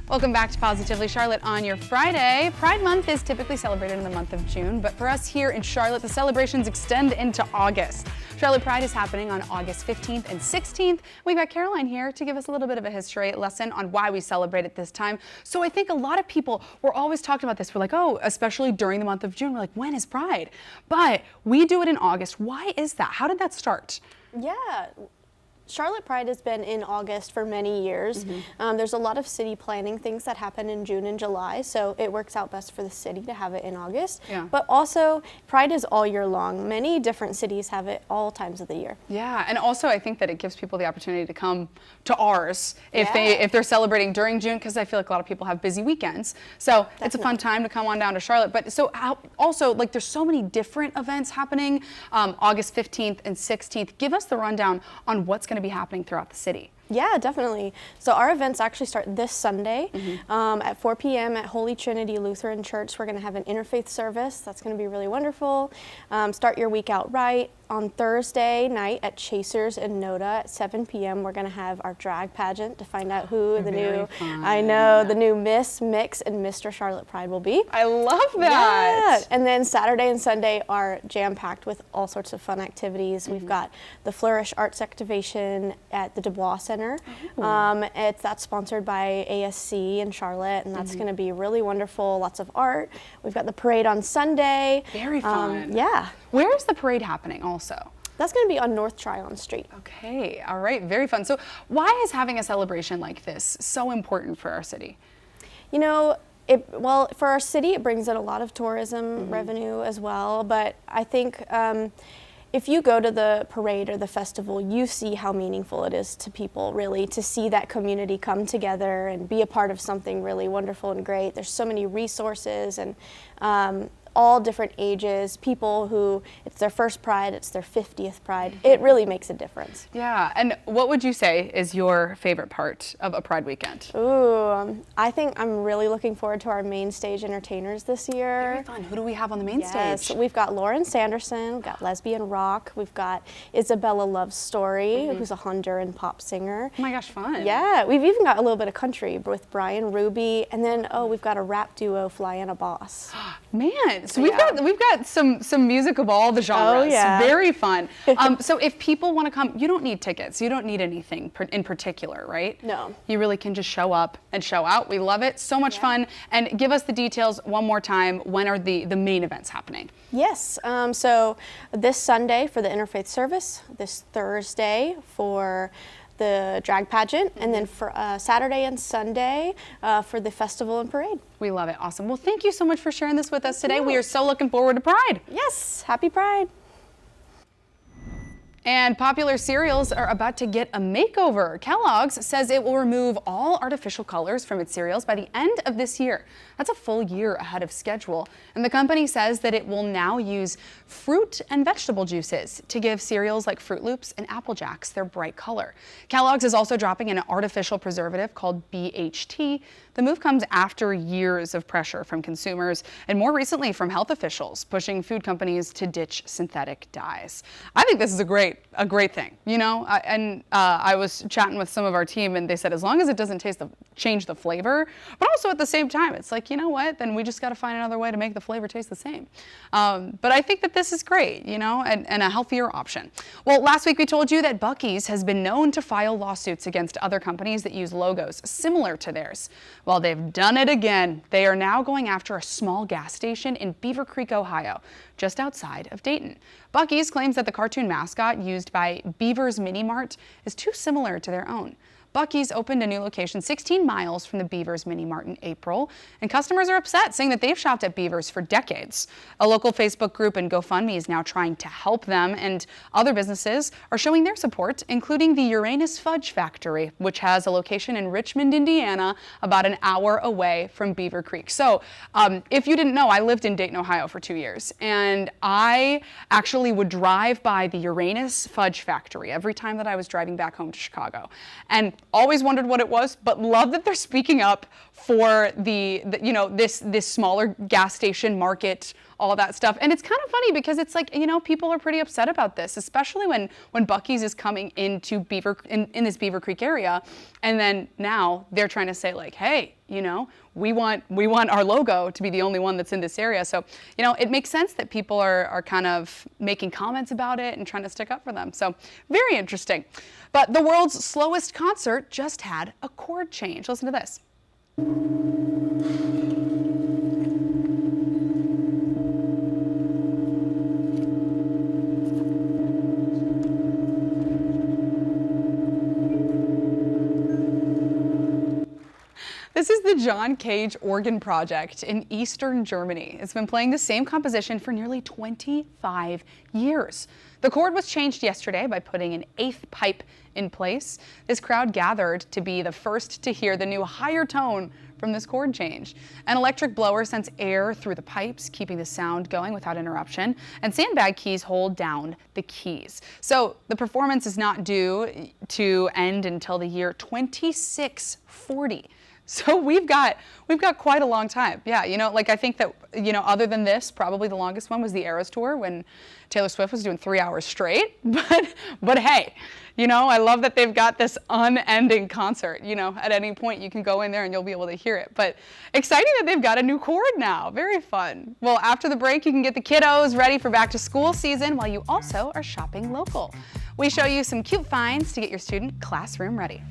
Welcome back to Positively Charlotte on your Friday. Pride Month is typically celebrated in the month of June, but for us here in Charlotte, the celebrations extend into August. Charlotte Pride is happening on August 15th and 16th. We've got Caroline here to give us a little bit of a history lesson on why we celebrate it this time. So I think a lot of people, we're always talking about this. We're like, oh, especially during the month of June, we're like, when is Pride? But we do it in August. Why is that? How did that start? Yeah. Charlotte Pride has been in August for many years. There's a lot of city planning things that happen in June and July, so it works out best for the city to have it in August. Yeah. But also, Pride is all year long. Many different cities have it all times of the year. Yeah, and also I think that it gives people the opportunity to come to ours if they're celebrating during June, because I feel like a lot of people have busy weekends. So it's a fun time to come on down to Charlotte. But so also, like, there's so many different events happening August 15th and 16th. Give us the rundown on what's going to be happening throughout the city. Yeah, definitely. So our events actually start this Sunday at 4 p.m. at Holy Trinity Lutheran Church. We're going to have an interfaith service. That's going to be really wonderful. Start your week out right. On Thursday night at Chasers in Noda at 7 p.m. we're going to have our drag pageant to find out who the new Miss, Mix, and Mr. Charlotte Pride will be. I love that. Yeah. And then Saturday and Sunday are jam-packed with all sorts of fun activities. We've got the Flourish Arts Activation at the Dubois Center. That's sponsored by ASC in Charlotte, and that's going to be really wonderful. Lots of art. We've got the parade on Sunday. Very fun. Yeah. Where is the parade happening also? That's going to be on North Tryon Street. Okay, all right, very fun. So why is having a celebration like this so important for our city? You know, well, for our city, it brings in a lot of tourism revenue as well, but I think if you go to the parade or the festival, you see how meaningful it is to people, really, to see that community come together and be a part of something really wonderful and great. There's so many resources and all different ages, people who it's their first Pride, it's their 50th Pride. It really makes a difference. Yeah, and what would you say is your favorite part of a Pride weekend? Ooh, I think I'm really looking forward to our main stage entertainers this year. Very fun. Who do we have on the main stage? We've got Lauren Sanderson, we've got Lesbian Rock, we've got Isabella Love Story, who's a Honduran pop singer. Oh my gosh, fun. Yeah, we've even got a little bit of country with Brian Ruby, and then we've got a rap duo, Flyana Boss. Man, so we've got some music of all the genres. Oh, yeah. Very fun. So if people want to come, you don't need tickets. You don't need anything in particular, right? No. You really can just show up and show out. We love it. So much fun. And give us the details one more time. When are the main events happening? Yes. So this Sunday for the interfaith service, this Thursday for the drag pageant, and then for Saturday and Sunday for the festival and parade. We love it. Awesome. Well, thank you so much for sharing this with us today. We are so looking forward to Pride. Yes. Happy Pride. And popular cereals are about to get a makeover. Kellogg's says it will remove all artificial colors from its cereals by the end of this year. That's a full year ahead of schedule. And the company says that it will now use fruit and vegetable juices to give cereals like Froot Loops and Apple Jacks their bright color. Kellogg's is also dropping an artificial preservative called BHT. The move comes after years of pressure from consumers and more recently from health officials pushing food companies to ditch synthetic dyes. I think this is a great thing, you know, I was chatting with some of our team and they said as long as it doesn't change the flavor, but also at the same time, it's like, you know what, then we just got to find another way to make the flavor taste the same. But I think that this is great, you know, and a healthier option. Well, last week we told you that Buc-ee's has been known to file lawsuits against other companies that use logos similar to theirs. Well, they've done it again. They are now going after a small gas station in Beaver Creek, Ohio, just outside of Dayton. Buc-ee's claims that the cartoon mascot used by Beaver's Mini Mart is too similar to their own. Buc-ee's opened a new location 16 miles from the Beaver's Mini Mart in April, and customers are upset, saying that they've shopped at Beaver's for decades. A local Facebook group and GoFundMe is now trying to help them, and other businesses are showing their support, including the Uranus Fudge Factory, which has a location in Richmond, Indiana, about an hour away from Beaver Creek. So if you didn't know, I lived in Dayton, Ohio for 2 years, and I actually would drive by the Uranus Fudge Factory every time that I was driving back home to Chicago. And always wondered what it was, but love that they're speaking up for the this smaller gas station market, all that stuff. And it's kind of funny because it's like, people are pretty upset about this, especially when Buc-ee's is coming into in this Beaver Creek area. And then now they're trying to say like, hey, we want our logo to be the only one that's in this area. So, it makes sense that people are kind of making comments about it and trying to stick up for them. So very interesting. But the world's slowest concert just had a chord change. Listen to this. This is the John Cage Organ Project in Eastern Germany. It's been playing the same composition for nearly 25 years. The chord was changed yesterday by putting an eighth pipe in place. This crowd gathered to be the first to hear the new higher tone from this chord change. An electric blower sends air through the pipes, keeping the sound going without interruption, and sandbag keys hold down the keys. So the performance is not due to end until the year 2640. So we've got quite a long time. Yeah, I think that, other than this, probably the longest one was the Eras Tour when Taylor Swift was doing 3 hours straight. But hey, I love that they've got this unending concert. At any point you can go in there and you'll be able to hear it. But exciting that they've got a new chord now. Very fun. Well, after the break, you can get the kiddos ready for back to school season while you also are shopping local. We show you some cute finds to get your student classroom ready.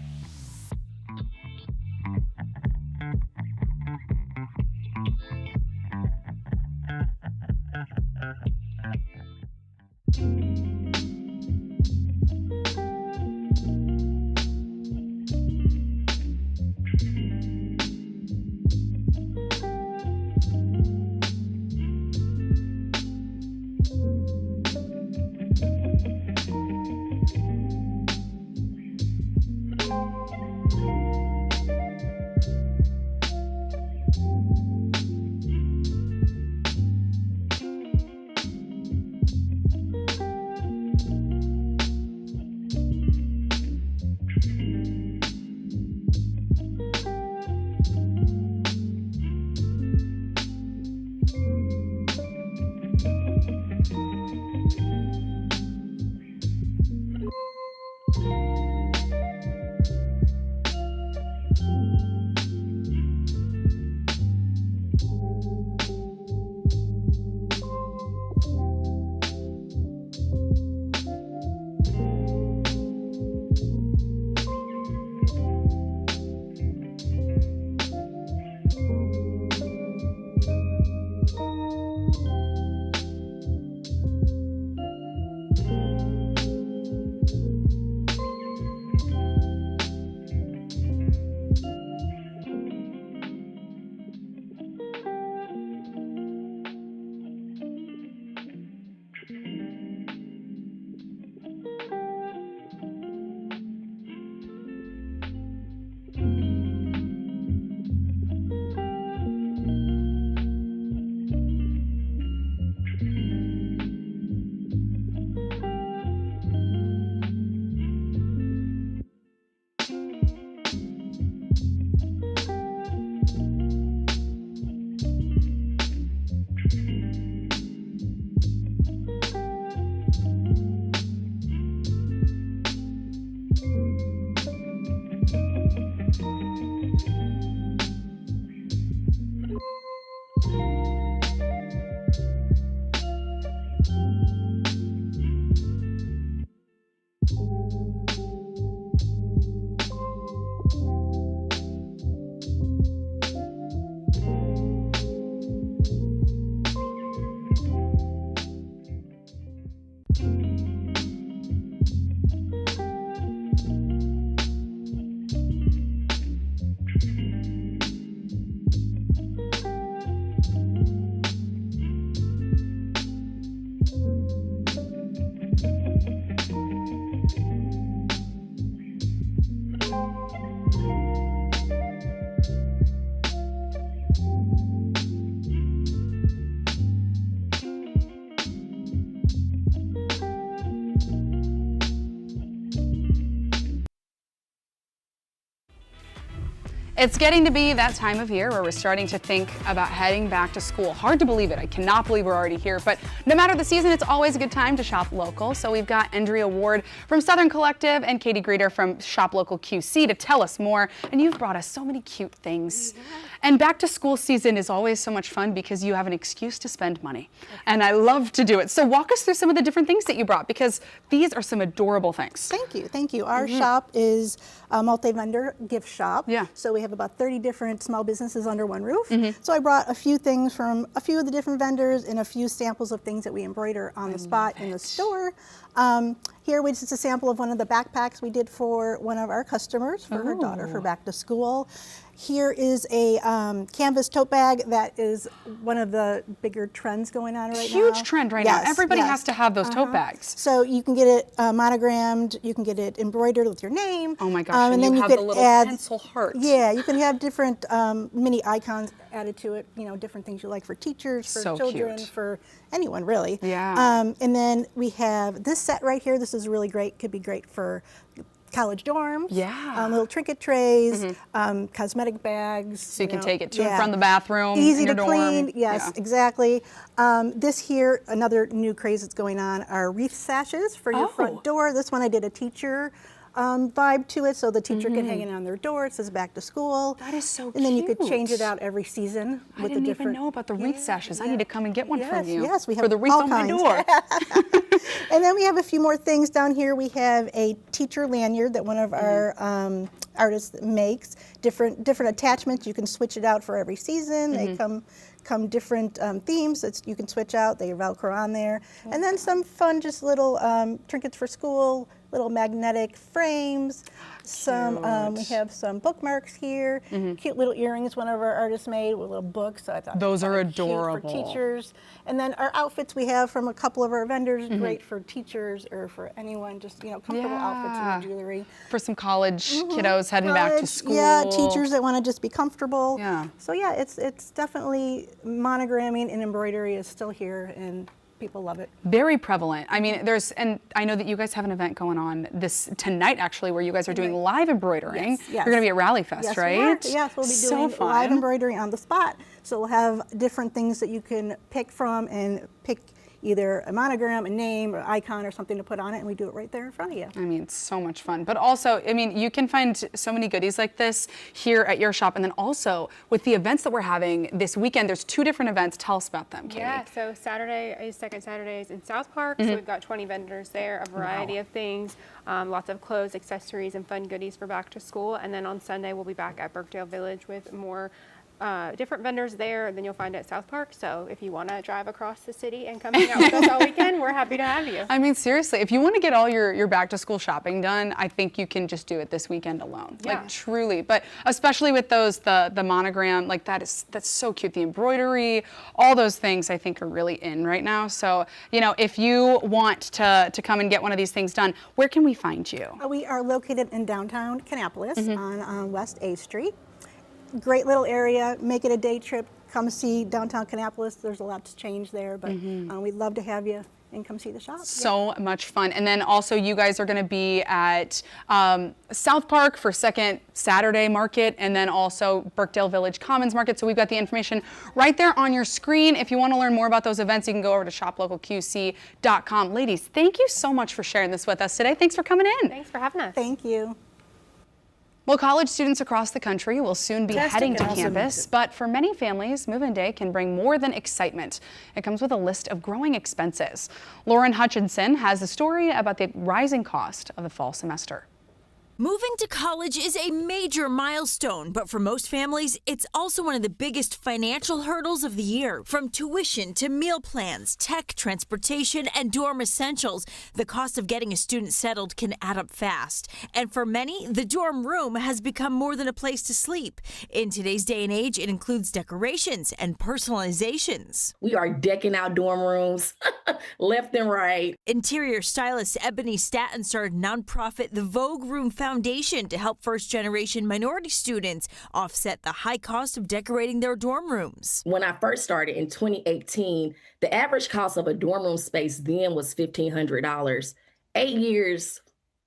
It's getting to be that time of year where we're starting to think about heading back to school. Hard to believe it. I cannot believe we're already here. But no matter the season, it's always a good time to shop local. So we've got Andrea Ward from Southern Collective and Katie Greeter from Shop Local QC to tell us more. And you've brought us so many cute things. And back to school season is always so much fun because you have an excuse to spend money. And I love to do it. So walk us through some of the different things that you brought, because these are some adorable things. Thank you. Thank you. Our shop is a multi-vendor gift shop. Yeah. So we have about 30 different small businesses under one roof. So I brought a few things from a few of the different vendors and a few samples of things that we embroider on the spot in the store. Here, which is a sample of one of the backpacks we did for one of our customers for her daughter for back to school. Here is a canvas tote bag that is one of the bigger trends going on right now. Huge trend right now. Everybody has to have those tote bags. So you can get it monogrammed, you can get it embroidered with your name. Oh my gosh, and then you have could the little add pencil hearts. Yeah, you can have different mini icons added to it, you know, different things you like for teachers, for children, for anyone really. Yeah. And then we have this set right here. This is really great, could be great for college dorms. Yeah. Little trinket trays, cosmetic bags. So you can take it to and from the bathroom, Easy in your to dorm. clean, yes, exactly. This here, another new craze that's going on, are wreath sashes for your front door. This one I did a teacher vibe to it, so the teacher can hang it on their door. It says back to school. That is so cute. And then you could change it out every season. I didn't even know about the wreath sashes. I need to come and get one from you. Yes, we have for the wreath all on kinds. my door. And then we have a few more things down here. We have a teacher lanyard that one of our artists makes. Different attachments. You can switch it out for every season. They come different themes that you can switch out. They Velcro on there. And then some fun, just little trinkets for school, little magnetic frames. We have some bookmarks here. Cute little earrings one of our artists made with little books. So I thought those are cute adorable. for teachers. And then our outfits we have from a couple of our vendors, great for teachers or for anyone, just, you know, comfortable outfits and jewelry. For some college kiddos heading back to school. Yeah, teachers that want to just be comfortable. Yeah. So yeah, it's definitely monogramming and embroidery is still here, and people love it. Very prevalent. I mean, and I know that you guys have an event going on tonight actually, where you guys are doing live embroidering. Yes, yes. You're going to be at Rally Fest, right? We are. Yes, we'll be doing fun. live embroidery on the spot. So we'll have different things that you can pick from and pick either a monogram, a name, or icon, or something to put on it, and we do it right there in front of you. I mean, it's so much fun. But also, I mean, you can find so many goodies like this here at your shop. And then also, with the events that we're having this weekend, there's 2 different events. Tell us about them, Katie. Yeah, so Saturday is Second Saturdays in South Park. So we've got 20 vendors there, a variety of things, lots of clothes, accessories, and fun goodies for back to school. And then on Sunday, we'll be back at Birkdale Village with more different vendors there than you'll find at South Park. So if you want to drive across the city and come hang out with us all weekend, we're happy to have you. I mean, seriously, if you want to get all your back to school shopping done, I think you can just do it this weekend alone. Yeah. Like truly, but especially with those, the monogram, like that's so cute. The embroidery, all those things I think are really in right now. So, you know, if you want to come and get one of these things done, where can we find you? We are located in downtown Kannapolis on West A Street. Great little area. Make it a day trip. Come see downtown Kannapolis. There's a lot to change there, but we'd love to have you and come see the shop. So much fun. And then also you guys are going to be at South Park for Second Saturday Market, and then also Birkdale Village Commons Market. So we've got the information right there on your screen. If you want to learn more about those events, you can go over to shoplocalqc.com. Ladies, thank you so much for sharing this with us today. Thanks for coming in. Thanks for having us. Thank you. Well, college students across the country will soon be heading to campus, but for many families, move-in day can bring more than excitement. It comes with a list of growing expenses. Lauren Hutchinson has a story about the rising cost of the fall semester. Moving to college is a major milestone, but for most families, it's also one of the biggest financial hurdles of the year. From tuition to meal plans, tech, transportation, and dorm essentials, the cost of getting a student settled can add up fast. And for many, the dorm room has become more than a place to sleep. In today's day and age, it includes decorations and personalizations. We are decking out dorm rooms left and right. Interior stylist Ebony Staton started nonprofit The Vogue Room Foundation to help first-generation minority students offset the high cost of decorating their dorm rooms. When I first started in 2018, the average cost of a dorm room space then was $1,500. 8 years,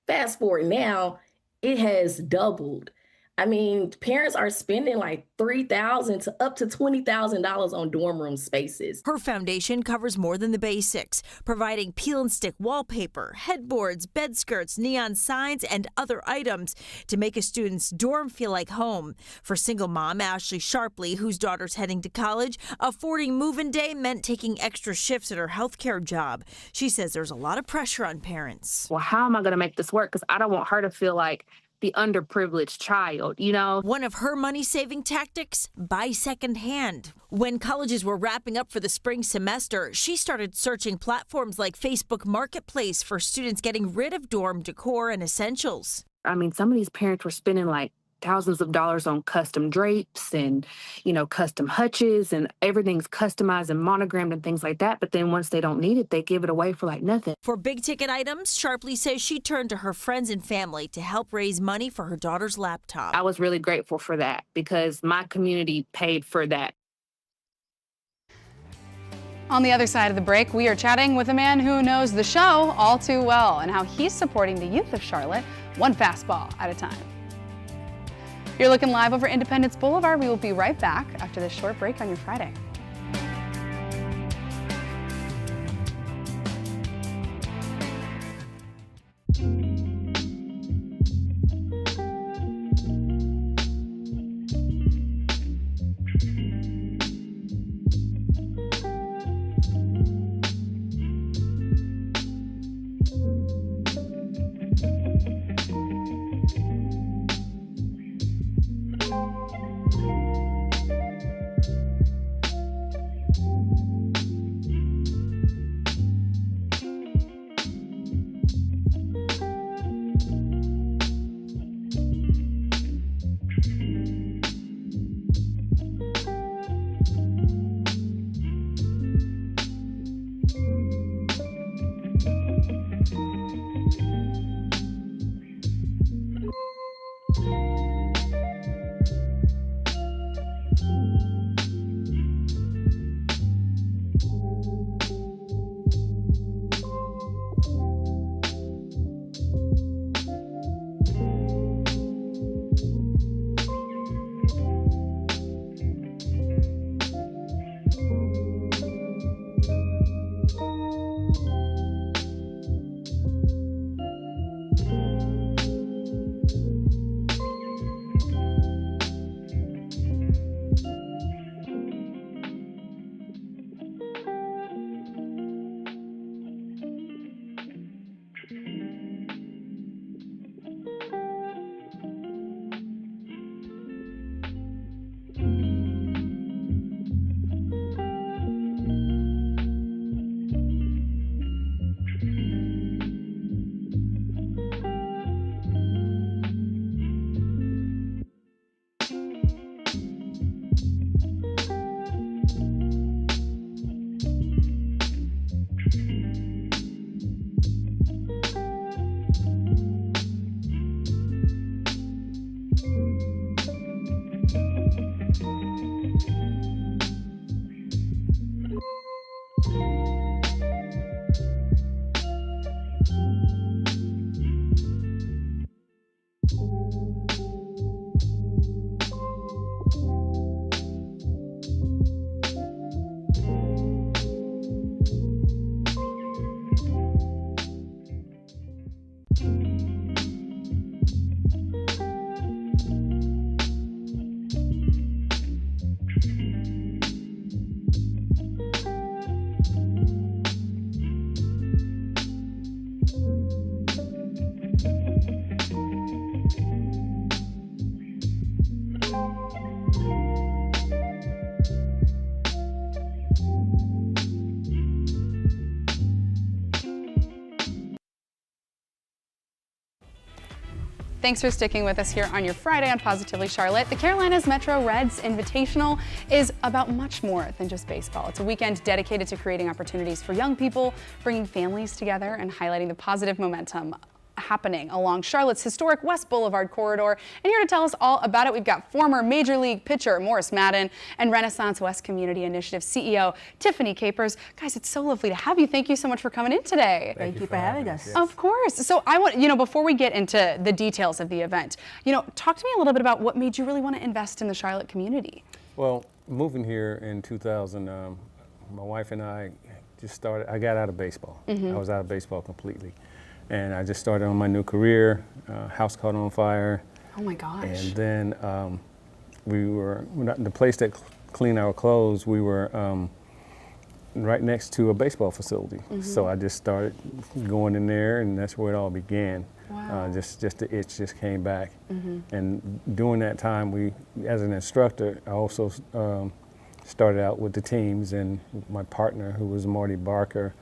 fast forward now, it has doubled. I mean, parents are spending like $3,000 to up to $20,000 on dorm room spaces. Her foundation covers more than the basics, providing peel and stick wallpaper, headboards, bed skirts, neon signs, and other items to make a student's dorm feel like home. For single mom Ashley Sharpley, whose daughter's heading to college, affording move-in day meant taking extra shifts at her healthcare job. She says there's a lot of pressure on parents. Well, how am I going to make this work? Because I don't want her to feel like the underprivileged child, you know? One of her money-saving tactics, buy secondhand. When colleges were wrapping up for the spring semester, she started searching platforms like Facebook Marketplace for students getting rid of dorm decor and essentials. I mean, some of these parents were spending like thousands of dollars on custom drapes and, you know, custom hutches, and everything's customized and monogrammed and things like that. But then once they don't need it, they give it away for like nothing. For big ticket items, Sharpley says she turned to her friends and family to help raise money for her daughter's laptop. I was really grateful for that because my community paid for that. On the other side of the break, we are chatting with a man who knows the show all too well and how he's supporting the youth of Charlotte, one fastball at a time. You're looking live over Independence Boulevard. We will be right back after this short break on your Friday. Thanks for sticking with us here on your Friday on Positively Charlotte. The Carolinas Metro Reds Invitational is about much more than just baseball. It's a weekend dedicated to creating opportunities for young people, bringing families together, and highlighting the positive momentum happening along Charlotte's historic West Boulevard corridor. And here to tell us all about it, we've got former Major League pitcher Morris Madden and Renaissance West Community Initiative CEO Tiffany Capers. Guys, it's so lovely to have you. Thank you so much for coming in today. Thank you for having us. Yes. Of course. So I want, before we get into the details of the event, talk to me a little bit about what made you really want to invest in the Charlotte community. Well, moving here in 2000, my wife and I just started, I got out of baseball. I was out of baseball completely. And I just started on my new career, house caught on fire. Oh my gosh. And then the place that cleaned our clothes, we were right next to a baseball facility. So I just started going in there, and that's where it all began. Wow. Just the itch just came back. And during that time, as an instructor, I also started out with the teams, and my partner, who was Marty Barker,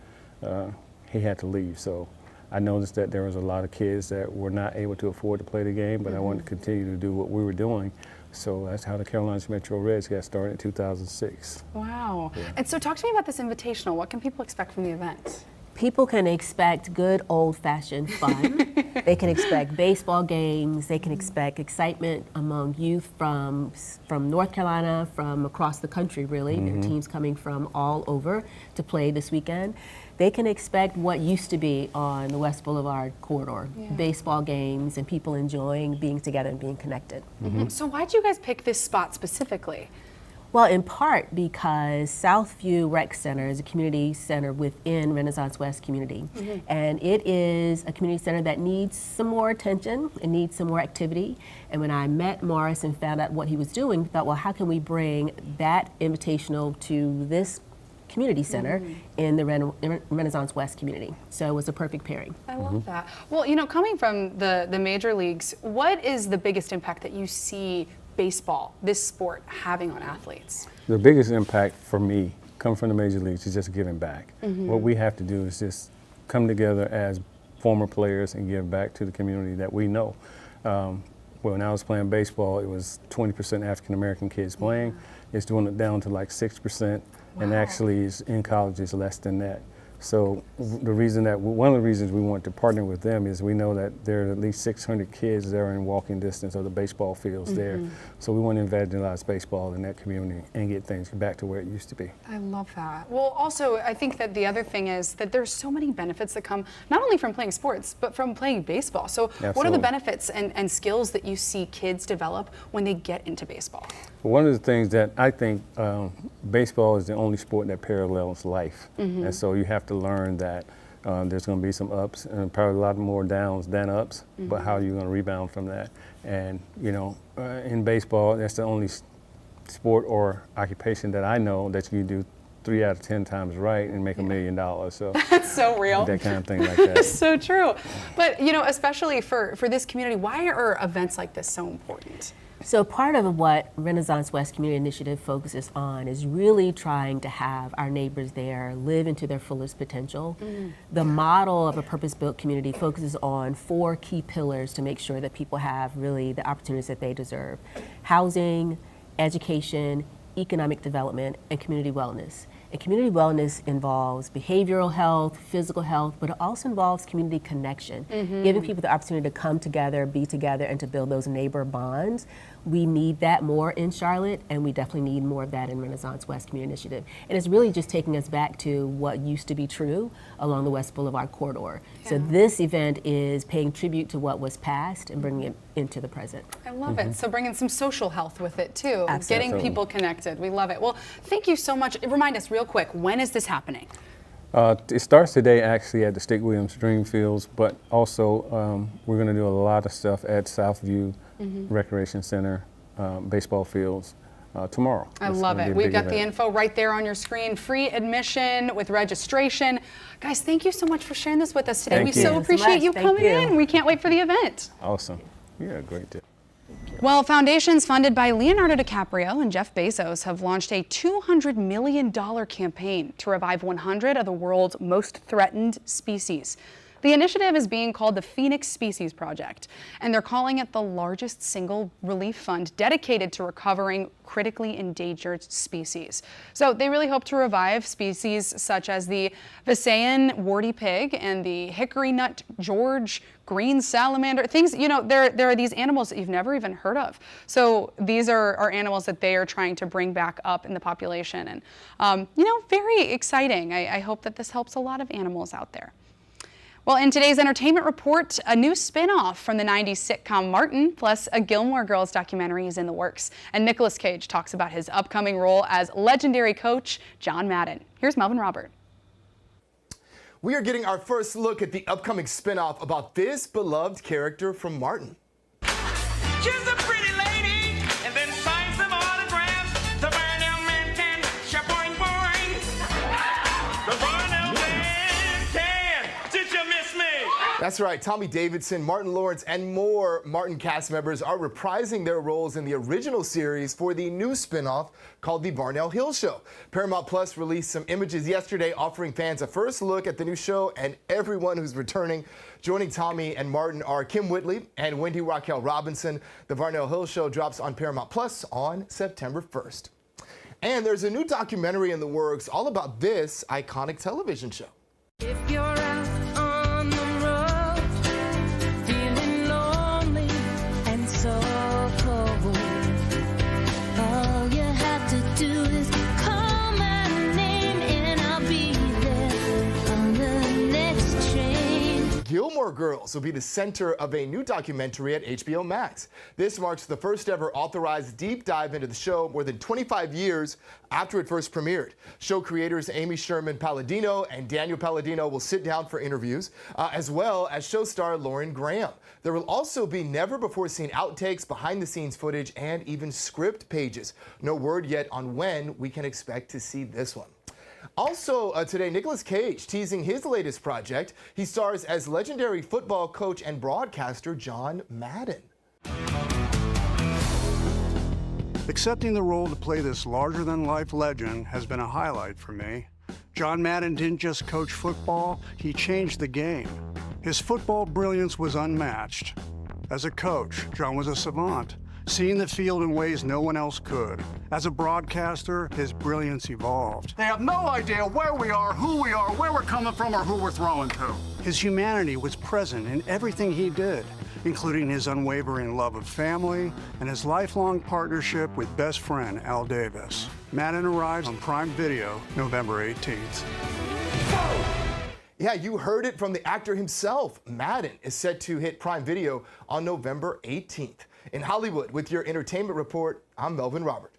he had to leave. So I noticed that there was a lot of kids that were not able to afford to play the game, but I wanted to continue to do what we were doing. So that's how the Carolinas Metro Reds got started in 2006. Wow. Yeah. And so talk to me about this invitational. What can people expect from the event? People can expect good old-fashioned fun. They can expect baseball games. They can expect excitement among youth from North Carolina, from across the country, really. There are teams coming from all over to play this weekend. They can expect what used to be on the West Boulevard corridor, baseball games and people enjoying being together and being connected. So why did you guys pick this spot specifically? Well, in part because Southview Rec Center is a community center within Renaissance West community. And it is a community center that needs some more attention and needs some more activity. And when I met Morris and found out what he was doing, thought, well, how can we bring that invitational to this community center in the Renaissance West community? So it was a perfect pairing. I love that. Well, coming from the major leagues, what is the biggest impact that you see baseball, this sport, having on athletes? The biggest impact for me, coming from the major leagues, is just giving back. What we have to do is just come together as former players and give back to the community that we know. When I was playing baseball, it was 20% African American kids playing. It's doing it down to like 6%, and actually in college it's less than that. So one of the reasons we want to partner with them is we know that there are at least 600 kids that are in walking distance of the baseball fields there. So we want to evangelize baseball in that community and get things back to where it used to be. I love that. Well, also, I think that the other thing is that there's so many benefits that come not only from playing sports, but from playing baseball. So what are the benefits and skills that you see kids develop when they get into baseball? One of the things that I think baseball is the only sport that parallels life. And so you have to learn that there's going to be some ups and probably a lot more downs than ups, but how are you going to rebound from that? And, in baseball, that's the only sport or occupation that I know that you do 3 out of 10 times right and make $1 million. So that's so real. That kind of thing like that. It's so true. But, especially for this community, why are events like this so important? So part of what Renaissance West Community Initiative focuses on is really trying to have our neighbors there live into their fullest potential. The model of a purpose-built community focuses on 4 key pillars to make sure that people have really the opportunities that they deserve: housing, education, economic development, and community wellness. And community wellness involves behavioral health, physical health, but it also involves community connection, giving people the opportunity to come together, be together, and to build those neighbor bonds. We need that more in Charlotte, and we definitely need more of that in Renaissance West Community Initiative. And it's really just taking us back to what used to be true along the West Boulevard corridor. Yeah. So this event is paying tribute to what was past and bringing it into the present. I love it. So bringing some social health with it too. Absolutely. Getting people connected. We love it. Well, thank you so much. Remind us real quick, when is this happening? It starts today actually at the Stig Williams Dreamfields, but also we're going to do a lot of stuff at Southview Recreation Center, baseball fields tomorrow. I love it. We've got the info right there on your screen. Free admission with registration. Guys, thank you so much for sharing this with us today. We so appreciate you coming in. We can't wait for the event. Awesome. Yeah, great day. Well, foundations funded by Leonardo DiCaprio and Jeff Bezos have launched a $200 million campaign to revive 100 of the world's most threatened species. The initiative is being called the Phoenix Species Project, and they're calling it the largest single relief fund dedicated to recovering critically endangered species. So they really hope to revive species such as the Visayan warty pig and the hickory nut George green salamander, things, you know, there are these animals that you've never even heard of. So these are animals that they are trying to bring back up in the population, and you know, very exciting. I hope that this helps a lot of animals out there. Well, in today's entertainment report, a new spin-off from the 90s sitcom Martin, plus a Gilmore Girls documentary is in the works. And Nicolas Cage talks about his upcoming role as legendary coach John Madden. Here's Melvin Robert. We are getting our first look at the upcoming spin-off about this beloved character from Martin. She's a pretty lady, and then sign some autographs. The Barnell man can, shaboing boing. The Barnell man can. Did you miss me? That's right, Tommy Davidson, Martin Lawrence, and more Martin cast members are reprising their roles in the original series for the new spin-off called The Barnell Hill Show. Paramount Plus released some images yesterday offering fans a first look at the new show and everyone who's returning. Joining Tommy and Martin are Kim Whitley and Wendy Raquel Robinson. The Barnell Hill Show drops on Paramount Plus on September 1st. And there's a new documentary in the works all about this iconic television show. If you're out on the road, feeling lonely and so cold, all you have to do is call my name and I'll be there on the next train. Gilmore Girls will be the center of a new documentary at HBO Max. This marks the first ever authorized deep dive into the show more than 25 years after it first premiered. Show creators Amy Sherman Palladino and Daniel Palladino will sit down for interviews, as well as show star Lauren Graham. There will also be never-before-seen outtakes, behind-the-scenes footage, and even script pages. No word yet on when we can expect to see this one. Also today, Nicolas Cage teasing his latest project. He stars as legendary football coach and broadcaster John Madden. Accepting the role to play this larger-than-life legend has been a highlight for me. John Madden didn't just coach football, he changed the game. His football brilliance was unmatched. As a coach, John was a savant, seeing the field in ways no one else could. As a broadcaster, his brilliance evolved. They have no idea where we are, where we're coming from, or who we're throwing to. His humanity was present in everything he did, including his unwavering love of family and his lifelong partnership with best friend Al Davis. Madden arrives on Prime Video November 18th. Yeah, you heard it from the actor himself. Madden is set to hit Prime Video on November 18th. In Hollywood, with your entertainment report, I'm Melvin Robert.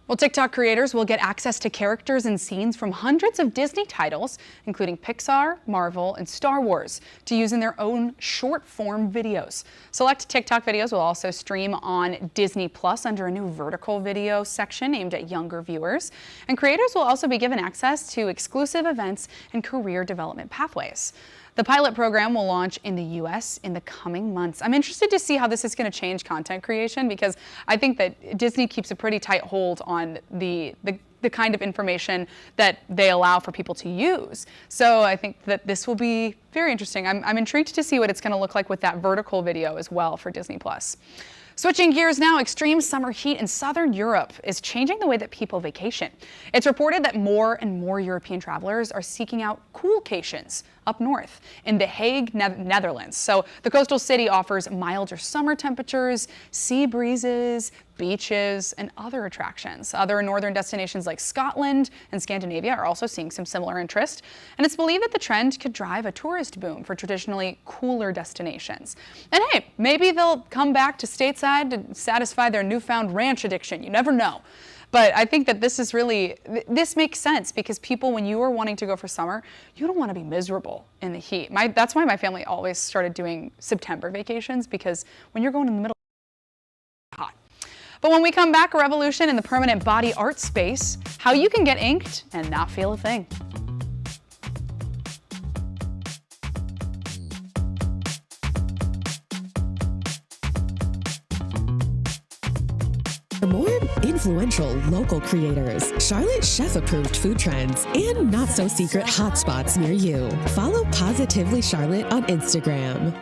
Well, TikTok creators will get access to characters and scenes from hundreds of Disney titles, including Pixar, Marvel, and Star Wars, to use in their own short-form videos. Select TikTok videos will also stream on Disney Plus under a new vertical video section aimed at younger viewers. And creators will also be given access to exclusive events and career development pathways. The pilot program will launch in the U.S. in the coming months. I'm interested to see how this is going to change content creation, because I think that Disney keeps a pretty tight hold on the kind of information that they allow for people to use. So I think that this will be very interesting. I'm intrigued to see what it's going to look like with that vertical video as well for Disney Plus. Switching gears now, extreme summer heat in southern Europe is changing the way that people vacation. It's reported that more and more European travelers are seeking out coolcations up north in The Hague, Netherlands. So the coastal city offers milder summer temperatures, sea breezes, beaches, and other attractions. Other northern destinations like Scotland and Scandinavia are also seeing some similar interest. And it's believed that the trend could drive a tourist boom for traditionally cooler destinations. And hey, maybe they'll come back to stateside to satisfy their newfound ranch addiction. You never know. But I think that this is really, this makes sense, because people, when you are wanting to go for summer, you don't want to be miserable in the heat. That's why my family always started doing September vacations, because when you're going in the middle, it's hot. But when we come back, a revolution in the permanent body art space, how you can get inked and not feel a thing. The For more influential local creators, Charlotte chef-approved food trends, and not-so-secret hotspots near you, follow Positively Charlotte on Instagram.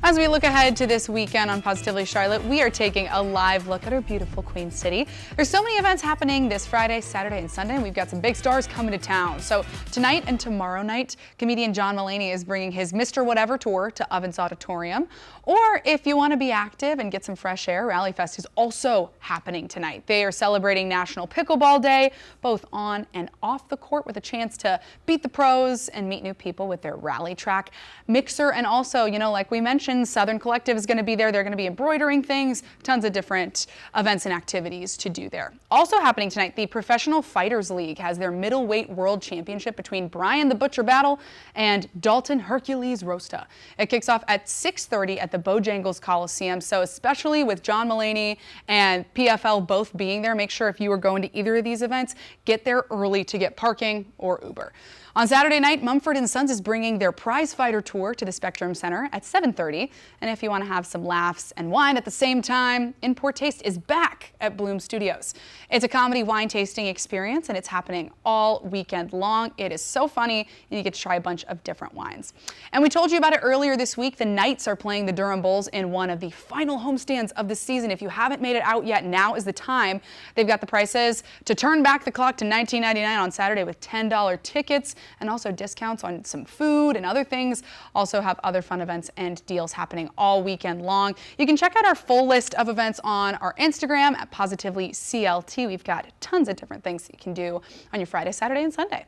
As we look ahead to this weekend on Positively Charlotte, we are taking a live look at our beautiful Queen City. There's so many events happening this Friday, Saturday, and Sunday, and we've got some big stars coming to town. So tonight and tomorrow night, comedian John Mulaney is bringing his Mr. Whatever tour to Ovens Auditorium. Or if you want to be active and get some fresh air, Rally Fest is also happening tonight. They are celebrating National Pickleball Day, both on and off the court, with a chance to beat the pros and meet new people with their rally track mixer. And also, you know, like we mentioned, Southern Collective is going to be there. They're going to be embroidering things, tons of different events and activities to do there. Also happening tonight, the Professional Fighters League has their middleweight world championship between Brian the Butcher Battle and Dalton Hercules Rosta. It kicks off at 6:30 at the Bojangles Coliseum. So especially with John Mulaney and PFL both being there, make sure if you are going to either of these events, get there early to get parking or Uber. On Saturday night, Mumford & Sons is bringing their prize fighter tour to the Spectrum Center at 7:30. And if you want to have some laughs and wine at the same time, In Poor Taste is back at Bloom Studios. It's a comedy wine tasting experience, and it's happening all weekend long. It is so funny, and you get to try a bunch of different wines. And we told you about it earlier this week. The Knights are playing the Durham Bulls in one of the final homestands of the season. If you haven't made it out yet, now is the time. They've got the prices to turn back the clock to $19.99 on Saturday with $10 tickets, and also discounts on some food and other things. Also have other fun events and deals happening all weekend long. You can check out our full list of events on our Instagram at PositivelyCLT. We've got tons of different things that you can do on your Friday, Saturday, and Sunday.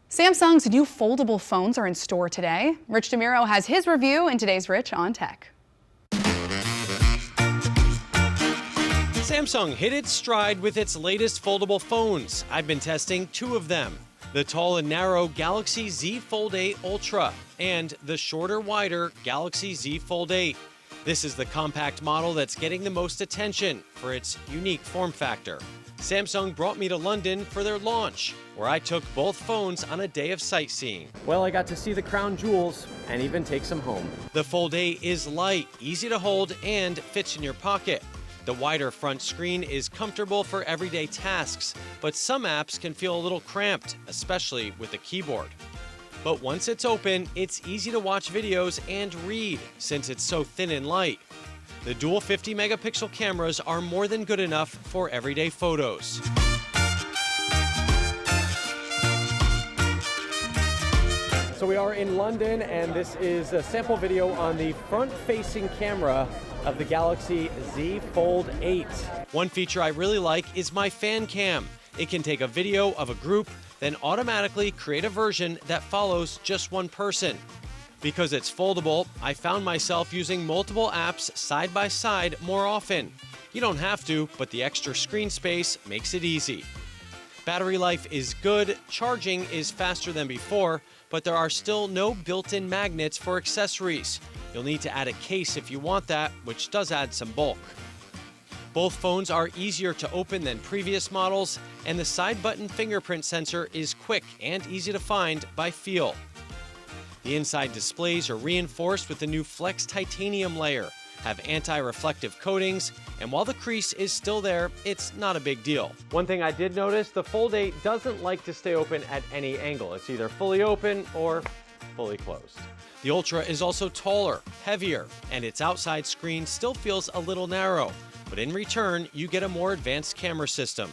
Samsung's new foldable phones are in store today. Rich DeMiro has his review in today's Rich on Tech. Samsung hit its stride with its latest foldable phones. I've been testing two of them. The tall and narrow Galaxy Z Fold 8 Ultra and the shorter, wider Galaxy Z Fold 8. This is the compact model that's getting the most attention for its unique form factor. Samsung brought me to London for their launch, where I took both phones on a day of sightseeing. Well, I got to see the crown jewels and even take some home. The Fold 8 is light, easy to hold, and fits in your pocket. The wider front screen is comfortable for everyday tasks, but some apps can feel a little cramped, especially with the keyboard. But once it's open, it's easy to watch videos and read, since it's so thin and light. The dual 50-megapixel cameras are more than good enough for everyday photos. So we are in London, and this is a sample video on the front-facing camera of the Galaxy Z Fold 8. One feature I really like is my fan cam. It can take a video of a group, then automatically create a version that follows just one person. Because it's foldable, I found myself using multiple apps side by side more often. You don't have to, but the extra screen space makes it easy. Battery life is good, charging is faster than before, but there are still no built-in magnets for accessories. You'll need to add a case if you want that, which does add some bulk. Both phones are easier to open than previous models, and the side button fingerprint sensor is quick and easy to find by feel. The inside displays are reinforced with the new Flex titanium layer, have anti-reflective coatings, and while the crease is still there, it's not a big deal. One thing I did notice, the Fold 8 doesn't like to stay open at any angle. It's either fully open or fully closed. The Ultra is also taller, heavier, and its outside screen still feels a little narrow, but in return, you get a more advanced camera system.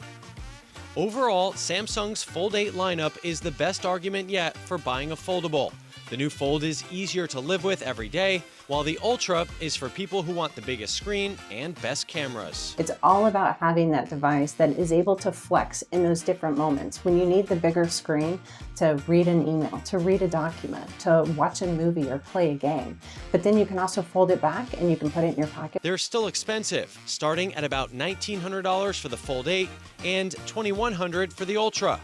Overall, Samsung's Fold 8 lineup is the best argument yet for buying a foldable. The new Fold is easier to live with every day, while the Ultra is for people who want the biggest screen and best cameras. It's all about having that device that is able to flex in those different moments. When you need the bigger screen to read an email, to read a document, to watch a movie or play a game. But then you can also fold it back and you can put it in your pocket. They're still expensive, starting at about $1,900 for the Fold 8 and $2,100 for the Ultra.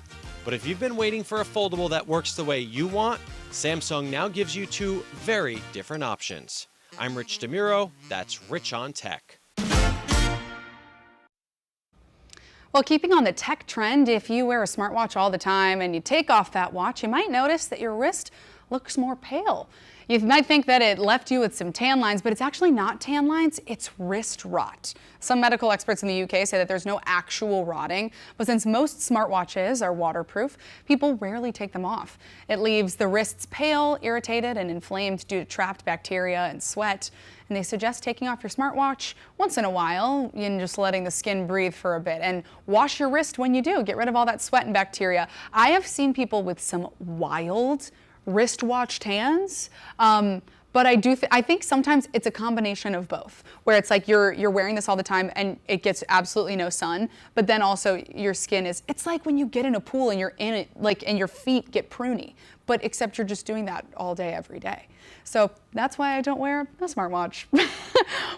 But if you've been waiting for a foldable that works the way you want, Samsung now gives you two very different options. I'm Rich DeMuro, that's Rich on Tech. Well, keeping on the tech trend, if you wear a smartwatch all the time and you take off that watch, you might notice that your wrist looks more pale. You might think that it left you with some tan lines, but it's actually not tan lines, it's wrist rot. Some medical experts in the UK say that there's no actual rotting, but since most smartwatches are waterproof, people rarely take them off. It leaves the wrists pale, irritated, and inflamed due to trapped bacteria and sweat. And they suggest taking off your smartwatch once in a while and just letting the skin breathe for a bit. And wash your wrist when you do. Get rid of all that sweat and bacteria. I have seen people with some wild wristwatch tans. But I think sometimes it's a combination of both, where it's like you're wearing this all the time and it gets absolutely no sun, but then also your skin it's like when you get in a pool and you're in it, and your feet get pruny, but except you're just doing that all day, every day. So that's why I don't wear a smartwatch.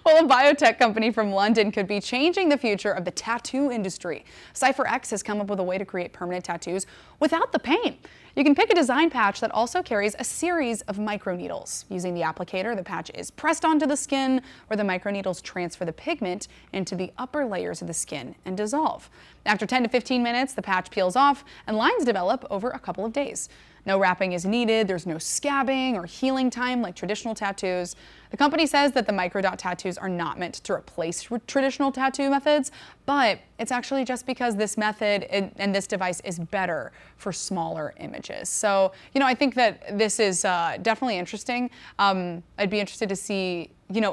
Well, a biotech company from London could be changing the future of the tattoo industry. CypherX has come up with a way to create permanent tattoos without the pain. You can pick a design patch that also carries a series of microneedles. Using the applicator, the patch is pressed onto the skin, where the microneedles transfer the pigment into the upper layers of the skin and dissolve. After 10 to 15 minutes, the patch peels off and lines develop over a couple of days. No wrapping is needed, there's no scabbing or healing time like traditional tattoos. The company says that the microdot tattoos are not meant to replace traditional tattoo methods, but it's actually just because this method and this device is better for smaller images. So, I think that this is definitely interesting. I'd be interested to see,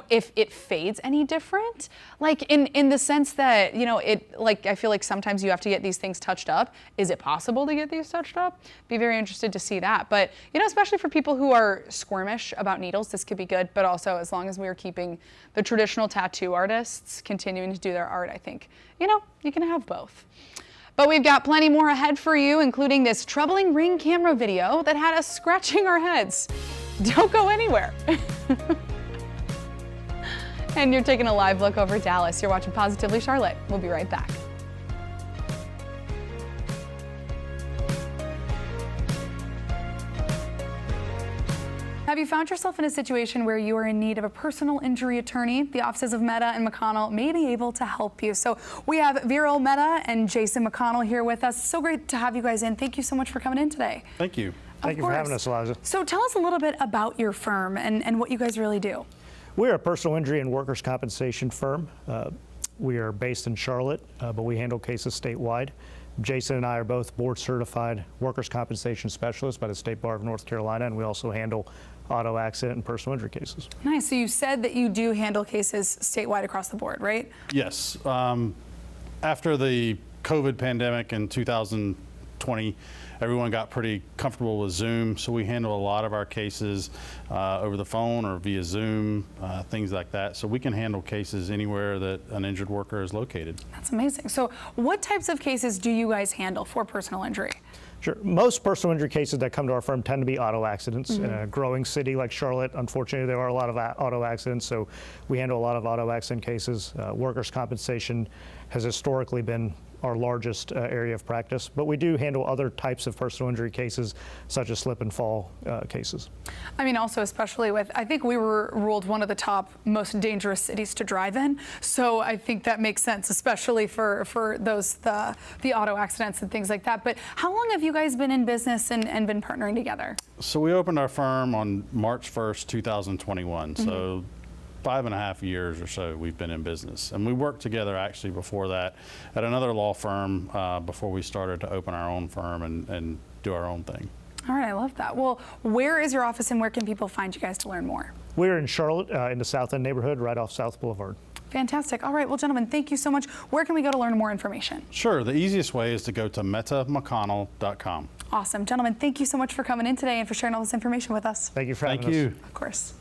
if it fades any different, like in the sense that, I feel like sometimes you have to get these things touched up. Is it possible to get these touched up? Be very interested to see that. But, especially for people who are squirmish about needles, this could be good. But also, as long as we are keeping the traditional tattoo artists continuing to do their art, I think, you can have both. But we've got plenty more ahead for you, including this troubling Ring camera video that had us scratching our heads. Don't go anywhere. And you're taking a live look over Dallas. You're watching Positively Charlotte. We'll be right back. Have you found yourself in a situation where you are in need of a personal injury attorney? The offices of Mehta and McConnell may be able to help you. So we have Viral Mehta and Jason McConnell here with us. So great to have you guys in. Thank you so much for coming in today. Thank you. Thank you for having us, Eliza. So tell us a little bit about your firm and what you guys really do. We're a personal injury and workers' compensation firm. We are based in Charlotte, but we handle cases statewide. Jason and I are both board certified workers' compensation specialists by the State Bar of North Carolina, and we also handle auto accident and personal injury cases. Nice. So you said that you do handle cases statewide across the board, right? Yes. After the COVID pandemic in 2020, everyone got pretty comfortable with Zoom, so we handle a lot of our cases over the phone or via Zoom, things like that. So we can handle cases anywhere that an injured worker is located. That's amazing. So what types of cases do you guys handle for personal injury? Sure. Most personal injury cases that come to our firm tend to be auto accidents. In a growing city like Charlotte, unfortunately, there are a lot of auto accidents, so we handle a lot of auto accident cases. Workers' compensation has historically been our largest area of practice, but we do handle other types of personal injury cases, such as slip and fall cases. I mean, also especially with, I think we were ruled one of the top most dangerous cities to drive in, so I think that makes sense, especially for those the auto accidents and things like that. But how long have you guys been in business and been partnering together? So we opened our firm on March 1st, 2021. So 5.5 years or so we've been in business, and we worked together actually before that at another law firm before we started to open our own firm and do our own thing. All right, I love that. Well, where is your office and where can people find you guys to learn more? We're in Charlotte in the South End neighborhood, right off South Boulevard. Fantastic. All right, well, gentlemen, thank you so much. Where can we go to learn more information? Sure, the easiest way is to go to metamcconnell.com. Awesome. Gentlemen, thank you so much for coming in today and for sharing all this information with us. Thank you for having us. Thank you. Of course.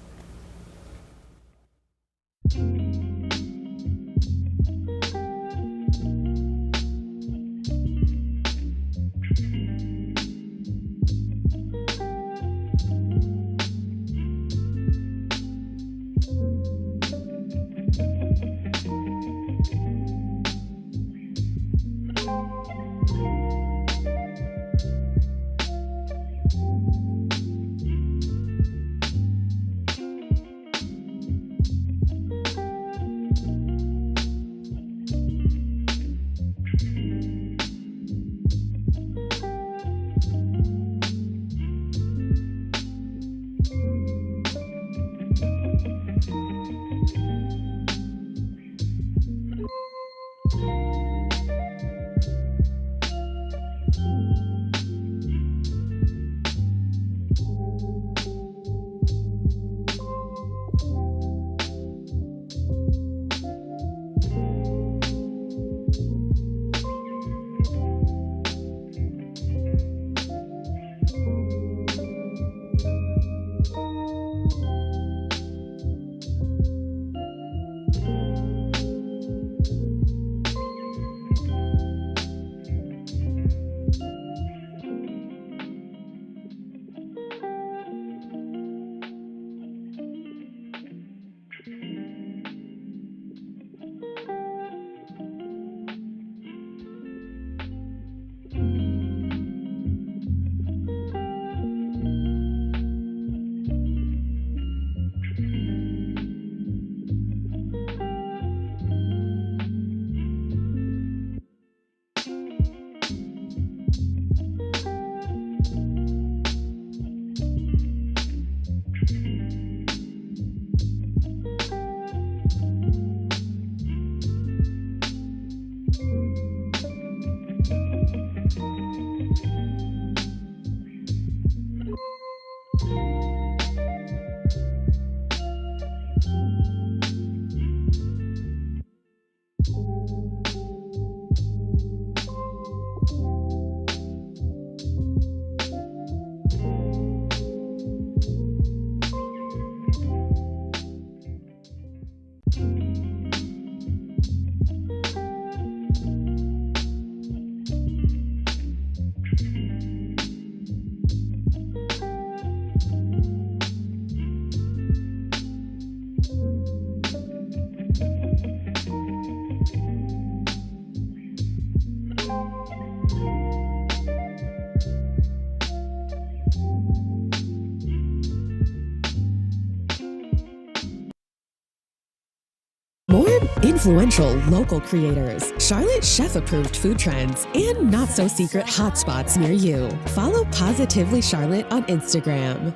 More influential local creators, Charlotte chef-approved food trends, and not-so-secret hotspots near you. Follow Positively Charlotte on Instagram.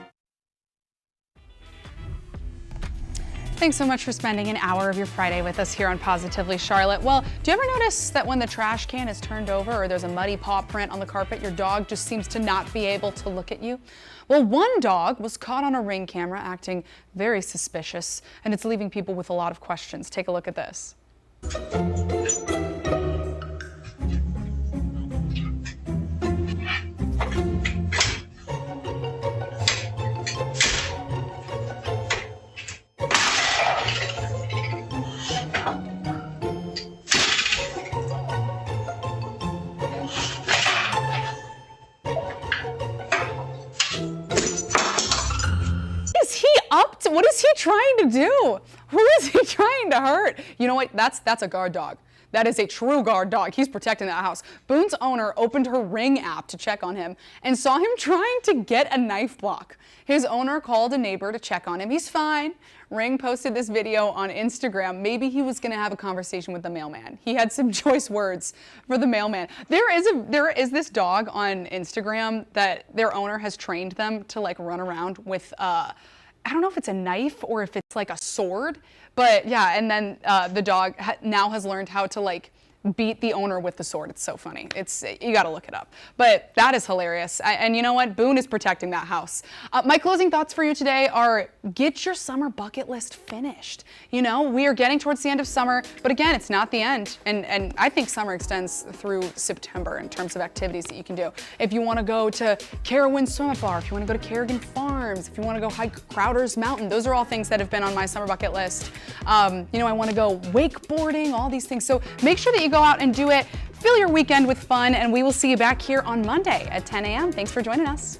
Thanks so much for spending an hour of your Friday with us here on Positively Charlotte. Well, do you ever notice that when the trash can is turned over or there's a muddy paw print on the carpet, your dog just seems to not be able to look at you? Well, one dog was caught on a Ring camera acting very suspicious, and it's leaving people with a lot of questions. Take a look at this. What is he trying to do? Who is he trying to hurt? You know what? That's a guard dog. That is a true guard dog. He's protecting that house. Boone's owner opened her Ring app to check on him and saw him trying to get a knife block. His owner called a neighbor to check on him. He's fine. Ring posted this video on Instagram. Maybe he was gonna have a conversation with the mailman. He had some choice words for the mailman. There is this dog on Instagram that their owner has trained them to like run around with I don't know if it's a knife or if it's like a sword, but yeah, and then the dog now has learned how to like beat the owner with the sword. It's so funny. You gotta look it up. But that is hilarious. And you know what? Boone is protecting that house. My closing thoughts for you today are get your summer bucket list finished. You know, we are getting towards the end of summer, but again, it's not the end. And I think summer extends through September in terms of activities that you can do. If you wanna go to Carowinds Swim Bar, if you wanna go to Kerrigan Farms, if you wanna go hike Crowder's Mountain, those are all things that have been on my summer bucket list. You know, I wanna go wakeboarding, all these things. So make sure that you go out and do it. Fill your weekend with fun, and we will see you back here on Monday at 10 a.m. Thanks for joining us.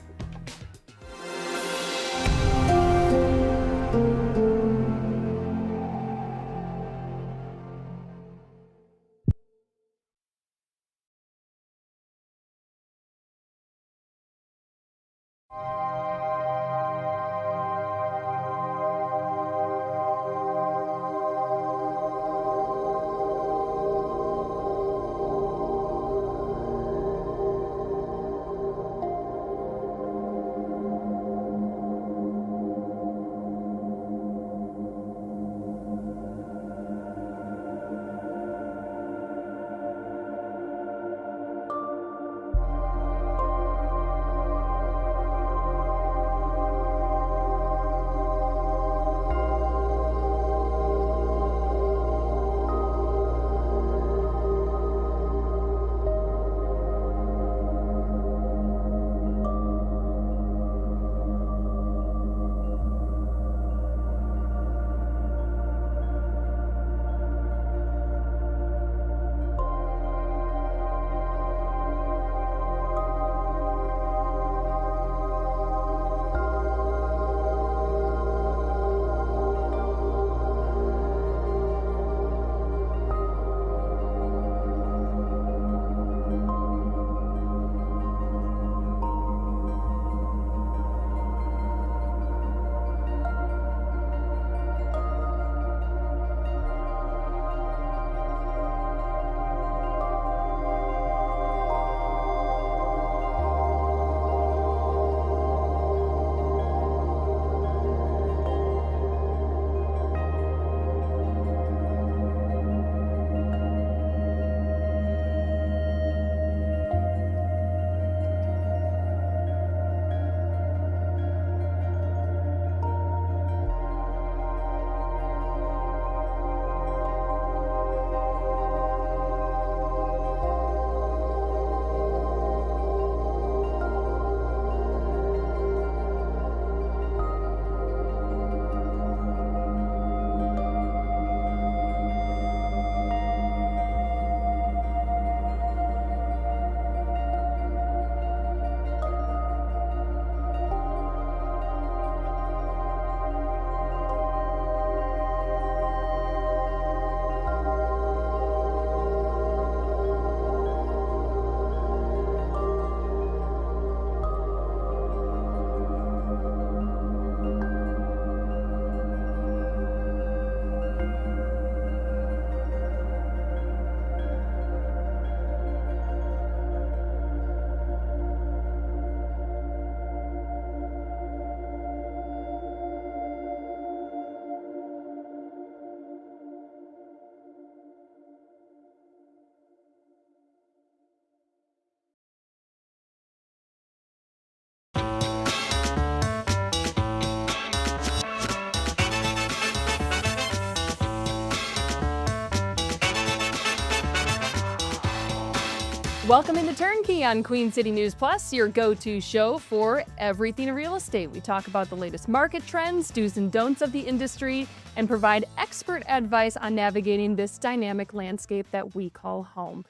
Welcome into Turnkey on Queen City News Plus, your go-to show for everything real estate. We talk about the latest market trends, do's and don'ts of the industry, and provide expert advice on navigating this dynamic landscape that we call home.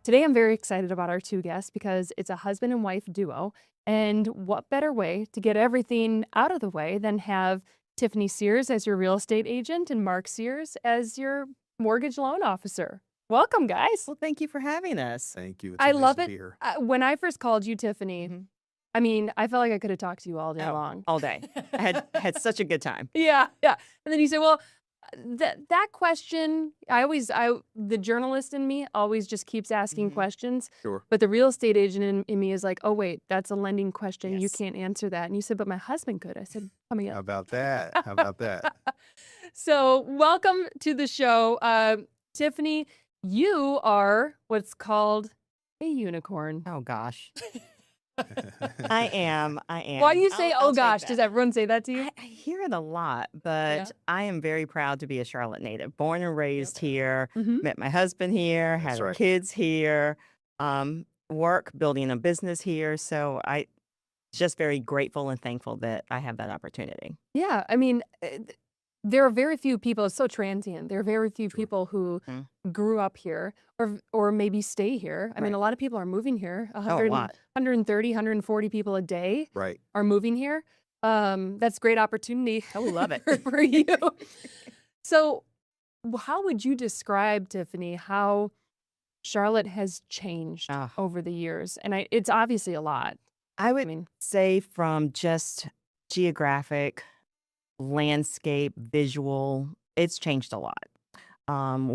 Today, I'm very excited about our two guests because it's a husband and wife duo. And what better way to get everything out of the way than have Tiffany Sears as your real estate agent and Mark Sears as your mortgage loan officer. Welcome, guys. Well, thank you for having us. Thank you. I love it. When I first called you, Tiffany, I mean, I felt like I could have talked to you all day long. All day. I had such a good time. Yeah. And then you said, well, that question, the journalist in me always just keeps asking questions. Sure. But the real estate agent in me is like, oh, wait, that's a lending question. You can't answer that. And you said, but my husband could. I said, coming up. How about that? How about that? So welcome to the show. Tiffany, you are what's called a unicorn. Oh, gosh. I am. Why do you say, oh gosh? Does everyone say that to you? I hear it a lot, but I am very proud to be a Charlotte native. Born and raised here, met my husband here, had our kids here, building a business here. So I just very grateful and thankful that I have that opportunity. Yeah, I mean, there are very few people, it's so transient. There are very few people who grew up here or maybe stay here. I mean, a lot of people are moving here. 130, 140 people a day are moving here. That's a great opportunity. I would love it. For you. So how would you describe, Tiffany, how Charlotte has changed over the years? And it's obviously a lot. I would say from just geographic, landscape, visual, it's changed a lot.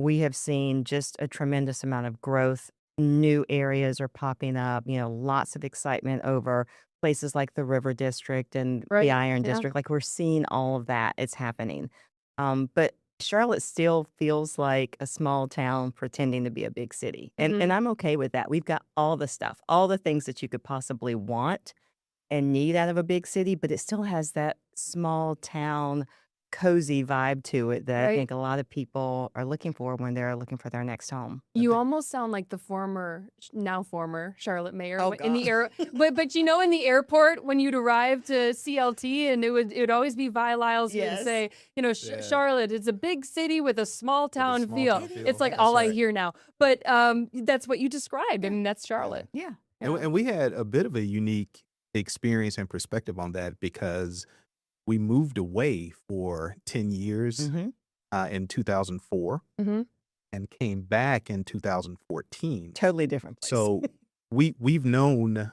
We have seen just a tremendous amount of growth. New areas are popping up, lots of excitement over places like the River District and the Iron District. Like we're seeing all of that. It's happening. But Charlotte still feels like a small town pretending to be a big city. And I'm okay with that. We've got all the stuff, all the things that you could possibly want and need out of a big city, but it still has that small town, cozy vibe to it that I think a lot of people are looking for when they're looking for their next home. You almost sound like the now former Charlotte mayor in the but in the airport when you'd arrive to CLT and it would always be Vi Lyles who would say, Charlotte, it's a big city with a small town feel. It's like all I hear now. But that's what you described. I mean, that's Charlotte. Yeah. And we had a bit of a unique experience and perspective on that because we moved away for 10 years in 2004 and came back in 2014. Totally different place. So we've known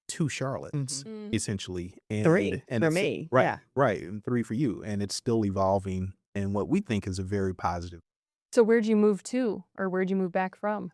two Charlottes essentially. And, three and for me. Right, and three for you. And it's still evolving in what we think is a very positive. So where'd you move to or where'd you move back from?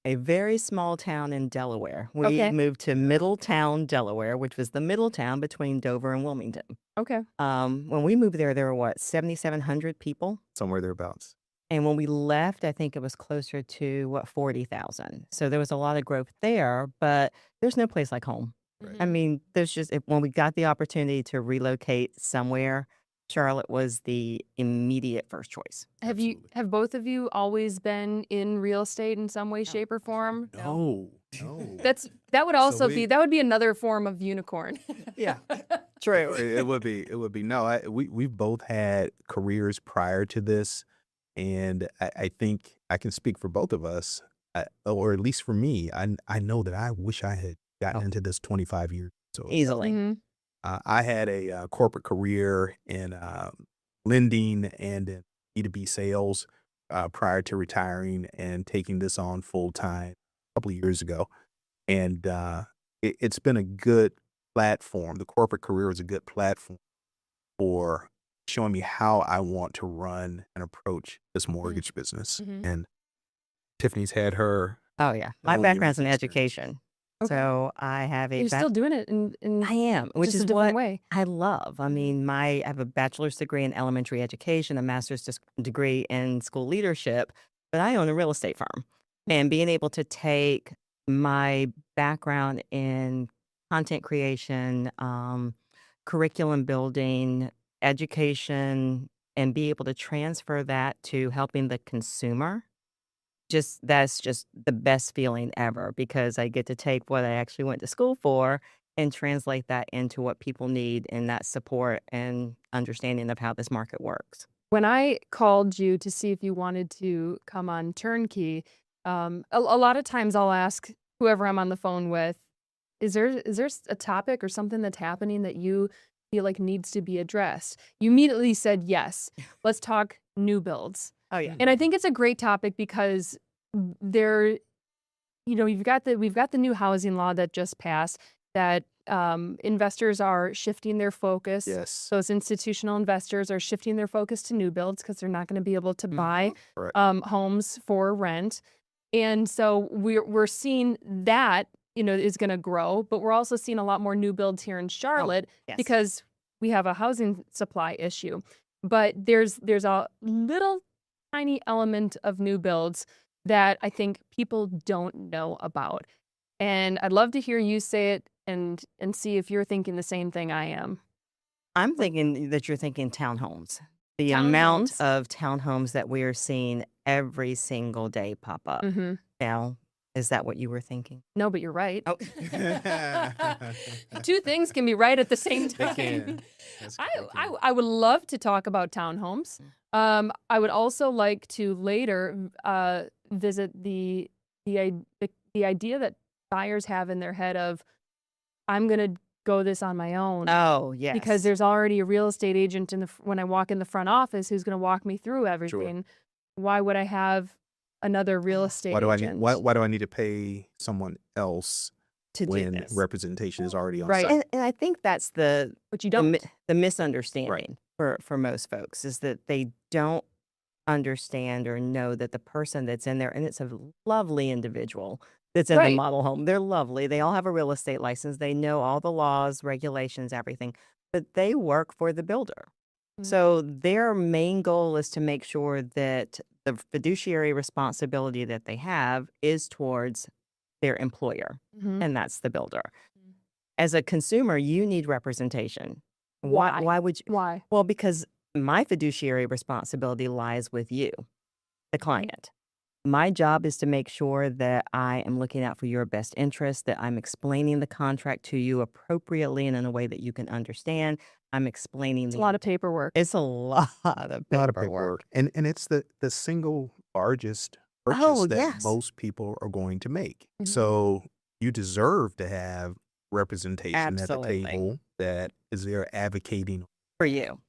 A very small town in Delaware. We moved to Middletown, Delaware, which was the middle town between Dover and Wilmington. Okay. When we moved there were 7,700 people? Somewhere thereabouts. And when we left, I think it was closer to 40,000. So there was a lot of growth there, but there's no place like home. I mean, there's just, when we got the opportunity to relocate somewhere, Charlotte was the immediate first choice. Have both of you always been in real estate in some way, shape, or form? No. That would be another form of unicorn. Yeah, true. It would be. No, we've both had careers prior to this, and I think I can speak for both of us, or at least for me. I know that I wish I had gotten into this 25 years ago. Easily. I had a corporate career in lending and in B2B sales prior to retiring and taking this on full time a couple of years ago. And it's been a good platform. The corporate career is a good platform for showing me how I want to run and approach this mortgage business. And Tiffany's had her. Oh, yeah. My background's in education. Okay. So I have You're still doing it in I am, which is what I love. I mean, I have a bachelor's degree in elementary education, a master's degree in school leadership, but I own a real estate firm. And being able to take my background in content creation, curriculum building, education, and be able to transfer that to helping the consumer that's just the best feeling ever because I get to take what I actually went to school for and translate that into what people need and that support and understanding of how this market works. When I called you to see if you wanted to come on Turnkey, a lot of times I'll ask whoever I'm on the phone with, is there a topic or something that's happening that you feel like needs to be addressed? You immediately said yes. Let's talk new builds. Oh yeah. And I think it's a great topic because we've got the new housing law that just passed that investors are shifting their focus. Yes. Those institutional investors are shifting their focus to new builds because they're not going to be able to buy Correct. homes for rent. And so we're seeing that, is going to grow, but we're also seeing a lot more new builds here in Charlotte yes. because we have a housing supply issue. But there's a little tiny element of new builds that I think people don't know about. And I'd love to hear you say it and see if you're thinking the same thing I am. I'm thinking that you're thinking townhomes. The amount of townhomes that we are seeing every single day pop up. Mm-hmm. Now, is that what you were thinking? No, but you're right. Oh. Two things can be right at the same They time. can. I would love to talk about townhomes. I would also like to later visit the idea that buyers have in their head of, I'm going to go this on my own. Oh, yes. Because there's already a real estate agent when I walk in the front office who's going to walk me through everything. Why would I have another real estate agent? Why do I need to pay someone else to do when this? representation is already on Right. site? And I think that's the But you don't. the misunderstanding for most folks is that they don't understand or know that the person that's in there, and it's a lovely individual that's in the Right. model home. They're lovely. They all have a real estate license. They know all the laws, regulations, everything, but they work for the builder. So their main goal is to make sure that the fiduciary responsibility that they have is towards their employer, Mhm. and that's the builder. As a consumer, you need representation. Why? Why would you? Why? Well, because my fiduciary responsibility lies with you, the client. My job is to make sure that I am looking out for your best interest, that I'm explaining the contract to you appropriately and in a way that you can understand. I'm explaining It's a lot of paperwork. It's a lot of A lot of paperwork. paperwork. And it's the single largest purchase Oh, that yes. most people are going to make. Mhm. So you deserve to have representation Absolutely. at the table that is there advocating For you.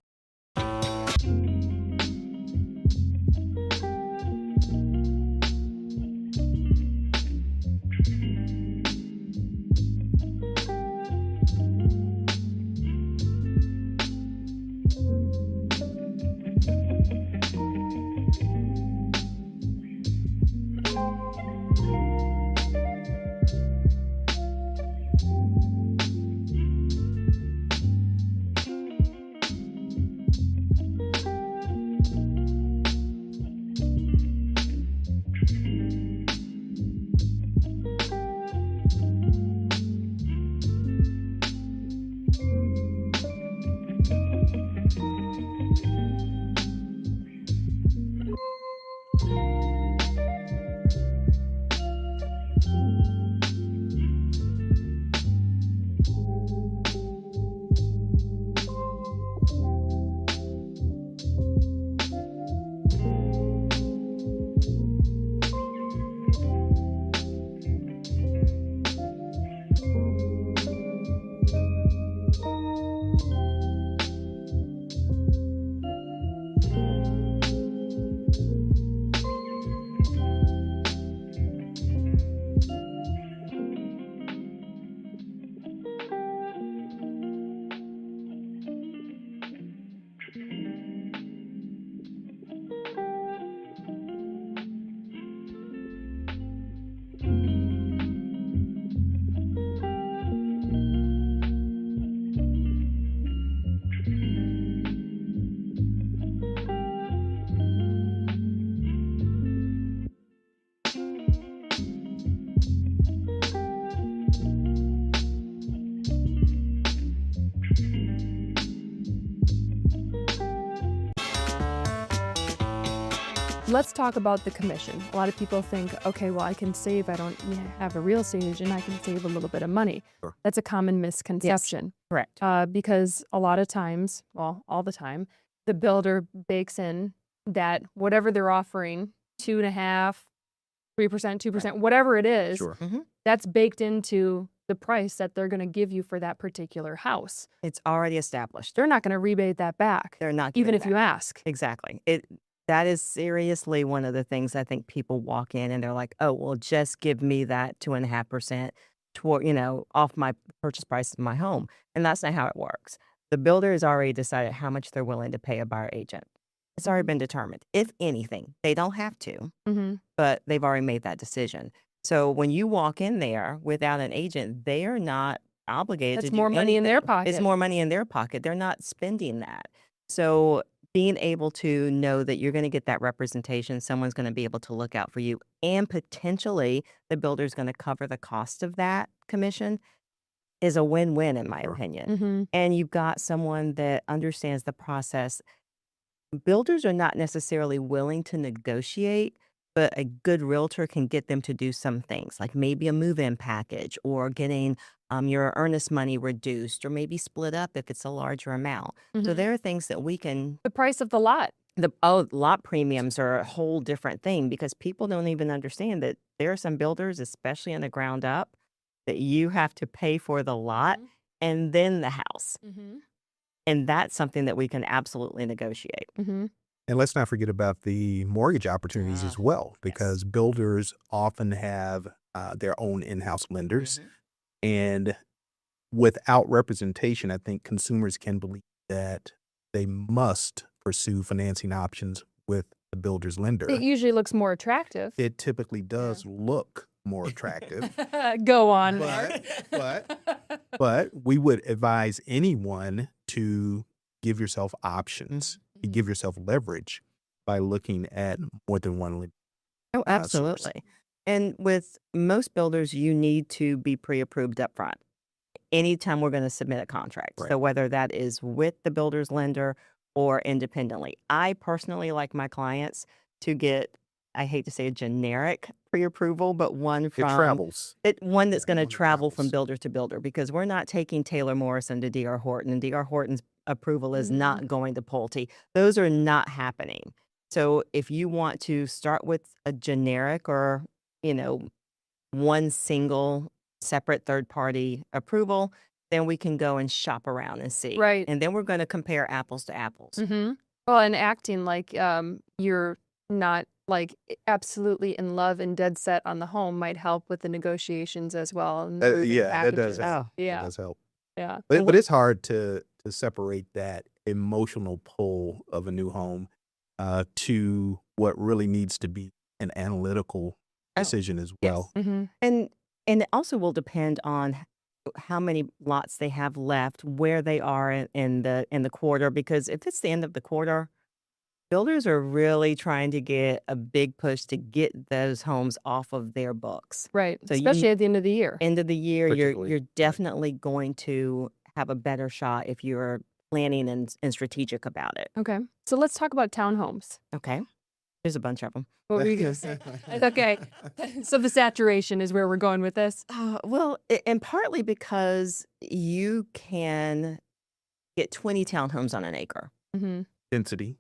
Let's talk about the commission. A lot of people think, okay, well, I can save. I don't have a real estate agent. I can save a little bit of money. Sure. That's a common misconception. Correct. Because a lot of times, well, all the time, the builder bakes in that whatever they're offering, 2.5%, 3%, 2%, whatever it is, Sure. that's baked into the price that they're going to give you for that particular house. It's already established. They're not going to rebate that back. They're not even giving if you ask. Exactly. That is seriously one of the things I think people walk in and they're like, oh, well, just give me that 2.5% toward, off my purchase price of my home. And that's not how it works. The builder has already decided how much they're willing to pay a buyer agent. It's already been determined. If anything, they don't have to, but they've already made that decision. So when you walk in there without an agent, they are not obligated That's to do more money in their anything. pocket. It's more money in their pocket. They're not spending that. So being able to know that you're going to get that representation, someone's going to be able to look out for you, and potentially the builder's going to cover the cost of that commission is a win-win in my opinion. And you've got someone that understands the process. Builders are not necessarily willing to negotiate, but a good realtor can get them to do some things, like maybe a move-in package or getting your earnest money reduced or maybe split up if it's a larger amount. So there are things that we can. The price of the lot. Lot premiums are a whole different thing because people don't even understand that there are some builders, especially in the ground up, that you have to pay for the lot and then the house. And that's something that we can absolutely negotiate. And let's not forget about the mortgage opportunities as well, because builders often have their own in-house lenders. And without representation, I think consumers can believe that they must pursue financing options with the builder's lender. It usually looks more attractive. It typically does look more attractive. Go on. But we would advise anyone to give yourself options, to give yourself leverage by looking at more than one lender. Oh, absolutely. And with most builders, you need to be pre-approved up front anytime we're going to submit a contract. So whether that is with the builder's lender or independently. I personally like my clients to get, I hate to say a generic pre-approval, but one from one that's going to travel from builder to builder, because we're not taking Taylor Morrison to D.R. Horton, and D.R. Horton's approval is not going to Pulte. Those are not happening. So if you want to start with a generic or, one single separate third-party approval, then we can go and shop around and see. Right. And then we're going to compare apples to apples. Well, and acting like you're not like absolutely in love and dead set on the home might help with the negotiations as well. And That does help. Yeah. That does help. Yeah. But it's hard to separate that emotional pull of a new home to what really needs to be an analytical decision as well. And it also will depend on how many lots they have left, where they are in the quarter, because if it's the end of the quarter, builders are really trying to get a big push to get those homes off of their books. Right. So Especially at the end of the year. End of the year, you're definitely going to have a better shot if you're planning and strategic about it. Okay. So let's talk about townhomes. Okay. There's a bunch of them. What were you going to say? Okay. So the saturation is where we're going with this? Well, and partly because you can get 20 townhomes on an acre. Density.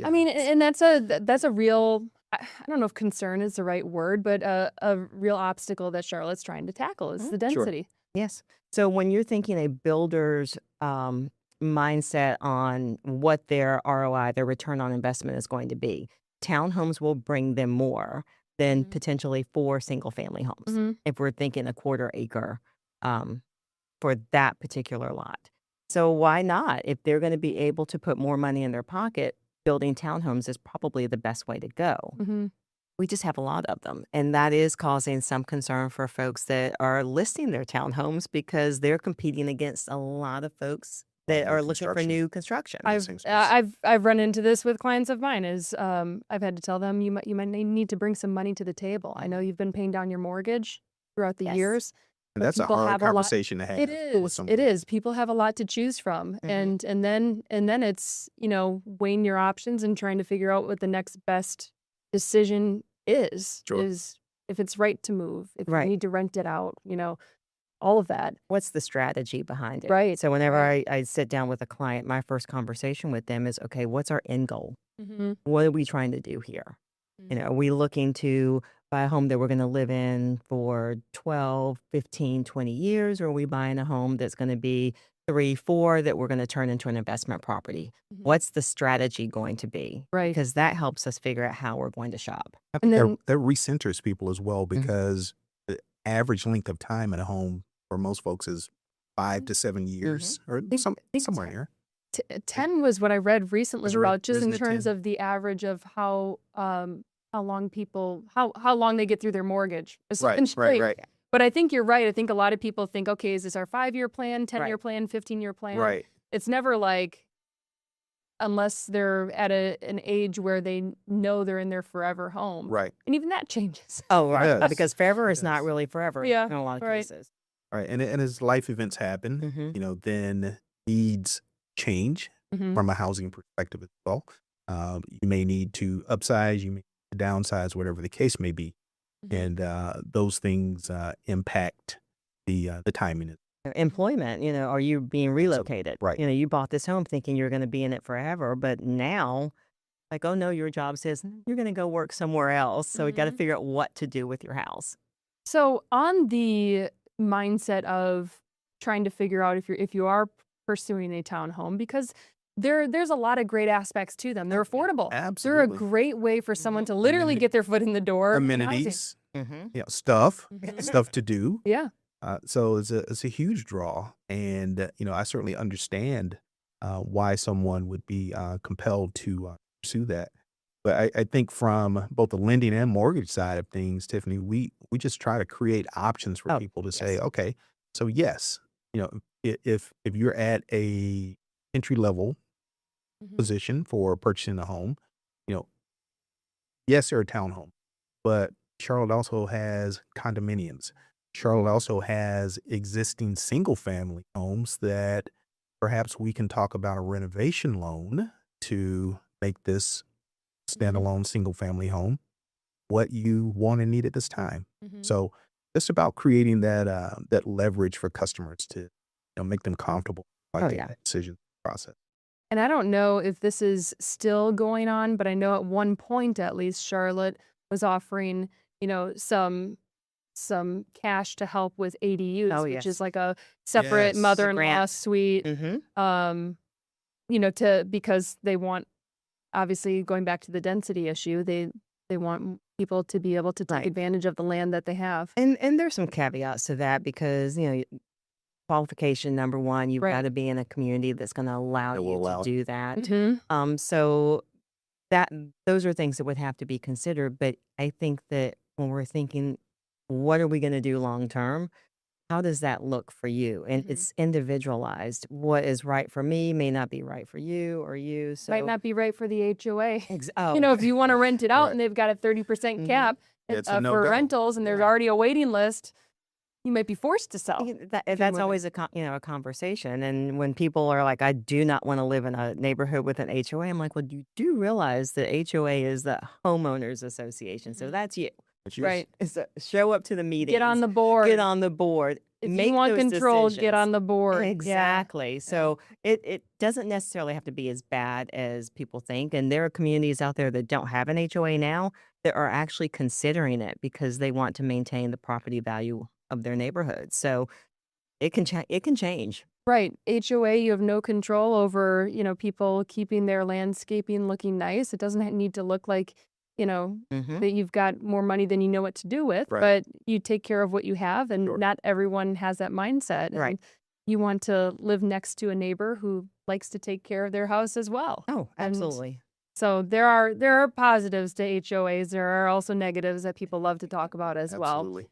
I mean, and that's a real, I don't know if concern is the right word, but a real obstacle that Charlotte's trying to tackle is the density. Yes. So when you're thinking a builder's mindset on what their ROI, their return on investment is going to be, townhomes will bring them more than potentially 4 single-family homes, if we're thinking a quarter acre for that particular lot. So why not? If they're going to be able to put more money in their pocket, building townhomes is probably the best way to go. We just have a lot of them, and that is causing some concern for folks that are listing their townhomes because they're competing against a lot of folks that are looking for new construction. I've run into this with clients of mine. I've had to tell them you might need to bring some money to the table. I know you've been paying down your mortgage throughout the years. And that's a hard conversation to have. It is. It is. People have a lot to choose from, and then it's weighing your options and trying to figure out what the next best decision is Sure. is if it's right to move, if Right. you need to rent it out, all of that. What's the strategy behind it? Right. So whenever right. I sit down with a client, my first conversation with them is, okay, what's our end goal? Mhm. What are we trying to do here? Are we looking to buy a home that we're going to live in for 12, 15, 20 years? Or are we buying a home that's going to be 3, 4 that we're going to turn into an investment property? What's the strategy going to be? Right. Because that helps us figure out how we're going to shop. I And think then- that recenters people as well because the average length of time in a home for most folks is 5 to 7 years or somewhere here. 10 was what I read recently Was it about just in isn't it terms 10? of the average of how long people how long they get through their mortgage. essentially. right. But I think you're right. I think a lot of people think, okay, is this our 5-year plan, 10-year Right. plan, 15-year plan? Right. It's never like, unless they're at an age where they know they're in their forever home. Right. And even that changes. Oh, right. Yes. Because forever is not really forever Yeah, in a lot of right. cases. Right. And as life events happen, then needs change Mhm. from a housing perspective as well. You may need to upsize, you may need to downsize, whatever the case may be. And those things impact the timing. Employment, are you being relocated? Right. You bought this home thinking you're going to be in it forever, but now, like, oh no, your job says you're going to go work somewhere else. So we got to figure out what to do with your house. So on the mindset of trying to figure out if you are pursuing a townhome, because there's a lot of great aspects to them. They're affordable. They're a Absolutely. great way for someone to literally get their foot in the door. in housing. Amenities, stuff to do. Yeah. So it's a huge draw, and I certainly understand why someone would be compelled to pursue that. But I think from both the lending and mortgage side of things, Tiffany, we just try to create options for people to say, okay, so yes, if you're at a entry level position for purchasing a home, yes, they're a townhome, but Charlotte also has condominiums. Charlotte also has existing single family homes that perhaps we can talk about a renovation loan to make this standalone single family home what you want and need at this time. So it's about creating that leverage for customers to make them comfortable making that decision process. And I don't know if this is still going on, but I know at one point at least Charlotte was offering, some cash to help with ADUs, which is like a separate Yes. mother-in-law Grant. suite. Because they want, obviously going back to the density issue, they want people to be able to take advantage of the land that they have. And there's some caveats to that because, qualification number one, you've got to be in a community that's going to allow That will you allow to it. do that. Mhm. So those are things that would have to be considered. But I think that when we're thinking, what are we going to do long term? How does that look for you? And it's individualized. What is right for me may not be right for you or you. So Might not be right for the HOA. oh. If you want to rent it out and they've got a 30% cap Yeah, it's a for no-go. rentals and there's already a waiting list, you might be forced to sell. That's always a a conversation. And when people are like, I do not want to live in a neighborhood with an HOA, I'm like, well, you do realize that HOA is the homeowners association. So that's you. Right. So show up to the meetings. Get on the board. Get on the board. If Make you want those control, decisions. get on the board. Yeah. Exactly. So it doesn't necessarily have to be as bad as people think. And there are communities out there that don't have an HOA now that are actually considering it because they want to maintain the property value of their neighborhood. So it can change. Right. HOA, you have no control over, people keeping their landscaping looking nice. It doesn't need to look like, that you've got more money than you know what to do with, Right. but you take care of what you have. And not everyone has that mindset. Right. And you want to live next to a neighbor who likes to take care of their house as well. Oh, And absolutely. so there are positives to HOAs. There are also negatives that people love to talk about as well. Absolutely.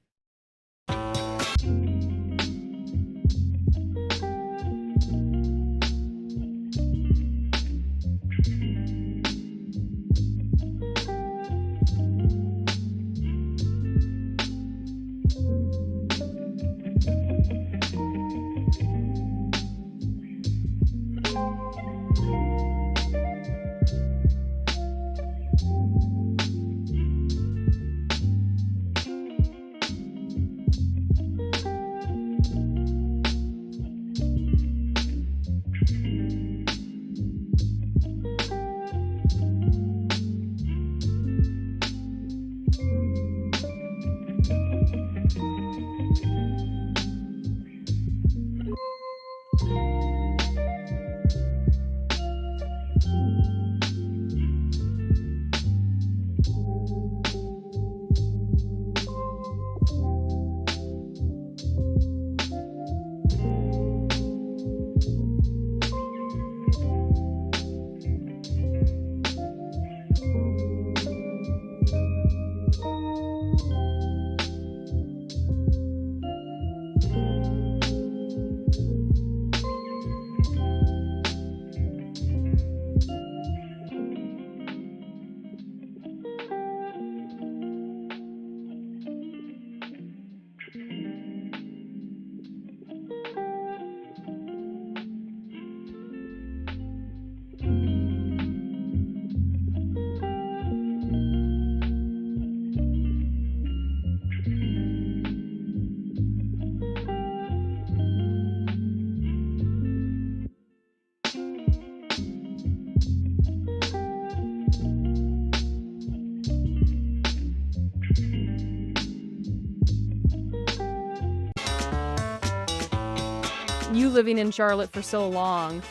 You living in Charlotte for so long,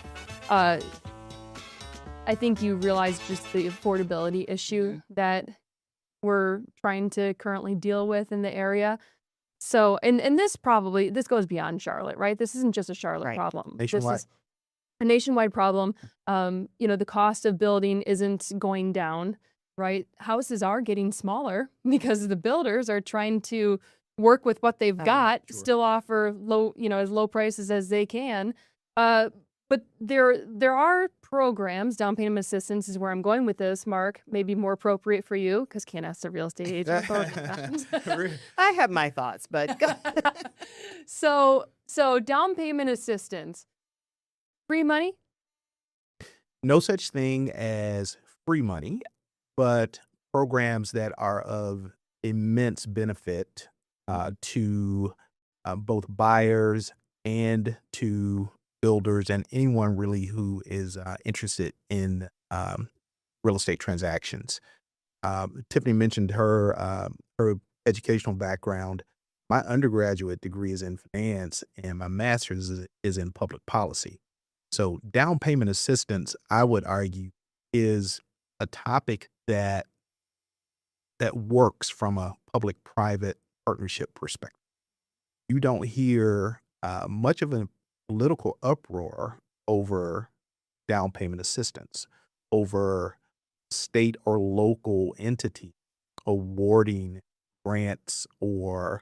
I think you realize just the affordability issue that we're trying to currently deal with in the area. So, and this goes beyond Charlotte, right? This isn't just a Charlotte problem. Nationwide. This is a nationwide problem. The cost of building isn't going down, right? Houses are getting smaller because the builders are trying to work with what they've got, still offer low, as low prices as they can. But there are programs, down payment assistance is where I'm going with this, Mark, maybe more appropriate for you because can't ask the real estate agent. I have my thoughts, but go So down payment assistance, free money? No such thing as free money, but programs that are of immense benefit to both buyers and to builders and anyone really who is interested in real estate transactions. Tiffany mentioned her educational background. My undergraduate degree is in finance and my master's is in public policy. So down payment assistance, I would argue, is a topic that works from a public-private partnership perspective. You don't hear much of a political uproar over down payment assistance, over state or local entity awarding grants or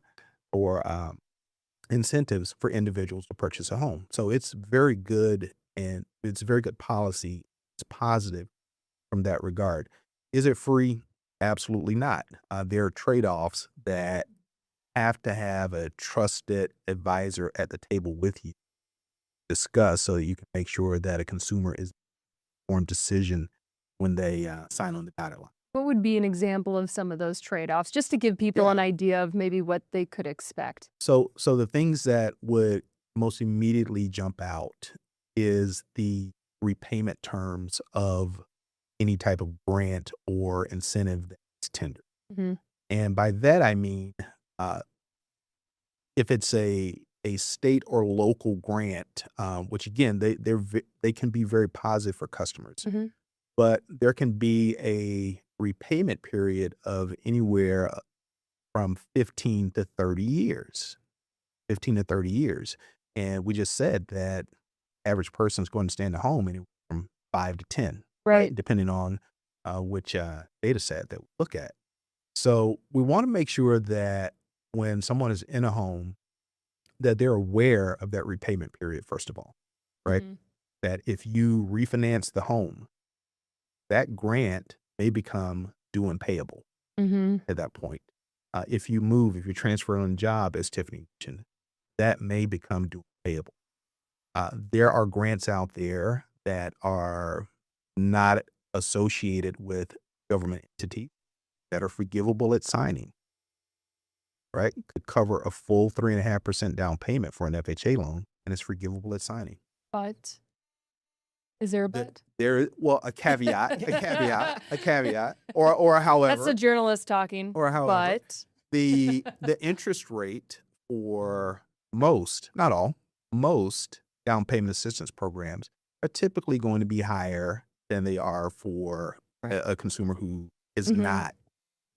incentives for individuals to purchase a home. So it's very good, and it's very good policy. It's positive from that regard. Is it free? Absolutely not. There are trade-offs that have to have a trusted advisor at the table with you discuss so that you can make sure that a consumer is informed decision when they sign on the dotted line. What would be an example of some of those trade-offs, just to give people an idea of maybe what they could expect? So the things that would most immediately jump out is the repayment terms of any type of grant or incentive that's tendered. Mm-hmm. And by that, I mean, if it's a state or local grant, which again, they can be very positive for customers, Mm-hmm. but there can be a repayment period of anywhere from 15 to 30 years. 15 to 30 years. And we just said that average person is going to stay in the home anywhere from 5 to 10, Right. depending on which data set that we look at. So we want to make sure that when someone is in a home, that they're aware of that repayment period, first of all, right? Mhm. That if you refinance the home, that grant may become due and payable Mm-hmm. at that point. If you move, if you transfer on a job, as Tiffany mentioned, that may become due and payable. There are grants out there that are not associated with government entities that are forgivable at signing, right? Could cover a full 3.5% down payment for an FHA loan, and it's forgivable at signing. But Is there a but? Well, a caveat, a caveat, or however. That's a journalist talking. Or however. But the interest rate for most, not all, most down payment assistance programs are typically going to be higher than they are for a consumer who is Mhm. not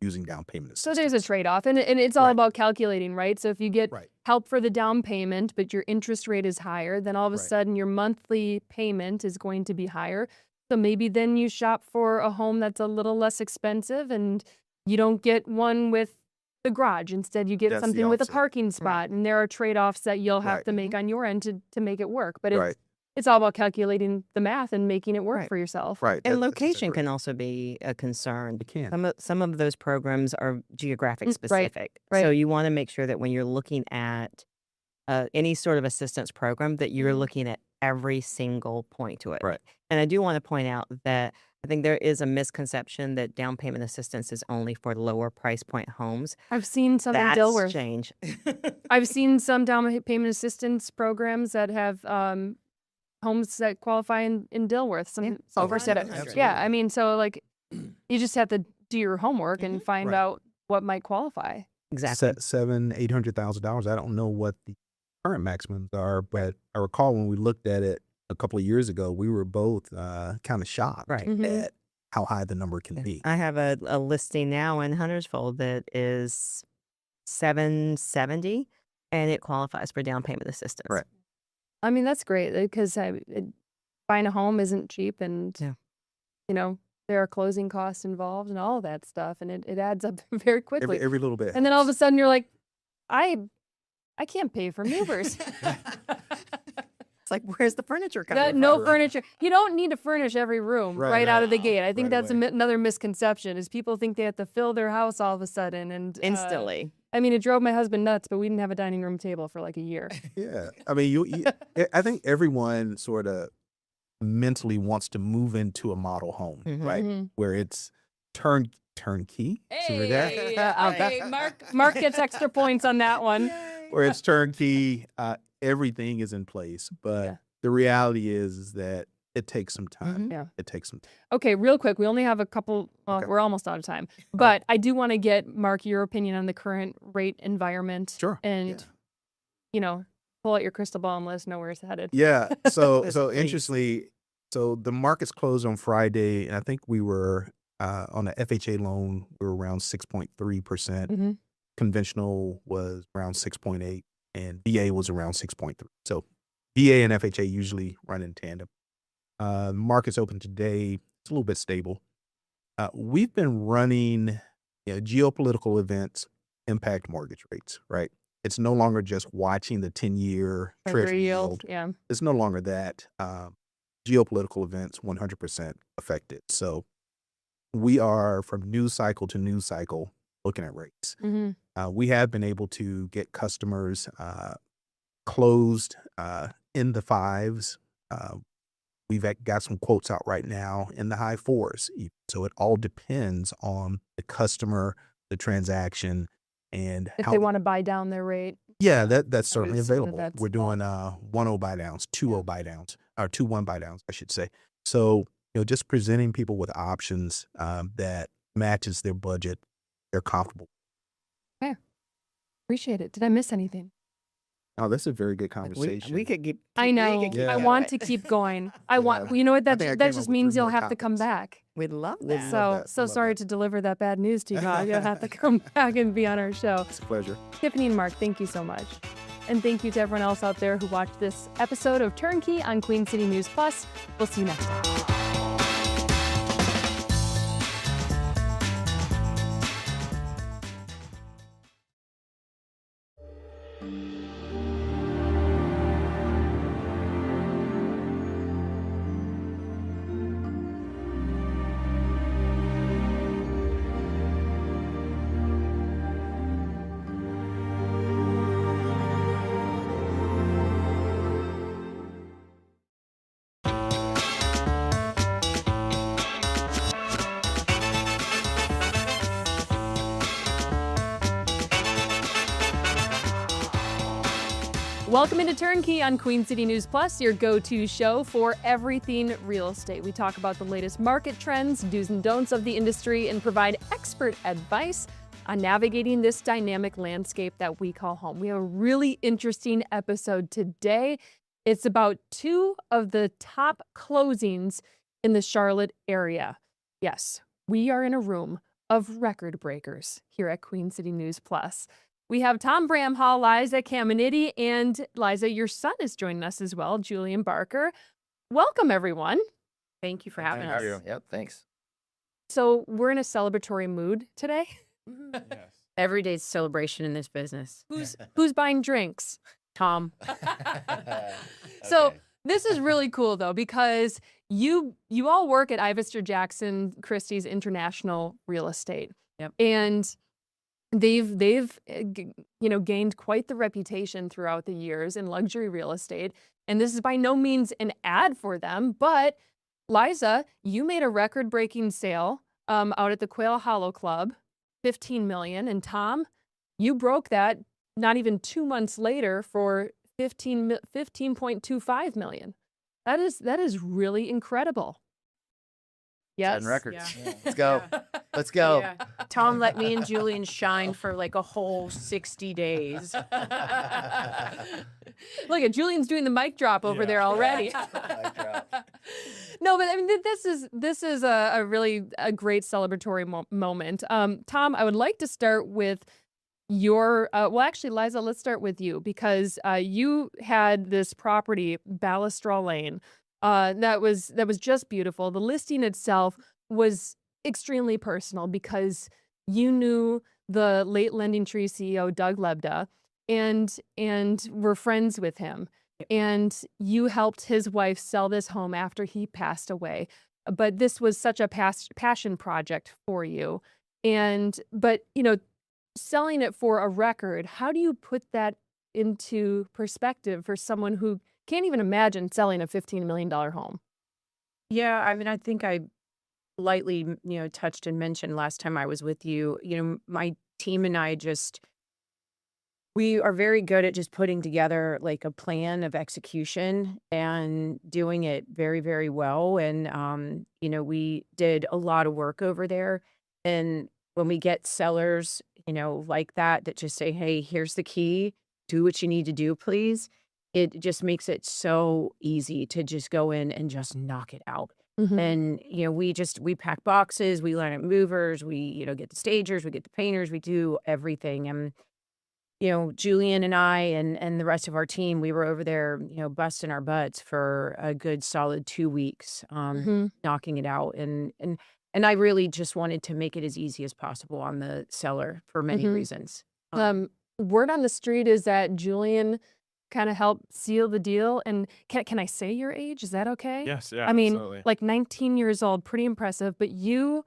using down payment assistance. so there's a trade-off, and it's all about calculating, right? So if you get help for the down payment, but your interest rate is higher, then all of a sudden your monthly payment is going to be higher. So maybe then you shop for a home that's a little less expensive, and you don't get one with the garage. Instead, you get That's the something with a opposite. parking spot, and there are trade-offs that you'll have Right. to make on your end to make it work. But Right. it's all about calculating the math and making it work Right. for yourself. Right. And location can also be a concern. It can. Some of those programs are geographic Right, specific. right. So you want to make sure that when you're looking at any sort of assistance program, that you're Mhm. looking at every single point to it. Right. And I do want to point out that I think there is a misconception that down payment assistance is only for lower price point homes. I've seen some in That's Dilworth. change. I've seen some down payment assistance programs that have homes that qualify in Dilworth. Some over said it. 700. Yeah, I mean, so like you just have to do your homework and find Right. out what might qualify. Exactly. $700,000-800,000. I don't know what the current maximums are, but I recall when we looked at it a couple of years ago, we were both kind of shocked Right. Mhm. at how high the number can be. I have a listing now in Huntersville that is $770, and it qualifies for down payment assistance. Right. I mean, that's great because buying a home isn't cheap, and you know there are closing costs involved and all of that stuff, and it adds up very quickly. Every little bit. And then all of a sudden you're like, I can't pay for movers. It's like, where's the furniture coming from? No furniture. You don't need to furnish every room right out of the gate. I think that's another misconception is people think they have to fill their house all of a sudden and Instantly. I mean, it drove my husband nuts, but we didn't have a dining room table for like a year. Yeah. I mean, I think everyone sort of mentally wants to move into a model home, right? Mhm. Where it's turnkey. See that? Hey, Mark gets extra points on that one. Where it's turnkey, everything is in place. But the reality is that it takes some time. Yeah. It takes some time. Okay, real quick. We only have a couple. Well, we're almost out of time. But I do want to get, Mark, your opinion on the current rate environment. Sure. And, you know, pull out your crystal ball and let us know where it's headed. Yeah. So Please. interestingly, so the markets closed on Friday, and I think we were on the FHA loan, we were around 6.3%. Mhm. Conventional was around 6.8, and VA was around 6.3. So VA and FHA usually run in tandem. Markets open today. It's a little bit stable. We've been running geopolitical events impact mortgage rates, right? It's no longer just watching the 10-year treasury yield. Yeah. It's no longer that. Geopolitical events 100% affected. So we are from news cycle to news cycle looking at rates. Mhm. We have been able to get customers closed in the fives. We've got some quotes out right now in the high fours. So it all depends on the customer, the transaction, and If how they want to buy down their rate. yeah, that's certainly assume that available. that's We're doing 1-0 buy downs, 2-0 buy downs, or 2-1 buy downs, I should say. So, just presenting people with options that matches their budget, they're comfortable. Okay. Appreciate it. Did I miss anything? Oh, that's a very good conversation. We could keep. I know. we could keep I going. want to keep going. I want. You know what? I That think I that came just up with means 3 you'll more have to come back. We'd love We'd that. love So sorry to deliver that bad news to you, God. You'll have to come back and be on our show. It's a pleasure. Tiffany and Mark, thank you so much. And thank you to everyone else out there who watched this episode of Turnkey on Queen City News Plus. We'll see you next time. Welcome into Turnkey on Queen City News Plus, your go-to show for everything real estate. We talk about the latest market trends, do's and don'ts of the industry, and provide expert advice on navigating this dynamic landscape that we call home. We have a really interesting episode today. It's about two of the top closings in the Charlotte area. Yes, we are in a room of record breakers here at Queen City News Plus. We have Tom Bramhall, Liza Caminiti, and Liza, your son is joining us as well, Julian Barker. Welcome, everyone. Thank you for having us. Yep, thanks. So we're in a celebratory mood today. Every day's celebration in this business. Who's buying drinks? Tom. So this is really cool though, because you all work at Ivester Jackson Christie's International Real Estate. Yep. And they've gained quite the reputation throughout the years in luxury real estate. And this is by no means an ad for them, but Liza, you made a record-breaking sale out at the Quail Hollow Club, $15 million. And Tom, you broke that not even 2 months later for $15.25 million. That is really incredible. Yes. 10 records. Yeah. Let's go. Let's go. Yeah. Tom let me and Julian shine for like a whole 60 days. Look at Julian's doing the mic drop over there already. No, but I mean, this is a really great celebratory moment. Tom, I would like to start with your, well, actually, Liza, let's start with you because you had this property, Balustrade Lane, that was just beautiful. The listing itself was extremely personal because you knew the late Lending Tree CEO, Doug Lebda, and were friends with him. And you helped his wife sell this home after he passed away. But this was such a passion project for you. But, selling it for a record, how do you put that into perspective for someone who can't even imagine selling a $15 million home? Yeah, I mean, I think I lightly, touched and mentioned last time I was with you, my team and I we are very good at just putting together like a plan of execution and doing it very, very well. And, we did a lot of work over there. And when we get sellers, like that just say, hey, here's the key, do what you need to do, please. It just makes it so easy to just go in and just knock it out. Mm-hmm. And, we pack boxes, we line up movers, we, get the stagers, we get the painters, we do everything. And, Julian and I and the rest of our team, we were over there, busting our butts for a good solid 2 weeks, knocking it out. And I really just wanted to make it as easy as possible on the seller for many reasons. Word on the street is that Julian kind of helped seal the deal. And can I say your age? Is that okay? Yes, yeah, I mean, absolutely. like 19 years old, pretty impressive. But you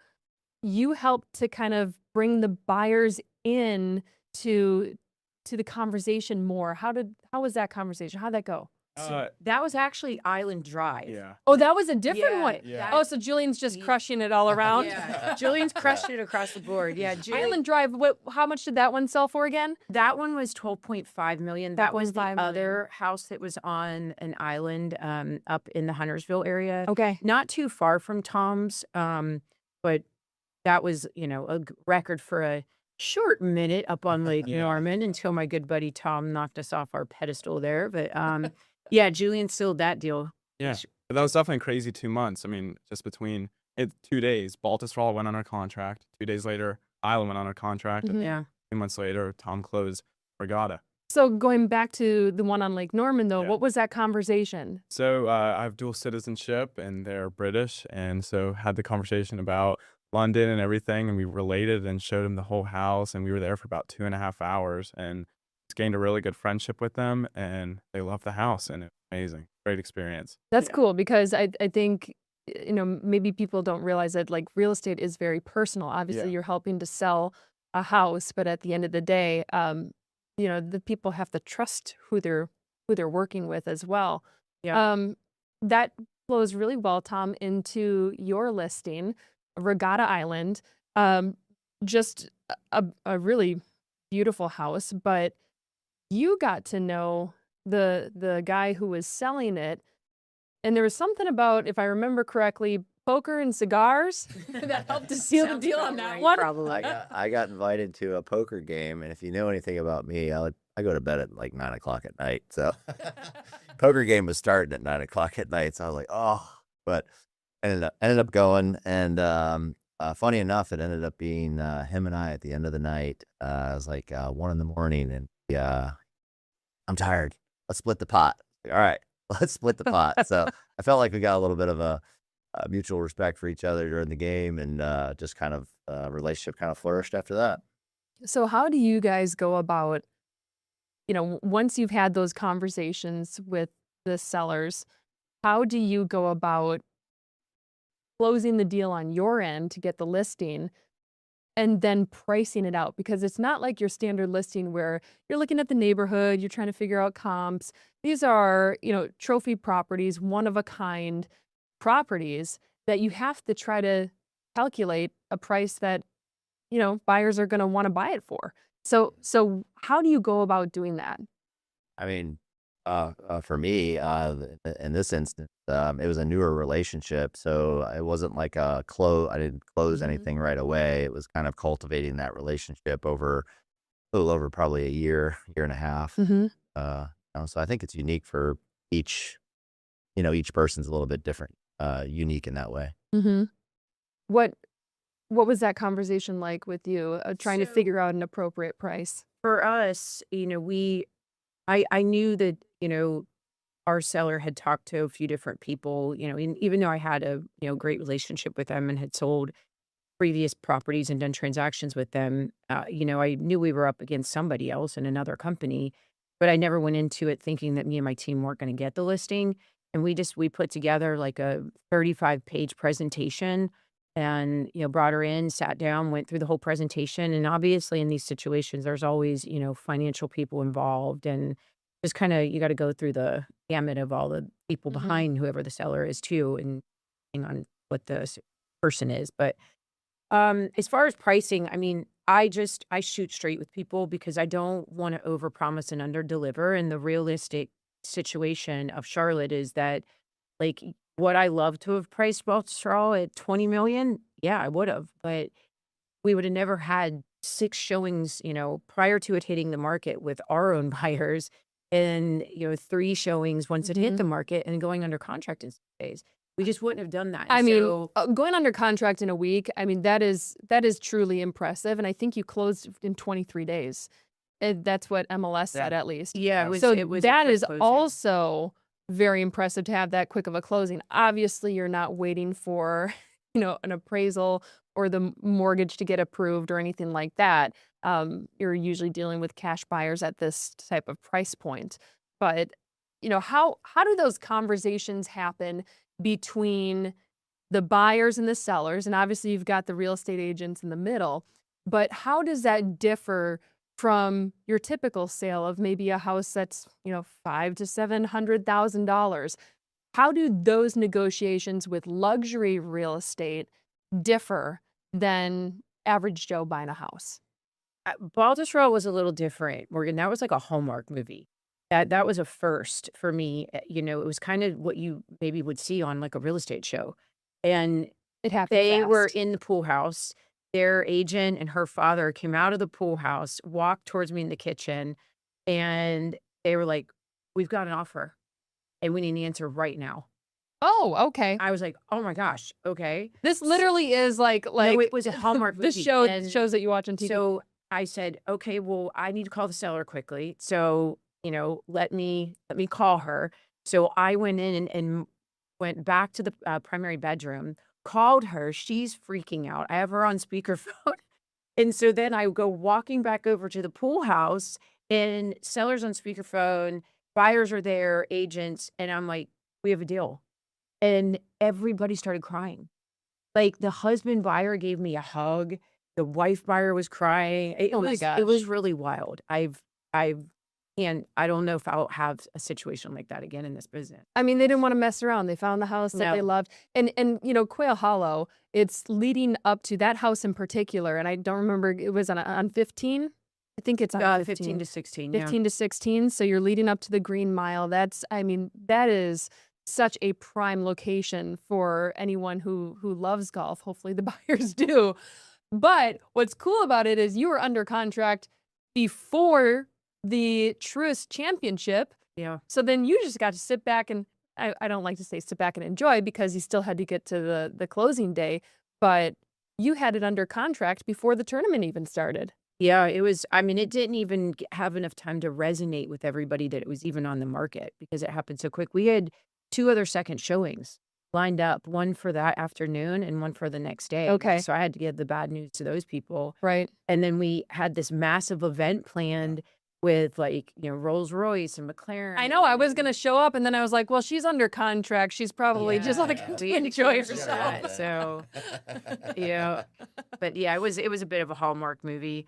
helped to kind of bring the buyers in to the conversation more. How was that conversation? How'd that go? That was actually Island Drive. Yeah. Oh, that was a different one. Yeah. Oh, so Julian's just crushing it all around. Yeah. Julian's crushed it across the board. Yeah. Island Drive. How much did that one sell for again? That one was $12.5 million. That was the $12.5 million. other house that was on an island up in the Huntersville area. Okay. Not too far from Tom's, but that was, a record for a short minute up on Lake Norman until my good buddy Tom knocked us off our pedestal there. But yeah, Julian sealed that deal. Yeah, but that was definitely a crazy 2 months. I mean, just between 2 days, Baltusrol went on our contract. 2 days later, Island went on our contract. And Yeah. 2 months later, Tom closed Regatta. So going back to the one on Lake Norman, though, what was that conversation? So I have dual citizenship, and they're British, and so had the conversation about London and everything, and we related and showed him the whole house, and we were there for about 2.5 hours, and just gained a really good friendship with them, and they loved the house, and it was amazing. Great experience. That's cool because I think, maybe people don't realize that like real estate is very personal. Obviously, you're helping to sell a house, but at the end of the day, the people have to trust who they're working with as well. Yeah. That flows really well, Tom, into your listing, Regatta Island. Just a really beautiful house, but you got to know the guy who was selling it, and there was something about, if I remember correctly, poker and cigars that helped to seal the deal on that one. I got invited to a poker game, and if you know anything about me, I go to bed at like 9 o'clock at night. So poker game was starting at 9 o'clock at night. So I was like, oh, but ended up going. And funny enough, it ended up being him and I at the end of the night. It was like 1 in the morning, and I'm tired. Let's split the pot. All right, let's split the pot. So I felt like we got a little bit of a mutual respect for each other during the game, and just kind of relationship kind of flourished after that. So how do you guys go about, once you've had those conversations with the sellers, how do you go about closing the deal on your end to get the listing and then pricing it out? Because it's not like your standard listing where you're looking at the neighborhood, you're trying to figure out comps. These are, trophy properties, one of a kind properties that you have to try to calculate a price that, buyers are going to want to buy it for. So how do you go about doing that? I mean, for me, in this instance, it was a newer relationship, so it wasn't like a close. I didn't close anything right away. It was kind of cultivating that relationship over a little over probably a year and a half. So I think it's unique for each. Each person's a little bit different, unique in that way. What was that conversation like with you, trying to figure out an appropriate price? For us, I knew that, our seller had talked to a few different people, and even though I had a, great relationship with them and had sold previous properties and done transactions with them, I knew we were up against somebody else in another company, but I never went into it thinking that me and my team weren't going to get the listing. And we put together like a 35-page presentation and, brought her in, sat down, went through the whole presentation. And obviously in these situations, there's always, financial people involved, and just kind of, you got to go through the gamut of all the people behind whoever the seller is too, and depending on what the person is. But as far as pricing, I mean, I shoot straight with people because I don't want to overpromise and underdeliver. And the realistic situation of Charlotte is that, like, would I love to have priced Baltusrol at $20 million? Yeah, I would have, but we would have never had 6 showings, prior to it hitting the market with our own buyers, and 3 showings once it hit the market and going under contract in 6 days. We just wouldn't have done that. I mean, going under contract in a week, I mean, that is truly impressive. And I think you closed in 23 days. That's what MLS said, at least. Yeah, that is also very impressive to have that quick of a closing. Obviously, you're not waiting for, an appraisal or the mortgage to get approved or anything like that. You're usually dealing with cash buyers at this type of price point. But, how do those conversations happen between the buyers and the sellers? And obviously, you've got the real estate agents in the middle. But how does that differ from your typical sale of maybe a house that's, $500,000 to $700,000? How do those negotiations with luxury real estate differ than average Joe buying a house? Baltusrol was a little different, Morgan. That was like a Hallmark movie. That was a first for me. It was kind of what you maybe would see on like a real estate show. And it happened they were fast. in the pool house. Their agent and her father came out of the pool house, walked towards me in the kitchen, and they were like, "We've got an offer, and we need an answer right now." Oh, okay. I was like, "Oh my gosh, okay." This literally is like No, it was a Hallmark movie. the and shows that you watch on TV. So I said, "Okay, well, I need to call the seller quickly. So, let me call her." So I went in and went back to the primary bedroom, called her. She's freaking out. I have her on speakerphone. And so then I go walking back over to the pool house, and sellers on speakerphone, buyers are there, agents, and I'm like, "We have a deal." And everybody started crying. Like, the husband buyer gave me a hug. The wife buyer was crying. It Oh my was gosh. it was really wild. I don't know if I'll have a situation like that again in this business. I mean, they didn't want to mess around. They found the house that they No. loved. And Quail Hollow, it's leading up to that house in particular. And I don't remember, it was on 15, I think it's on 15 to 16. 15 to 16. So you're leading up to the Green Mile. That is such a prime location for anyone who loves golf. Hopefully the buyers do. But what's cool about it is you were under contract before the Truist Championship. Yeah. So then you just got to sit back and I don't like to say sit back and enjoy because you still had to get to the closing day, but you had it under contract before the tournament even started. Yeah, it was. I mean, it didn't even have enough time to resonate with everybody that it was even on the market because it happened so quick. We had 2 other second showings lined up, one for that afternoon and one for the next day. Okay. So I had to give the bad news to those people. Right. And then we had this massive event planned with Rolls Royce and McLaren. I know I was going to show up and then I was like, well, she's under contract. She's probably just like to enjoy herself. So, yeah. But yeah, it was a bit of a Hallmark movie.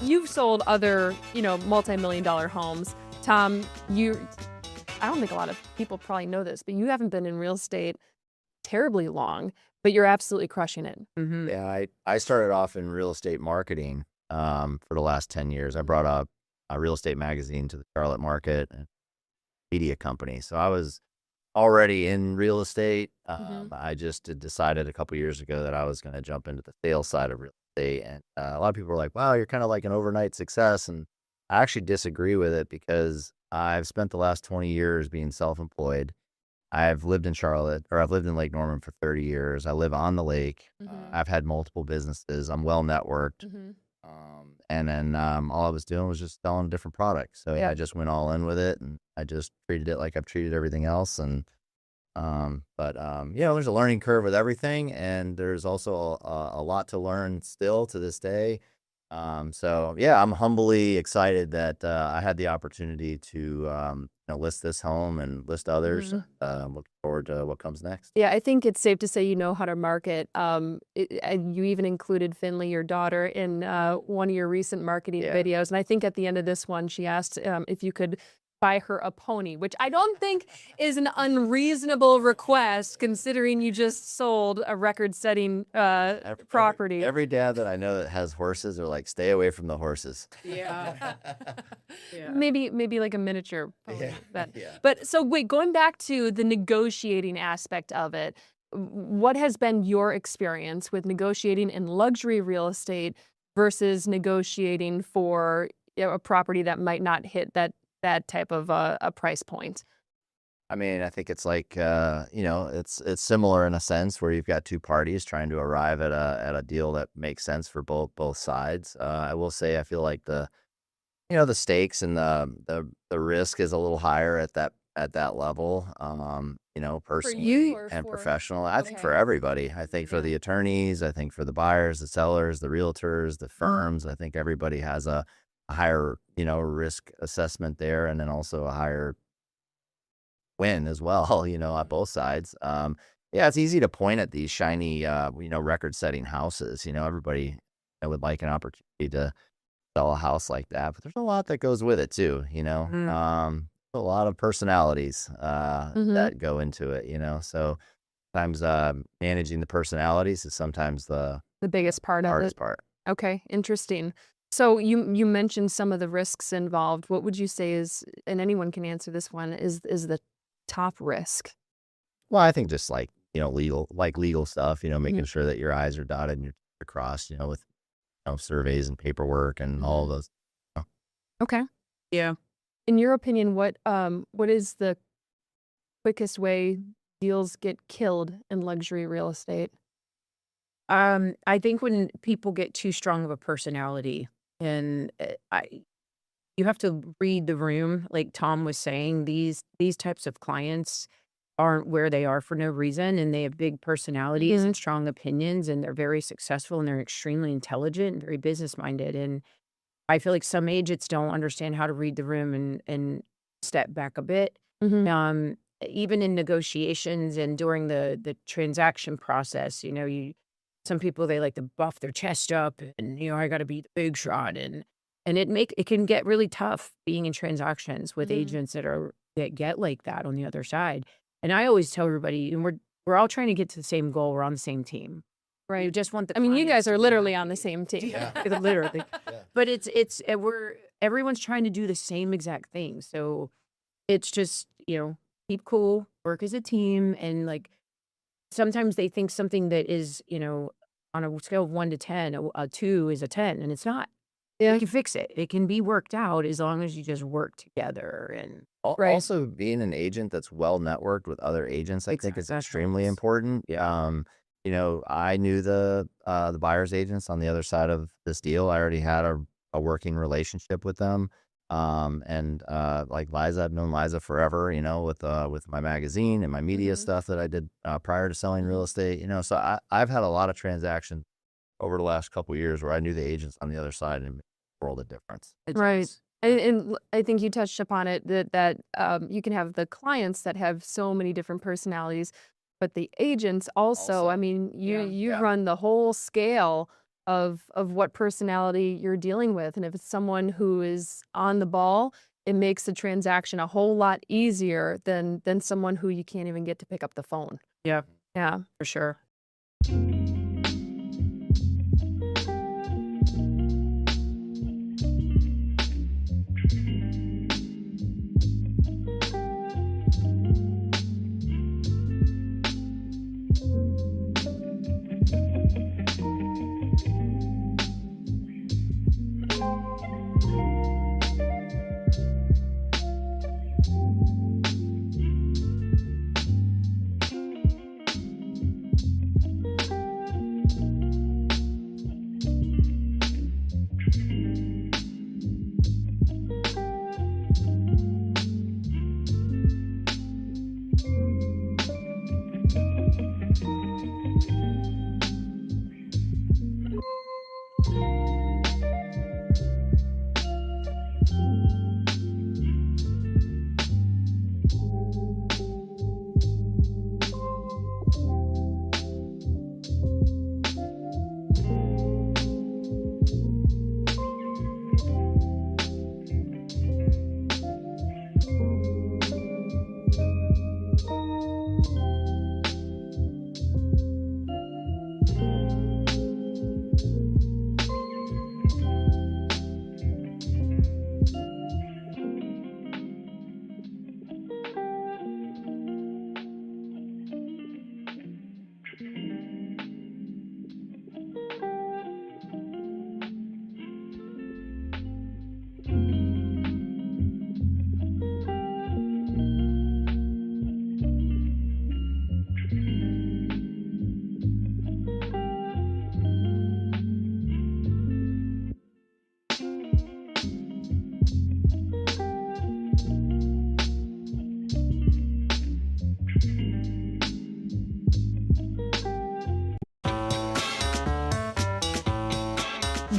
You've sold other, multi-million-dollar homes. Tom, I don't think a lot of people probably know this, but you haven't been in real estate terribly long, but you're absolutely crushing it. Mm-hmm. Yeah, I started off in real estate marketing for the last 10 years. I brought up a real estate magazine to the Charlotte market and media company. So I was already in real estate. I just decided a couple years ago that I was going to jump into the sales side of real estate. And a lot of people are like, wow, you're kind of like an overnight success. And I actually disagree with it because I've spent the last 20 years being self-employed. I've lived in Charlotte, or I've lived in Lake Norman for 30 years. I live on the lake. I've had multiple businesses. I'm well networked. And then all I was doing was just selling different products. So yeah, I just went all in with it, and I just treated it like I've treated everything else. And there's a learning curve with everything, and there's also a lot to learn still to this day. I'm humbly excited that I had the opportunity to list this home and list others. Looking forward to what comes next. Yeah, I think it's safe to say you know how to market. You even included Finley, your daughter, in one of your recent marketing videos. And I think at the end of this one, she asked if you could buy her a pony, which I don't think is an unreasonable request considering you just sold a record-setting property. Every dad that I know that has horses are like, stay away from the horses. Yeah. Maybe like a miniature pony. But so wait, going back to the negotiating aspect of it, what has been your experience with negotiating in luxury real estate versus negotiating for a property that might not hit that type of a price point? I mean, I think it's like, it's similar in a sense where you've got two parties trying to arrive at a deal that makes sense for both sides. I will say I feel like the stakes and the risk is a little higher at that level. Personally you or and for- professional. I think for Okay. everybody. I think for the attorneys, I think for the buyers, the sellers, the realtors, the firms. I think everybody has a higher, risk assessment there, and then also a higher win as well, at both sides. Yeah, it's easy to point at these shiny, record-setting houses. Everybody would like an opportunity to sell a house like that, but there's a lot that goes with it too. A lot of personalities that go into it. So sometimes managing the personalities is sometimes the biggest part of hardest it. part. Okay, interesting. So you mentioned some of the risks involved. What would you say is, and anyone can answer this one, is the top risk? Well, I think just like legal stuff. Making sure that your I's are dotted and your T's are crossed. With surveys and paperwork and all of those. Okay. Yeah. In your opinion, what is the quickest way deals get killed in luxury real estate? I think when people get too strong of a personality, and you have to read the room. Like Tom was saying, these types of clients aren't where they are for no reason, and they have big personalities and strong opinions, and they're very successful, and they're extremely intelligent and very business minded. And I feel like some agents don't understand how to read the room and step back a bit. Even in negotiations and during the transaction process, some people, they like to buff their chest up and, I got to be the big shot. And it can get really tough being in transactions with agents that get like that on the other side. And I always tell everybody, and we're all trying to get to the same goal. We're on the same team. Right. You just want the I mean, you clients guys to are be literally happy. on the same team. Literally. But everyone's trying to do the same exact thing. So it's just, keep cool, work as a team. And like, sometimes they think something that is, on a scale of 1 to 10, a 2 is a 10, and it's not. Yeah. You can fix it. It can be worked out as long as you just work together. And Also, being an agent that's well networked with other agents, I think is extremely important. I knew the buyer's agents on the other side of this deal. I already had a working relationship with them. Like Liza, I've known Liza forever, with my magazine and my media stuff that I did prior to selling real estate, so I've had a lot of transactions over the last couple of years where I knew the agents on the other side and it made a world of difference. Right. And I think you touched upon it that you can have the clients that have so many different personalities, but the agents also. I mean, you run the whole scale of what personality you're dealing with. And if it's someone who is on the ball, it makes the transaction a whole lot easier than someone who you can't even get to pick up the phone. Yeah. Yeah. For sure.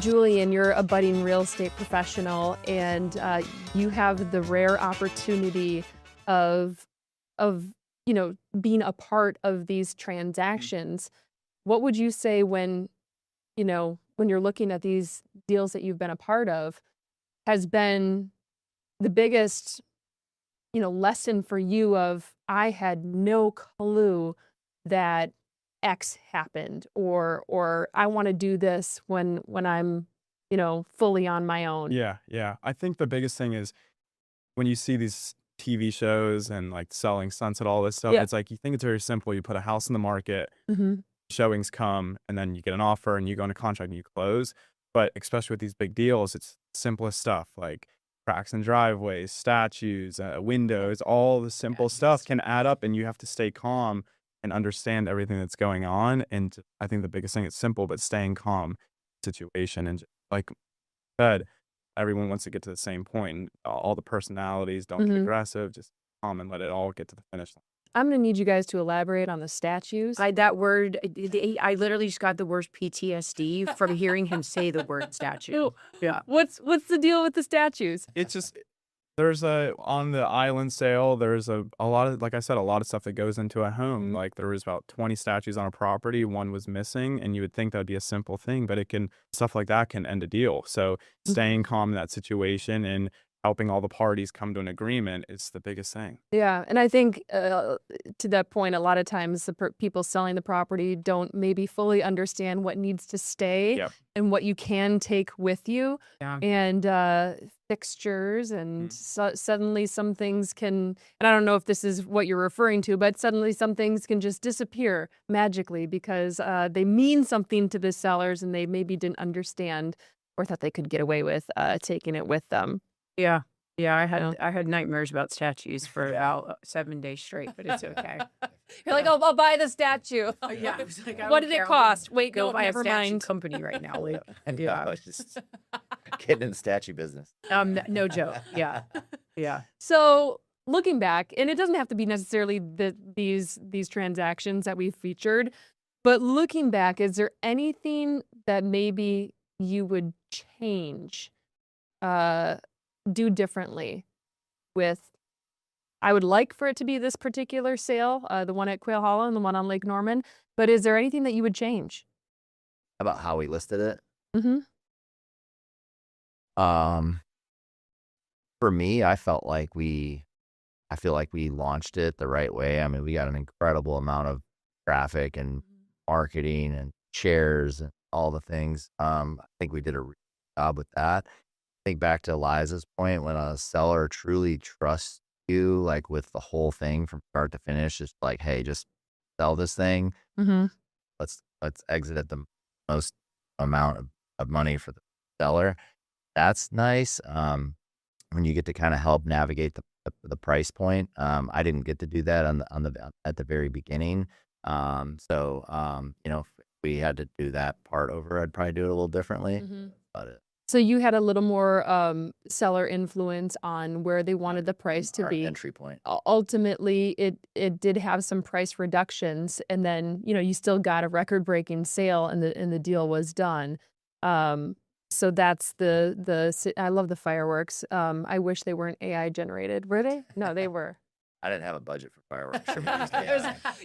Julian, you're a budding real estate professional, and you have the rare opportunity of being a part of these transactions. What would you say when you're looking at these deals that you've been a part of, has been the biggest lesson for you of, I had no clue that X happened, or I want to do this when I'm fully on my own? Yeah. I think the biggest thing is when you see these TV shows and like selling Sunset, all this stuff, Yeah. it's like you think it's very simple. You put a house in the market, Mhm. showings come, and then you get an offer and you go into contract and you close. But especially with these big deals, it's simplest stuff like cracks in driveways, statues, windows, all the simple stuff can add up, and you have to stay calm and understand everything that's going on. And I think the biggest thing is simple, but staying calm situation. And like I said, everyone wants to get to the same point, and all the personalities don't get Mhm. aggressive, just calm and let it all get to the finish line. I'm going to need you guys to elaborate on the statues. That word, I literally just got the worst PTSD from hearing him say the word statue. Yeah. What's the deal with the statues? It's just there's on the island sale, there's a lot of, like I said, a lot of stuff that goes into a home. Like there was about 20 statues on a property, one was missing, and you would think that would be a simple thing, but stuff like that can end a deal. So staying calm in that situation and helping all the parties come to an agreement is the biggest thing. Yeah, and I think to that point, a lot of times the people selling the property don't maybe fully understand what needs to stay Yep. and what you can take with you, Yeah. and fixtures, and suddenly some things can, and I don't know if this is what you're referring to, but suddenly some things can just disappear magically because they mean something to the sellers and they maybe didn't understand or thought they could get away with taking it with them. Yeah. Yeah, I had nightmares about statues for about 7 days straight, but it's okay. You're like, oh, I'll buy the statue. Yeah, I was like, I What don't did care. it I'm gonna cost? Wait, go no, buy a never statue mind. company right now. Like, I know, yeah. I was just getting in the statue business. No joke. Yeah. Yeah. So looking back, and it doesn't have to be necessarily these transactions that we've featured, but looking back, is there anything that maybe you would change, do differently with? I would like for it to be this particular sale, the one at Quail Hollow and the one on Lake Norman, but is there anything that you would change? About how we listed it. Mm-hmm. For me, I feel like we launched it the right way. I mean, we got an incredible amount of traffic and marketing and shares and all the things. I think we did a really good job with that. I think back to Liza's point, when a seller truly trusts you, like with the whole thing from start to finish, it's like, hey, just sell this thing. Mm-hmm. Let's exit at the most amount of money for the seller. That's nice. When you get to kind of help navigate the price point. I didn't get to do that at the very beginning. So if we had to do that part over, I'd probably do it a little differently. But So you had a little more seller influence on where they wanted the price to our be. entry point. Ultimately, it did have some price reductions, and then you still got a record-breaking sale, and the deal was done. So that's I love the fireworks. I wish they weren't AI generated. Were they? No, they were. I didn't have a budget for fireworks.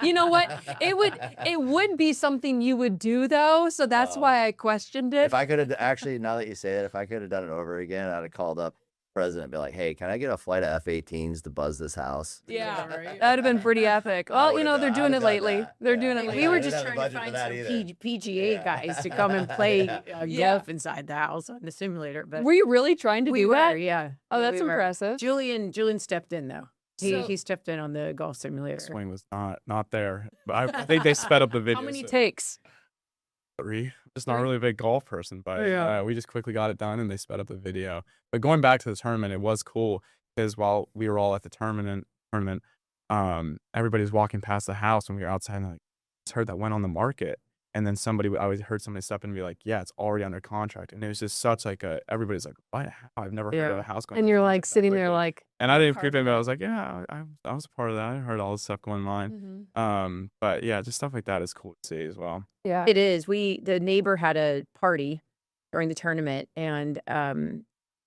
You know what? It would be something you would do though, so that's why I questioned it. If I could have actually, now that you say it, if I could have done it over again, I'd have called up the president and be like, "Hey, can I get a flight of F-18s to buzz this house?" Yeah, that'd have been pretty epic. Well, they're doing it lately. They're doing it lately. We were just trying to find some PGA guys to come and play golf inside the house on the simulator. But were you really trying to do that? Yeah. Oh, that's We were. impressive. Julian stepped in though. So- He stepped in on the golf simulator. Swing was not there, but I think they sped up the video. How many takes? 3. Just not really a big golf person, but Yeah. we just quickly got it done and they sped up the video. But going back to the tournament, it was cool because while we were all at the tournament, everybody was walking past the house when we were outside, and I just heard that went on the market. And then I always heard somebody step in and be like, "Yeah, it's already under contract." And it was just such like everybody's like, "What? I've never heard of a house going." And you're like sitting there like. And I didn't creep in, but I was like, "Yeah, I was a part of that. I heard all this stuff going on." But yeah, just stuff like that is cool to see as well. Yeah, it is. The neighbor had a party, during the tournament, and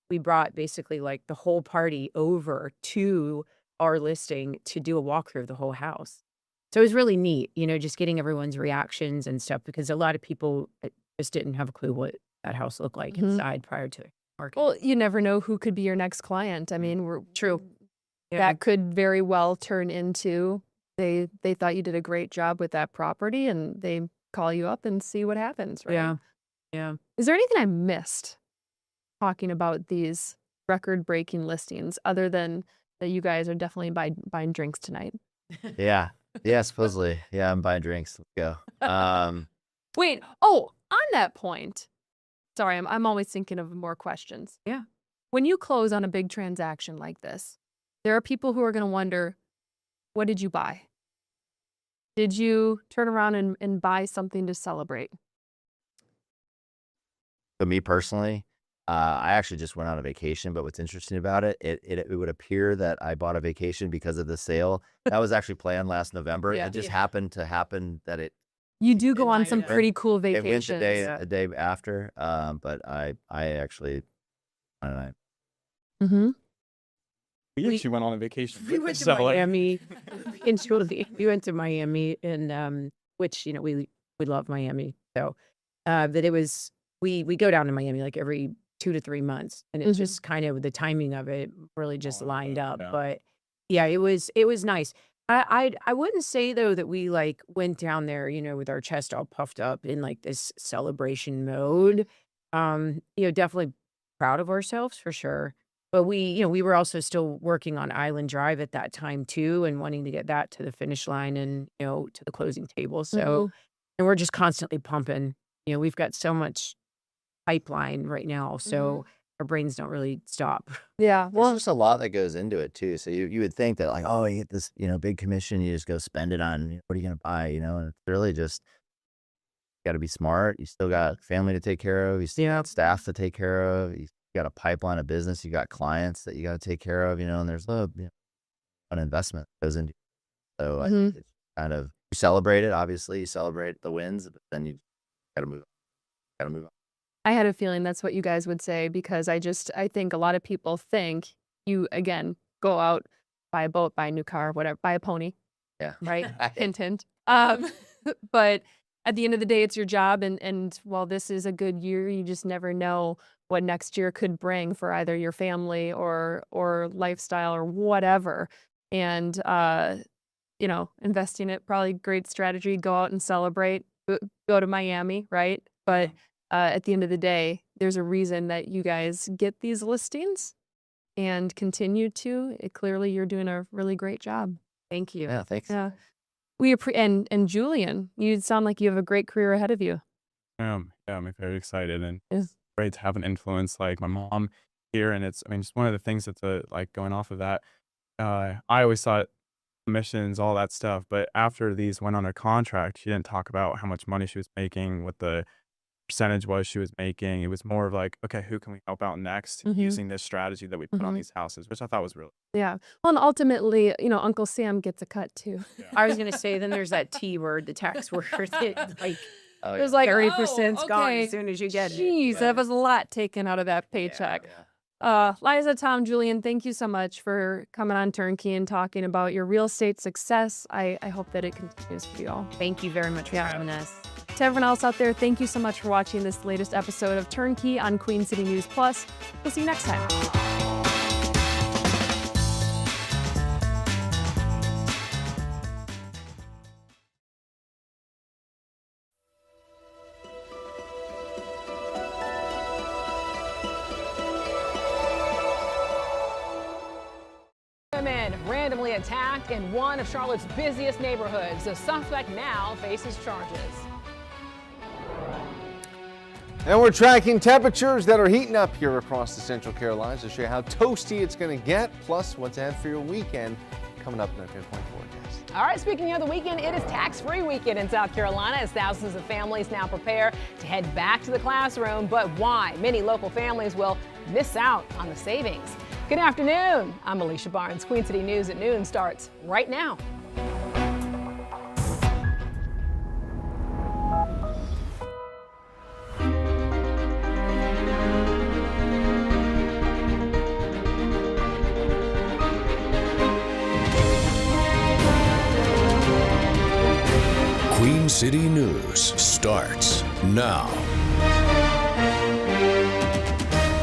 we brought basically like the whole party over to our listing to do a walkthrough of the whole house. So it was really neat, just getting everyone's reactions and stuff, because a lot of people just didn't have a clue what that house looked like inside prior to the market. Well, you never know who could be your next client. I mean, True. that could very well turn into they thought you did a great job with that property, and they call you up and see what happens, right? Yeah. Yeah. Is there anything I missed talking about these record-breaking listings, other than that you guys are definitely buying drinks tonight? Yeah. Yeah, supposedly. Yeah, I'm buying drinks. Let's go. Wait, on that point, sorry, I'm always thinking of more questions. Yeah. When you close on a big transaction like this, there are people who are going to wonder, what did you buy? Did you turn around and buy something to celebrate? For me personally, I actually just went on a vacation, but what's interesting about it, it would appear that I bought a vacation because of the sale. That was actually planned last November. Yeah. It just happened to happen that it You do go on some pretty cool it vacations. went the day after. But I actually, I don't know. Mm-hmm. We actually went on a vacation. We went to So, like- Miami in Julie. We went to Miami, and which we love Miami. So, but it was we go down to Miami like every 2 to 3 months, and it's Mhm. just kind of the timing of it really just lined up. yeah. But yeah, it was nice. I wouldn't say though that we like went down there, with our chest all puffed up in like this celebration mode. Definitely proud of ourselves for sure. But we were also still working on Island Drive at that time too, and wanting to get that to the finish line and, to the closing table. So, and we're just constantly pumping. We've got so much pipeline right now, so our brains don't really stop. Yeah. Well, there's just a lot that goes into it too. So you would think that like, oh, you get this, big commission, you just go spend it on what are you going to buy, and it's really just got to be smart. You still got family to take care of. You still got staff to take care of. You got a pipeline of business. You got clients that you got to take care of, and there's an investment that goes into it. So I think it's kind of, you celebrate it. Obviously, you celebrate the wins, but then you got to move on. Got to move on. I had a feeling that's what you guys would say, because I think a lot of people think you, again, go out, buy a boat, buy a new car, whatever, buy a pony. Yeah. Right? Hint, hint. But at the end of the day, it's your job. And while this is a good year, you just never know what next year could bring for either your family or lifestyle or whatever. And, investing it, probably great strategy. Go out and celebrate, go to Miami, right? But at the end of the day, there's a reason that you guys get these listings and continue to. Clearly, you're doing a really great job. Thank you. Yeah, thanks. Yeah. And Julian, you sound like you have a great career ahead of you. Yeah, I'm very excited, and Yeah. it's great to have an influence like my mom here. And it's just one of the things that's like going off of that. I always thought commissions, all that stuff, but after these went under contract, she didn't talk about how much money she was making, what the percentage was she was making. It was more of like, okay, who can we help out next using this strategy that we put on these houses, which I thought was really Yeah. Well, and ultimately, Uncle Sam gets a cut too. I was gonna say, then there's that T word, the tax word, that like There's like 30%'s gone okay. as soon as you get it. Jeez, that was a lot taken out of that paycheck. Liza, Tom, Julian, thank you so much for coming on Turnkey and talking about your real estate success. I hope that it continues for you all. Thank you very much for having us. To everyone else out there, thank you so much for watching this latest episode of Turnkey on Queen City News Plus. We'll see you next time. Women randomly attacked in one of Charlotte's busiest neighborhoods. The suspect now faces charges. And we're tracking temperatures that are heating up here across the Central Carolinas to show you how toasty it's going to get, plus what's ahead for your weekend coming up in our Pinpoint Forecast. All right, speaking of the weekend, it is tax-free weekend in South Carolina as thousands of families now prepare to head back to the classroom. But why? Many local families will miss out on the savings. Good afternoon. I'm Alicia Barnes. Queen City News at noon starts right now. City News starts now.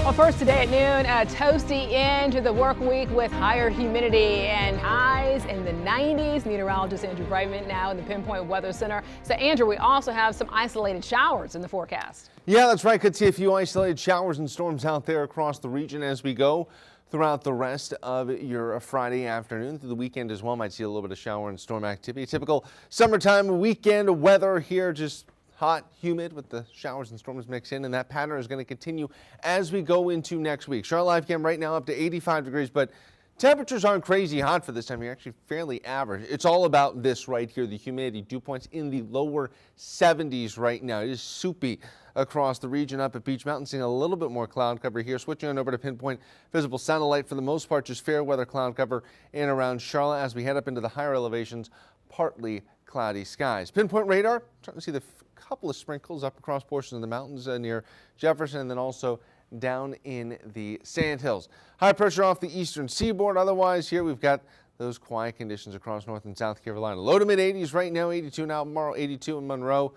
Well, first today at noon, a toasty end to the work week with higher humidity and highs in the 90s. Meteorologist Andrew Brightman now in the Pinpoint Weather Center. So, Andrew, we also have some isolated showers in the forecast. Yeah, that's right. Could see a few isolated showers and storms out there across the region as we go throughout the rest of your Friday afternoon. Through the weekend as well, might see a little bit of shower and storm activity. Typical summertime weekend weather here, just hot, humid with the showers and storms mixed in, and that pattern is going to continue as we go into next week. Charlotte live cam right now up to 85 degrees, but temperatures aren't crazy hot for this time of year, actually fairly average. It's all about this right here, the humidity. Dew points in the lower 70s right now. It is soupy across the region. Up at Beech Mountain, seeing a little bit more cloud cover here. Switching on over to Pinpoint, visible satellite for the most part, just fair weather cloud cover in around Charlotte. As we head up into the higher elevations, partly cloudy skies. Pinpoint radar, starting to see the couple of sprinkles up across portions of the mountains near Jefferson, and then also down in the Sandhills. High pressure off the eastern seaboard. Otherwise, here we've got those quiet conditions across North and South Carolina. Low to mid 80s right now, 82 in Albemarle, 82 in Monroe,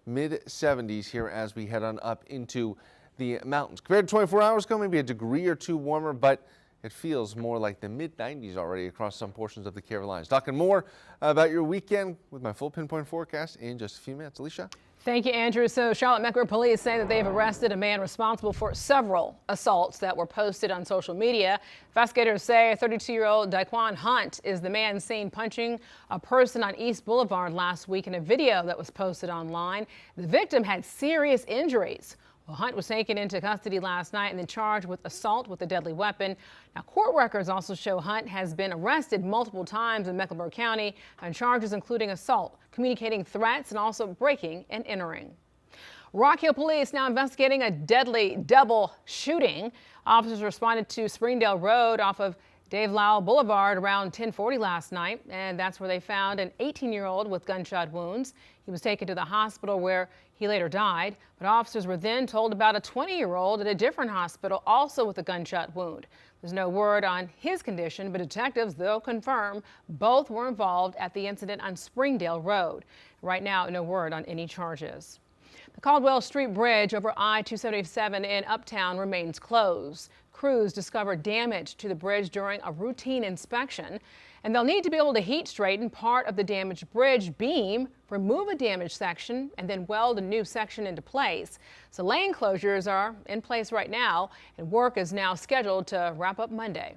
mid 70s here as we head on up into the mountains. Compared to 24 hours ago, maybe a degree or two warmer, but it feels more like the mid 90s already across some portions of the Carolinas. Talking more about your weekend with my full Pinpoint forecast in just a few minutes. Alicia? Thank you, Andrew. So Charlotte Metro Police say that they've arrested a man responsible for several assaults that were posted on social media. Investigators say 32-year-old Daquan Hunt is the man seen punching a person on East Boulevard last week in a video that was posted online. The victim had serious injuries. Well, Hunt was taken into custody last night and then charged with assault with a deadly weapon. Now, court records also show Hunt has been arrested multiple times in Mecklenburg County on charges including assault, communicating threats, and also breaking and entering. Rock Hill Police now investigating a deadly double shooting. Officers responded to Springdale Road off of Dave Lowell Boulevard around 10:40 last night, and that's where they found an 18-year-old with gunshot wounds. He was taken to the hospital where he later died, but officers were then told about a 20-year-old at a different hospital also with a gunshot wound. There's no word on his condition, but detectives, they'll confirm both were involved at the incident on Springdale Road. Right now, no word on any charges. The Caldwell Street Bridge over I-277 in Uptown remains closed. Crews discovered damage to the bridge during a routine inspection, and they'll need to be able to heat straighten part of the damaged bridge beam, remove a damaged section, and then weld a new section into place. So lane closures are in place right now, and work is now scheduled to wrap up Monday.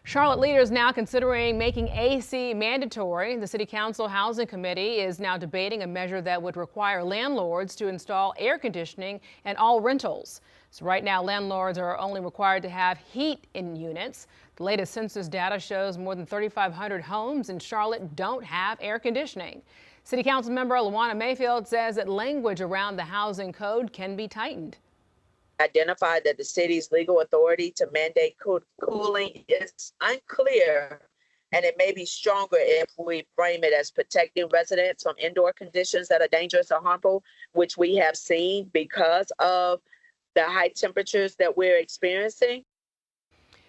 Charlotte leaders now considering making AC mandatory. The City Council Housing Committee is now debating a measure that would require landlords to install air conditioning in all rentals. So right now, landlords are only required to have heat in units. The latest census data shows more than 3,500 homes in Charlotte don't have air conditioning. City Council member Luana Mayfield says that language around the housing code can be tightened. Identified that the city's legal authority to mandate cooling is unclear, and it may be stronger if we frame it as protecting residents from indoor conditions that are dangerous or harmful, which we have seen because of the high temperatures that we're experiencing.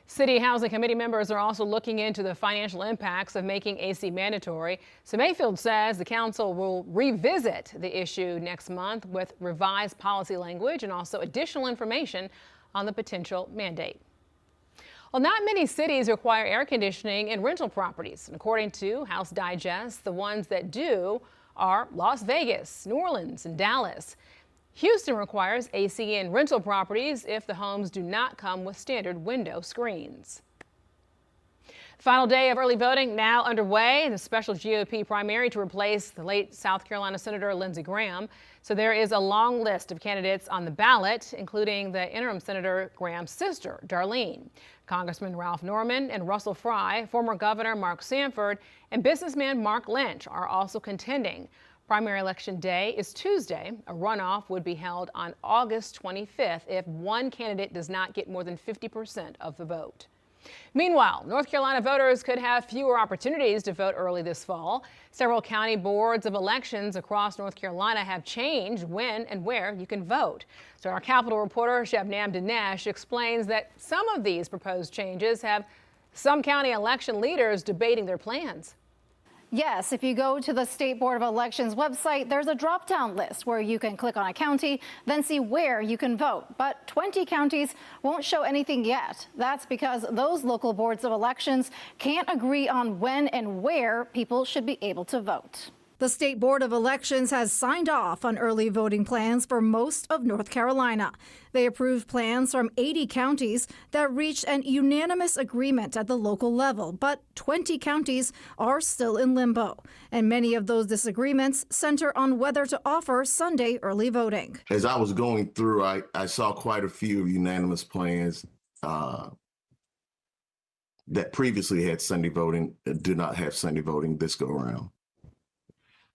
City Housing Committee members are also looking into the financial impacts of making AC mandatory. So Mayfield says the council will revisit the issue next month with revised policy language and also additional information on the potential mandate. Well, not many cities require air conditioning in rental properties. And according to House Digest, the ones that do are Las Vegas, New Orleans, and Dallas. Houston requires AC in rental properties if the homes do not come with standard window screens. Final day of early voting now underway in the special GOP primary to replace the late South Carolina Senator Lindsey Graham. So there is a long list of candidates on the ballot, including the interim Senator Graham's sister, Darlene, Congressman Ralph Norman and Russell Fry, former Governor Mark Sanford, and businessman Mark Lynch are also contending. Primary election day is Tuesday. A runoff would be held on August 25th if one candidate does not get more than 50% of the vote. Meanwhile, North Carolina voters could have fewer opportunities to vote early this fall. Several county boards of elections across North Carolina have changed when and where you can vote. So our Capitol reporter Shabnam Dinesh explains that some of these proposed changes have some county election leaders debating their plans. Yes, if you go to the State Board of Elections website, there's a drop-down list where you can click on a county, then see where you can vote. But 20 counties won't show anything yet. That's because those local boards of elections can't agree on when and where people should be able to vote. The State Board of Elections has signed off on early voting plans for most of North Carolina. They approved plans from 80 counties that reached an unanimous agreement at the local level, but 20 counties are still in limbo. And many of those disagreements center on whether to offer Sunday early voting. As I was going through, I saw quite a few unanimous plans that previously had Sunday voting, do not have Sunday voting this go around.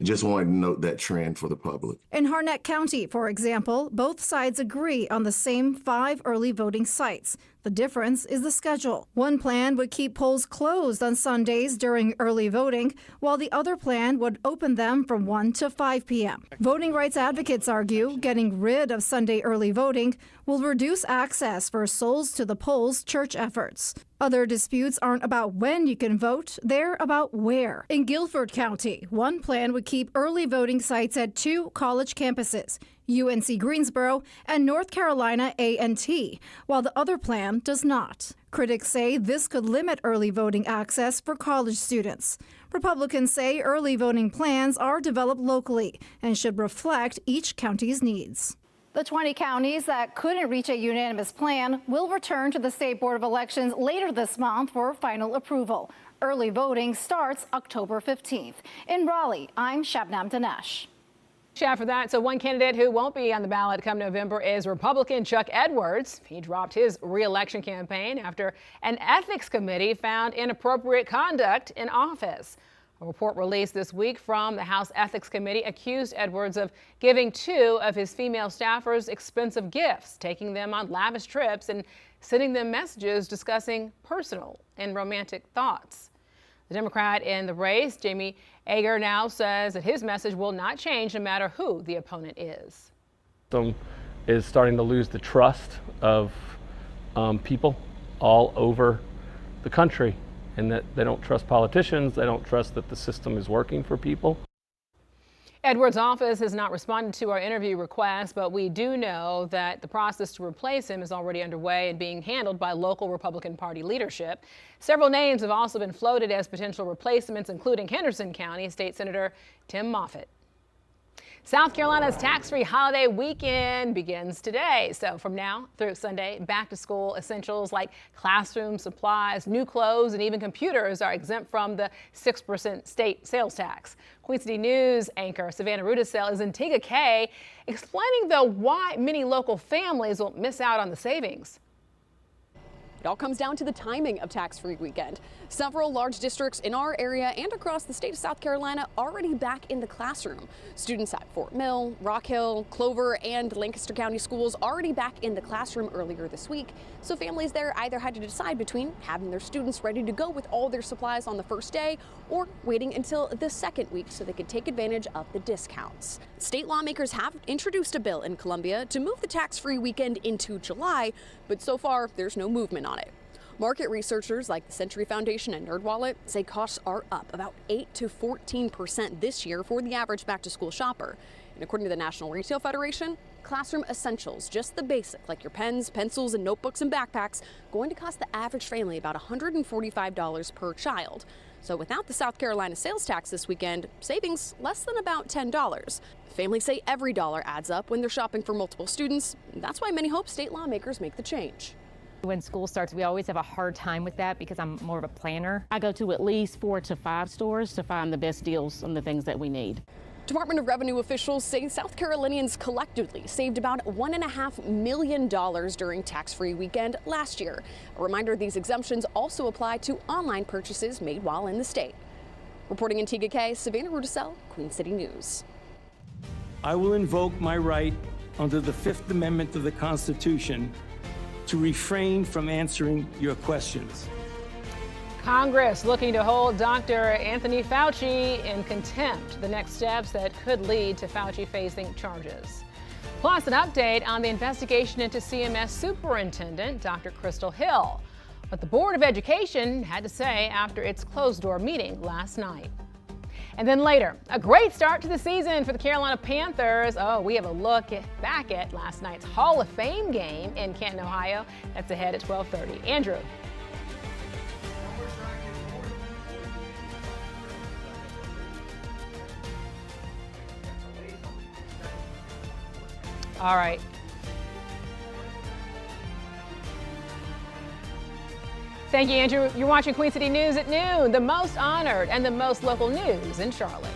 Just wanted to note that trend for the public. In Harnett County, for example, both sides agree on the same 5 early voting sites. The difference is the schedule. One plan would keep polls closed on Sundays during early voting, while the other plan would open them from 1 to 5 p.m. Voting rights advocates argue getting rid of Sunday early voting will reduce access for Souls to the Polls church efforts. Other disputes aren't about when you can vote, they're about where. In Guilford County, one plan would keep early voting sites at 2 college campuses, UNC Greensboro and North Carolina A&T, while the other plan does not. Critics say this could limit early voting access for college students. Republicans say early voting plans are developed locally and should reflect each county's needs. The 20 counties that couldn't reach a unanimous plan will return to the State Board of Elections later this month for final approval. Early voting starts October 15th. In Raleigh, I'm Shabnam Dinesh. Yeah, for that, so one candidate who won't be on the ballot come November is Republican Chuck Edwards. He dropped his re-election campaign after an ethics committee found inappropriate conduct in office. A report released this week from the House Ethics Committee accused Edwards of giving 2 of his female staffers expensive gifts, taking them on lavish trips, and sending them messages discussing personal and romantic thoughts. The Democrat in the race, Jamie Ager, now says that his message will not change no matter who the opponent is. Is starting to lose the trust of people all over the country, and that they don't trust politicians, they don't trust that the system is working for people. Edwards' office has not responded to our interview request, but we do know that the process to replace him is already underway and being handled by local Republican Party leadership. Several names have also been floated as potential replacements, including Henderson County State Senator Tim Moffitt. South Carolina's tax-free holiday weekend begins today. So from now through Sunday, back-to-school essentials like classroom supplies, new clothes, and even computers are exempt from the 6% state sales tax. Queen City News anchor Savannah Rudisell is in Tega explaining, though, why many local families will miss out on the savings. It all comes down to the timing of tax-free weekend. Several large districts in our area and across the state of South Carolina already back in the classroom. Students at Fort Mill, Rock Hill, Clover, and Lancaster County schools already back in the classroom earlier this week. So families there either had to decide between having their students ready to go with all their supplies on the first day or waiting until the second week so they could take advantage of the discounts. State lawmakers have introduced a bill in Columbia to move the tax-free weekend into July, but so far there's no movement on it. Market researchers like the Century Foundation and NerdWallet say costs are up about 8 to 14% this year for the average back-to-school shopper. And according to the National Retail Federation, classroom essentials, just the basic like your pens, pencils, and notebooks and backpacks, going to cost the average family about $145 per child. So without the South Carolina sales tax this weekend, savings less than about $10. Families say every dollar adds up when they're shopping for multiple students. That's why many hope state lawmakers make the change. When school starts, we always have a hard time with that because I'm more of a planner. I go to at least 4 to 5 stores to find the best deals on the things that we need. Department of Revenue officials say South Carolinians collectively saved about $1.5 million during tax-free weekend last year. A reminder, these exemptions also apply to online purchases made while in the state. Reporting in Tega, Savannah Rudisell, Queen City News. I will invoke my right under the 5th Amendment of the Constitution to refrain from answering your questions. Congress looking to hold Dr. Anthony Fauci in contempt, the next steps that could lead to Fauci facing charges. Plus, an update on the investigation into CMS Superintendent Dr. Crystal Hill, what the Board of Education had to say after its closed-door meeting last night. And then later, a great start to the season for the Carolina Panthers. Oh, we have a look back at last night's Hall of Fame game in Canton, Ohio. That's ahead at 12:30. Andrew. All right. Thank you, Andrew. You're watching Queen City News at noon, the most honored and the most local news in Charlotte.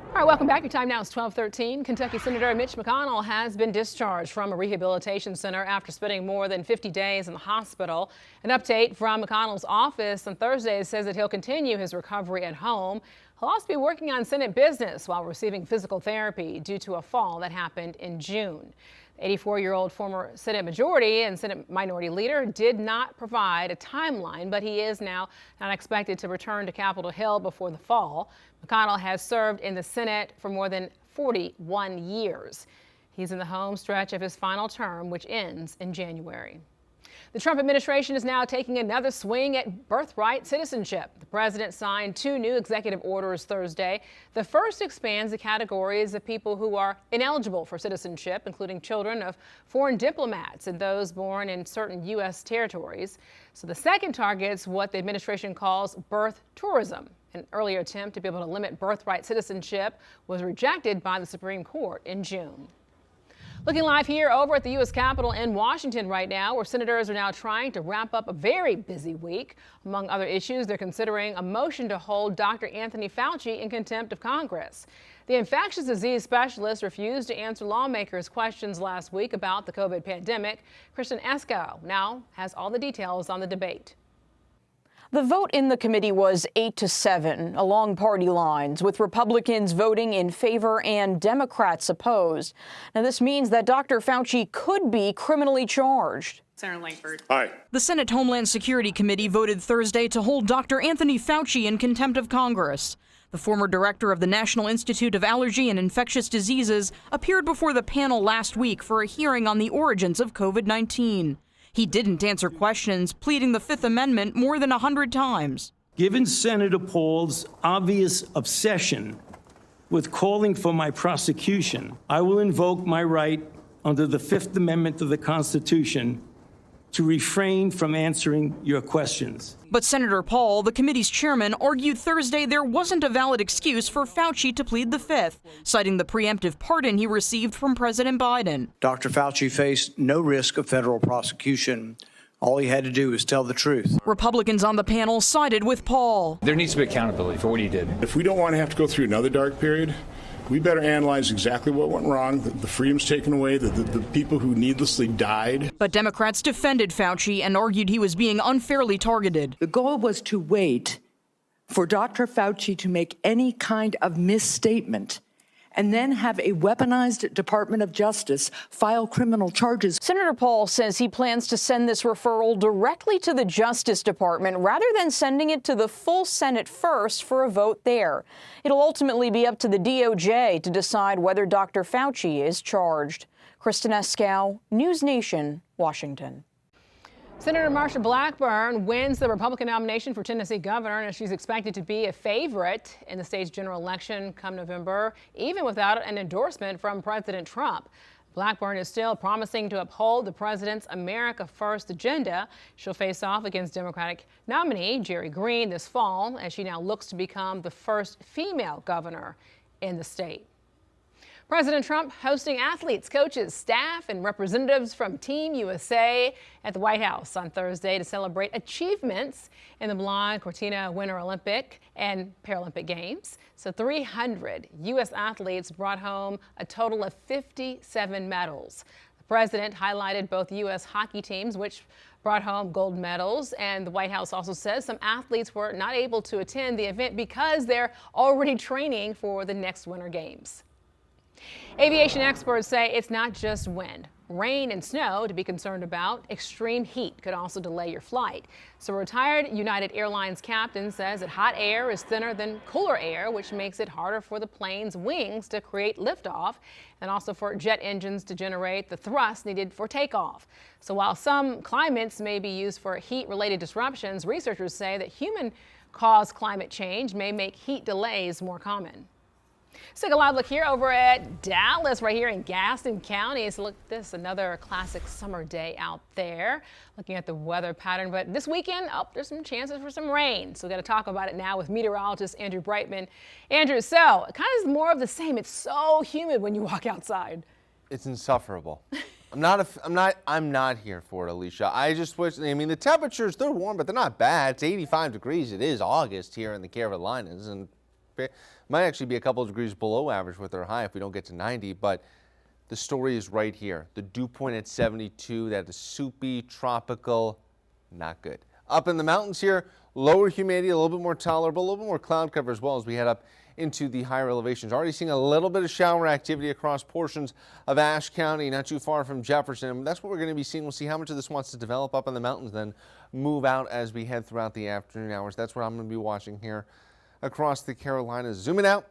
All right, welcome back. Your time now is 12:13. Kentucky Senator Mitch McConnell has been discharged from a rehabilitation center after spending more than 50 days in the hospital. An update from McConnell's office on Thursday says that he'll continue his recovery at home. He'll also be working on Senate business while receiving physical therapy due to a fall that happened in June. The 84-year-old former Senate Majority and Senate Minority Leader did not provide a timeline, but he is now not expected to return to Capitol Hill before the fall. McConnell has served in the Senate for more than 41 years. He's in the home stretch of his final term, which ends in January. The Trump administration is now taking another swing at birthright citizenship. The president signed 2 new executive orders Thursday. The first expands the categories of people who are ineligible for citizenship, including children of foreign diplomats and those born in certain U.S. territories. So the second targets what the administration calls birth tourism. An earlier attempt to be able to limit birthright citizenship was rejected by the Supreme Court in June. Looking live here over at the U.S. Capitol in Washington right now, where senators are now trying to wrap up a very busy week. Among other issues, they're considering a motion to hold Dr. Anthony Fauci in contempt of Congress. The infectious disease specialist refused to answer lawmakers' questions last week about the COVID pandemic. Kristen Esco now has all the details on the debate. The vote in the committee was 8-7 along party lines, with Republicans voting in favor and Democrats opposed. Now, this means that Dr. Fauci could be criminally charged. Senator Langford. Aye. The Senate Homeland Security Committee voted Thursday to hold Dr. Anthony Fauci in contempt of Congress. The former director of the National Institute of Allergy and Infectious Diseases appeared before the panel last week for a hearing on the origins of COVID-19. He didn't answer questions, pleading the Fifth Amendment more than 100 times. Given Senator Paul's obvious obsession with calling for my prosecution, I will invoke my right under the Fifth Amendment of the Constitution to refrain from answering your questions. But Senator Paul, the committee's chairman, argued Thursday there wasn't a valid excuse for Fauci to plead the Fifth, citing the preemptive pardon he received from President Biden. Dr. Fauci faced no risk of federal prosecution. All he had to do was tell the truth. Republicans on the panel sided with Paul. There needs to be accountability for what he did. If we don't want to have to go through another dark period, we better analyze exactly what went wrong, the freedoms taken away, the people who needlessly died. But Democrats defended Fauci and argued he was being unfairly targeted. The goal was to wait for Dr. Fauci to make any kind of misstatement and then have a weaponized Department of Justice file criminal charges. Senator Paul says he plans to send this referral directly to the Justice Department rather than sending it to the full Senate first for a vote there. It'll ultimately be up to the DOJ to decide whether Dr. Fauci is charged. Kristen Escow, News Nation, Washington. Senator Marsha Blackburn wins the Republican nomination for Tennessee governor, and she's expected to be a favorite in the state's general election come November, even without an endorsement from President Trump. Blackburn is still promising to uphold the president's America First agenda. She'll face off against Democratic nominee Jerry Green this fall, as she now looks to become the first female governor in the state. President Trump hosting athletes, coaches, staff, and representatives from Team USA at the White House on Thursday to celebrate achievements in the blonde Cortina Winter Olympic and Paralympic Games. So 300 U.S. athletes brought home a total of 57 medals. The president highlighted both U.S. hockey teams, which brought home gold medals, and the White House also says some athletes were not able to attend the event because they're already training for the next Winter Games. Aviation experts say it's not just wind, rain, and snow to be concerned about. Extreme heat could also delay your flight. So a retired United Airlines captain says that hot air is thinner than cooler air, which makes it harder for the plane's wings to create liftoff and also for jet engines to generate the thrust needed for takeoff. So while some climates may be used for heat-related disruptions, researchers say that human-caused climate change may make heat delays more common. Let's take a live look here over at Dallas, right here in Gaston County. So look, this is another classic summer day out there. Looking at the weather pattern, but this weekend, there's some chances for some rain. So we've got to talk about it now with meteorologist Andrew Brightman. Andrew, so it kind of is more of the same. It's so humid when you walk outside. It's insufferable. I'm not here for it, Alicia. I just wish, I mean, the temperatures, they're warm, but they're not bad. It's 85 degrees. It is August here in the Carolinas, and might actually be a couple of degrees below average with our high if we don't get to 90, but the story is right here. The dew point at 72, that is soupy, tropical, not good. Up in the mountains here, lower humidity, a little bit more tolerable, a little bit more cloud cover as well as we head up into the higher elevations. Already seeing a little bit of shower activity across portions of Ashe County, not too far from Jefferson. And that's what we're going to be seeing. We'll see how much of this wants to develop up in the mountains, then move out as we head throughout the afternoon hours. That's what I'm going to be watching here across the Carolinas. Zooming out,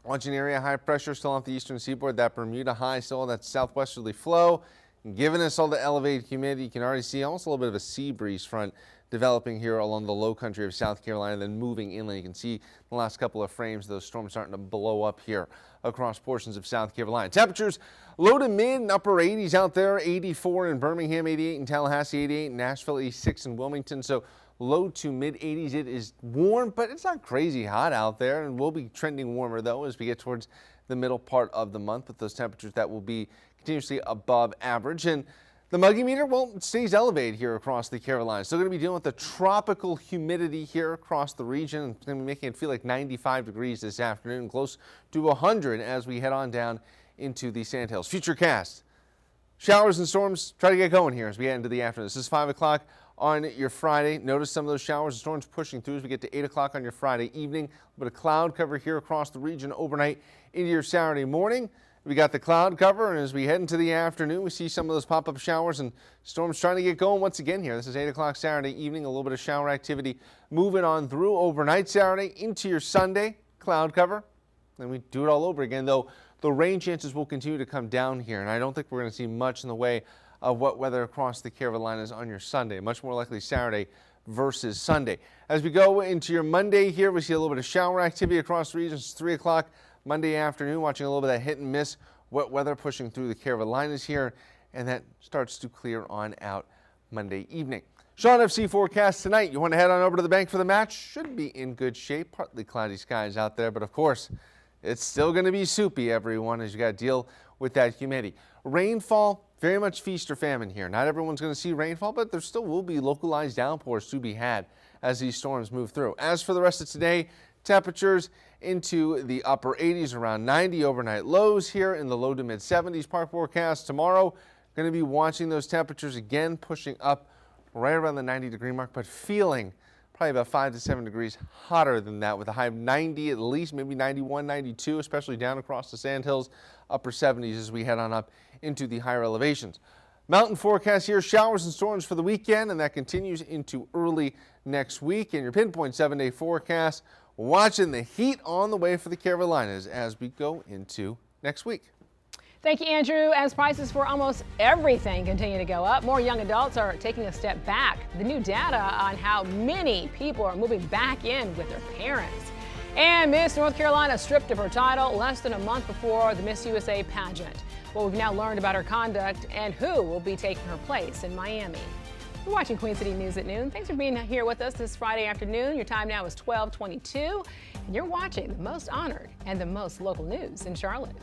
watching area high pressure still off the eastern seaboard. That Bermuda high still that southwesterly flow. And given us all the elevated humidity, you can already see almost a little bit of a sea breeze front developing here along the low country of South Carolina, then moving inland. You can see the last couple of frames, those storms starting to blow up here across portions of South Carolina. Temperatures low to mid and upper 80s out there. 84 in Birmingham, 88 in Tallahassee, 88 in Nashville, 86 in Wilmington. So low to mid 80s. It is warm, but it's not crazy hot out there, and we'll be trending warmer though as we get towards the middle part of the month with those temperatures that will be continuously above average. And the muggy meter, well, it stays elevated here across the Carolinas. Still going to be dealing with the tropical humidity here across the region. It's going to be making it feel like 95 degrees this afternoon, close to 100 as we head on down into the Sandhills. Futurecast. Showers and storms try to get going here as we head into the afternoon. This is 5 o'clock on your Friday. Notice some of those showers and storms pushing through as we get to 8 o'clock on your Friday evening. A bit of cloud cover here across the region overnight into your Saturday morning. We got the cloud cover, and as we head into the afternoon, we see some of those pop-up showers and storms trying to get going once again here. This is 8 o'clock Saturday evening, a little bit of shower activity moving on through overnight Saturday into your Sunday. Cloud cover. Then we do it all over again, though the rain chances will continue to come down here, and I don't think we're going to see much in the way of wet weather across the Carolinas on your Sunday. Much more likely Saturday, versus Sunday. As we go into your Monday here, we see a little bit of shower activity across the region. It's 3 o'clock Monday afternoon, watching a little bit of that hit and miss wet weather pushing through the Carolinas here, and that starts to clear on out Monday evening. Sean FC forecast tonight. You want to head on over to the bank for the match? Should be in good shape. Partly cloudy skies out there, but of course, it's still going to be soupy, everyone, as you got to deal with that humidity. Rainfall, very much feast or famine here. Not everyone's going to see rainfall, but there still will be localized downpours to be had as these storms move through. As for the rest of today, temperatures into the upper 80s, around 90 overnight lows here in the low to mid 70s. Park forecast tomorrow, going to be watching those temperatures again, pushing up right around the 90-degree mark, but feeling probably about 5 to 7 degrees hotter than that, with a high of 90 at least, maybe 91, 92, especially down across the Sandhills, upper 70s as we head on up into the higher elevations. Mountain forecast here, showers and storms for the weekend, and that continues into early next week. And your pinpoint 7-day forecast, watching the heat on the way for the Carolinas as we go into next week. Thank you, Andrew. As prices for almost everything continue to go up, more young adults are taking a step back. The new data on how many people are moving back in with their parents. And Miss North Carolina stripped of her title less than a month before the Miss USA pageant. Well, we've now learned about her conduct and who will be taking her place in Miami. You're watching Queen City News at noon. Thanks for being here with us this Friday afternoon. Your time now is 12:22, and you're watching the most honored and the most local news in Charlotte.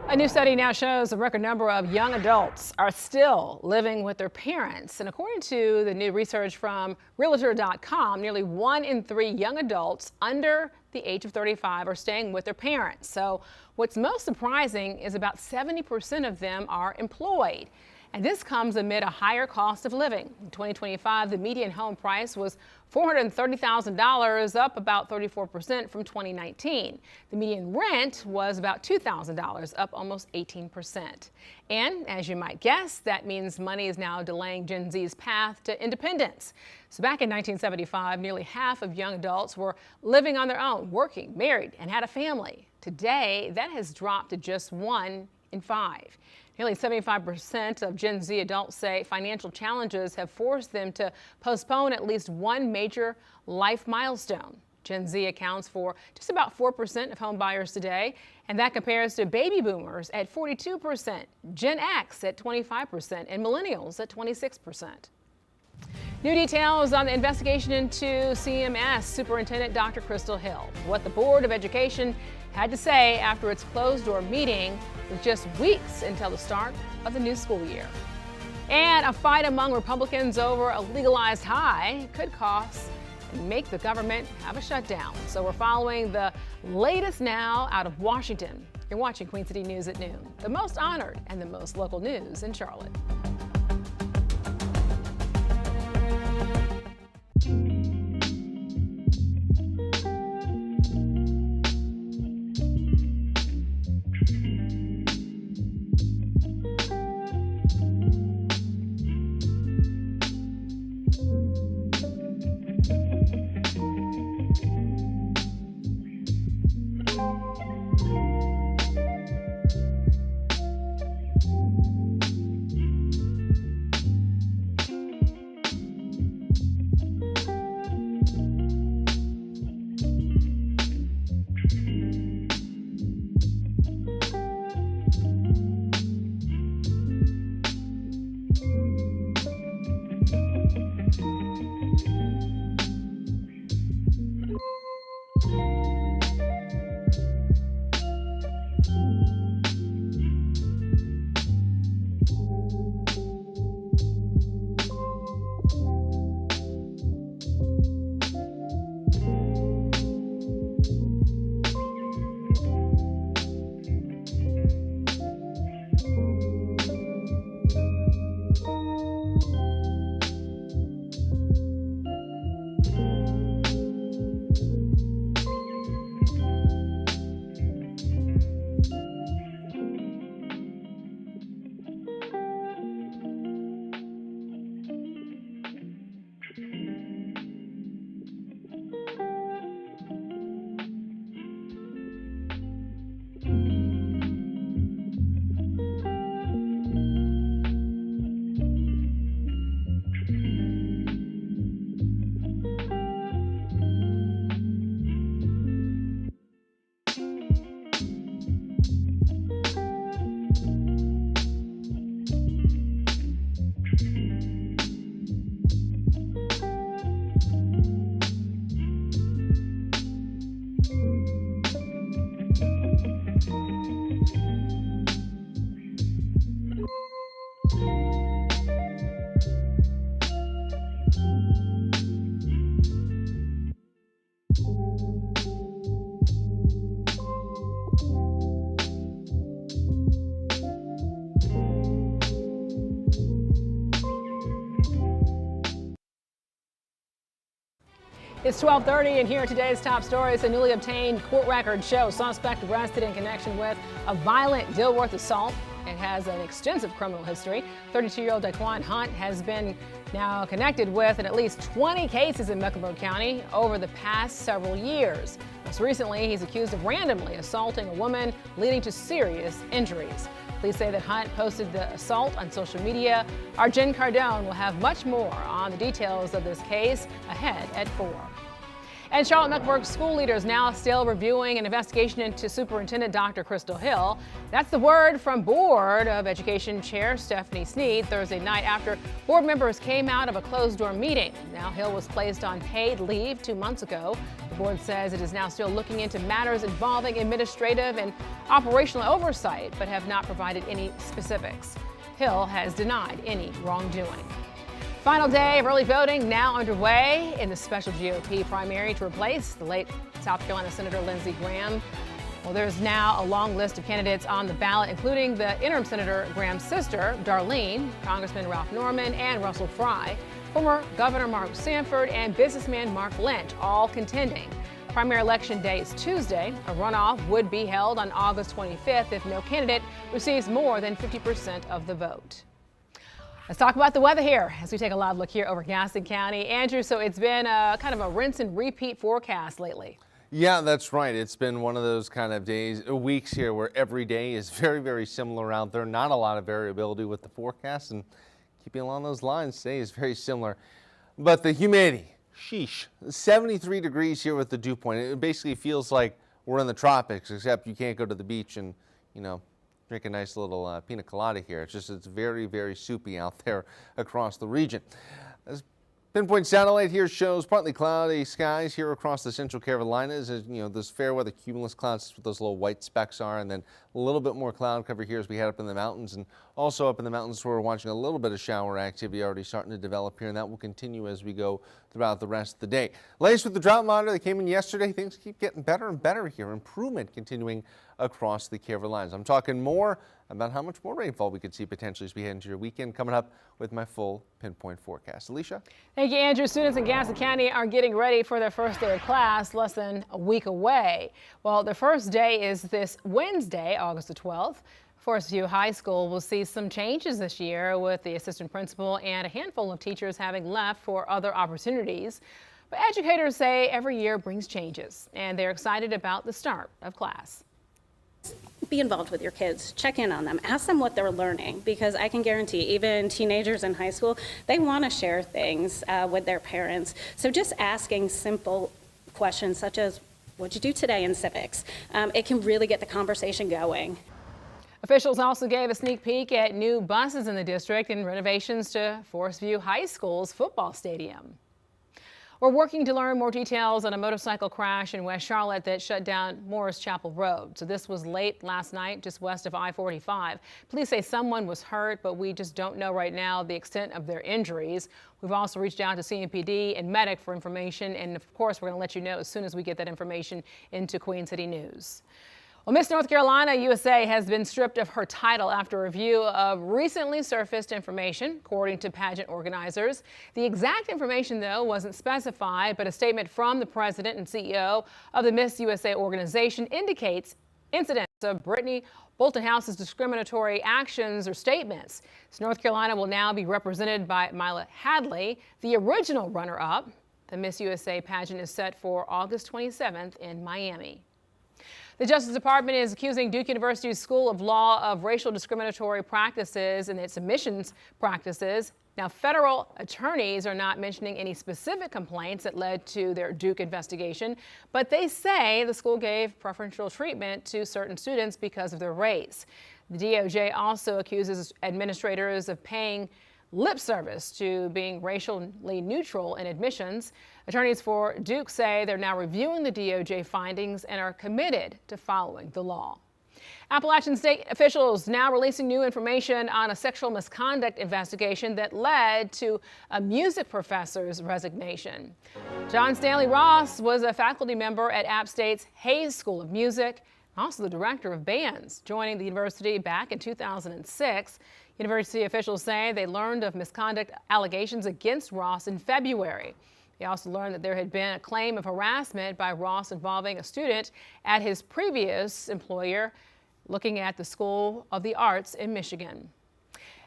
A new study now shows a record number of young adults are still living with their parents. And according to the new research from Realtor.com, nearly 1 in 3 young adults under the age of 35 are staying with their parents. So what's most surprising is about 70% of them are employed. And this comes amid a higher cost of living. In 2025, the median home price was $430,000, up about 34% from 2019. The median rent was about $2,000, up almost 18%. And as you might guess, that means money is now delaying Gen Z's path to independence. So back in 1975, nearly half of young adults were living on their own, working, married, and had a family. Today, that has dropped to just 1 in 5. Nearly 75% of Gen Z adults say financial challenges have forced them to postpone at least one major life milestone. Gen Z accounts for just about 4% of home buyers today, and that compares to baby boomers at 42%, Gen X at 25%, and millennials at 26%. New details on the investigation into CMS Superintendent Dr. Crystal Hill. What the Board of Education had to say after its closed-door meeting with just weeks until the start of the new school year. And a fight among Republicans over a legalized high could cost and make the government have a shutdown. So we're following the latest now out of Washington. You're watching Queen City News at noon, the most honored and the most local news in Charlotte. It's 12:30, and here are today's top stories. A newly obtained court record shows suspect arrested in connection with a violent Dilworth assault. It has an extensive criminal history. 32-year-old Daquan Hunt has been now connected with in at least 20 cases in Mecklenburg County over the past several years. Most recently, he's accused of randomly assaulting a woman, leading to serious injuries. Police say that Hunt posted the assault on social media. Our Jen Cardone will have much more on the details of this case ahead at 4. And Charlotte-Mecklenburg school leaders now still reviewing an investigation into Superintendent Dr. Crystal Hill. That's the word from Board of Education Chair Stephanie Sneed Thursday night after board members came out of a closed-door meeting. Now Hill was placed on paid leave 2 months ago. The board says it is now still looking into matters involving administrative and operational oversight, but have not provided any specifics. Hill has denied any wrongdoing. Final day of early voting now underway in the special GOP primary to replace the late South Carolina Senator Lindsey Graham. Well, there's now a long list of candidates on the ballot, including the interim Senator Graham's sister, Darlene, Congressman Ralph Norman, and Russell Fry, former Governor Mark Sanford, and businessman Mark Lynch, all contending. Primary election day is Tuesday. A runoff would be held on August 25th if no candidate receives more than 50% of the vote. Let's talk about the weather here as we take a live look here over Gaston County. Andrew, so it's been kind of a rinse and repeat forecast lately. Yeah, that's right. It's been one of those kind of weeks here where every day is very, very similar out there. Not a lot of variability with the forecast, and keeping along those lines today is very similar. But the humidity, sheesh, 73 degrees here with the dew point. It basically feels like we're in the tropics, except you can't go to the beach and, drink a nice little pina colada here. It's very, very soupy out there across the region. As Pinpoint satellite here shows partly cloudy skies here across the central Carolinas. As those fair weather cumulus clouds, what those little white specks are, and then a little bit more cloud cover here as we head up in the mountains, and also up in the mountains where we're watching a little bit of shower activity already starting to develop here, and that will continue as we go throughout the rest of the day. Latest with the drought monitor that came in yesterday, things keep getting better and better here. Improvement continuing across the Carolinas. I'm talking more about how much more rainfall we could see potentially as we head into your weekend, coming up with my full Pinpoint forecast. Alicia? Thank you, Andrew. Students in Gaston County are getting ready for their first day of class, less than a week away. Well, the first day is this Wednesday, August the 12th. Forest View High School will see some changes this year, with the assistant principal and a handful of teachers having left for other opportunities. But educators say every year brings changes, and they're excited about the start of class. Be involved with your kids, check in on them, ask them what they're learning, because I can guarantee even teenagers in high school, they want to share things with their parents. So just asking simple questions such as, what'd you do today in civics? It can really get the conversation going. Officials also gave a sneak peek at new buses in the district and renovations to Forest View High School's football stadium. We're working to learn more details on a motorcycle crash in West Charlotte that shut down Morris Chapel Road. So this was late last night, just west of I-45. Police say someone was hurt, but we just don't know right now the extent of their injuries. We've also reached out to CMPD and Medic for information, and of course, we're going to let you know as soon as we get that information into Queen City News. Well, Miss North Carolina USA has been stripped of her title after review of recently surfaced information, according to pageant organizers. The exact information, though, wasn't specified, but a statement from the president and CEO of the Miss USA organization indicates incidents of Brittany Bolton House's discriminatory actions or statements. So North Carolina will now be represented by Mila Hadley, the original runner-up. The Miss USA pageant is set for August 27th in Miami. The Justice Department is accusing Duke University's School of Law of racial discriminatory practices and its admissions practices. Now, federal attorneys are not mentioning any specific complaints that led to their Duke investigation, but they say the school gave preferential treatment to certain students because of their race. The DOJ also accuses administrators of paying lip service to being racially neutral in admissions. Attorneys for Duke say they're now reviewing the DOJ findings and are committed to following the law. Appalachian state officials now releasing new information on a sexual misconduct investigation that led to a music professor's resignation. John Stanley Ross was a faculty member at App State's Hayes School of Music, also the director of bands, joining the university back in 2006. University officials say they learned of misconduct allegations against Ross in February. They also learned that there had been a claim of harassment by Ross involving a student at his previous employer, looking at the School of the Arts in Michigan.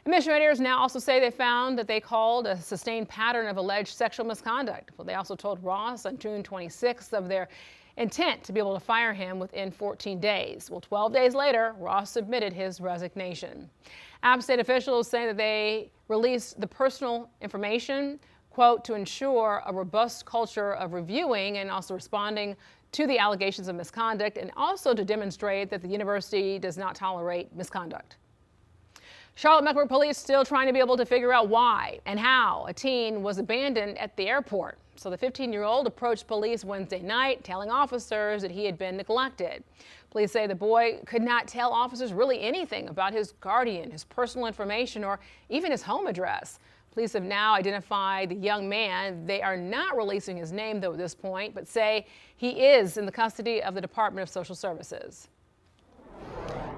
Administrators now also say they found that they called a sustained pattern of alleged sexual misconduct. Well, they also told Ross on June 26th of their intent to be able to fire him within 14 days. Well, 12 days later, Ross submitted his resignation. App State officials say that they released the personal information, quote, to ensure a robust culture of reviewing and also responding to the allegations of misconduct, and also to demonstrate that the university does not tolerate misconduct. Charlotte Mecklenburg Police still trying to be able to figure out why and how a teen was abandoned at the airport. So the 15-year-old approached police Wednesday night, telling officers that he had been neglected. Police say the boy could not tell officers really anything about his guardian, his personal information, or even his home address. Police have now identified the young man. They are not releasing his name, though, at this point, but say he is in the custody of the Department of Social Services.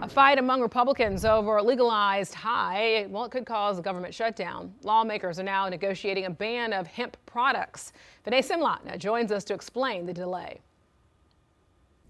A fight among Republicans over legalized high, well, it could cause a government shutdown. Lawmakers are now negotiating a ban of hemp products. Vinay Simlat now joins us to explain the delay.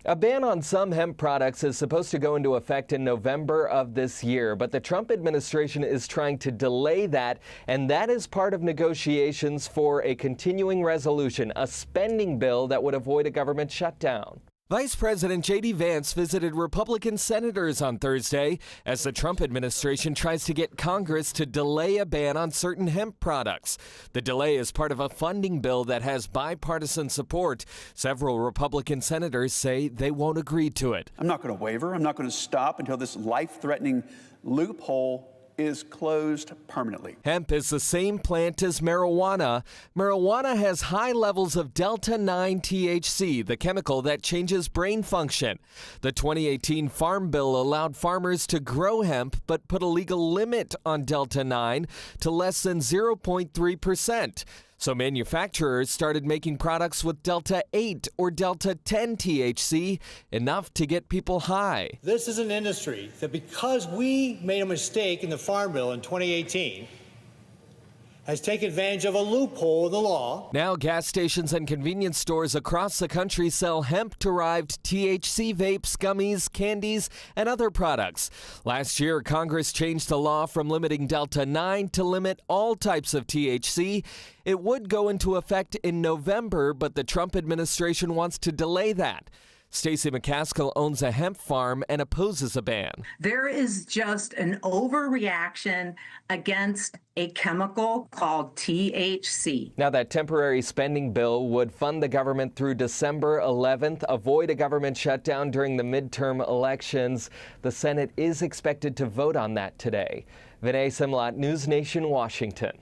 A ban on some hemp products is supposed to go into effect in November of this year, but the Trump administration is trying to delay that, and that is part of negotiations for a continuing resolution, a spending bill that would avoid a government shutdown. Vice President J.D. Vance visited Republican senators on Thursday as the Trump administration tries to get Congress to delay a ban on certain hemp products. The delay is part of a funding bill that has bipartisan support. Several Republican senators say they won't agree to it. I'm not going to waver. I'm not going to stop until this life-threatening loophole is closed permanently. Hemp is the same plant as marijuana. Marijuana has high levels of delta-9 THC, the chemical that changes brain function. The 2018 Farm Bill allowed farmers to grow hemp but put a legal limit on delta-9 to less than 0.3%. So manufacturers started making products with delta-8 or delta-10 THC, enough to get people high. This is an industry that, because we made a mistake in the Farm Bill in 2018, has taken advantage of a loophole in the law. Now gas stations and convenience stores across the country sell hemp-derived THC vapes, gummies, candies, and other products. Last year, Congress changed the law from limiting delta-9 to limit all types of THC. It would go into effect in November, but the Trump administration wants to delay that. Stacey McCaskill owns a hemp farm and opposes a ban. There is just an overreaction against a chemical called THC. Now, that temporary spending bill would fund the government through December 11th, avoid a government shutdown during the midterm elections. The Senate is expected to vote on that today. Vinay Simlat, News Nation, Washington.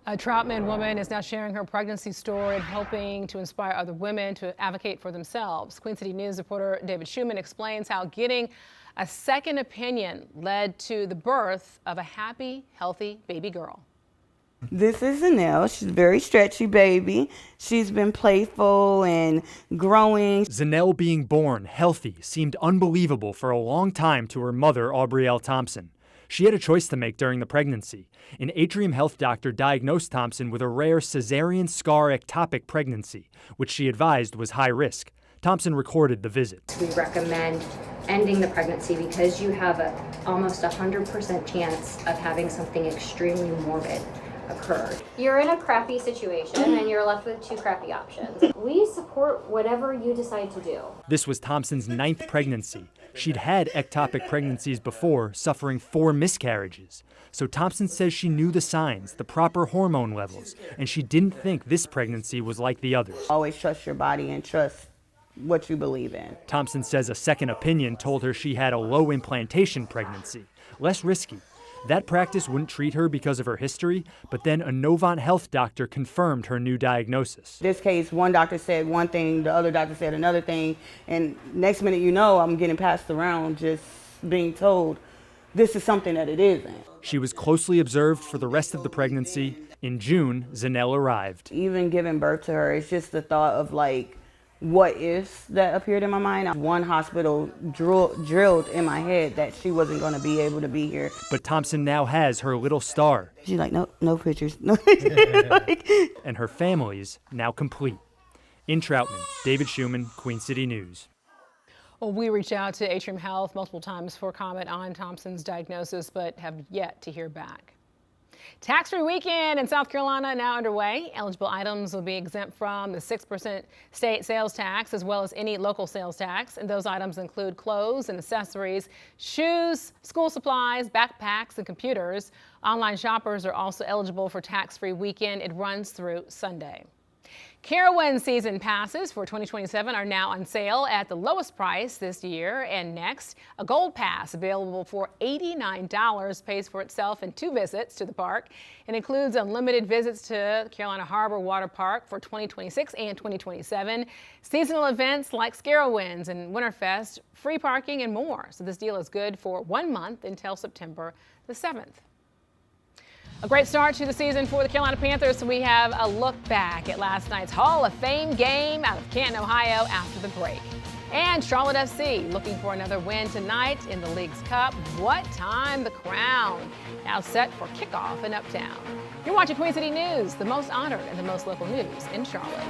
A Troutman woman is now sharing her pregnancy story and helping to inspire other women to advocate for themselves. Queen City News reporter David Schuman explains how getting a second opinion led to the birth of a happy, healthy baby girl. This is Zanelle. She's a very stretchy baby. She's been playful and growing. Zanelle being born healthy seemed unbelievable for a long time to her mother, Aubrielle Thompson. She had a choice to make during the pregnancy. An Atrium Health doctor diagnosed Thompson with a rare cesarean scar ectopic pregnancy, which she advised was high risk. Thompson recorded the visit. We recommend ending the pregnancy because you have almost 100% chance of having something extremely morbid occur. You're in a crappy situation and you're left with two crappy options. We support whatever you decide to do. This was Thompson's 9th pregnancy. She'd had ectopic pregnancies before, suffering 4 miscarriages. So Thompson says she knew the signs, the proper hormone levels, and she didn't think this pregnancy was like the others. Always trust your body and trust what you believe in. Thompson says a second opinion told her she had a low implantation pregnancy, less risky. That practice wouldn't treat her because of her history, but then a Novant Health doctor confirmed her new diagnosis. This case, one doctor said one thing, the other doctor said another thing, and next minute you know I'm getting passed around just being told this is something that it isn't. She was closely observed for the rest of the pregnancy. In June, Zanelle arrived. Even giving birth to her, it's just the thought of like, what ifs that appeared in my mind. One hospital drilled in my head that she wasn't going to be able to be here. But Thompson now has her little star. She's like, no pictures. And her family's now complete. In Troutman, David Schuman, Queen City News. Well, we reached out to Atrium Health multiple times for comment on Thompson's diagnosis, but have yet to hear back. Tax-free weekend in South Carolina now underway. Eligible items will be exempt from the 6% state sales tax as well as any local sales tax. And those items include clothes and accessories, shoes, school supplies, backpacks, and computers. Online shoppers are also eligible for tax-free weekend. It runs through Sunday. Carowinds season passes for 2027 are now on sale at the lowest price this year and next. A gold pass available for $89 pays for itself in 2 visits to the park. It includes unlimited visits to Carolina Harbor Water Park for 2026 and 2027. Seasonal events like Carowinds and Winterfest, free parking and more. So this deal is good for 1 month until September the 7th. A great start to the season for the Carolina Panthers, so we have a look back at last night's Hall of Fame game out of Canton, Ohio after the break. And Charlotte FC looking for another win tonight in the League's Cup. What time the Crown now set for kickoff in Uptown. You're watching Queen City News, the most honored and the most local news in Charlotte.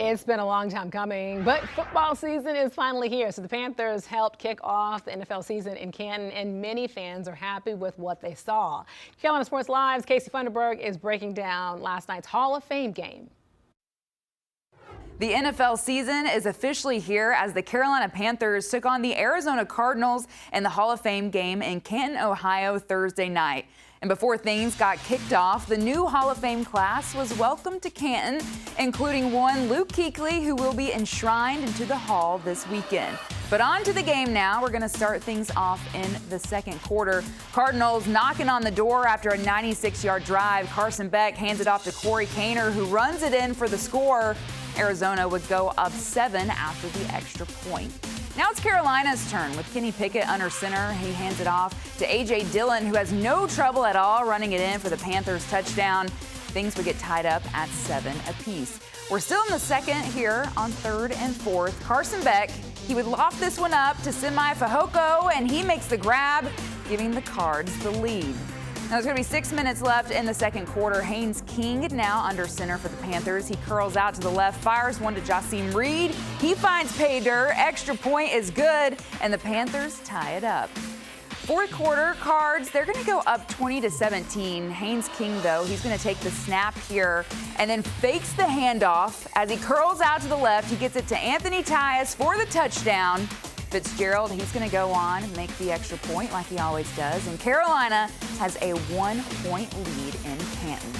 It's been a long time coming, but football season is finally here. So the Panthers helped kick off the NFL season in Canton, and many fans are happy with what they saw. Carolina Sports Live's Casey Funderburg is breaking down last night's Hall of Fame game. The NFL season is officially here as the Carolina Panthers took on the Arizona Cardinals in the Hall of Fame game in Canton, Ohio, Thursday night. And before things got kicked off, the new Hall of Fame class was welcomed to Canton, including one Luke Kuechly, who will be enshrined into the Hall this weekend. But on to the game now. We're going to start things off in the second quarter. Cardinals knocking on the door after a 96-yard drive. Carson Beck hands it off to Corey Kaner, who runs it in for the score. Arizona would go up 7 after the extra point. Now it's Carolina's turn with Kenny Pickett under center. He hands it off to A.J. Dillon, who has no trouble at all running it in for the Panthers touchdown. Things would get tied up at 7 apiece. We're still in the second here on 3rd and 4th. Carson Beck, he would loft this one up to Semi Fehoko, and he makes the grab, giving the Cards the lead. Now there's going to be 6 minutes left in the second quarter. Haynes King now under center for the Panthers. He curls out to the left, fires one to Jasim Reed. He finds pay dirt. Extra point is good, and the Panthers tie it up. Fourth quarter, Cards, they're going to go up 20-17. Haynes King, though, he's going to take the snap here and then fakes the handoff. As he curls out to the left, he gets it to Anthony Tyus for the touchdown. Fitzgerald, he's going to go on and make the extra point like he always does. And Carolina has a 1-point lead in Canton.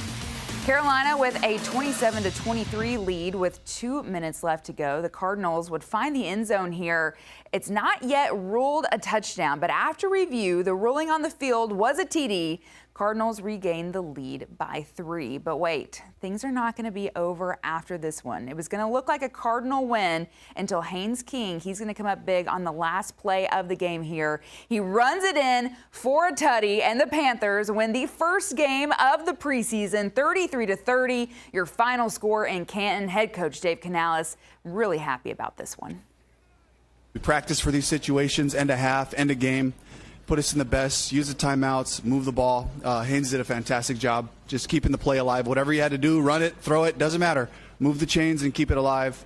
Carolina with a 27-23 lead with 2 minutes left to go. The Cardinals would find the end zone here. It's not yet ruled a touchdown, but after review, the ruling on the field was a TD. Cardinals regained the lead by 3. But wait, things are not going to be over after this one. It was going to look like a Cardinal win until Haynes King, he's going to come up big on the last play of the game here. He runs it in for a tutty, and the Panthers win the first game of the preseason, 33-30. Your final score in Canton. Head coach Dave Canales really happy about this one. We practice for these situations, end a half, end a game, put us in the best, use the timeouts, move the ball. Haynes did a fantastic job just keeping the play alive. Whatever you had to do, run it, throw it, doesn't matter. Move the chains and keep it alive.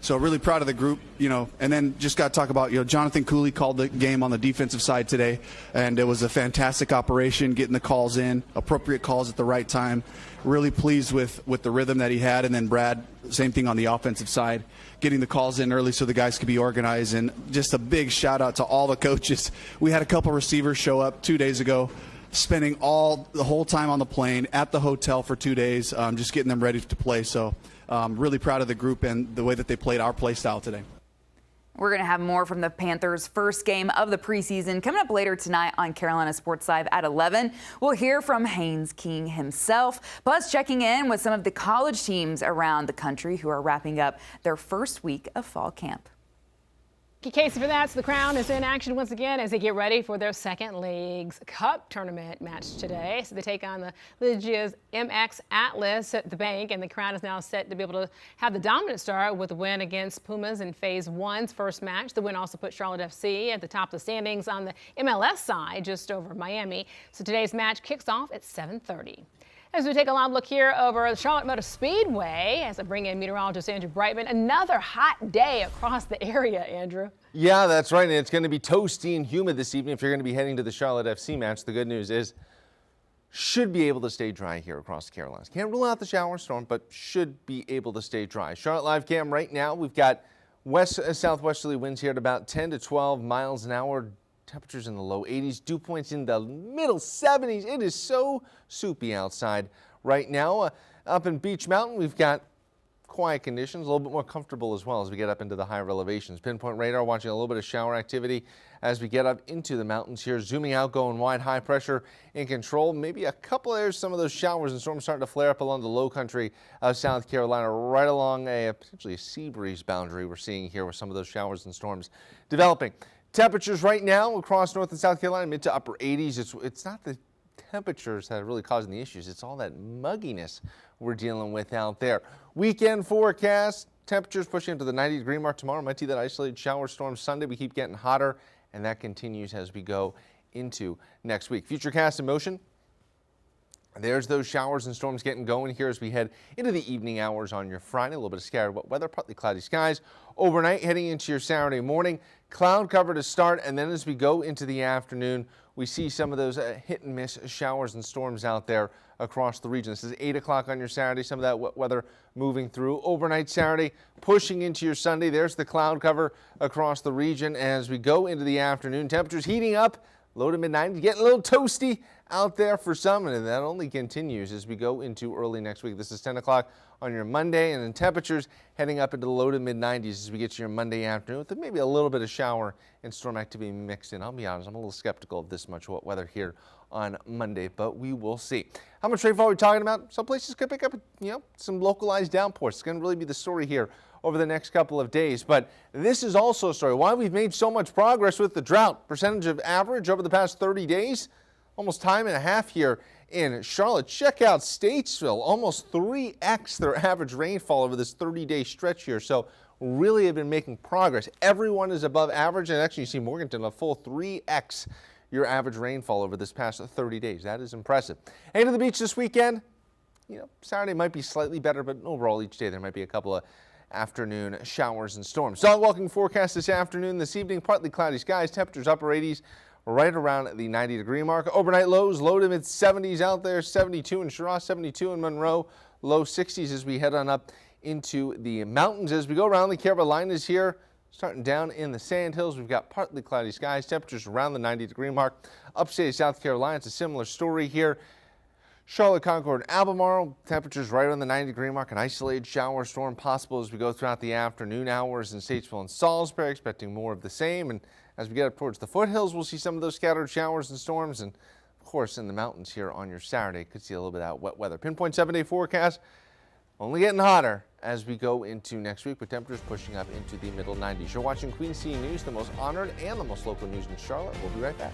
So really proud of the group, and then just got to talk about, Jonathan Cooley called the game on the defensive side today, and it was a fantastic operation, getting the calls in, appropriate calls at the right time. Really pleased with the rhythm that he had, and then Brad, same thing on the offensive side, getting the calls in early so the guys could be organized, and just a big shout out to all the coaches. We had a couple receivers show up 2 days ago, spending the whole time on the plane at the hotel for 2 days, just getting them ready to play. So really proud of the group and the way that they played our play style today. We're going to have more from the Panthers' first game of the preseason coming up later tonight on Carolina Sports Live at 11. We'll hear from Haynes King himself, plus checking in with some of the college teams around the country who are wrapping up their first week of fall camp. Casey for that. So the Crown is in action once again as they get ready for their second Leagues Cup tournament match today. So they take on the Lygia's MX Atlas at the Bank, and the Crown is now set to be able to have the dominant start with a win against Pumas in Phase 1's first match. The win also put Charlotte FC at the top of the standings on the MLS side, just over Miami. So today's match kicks off at 7:30. As we take a live look here over the Charlotte Motor Speedway, as I bring in meteorologist Andrew Brightman, another hot day across the area, Andrew. Yeah, that's right. And it's going to be toasty and humid this evening if you're going to be heading to the Charlotte FC match. The good news is should be able to stay dry here across the Carolinas. Can't rule out the shower storm, but should be able to stay dry. Charlotte live cam right now. We've got southwesterly winds here at about 10 to 12 miles an hour. Temperatures in the low 80s, dew points in the middle 70s. It is so soupy outside right now. Up in Beech Mountain, we've got quiet conditions, a little bit more comfortable as well as we get up into the higher elevations. Pinpoint radar watching a little bit of shower activity as we get up into the mountains here. Zooming out, going wide, high pressure in control. Maybe a couple areas, some of those showers and storms starting to flare up along the low country of South Carolina, right along potentially a sea breeze boundary we're seeing here with some of those showers and storms developing. Temperatures right now across North and South Carolina, mid to upper 80s. It's not the temperatures that are really causing the issues. It's all that mugginess we're dealing with out there. Weekend forecast, temperatures pushing into the 90-degree mark tomorrow. Might see that isolated shower storm Sunday. We keep getting hotter, and that continues as we go into next week. Futurecast in motion. There's those showers and storms getting going here as we head into the evening hours on your Friday. A little bit of scattered wet weather, partly cloudy skies. Overnight, heading into your Saturday morning, cloud cover to start, and then as we go into the afternoon, we see some of those hit and miss showers and storms out there across the region. This is 8 o'clock on your Saturday, some of that wet weather moving through. Overnight Saturday, pushing into your Sunday. There's the cloud cover across the region. As we go into the afternoon, temperatures heating up. Low to mid-90s, getting a little toasty out there for some, and that only continues as we go into early next week. This is 10 o'clock on your Monday, and then temperatures heading up into the low to mid-90s as we get to your Monday afternoon with maybe a little bit of shower and storm activity mixed in. I'll be honest, I'm a little skeptical of this much wet weather here on Monday, but we will see. How much rainfall are we talking about? Some places could pick up, some localized downpours. It's going to really be the story here over the next couple of days. But this is also a story why we've made so much progress with the drought. Percentage of average over the past 30 days, almost time and a half here in Charlotte. Check out Statesville, almost 3x their average rainfall over this 30-day stretch here. So really have been making progress. Everyone is above average, and actually you see Morganton a full 3x your average rainfall over this past 30 days. That is impressive. Heading to the beach this weekend. Saturday might be slightly better, but overall each day there might be a couple of afternoon showers and storms. Dog walking forecast this afternoon, this evening, partly cloudy skies, temperatures upper 80s, right around the 90-degree mark. Overnight lows, low to mid 70s out there, 72 in Cheraw, 72 in Monroe, low 60s as we head on up into the mountains. As we go around the Carolinas here, starting down in the Sandhills, we've got partly cloudy skies, temperatures around the 90-degree mark. Upstate South Carolina, it's a similar story here. Charlotte, Concord, and Albemarle, temperatures right on the 90-degree mark. An isolated shower storm possible as we go throughout the afternoon hours in Statesville and Salisbury, expecting more of the same. And as we get up towards the foothills, we'll see some of those scattered showers and storms. And, of course, in the mountains here on your Saturday, could see a little bit of that wet weather. Pinpoint 7-day forecast, only getting hotter as we go into next week, with temperatures pushing up into the middle 90s. You're watching Queen City News, the most honored and the most local news in Charlotte. We'll be right back.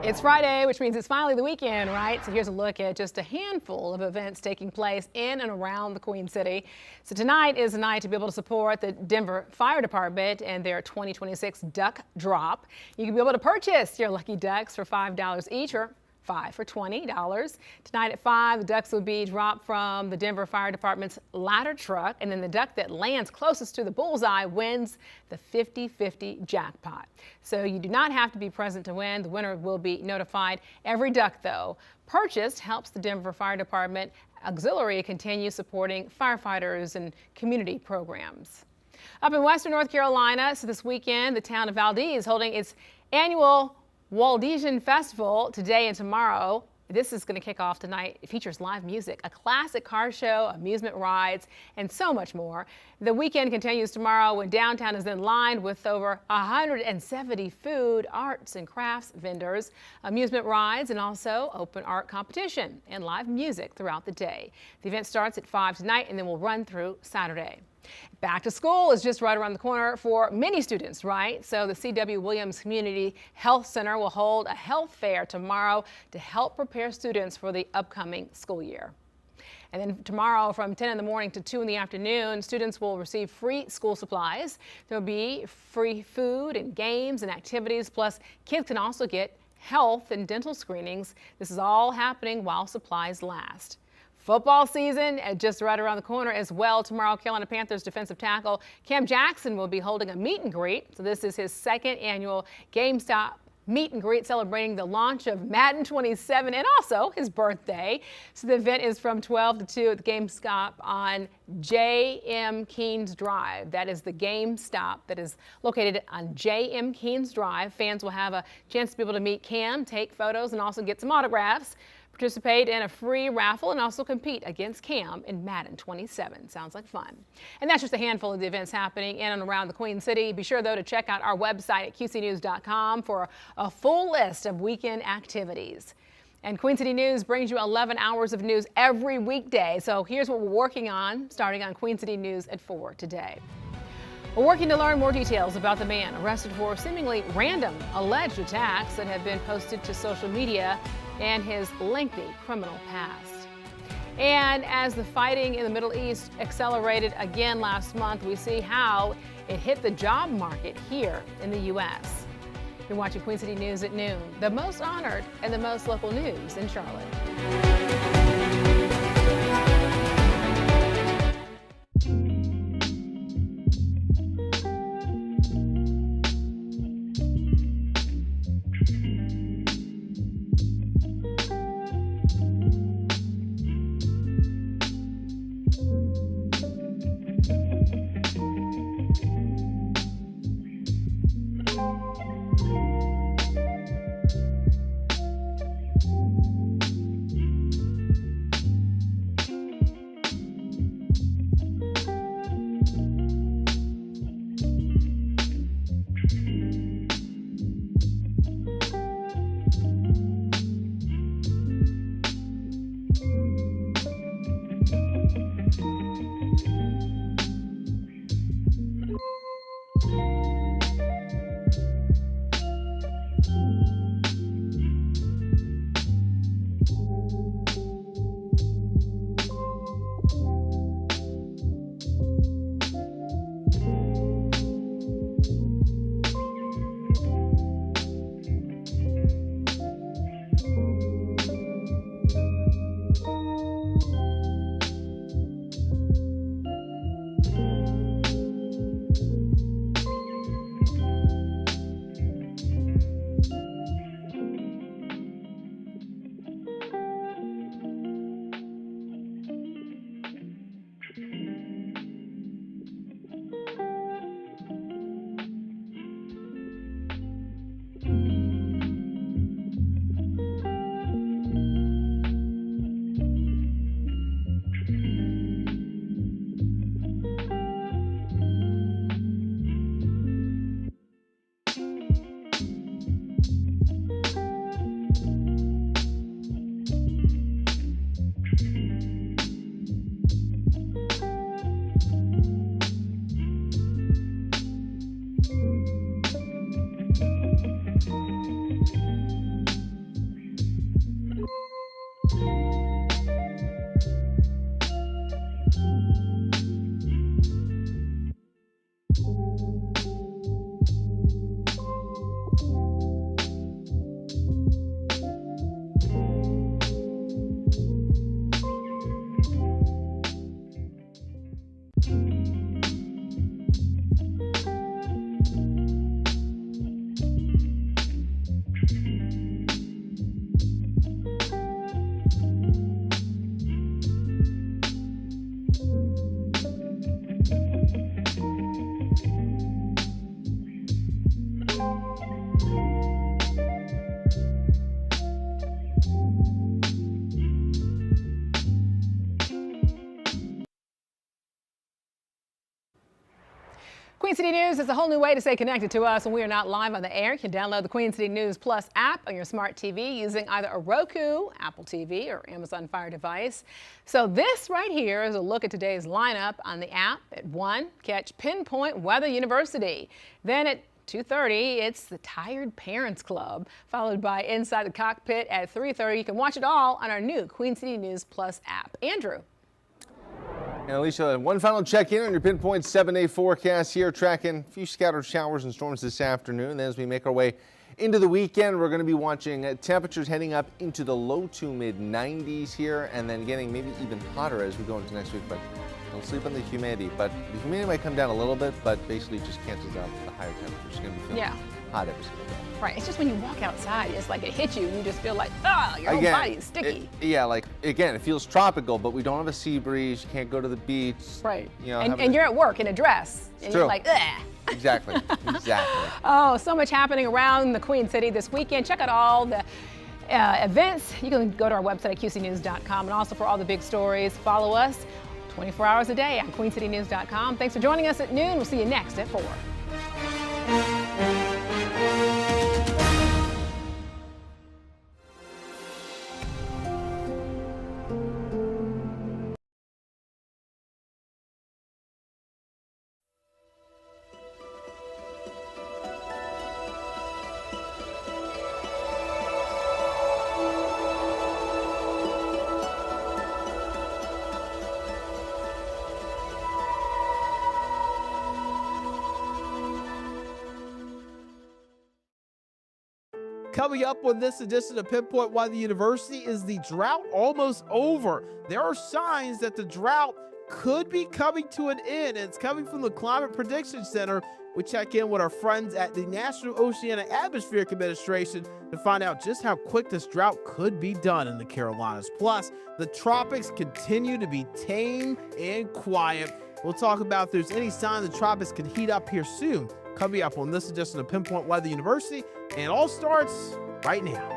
It's Friday, which means it's finally the weekend, right? So here's a look at just a handful of events taking place in and around the Queen City. So tonight is a night to be able to support the Denver Fire Department and their 2026 Duck Drop. You can be able to purchase your lucky ducks for $5 each, or 5 for $20. Tonight at 5, the ducks will be dropped from the Denver Fire Department's ladder truck, and then the duck that lands closest to the bullseye wins the 50-50 jackpot. So you do not have to be present to win. The winner will be notified. Every duck, though, purchased helps the Denver Fire Department Auxiliary continue supporting firefighters and community programs. Up in western North Carolina, so this weekend, the town of Valdez is holding its annual Waldesian Festival today and tomorrow. This is going to kick off tonight. It features live music, a classic car show, amusement rides, and so much more. The weekend continues tomorrow when downtown is then lined with over 170 food, arts, and crafts vendors, amusement rides, and also open art competition and live music throughout the day. The event starts at 5 tonight and then will run through Saturday. Back to school is just right around the corner for many students, right? So the C.W. Williams Community Health Center will hold a health fair tomorrow to help prepare students for the upcoming school year. And then tomorrow from 10 in the morning to 2 in the afternoon, students will receive free school supplies. There'll be free food and games and activities, plus kids can also get health and dental screenings. This is all happening while supplies last. Football season just right around the corner as well. Tomorrow, Carolina Panthers defensive tackle Cam Jackson will be holding a meet and greet. So this is his second annual GameStop meet and greet celebrating the launch of Madden 27 and also his birthday. So the event is from 12 to 2 at the GameStop on J.M. Keynes Drive. That is the GameStop that is located on J.M. Keynes Drive. Fans will have a chance to be able to meet Cam, take photos, and also get some autographs. Participate in a free raffle and also compete against Cam in Madden 27. Sounds like fun. And that's just a handful of the events happening in and around the Queen City. Be sure, though, to check out our website at QCNews.com for a full list of weekend activities. And Queen City News brings you 11 hours of news every weekday. So here's what we're working on, starting on Queen City News at 4 today. We're working to learn more details about the man arrested for seemingly random alleged attacks that have been posted to social media and his lengthy criminal past. And as the fighting in the Middle East accelerated again last month, we see how it hit the job market here in the U.S. You're watching Queen City News at noon, the most honored and the most local news in Charlotte. Queen City News is a whole new way to stay connected to us when we are not live on the air. You can download the Queen City News Plus app on your smart TV using either a Roku, Apple TV, or Amazon Fire device. So this right here is a look at today's lineup on the app. At 1, catch Pinpoint Weather University. Then at 2:30, it's the Tired Parents Club, followed by Inside the Cockpit at 3:30. You can watch it all on our new Queen City News Plus app. Andrew. And Alicia, one final check-in on your Pinpoint 7-day forecast here, tracking a few scattered showers and storms this afternoon. Then as we make our way into the weekend, we're going to be watching temperatures heading up into the low to mid-90s here, and then getting maybe even hotter as we go into next week. But don't sleep on the humidity. But the humidity might come down a little bit, but basically it just cancels out the higher temperatures. It's going to be feeling hot every single day. Right. It's just when you walk outside, it's like it hits you and you just feel like, your whole body is sticky. It feels tropical, but we don't have a sea breeze. You can't go to the beach. Right. You know, and you're at work in a dress. And true. You're like, ugh. Exactly. Exactly. Oh, so much happening around the Queen City this weekend. Check out all the events. You can go to our website at QCNews.com, and also for all the big stories, follow us 24 hours a day on QueenCityNews.com. Thanks for joining us at noon. We'll see you next at 4. Coming up on this edition of Pinpoint Weather University, is the drought almost over? There are signs that the drought could be coming to an end. It's coming from the Climate Prediction Center. We check in with our friends at the National Oceanic Atmospheric Administration to find out just how quick this drought could be done in the Carolinas. Plus, the tropics continue to be tame and quiet. We'll talk about if there's any sign the tropics could heat up here soon. Coming up on this edition of Pinpoint Weather University, and it all starts right now.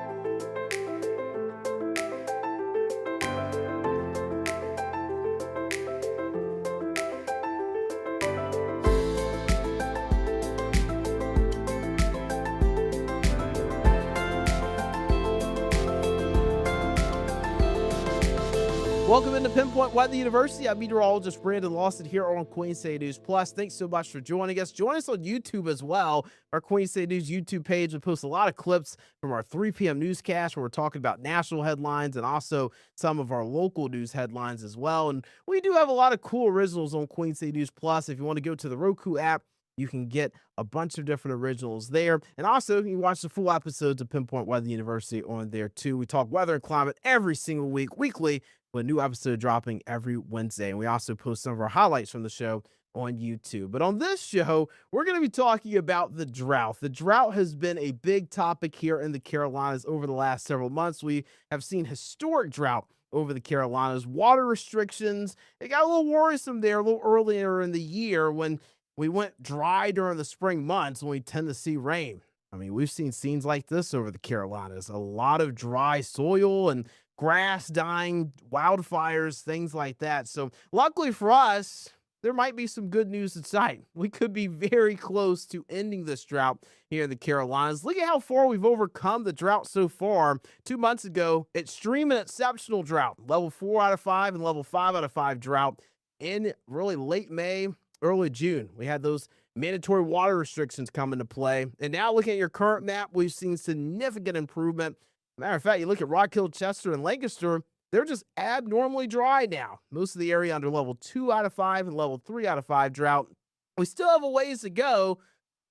Welcome into Pinpoint Weather University. I'm meteorologist Brandon Lawson here on Queen City News Plus. Thanks so much for joining us. Join us on YouTube as well. Our Queen City News YouTube page, we post a lot of clips from our 3 p.m. newscast where we're talking about national headlines and also some of our local news headlines as well. And we do have a lot of cool originals on Queen City News Plus. If you want to go to the Roku app, you can get a bunch of different originals there. And also, you can watch the full episodes of Pinpoint Weather University on there too. We talk weather and climate every single week, weekly, with a new episode dropping every Wednesday. And we also post some of our highlights from the show on YouTube. But on this show, we're going to be talking about the drought. The drought has been a big topic here in the Carolinas over the last several months. We have seen historic drought over the Carolinas. Water restrictions, it got a little worrisome there a little earlier in the year when we went dry during the spring months when we tend to see rain. I mean, we've seen scenes like this over the Carolinas. A lot of dry soil and grass dying, wildfires, things like that. So luckily for us, there might be some good news in sight. We could be very close to ending this drought here in the Carolinas. Look at how far we've overcome the drought so far. 2 months ago, extreme and exceptional drought, level 4 out of 5 and level 5 out of 5 drought in really late May, early June. We had those mandatory water restrictions come into play. And now looking at your current map, we've seen significant improvement. Matter of fact, you look at Rock Hill, Chester, and Lancaster, they're just abnormally dry now. Most of the area under level 2 out of 5 and level 3 out of 5 drought. We still have a ways to go.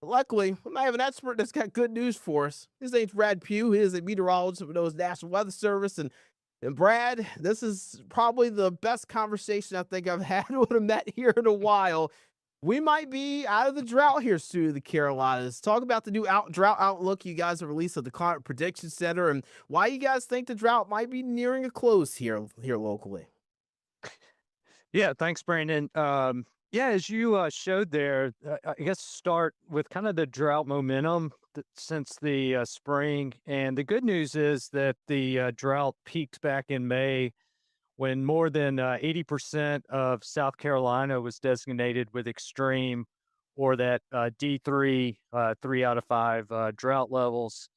But luckily, we might have an expert that's got good news for us. His name's Brad Pugh. He is a meteorologist with the National Weather Service. And Brad, this is probably the best conversation I think I've had with him met here in a while. We might be out of the drought here soon, the Carolinas. Talk about the new drought outlook you guys have released at the Climate Prediction Center and why you guys think the drought might be nearing a close here locally. Yeah, thanks, Brandon. Yeah, as you showed there, I guess start with kind of the drought momentum since the spring. And the good news is that the drought peaked back in May when more than 80% of South Carolina was designated with extreme or that D3, 3 out of 5 drought levels.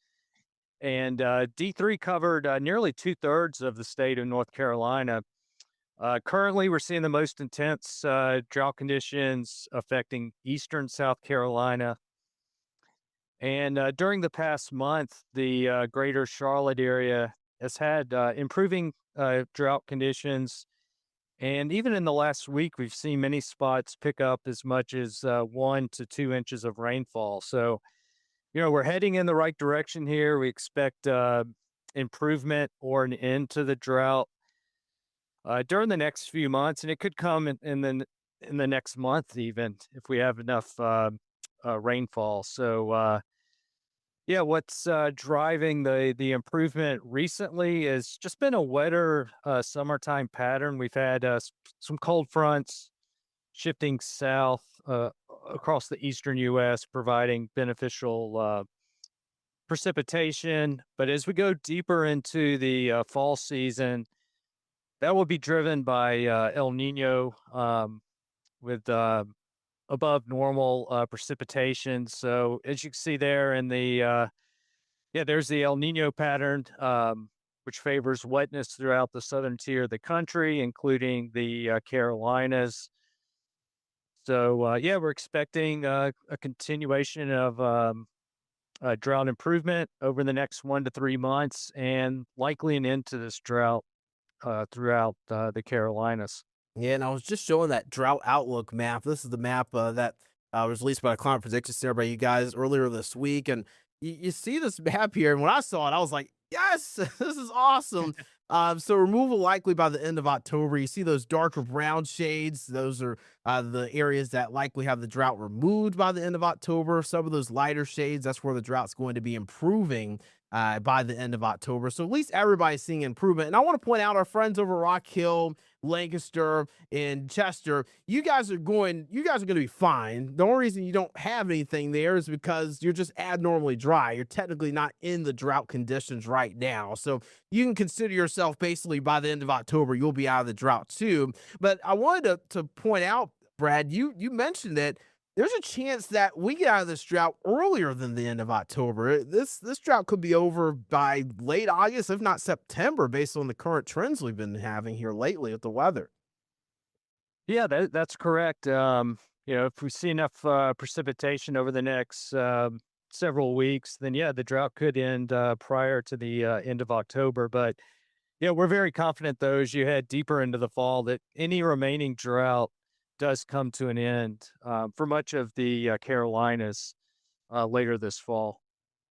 And D3 covered nearly 2/3 of the state of North Carolina. Currently, we're seeing the most intense drought conditions affecting eastern South Carolina. And during the past month, the greater Charlotte area has had improving drought conditions. And even in the last week, we've seen many spots pick up as much as 1 to 2 inches of rainfall. So, we're heading in the right direction here. We expect improvement or an end to the drought during the next few months. And it could come in the next month, even if we have enough rainfall. So, yeah, what's driving the improvement recently has just been a wetter summertime pattern. We've had some cold fronts shifting south across the eastern U.S., providing beneficial precipitation. But as we go deeper into the fall season, that will be driven by El Nino with above normal precipitation. So as you can see there in the, there's the El Nino pattern, which favors wetness throughout the southern tier of the country, including the Carolinas. So, we're expecting a continuation of drought improvement over the next 1 to 3 months and likely an end to this drought throughout the Carolinas. Yeah, and I was just showing that drought outlook map. This is the map that was released by the Climate Prediction Center by you guys earlier this week. And you see this map here, and when I saw it, I was like, yes, this is awesome. So removal likely by the end of October. You see those darker brown shades. Those are the areas that likely have the drought removed by the end of October. Some of those lighter shades, that's where the drought's going to be improving by the end of October. So at least everybody's seeing improvement. And I want to point out our friends over Rock Hill, Lancaster, and Chester. You guys are going to be fine. The only reason you don't have anything there is because you're just abnormally dry. You're technically not in the drought conditions right now. So you can consider yourself basically by the end of October, you'll be out of the drought too. But I wanted to point out, Brad, you mentioned that there's a chance that we get out of this drought earlier than the end of October. This drought could be over by late August, if not September, based on the current trends we've been having here lately with the weather. Yeah, that's correct. If we see enough precipitation over the next several weeks, then yeah, the drought could end prior to the end of October. But yeah, we're very confident though, as you head deeper into the fall, that any remaining drought does come to an end for much of the Carolinas later this fall.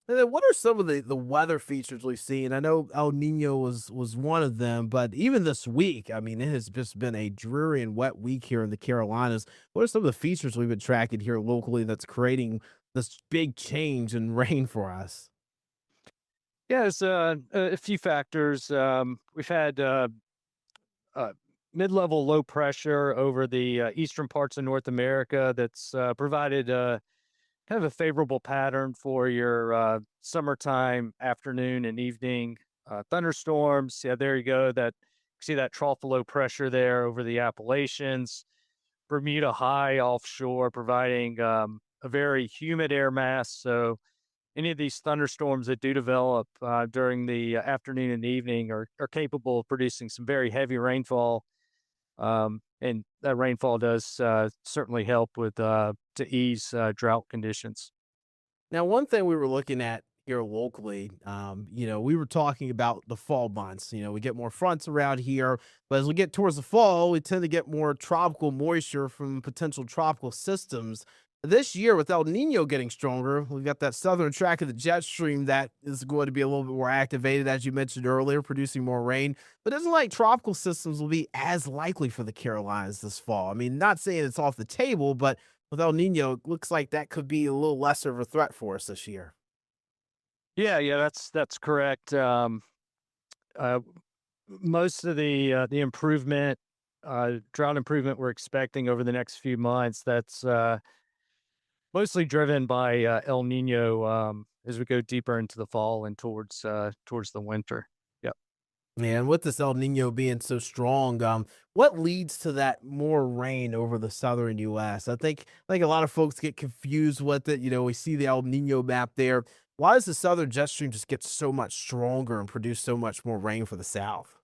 And then what are some of the weather features we've seen? I know El Nino was one of them, but even this week, I mean, it has just been a dreary and wet week here in the Carolinas. What are some of the features we've been tracking here locally that's creating this big change in rain for us? Yeah, there's a few factors. We've had mid-level low pressure over the eastern parts of North America that's provided kind of a favorable pattern for your summertime afternoon and evening thunderstorms. Yeah, there you go. See that trough of low pressure there over the Appalachians. Bermuda High offshore providing a very humid air mass. So any of these thunderstorms that do develop during the afternoon and evening are capable of producing some very heavy rainfall. And that rainfall does certainly help with to ease drought conditions. Now, one thing we were looking at here locally, we were talking about the fall months. We get more fronts around here, but as we get towards the fall, we tend to get more tropical moisture from potential tropical systems. This year, with El Nino getting stronger, we've got that southern track of the jet stream that is going to be a little bit more activated, as you mentioned earlier, producing more rain. But it isn't like tropical systems will be as likely for the Carolinas this fall. I mean, not saying it's off the table, but with El Nino, it looks like that could be a little lesser of a threat for us this year. Yeah, that's correct. Most of the improvement, drought improvement we're expecting over the next few months, that's mostly driven by El Nino as we go deeper into the fall and towards the winter. Yep. And with this El Nino being so strong, what leads to that more rain over the southern U.S.? I think a lot of folks get confused with it. We see the El Nino map there. Why does the southern jet stream just get so much stronger and produce so much more rain for the south?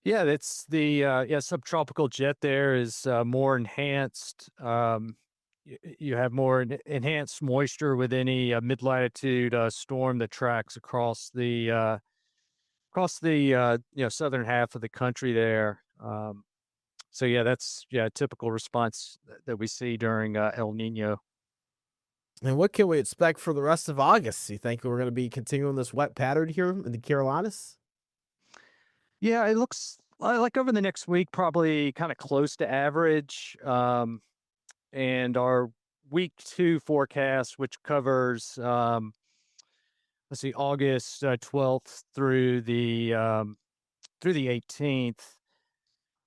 Yeah, that's the subtropical jet there is more enhanced. You have more enhanced moisture with any mid-latitude storm that tracks across the southern half of the country there. So yeah, that's a typical response that we see during El Nino. And what can we expect for the rest of August? You think we're going to be continuing this wet pattern here in the Carolinas? Yeah, it looks like over the next week, probably kind of close to average. And our week 2 forecast, which covers, August 12th through the 18th.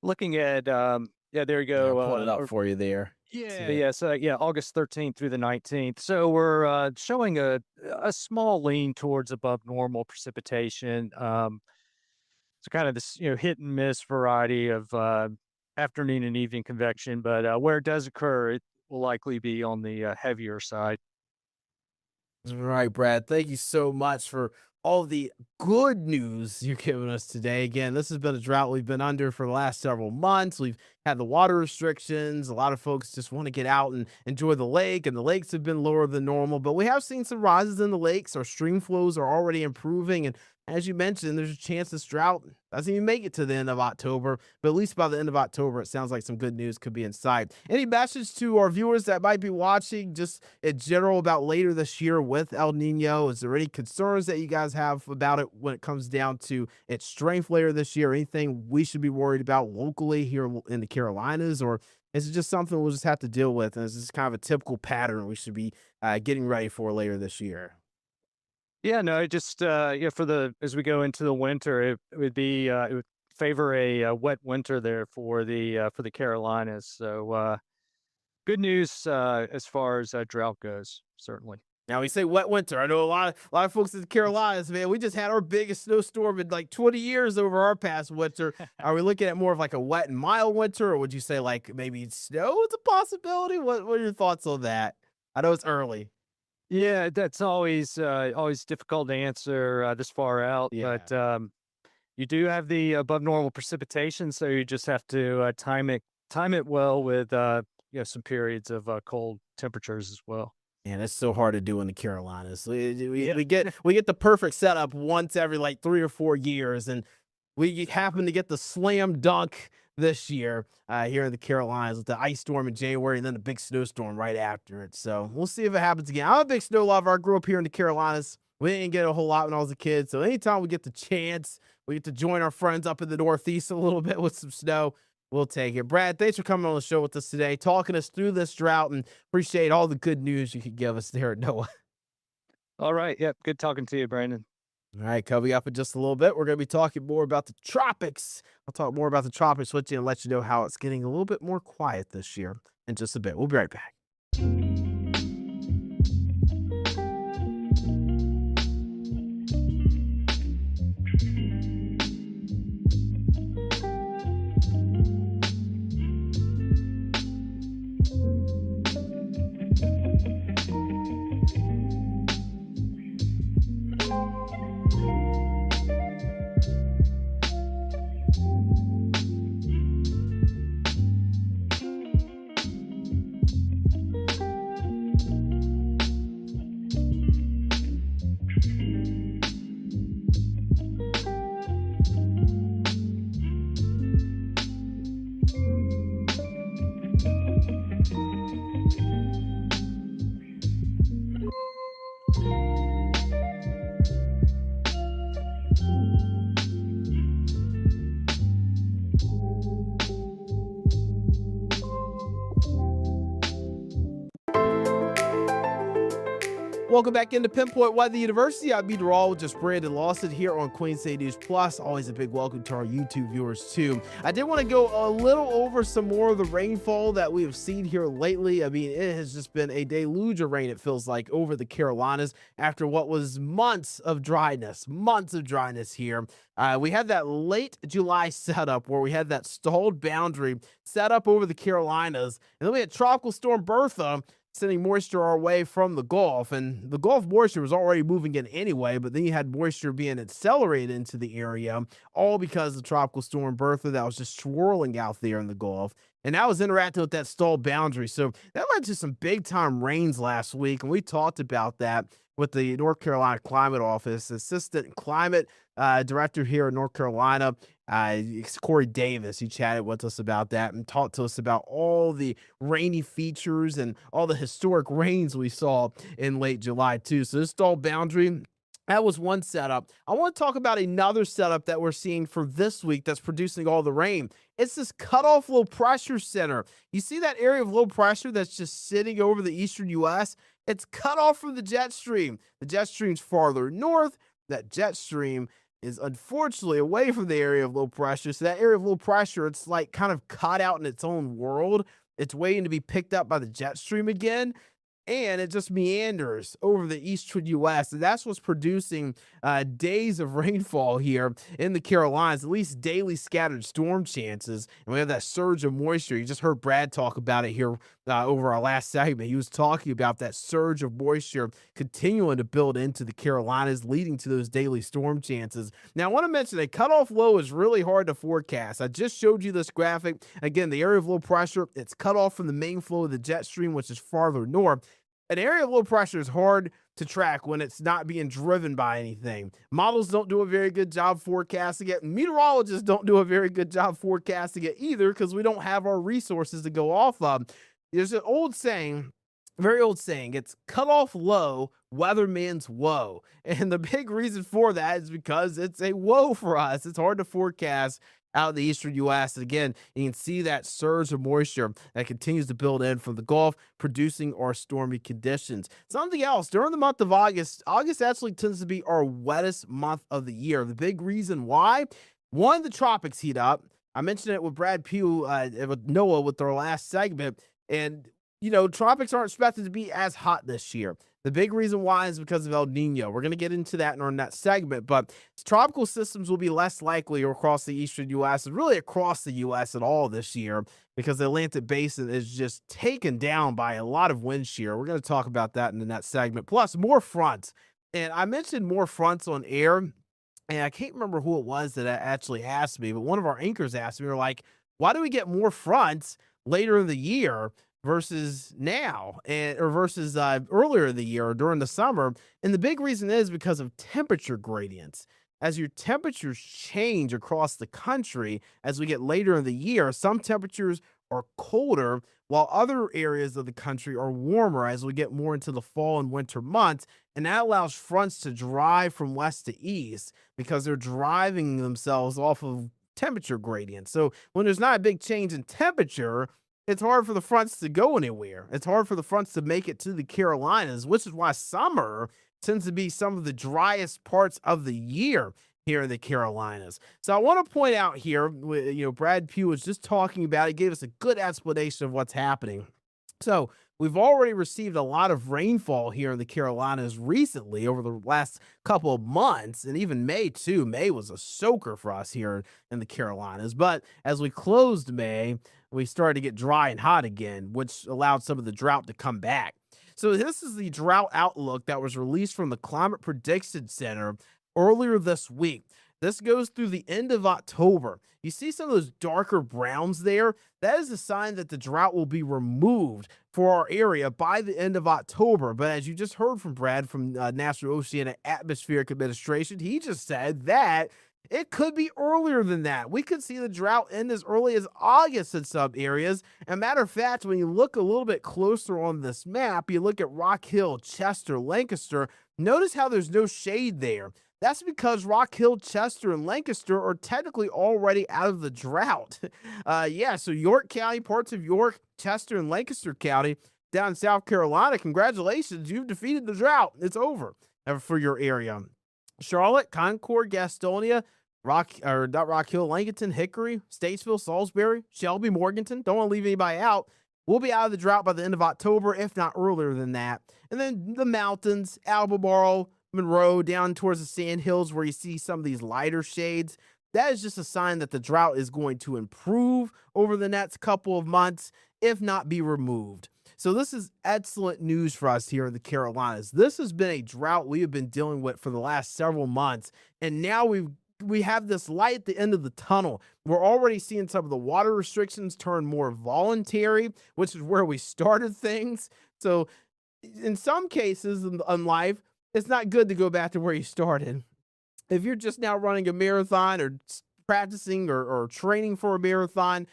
Looking at, there you go. I'll pull it up for you there. So August 13th through the 19th. So we're showing a small lean towards above normal precipitation. So kind of this, hit and miss variety of afternoon and evening convection, but where it does occur, it will likely be on the heavier side. All right, Brad, thank you so much for all the good news you're giving us today. Again, this has been a drought we've been under for the last several months. We've had the water restrictions. A lot of folks just want to get out and enjoy the lake, and the lakes have been lower than normal, but we have seen some rises in the lakes. Our stream flows are already improving, and as you mentioned, there's a chance this drought doesn't even make it to the end of October, but at least by the end of October, it sounds like some good news could be in sight. Any message to our viewers that might be watching just in general about later this year with El Nino? Is there any concerns that you guys have about it when it comes down to its strength later this year? Anything we should be worried about locally here in the Carolinas, or is it just something we'll just have to deal with? And is this kind of a typical pattern we should be getting ready for later this year? Yeah, no, just as we go into the winter, it would favor a wet winter there for the Carolinas. So good news as far as drought goes, certainly. Now we say wet winter. I know a lot of folks in the Carolinas, man. We just had our biggest snowstorm in like 20 years over our past winter. Are we looking at more of like a wet and mild winter, or would you say like maybe snow is a possibility? What are your thoughts on that? I know it's early. Yeah, that's always difficult to answer this far out. Yeah. But you do have the above normal precipitation, so you just have to time it well with some periods of cold temperatures as well. Man, that's so hard to do in the Carolinas. We get the perfect setup once every like 3 or 4 years, and we happen to get the slam dunk this year here in the Carolinas with the ice storm in January and then the big snowstorm right after it. So we'll see if it happens again. I'm a big snow lover. I grew up here in the Carolinas. We didn't get a whole lot when I was a kid. So anytime we get the chance, we get to join our friends up in the Northeast a little bit with some snow, we'll take it. Brad, thanks for coming on the show with us today, talking us through this drought, and appreciate all the good news you could give us there at NOAA. All right. Yep. Good talking to you, Brandon. All right, coming up in just a little bit, we're going to be talking more about the tropics. I'll talk more about the tropics with you and let you know how it's getting a little bit more quiet this year in just a bit. We'll be right back. Welcome back into Pinpoint Weather University. I'm meteorologist Brandon Lawson here on Queen City News Plus. Always a big welcome to our YouTube viewers too. I did want to go a little over some more of the rainfall that we have seen here lately. I mean, it has just been a deluge of rain, it feels like, over the Carolinas after what was months of dryness here. We had that late July setup where we had that stalled boundary set up over the Carolinas, and then we had Tropical Storm Bertha sending moisture our way from the Gulf, and the Gulf moisture was already moving in anyway, but then you had moisture being accelerated into the area, all because of Tropical Storm Bertha that was just swirling out there in the Gulf, and that was interacting with that stalled boundary. So that led to some big time rains last week, and we talked about that with the North Carolina Climate Office. Assistant Climate Director here in North Carolina, Corey Davis, he chatted with us about that and talked to us about all the rainy features and all the historic rains we saw in late July too. So this stalled boundary, that was one setup. I want to talk about another setup that we're seeing for this week that's producing all the rain. It's this cutoff low pressure center. You see that area of low pressure that's just sitting over the eastern U.S.? It's cut off from the jet stream. The jet stream's farther north. That jet stream is unfortunately away from the area of low pressure. So that area of low pressure, it's like kind of caught out in its own world. It's waiting to be picked up by the jet stream again. And it just meanders over the eastern U.S. And that's what's producing days of rainfall here in the Carolinas, at least daily scattered storm chances. And we have that surge of moisture. You just heard Brad talk about it here over our last segment. He was talking about that surge of moisture continuing to build into the Carolinas, leading to those daily storm chances. Now, I want to mention a cutoff low is really hard to forecast. I just showed you this graphic. Again, the area of low pressure, it's cut off from the main flow of the jet stream, which is farther north. an area of low pressure is hard to track when it's not being driven by anything. Models don't do a very good job forecasting it. Meteorologists don't do a very good job forecasting it either because we don't have our resources to go off of. There's an old saying, very old saying, it's cut off low, weatherman's woe. And the big reason for that is because it's a woe for us. It's hard to forecast out of the eastern U.S. And again, you can see that surge of moisture that continues to build in from the Gulf, producing our stormy conditions. Something else, during the month of August actually tends to be our wettest month of the year. The big reason why, one, the tropics heat up. I mentioned it with Brad Pugh, with Noah with their last segment. And, tropics aren't expected to be as hot this year. The big reason why is because of El Nino. We're going to get into that in our next segment, but tropical systems will be less likely across the eastern U.S. and really across the U.S. at all this year because the Atlantic Basin is just taken down by a lot of wind shear. We're going to talk about that in the next segment, plus more fronts. And I mentioned more fronts on air, and I can't remember who it was that actually asked me, but one of our anchors asked me, we're like, why do we get more fronts later in the year versus now or versus earlier in the year or during the summer? And the big reason is because of temperature gradients. As your temperatures change across the country as we get later in the year, some temperatures are colder while other areas of the country are warmer as we get more into the fall and winter months. And that allows fronts to drive from west to east because they're driving themselves off of temperature gradients. So when there's not a big change in temperature, it's hard for the fronts to go anywhere. It's hard for the fronts to make it to the Carolinas, which is why summer tends to be some of the driest parts of the year here in the Carolinas. So I want to point out here, Brad Pugh was just talking about it. He gave us a good explanation of what's happening. So we've already received a lot of rainfall here in the Carolinas recently over the last couple of months, and even May too. May was a soaker for us here in the Carolinas. But as we closed May, we started to get dry and hot again, which allowed some of the drought to come back. So this is the drought outlook that was released from the Climate Prediction Center earlier this week. This goes through the end of October. You see some of those darker browns there? That is a sign that the drought will be removed for our area by the end of October. But as you just heard from Brad from National Oceanic Atmospheric Administration, he just said that it could be earlier than that. We could see the drought end as early as August in some areas. And matter of fact, when you look a little bit closer on this map, you look at Rock Hill, Chester, Lancaster, notice how there's no shade there. That's because Rock Hill, Chester, and Lancaster are technically already out of the drought. So York County, parts of York, Chester, and Lancaster County down in South Carolina, congratulations, you've defeated the drought. It's over for your area. Charlotte, Concord, Gastonia, not Rock Hill, Lancaster, Hickory, Statesville, Salisbury, Shelby, Morganton. Don't want to leave anybody out. We'll be out of the drought by the end of October, if not earlier than that. And then the mountains, Albemarle, Monroe, down towards the Sand Hills where you see some of these lighter shades. That is just a sign that the drought is going to improve over the next couple of months, if not be removed. So this is excellent news for us here in the Carolinas. This has been a drought we have been dealing with for the last several months, and now we have this light at the end of the tunnel. We're already seeing some of the water restrictions turn more voluntary, which is where we started things. So in some cases in life, it's not good to go back to where you started. If you're just now running a marathon or practicing or training for a marathon,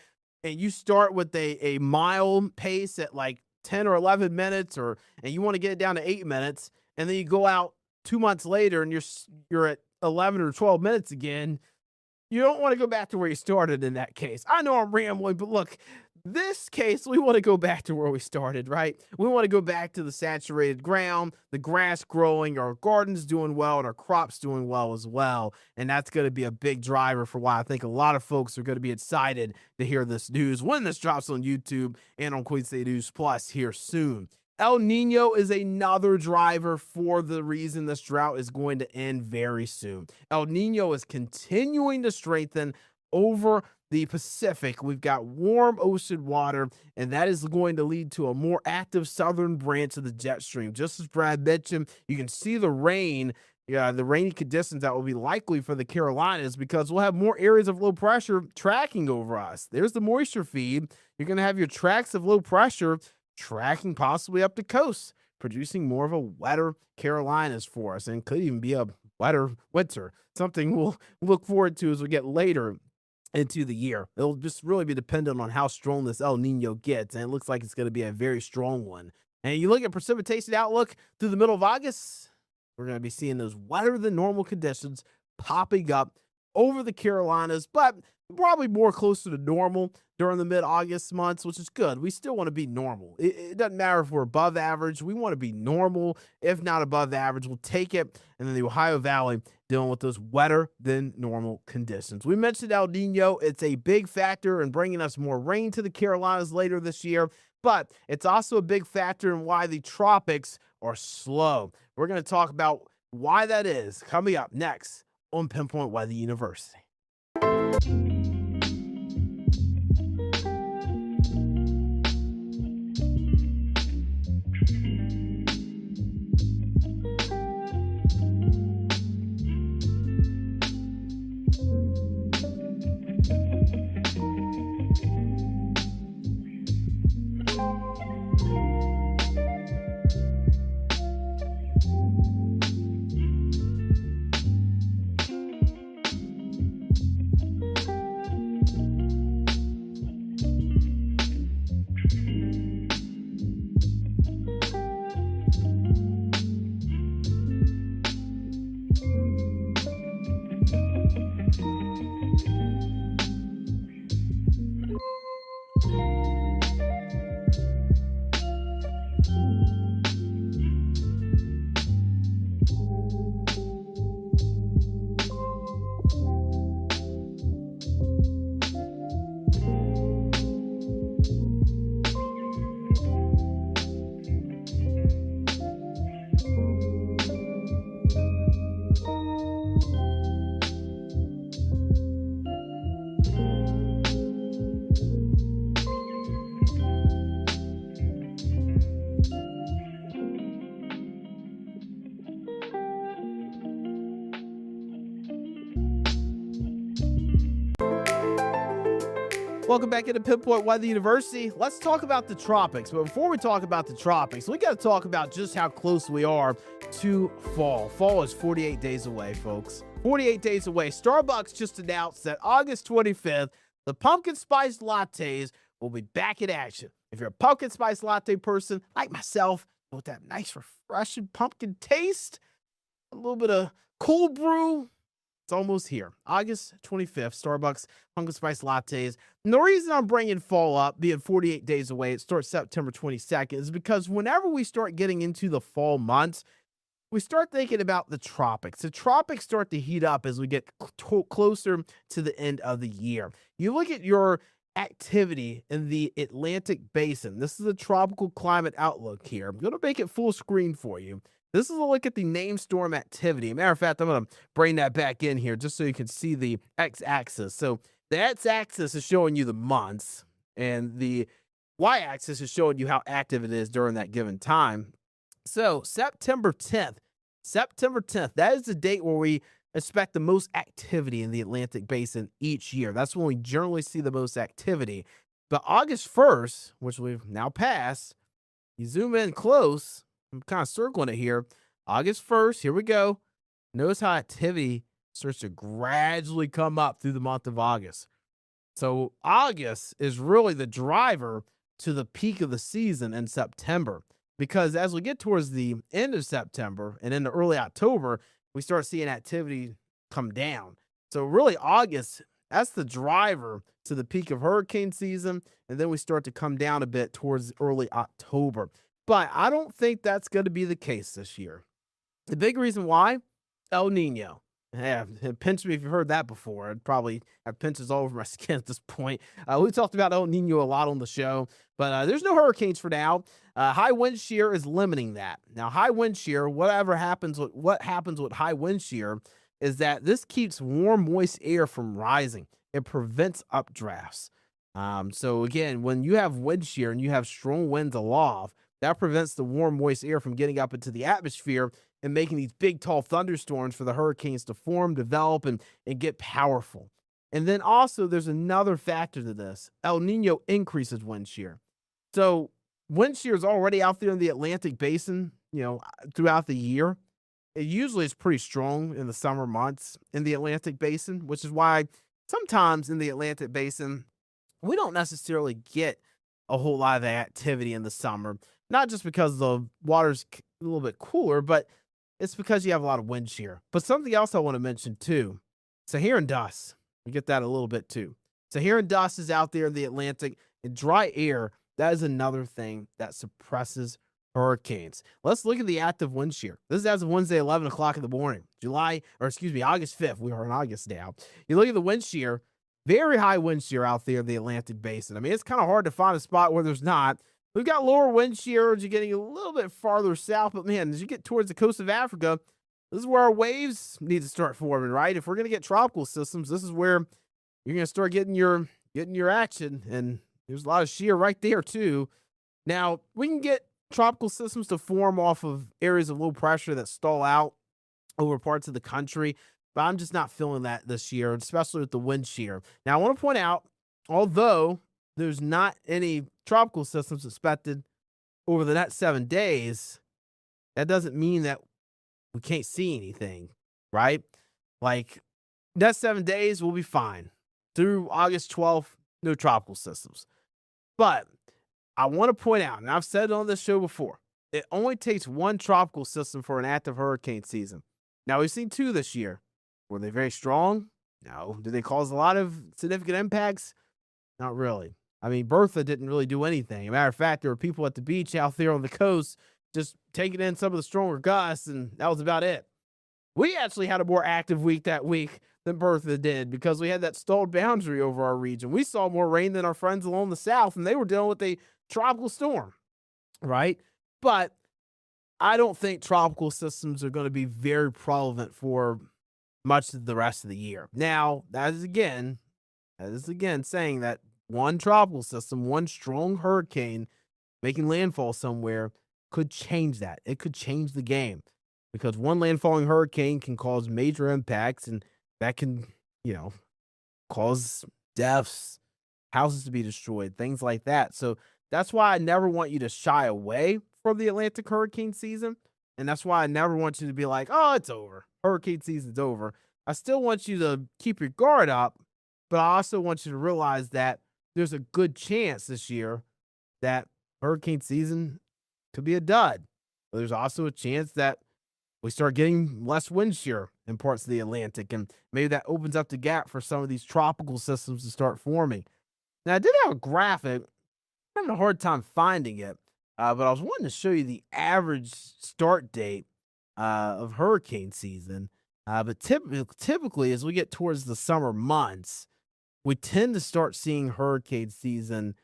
and you start with a mile pace at like 10 or 11 minutes, and you want to get it down to 8 minutes, and then you go out 2 months later and you're at 11 or 12 minutes again, you don't want to go back to where you started in that case. I know I'm rambling, but look, this case, we want to go back to where we started, right? We want to go back to the saturated ground, the grass growing, our gardens doing well, and our crops doing well as well. And that's going to be a big driver for why I think a lot of folks are going to be excited to hear this news when this drops on YouTube and on Queen State News Plus here soon. El Nino is another driver for the reason this drought is going to end very soon. El Nino is continuing to strengthen over the Pacific. We've got warm ocean water, and that is going to lead to a more active southern branch of the jet stream. Just as Brad mentioned, you can see the rain, the rainy conditions that will be likely for the Carolinas because we'll have more areas of low pressure tracking over us. There's the moisture feed. You're going to have your tracks of low pressure tracking possibly up the coast producing more of a wetter Carolinas for us, and could even be a wetter winter. Something we'll look forward to as we get later into the year. It'll just really be dependent on how strong this El Nino gets, and it looks like it's going to be a very strong one. And you look at precipitation outlook through the middle of August, we're going to be seeing those wetter than normal conditions popping up over the Carolinas, but probably more closer to normal during the mid-August months, which is good. We still want to be normal. It doesn't matter if we're above average. We want to be normal. If not above average, we'll take it. And then the Ohio Valley dealing with those wetter than normal conditions. We mentioned El Nino. It's a big factor in bringing us more rain to the Carolinas later this year, but it's also a big factor in why the tropics are slow. We're going to talk about why that is coming up next on Pinpoint Weather University. Welcome back into Pinpoint Weather University. Let's talk about the tropics. But before we talk about the tropics, we got to talk about just how close we are to fall. Fall is 48 days away, folks. 48 days away. Starbucks just announced that August 25th, the pumpkin spice lattes will be back in action. If you're a pumpkin spice latte person like myself, with that nice, refreshing pumpkin taste, a little bit of cold brew, it's almost here. August 25th, Starbucks pumpkin spice lattes. And the reason I'm bringing fall up, being 48 days away, it starts September 22nd, is because whenever we start getting into the fall months, we start thinking about the tropics. The tropics start to heat up as we get closer to the end of the year. You look at your activity in the Atlantic Basin. This is a tropical climate outlook here. I'm going to make it full screen for you. This is a look at the named storm activity. Matter of fact, I'm going to bring that back in here just so you can see the x-axis. So the x-axis is showing you the months, and the y-axis is showing you how active it is during that given time. So September 10th, that is the date where we expect the most activity in the Atlantic Basin each year. That's when we generally see the most activity. But August 1st, which we've now passed, you zoom in close, I'm kind of circling it here. August 1st, here we go. Notice how activity starts to gradually come up through the month of August. So August is really the driver to the peak of the season in September, because as we get towards the end of September and into early October, we start seeing activity come down. So really August, that's the driver to the peak of hurricane season, and then we start to come down a bit towards early October. But I don't think that's going to be the case this year. The big reason why, El Nino. Yeah, pinch me if you've heard that before. I'd probably have pinches all over my skin at this point. We talked about El Nino a lot on the show, but there's no hurricanes for now. High wind shear is limiting that. Now, high wind shear, what happens with high wind shear is that this keeps warm, moist air from rising. It prevents updrafts. So again, when you have wind shear and you have strong winds aloft, that prevents the warm, moist air from getting up into the atmosphere and making these big, tall thunderstorms for the hurricanes to form, develop, and get powerful. And then also there's another factor to this. El Nino increases wind shear. So wind shear is already out there in the Atlantic Basin, throughout the year. It usually is pretty strong in the summer months in the Atlantic Basin, which is why sometimes in the Atlantic Basin, we don't necessarily get a whole lot of activity in the summer. Not just because the water's a little bit cooler, but it's because you have a lot of wind shear. But something else I want to mention too, Saharan dust. We get that a little bit too. Saharan dust is out there in the Atlantic, and dry air, that is another thing that suppresses hurricanes. Let's look at the active wind shear. This is as of Wednesday, 11 o'clock in the morning, August 5th. We are in August now. You look at the wind shear, very high wind shear out there in the Atlantic Basin. I mean, it's kind of hard to find a spot where there's not. We've got lower wind shear as you're getting a little bit farther south, but man, as you get towards the coast of Africa, this is where our waves need to start forming, right? If we're going to get tropical systems, this is where you're going to start getting your action, and there's a lot of shear right there too. Now, we can get tropical systems to form off of areas of low pressure that stall out over parts of the country, but I'm just not feeling that this year, especially with the wind shear. Now, I want to point out, although there's not any tropical systems expected over the next 7 days, that doesn't mean that we can't see anything, right? Like, next 7 days, we'll be fine. Through August 12th, no tropical systems. But I want to point out, and I've said it on this show before, it only takes one tropical system for an active hurricane season. Now, we've seen 2 this year. Were they very strong? No. Did they cause a lot of significant impacts? Not really. I mean, Bertha didn't really do anything. As a matter of fact, there were people at the beach out there on the coast just taking in some of the stronger gusts, and that was about it. We actually had a more active week that week than Bertha did because we had that stalled boundary over our region. We saw more rain than our friends along the south, and they were dealing with a tropical storm, right? But I don't think tropical systems are going to be very prevalent for much of the rest of the year. Now, that is again saying that one tropical system, one strong hurricane making landfall somewhere could change that. It could change the game because one landfalling hurricane can cause major impacts, and that can, cause deaths, houses to be destroyed, things like that. So that's why I never want you to shy away from the Atlantic hurricane season. And that's why I never want you to be like, oh, it's over. Hurricane season's over. I still want you to keep your guard up, but I also want you to realize that there's a good chance this year that hurricane season could be a dud. But there's also a chance that we start getting less wind shear in parts of the Atlantic, and maybe that opens up the gap for some of these tropical systems to start forming. Now, I did have a graphic. I'm having a hard time finding it, but I was wanting to show you the average start date of hurricane season. But typically, as we get towards the summer months, we tend to start seeing hurricane season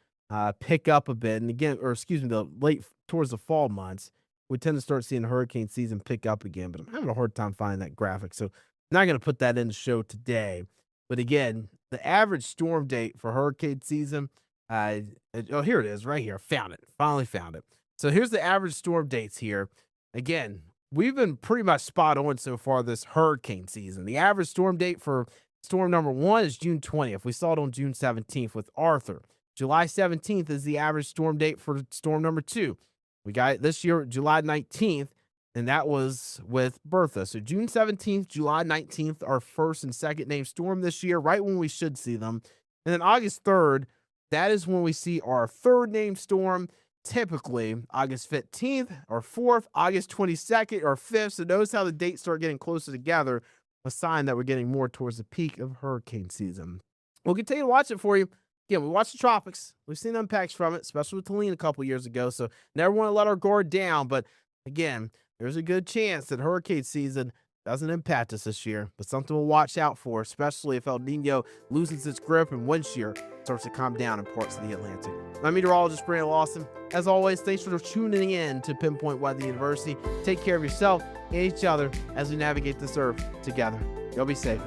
pick up a bit. And again, towards the fall months, we tend to start seeing hurricane season pick up again. But I'm having a hard time finding that graphic, so I'm not going to put that in the show today. But again, the average storm date for hurricane season, here it is right here. Found it. Finally found it. So here's the average storm dates here. Again, we've been pretty much spot on so far this hurricane season. The average storm date for storm number 1 is June 20th. We saw it on June 17th with Arthur. July 17th is the average storm date for storm number 2. We got it this year, July 19th, and that was with Bertha. So June 17th, July 19th, our first and second named storm this year, right when we should see them. And then August 3rd, that is when we see our third named storm. Typically, August 15th or 4th, August 22nd or 5th. So notice how the dates start getting closer together, a sign that we're getting more towards the peak of hurricane season. We'll continue to watch it for you. Again, we watch the tropics. We've seen impacts from it, especially with Helene a couple years ago. So never want to let our guard down. But again, there's a good chance that hurricane season doesn't impact us this year, but something we'll watch out for, especially if El Nino loses its grip and wind shear starts to calm down in parts of the Atlantic. I'm meteorologist Brandon Lawson. As always, thanks for tuning in to Pinpoint Weather University. Take care of yourself and each other as we navigate this earth together. Y'all be safe.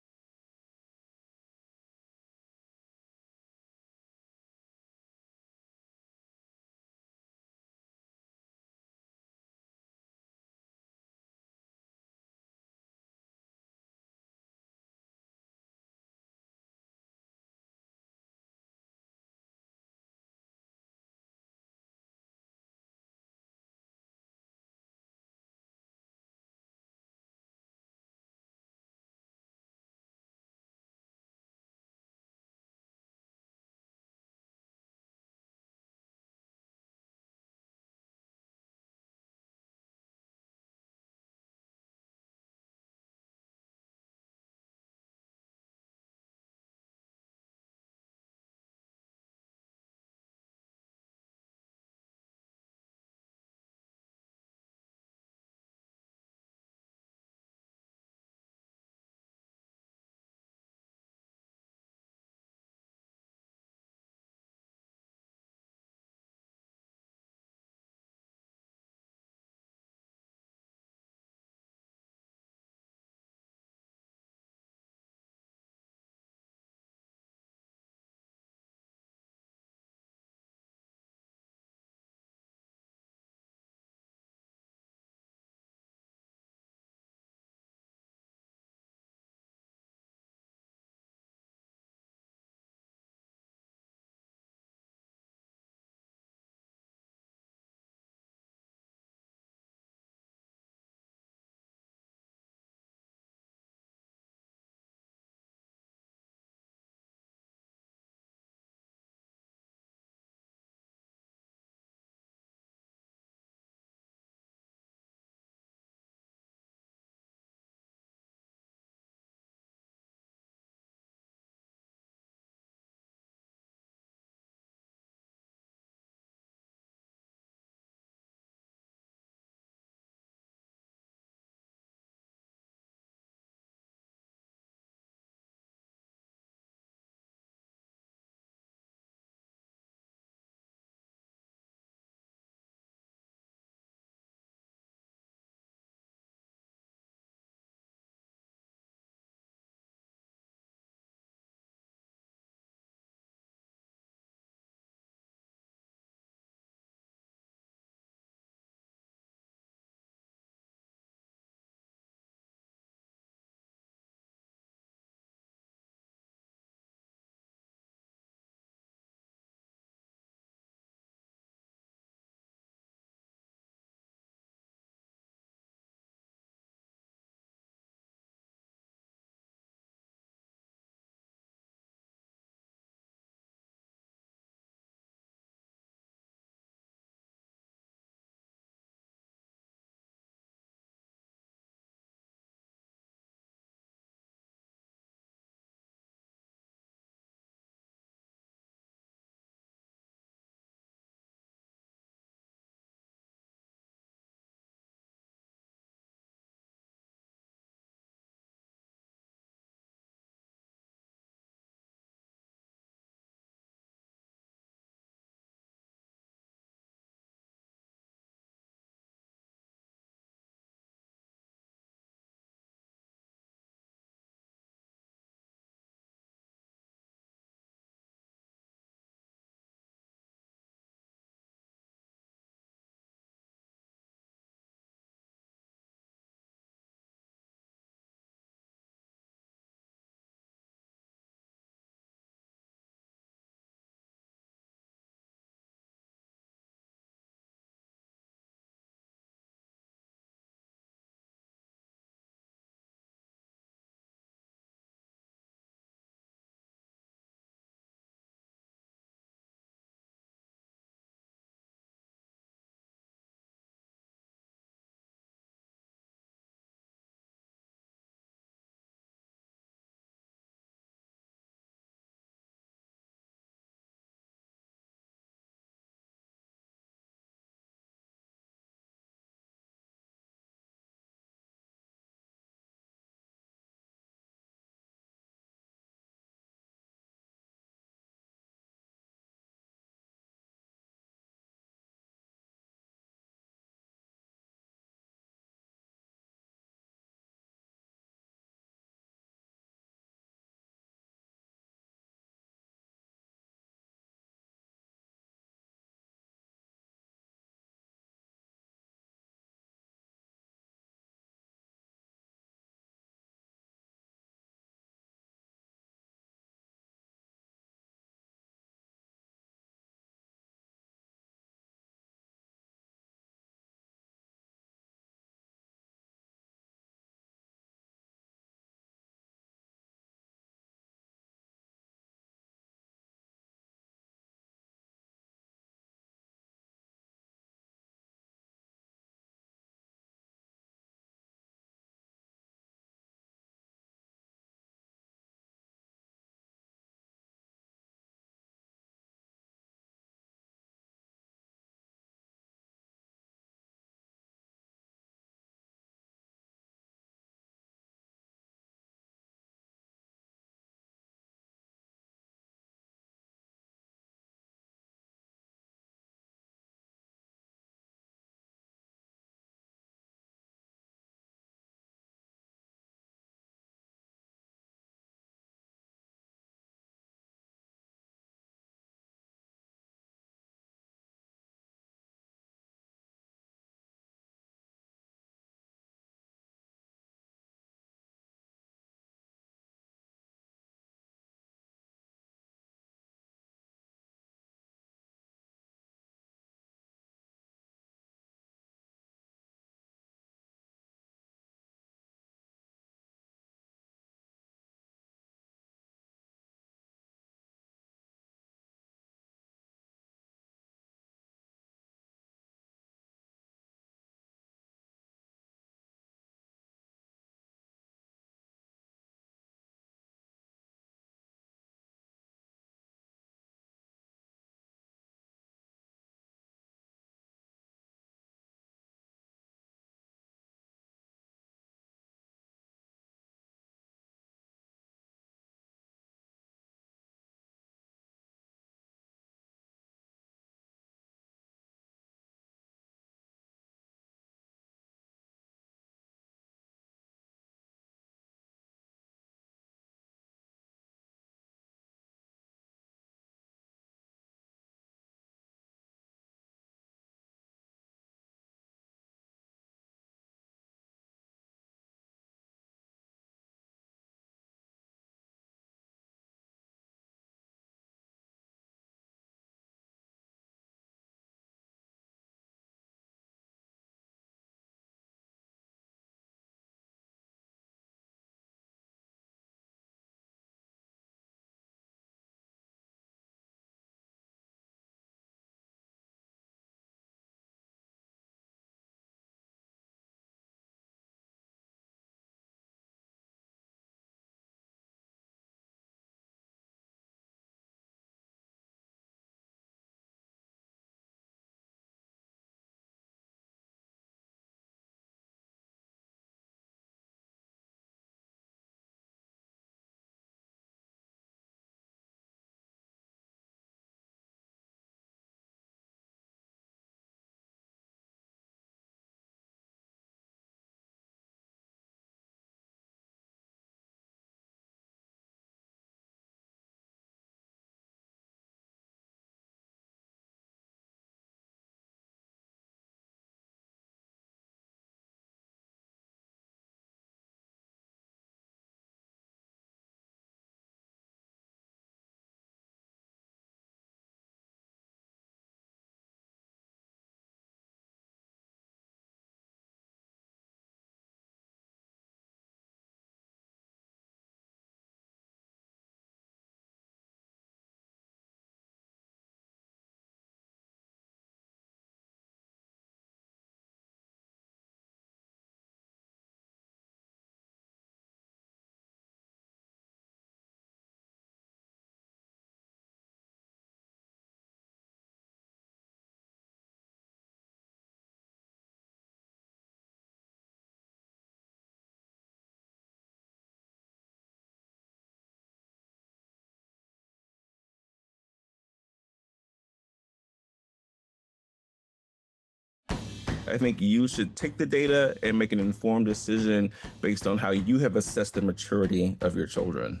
I think you should take the data and make an informed decision based on how you have assessed the maturity of your children.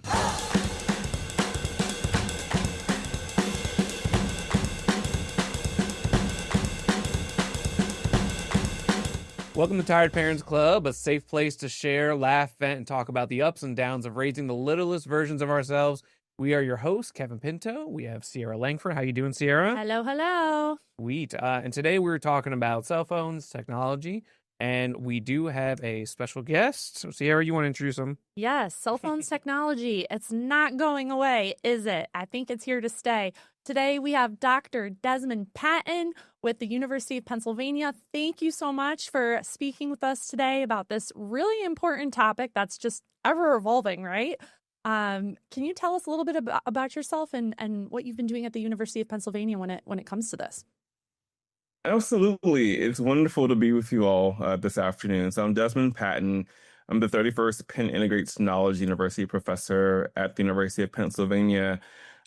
Welcome to Tired Parents Club, a safe place to share, laugh, vent, and talk about the ups and downs of raising the littlest versions of ourselves. We are your hosts, Kevin Pinto. We have Sierra Langford. How you doing, Sierra? Hello, hello. Sweet. And today we're talking about cell phones, technology, and we do have a special guest. So, Sierra, you want to introduce him? Yes, cell phones technology. It's not going away, is it? I think it's here to stay. Today we have Dr. Desmond Patton with the University of Pennsylvania. Thank you so much for speaking with us today about this really important topic that's just ever evolving, right? Can you tell us a little bit about yourself and what you've been doing at the University of Pennsylvania when it comes to this? Absolutely. It's wonderful to be with you all this afternoon. So I'm Desmond Patton. I'm the 31st Penn Integrates Knowledge University professor at the University of Pennsylvania.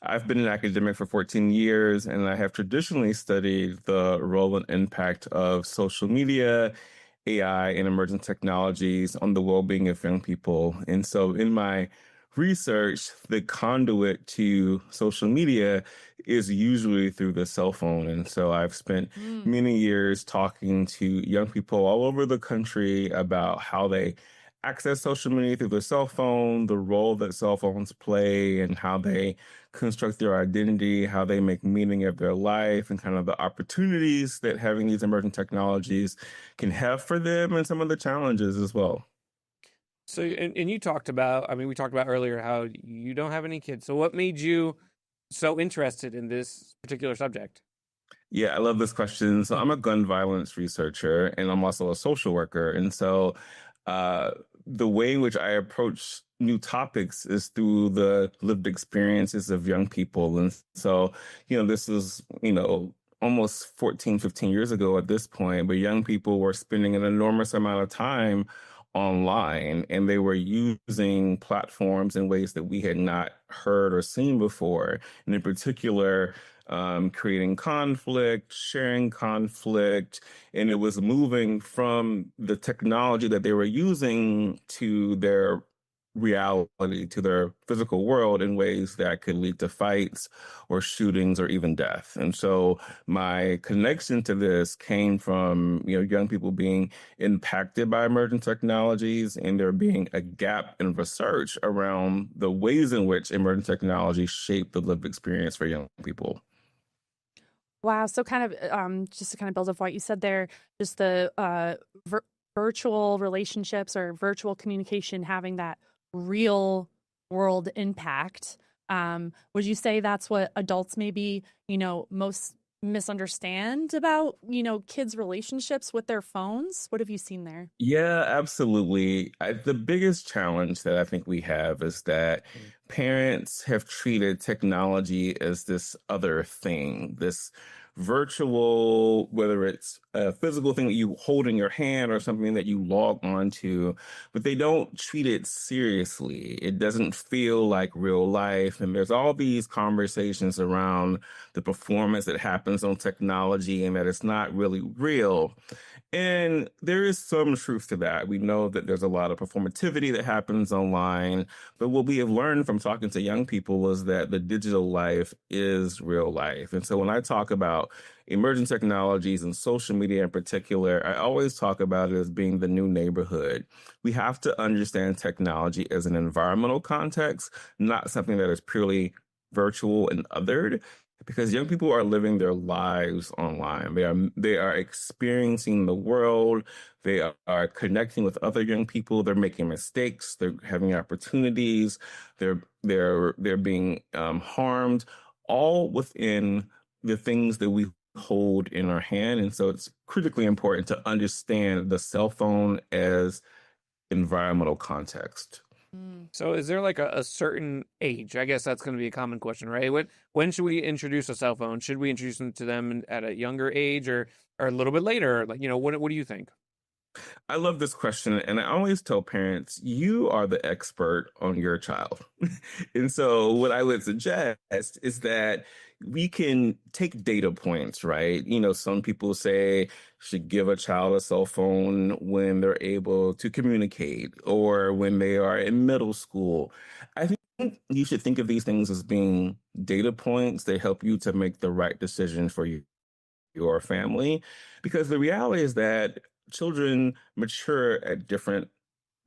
I've been an academic for 14 years, and I have traditionally studied the role and impact of social media, AI, and emerging technologies on the well-being of young people. And so in my research, the conduit to social media is usually through the cell phone. And so I've spent many years talking to young people all over the country about how they access social media through their cell phone, the role that cell phones play, and how they construct their identity, how they make meaning of their life, and kind of the opportunities that having these emerging technologies can have for them, and some of the challenges as well. So, and you talked about, we talked about earlier how you don't have any kids. So what made you so interested in this particular subject? Yeah, I love this question. So I'm a gun violence researcher, and I'm also a social worker. And so the way in which I approach new topics is through the lived experiences of young people. And so, this is, almost 14, 15 years ago at this point, but young people were spending an enormous amount of time online, and they were using platforms in ways that we had not heard or seen before. And in particular, creating conflict, sharing conflict, and it was moving from the technology that they were using to their reality, to their physical world in ways that could lead to fights or shootings or even death. And so my connection to this came from, young people being impacted by emerging technologies, and there being a gap in research around the ways in which emerging technologies shape the lived experience for young people. Wow. So just to kind of build off what you said there, just the virtual relationships or virtual communication having that real world impact. Would you say that's what adults maybe, most misunderstand about, kids' relationships with their phones? What have you seen there? Yeah, absolutely. The biggest challenge that I think we have is that parents have treated technology as this other thing, this virtual, whether it's a physical thing that you hold in your hand or something that you log on to, but they don't treat it seriously. It doesn't feel like real life. And there's all these conversations around the performance that happens on technology and that it's not really real. And there is some truth to that. We know that there's a lot of performativity that happens online, but what we have learned from talking to young people is that the digital life is real life. And so when I talk about emerging technologies and social media in particular, I always talk about it as being the new neighborhood. We have to understand technology as an environmental context, not something that is purely virtual and othered. Because young people are living their lives online. They are experiencing the world. They are connecting with other young people. They're making mistakes. They're having opportunities. They're being harmed, all within the things that we hold in our hand. And so it's critically important to understand the cell phone as environmental context. So is there like a certain age? I guess that's going to be a common question, right? When should we introduce a cell phone? Should we introduce them to them at a younger age or a little bit later? Like, what do you think? I love this question. And I always tell parents, you are the expert on your child. And so what I would suggest is that we can take data points, right? You know, some people say you should give a child a cell phone when they're able to communicate or when they are in middle school. I think you should think of these things as being data points. They help you to make the right decision for your family, because the reality is that children mature at different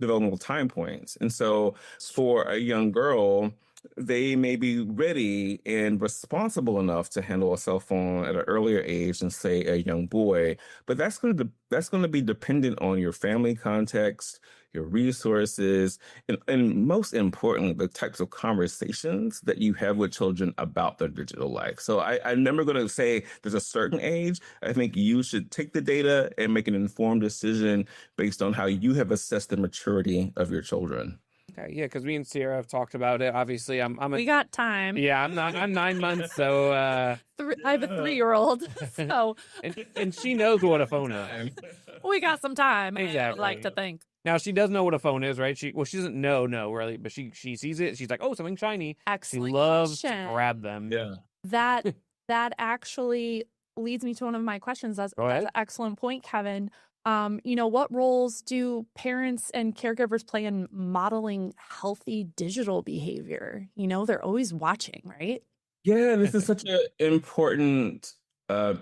developmental time points. And so for a young girl, they may be ready and responsible enough to handle a cell phone at an earlier age than, say, a young boy. But that's going to be dependent on your family context, your resources, and most importantly, the types of conversations that you have with children about their digital life. So I'm never going to say there's a certain age. I think you should take the data and make an informed decision based on how you have assessed the maturity of your children. Okay, yeah, because me and Sierra have talked about it. Obviously, we got time. Yeah, I'm 9 months, so I have a 3-year-old, so and she knows what a phone is. We got some time. Exactly. I would like to think. Now she does know what a phone is, right? She doesn't know really, but she sees it. She's like, oh, something shiny. Excellent. She loves question. to grab them. Yeah. That actually leads me to one of my questions. That's an excellent point, Kevin. What roles do parents and caregivers play in modeling healthy digital behavior? They're always watching, right? Yeah, this is such an important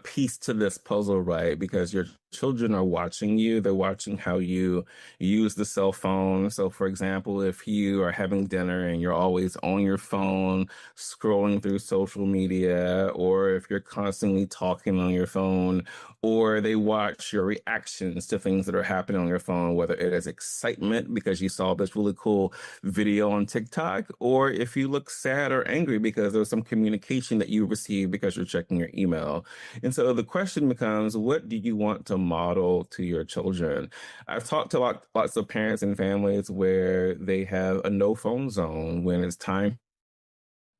piece to this puzzle, right? Because your children are watching you. They're watching how you use the cell phone. So, for example, if you are having dinner and you're always on your phone, scrolling through social media, or if you're constantly talking on your phone, or they watch your reactions to things that are happening on your phone, whether it is excitement because you saw this really cool video on TikTok, or if you look sad or angry because there's some communication that you received because you're checking your email. And so the question becomes, what do you want to model to your children? I've talked to lots of parents and families where they have a no phone zone when it's time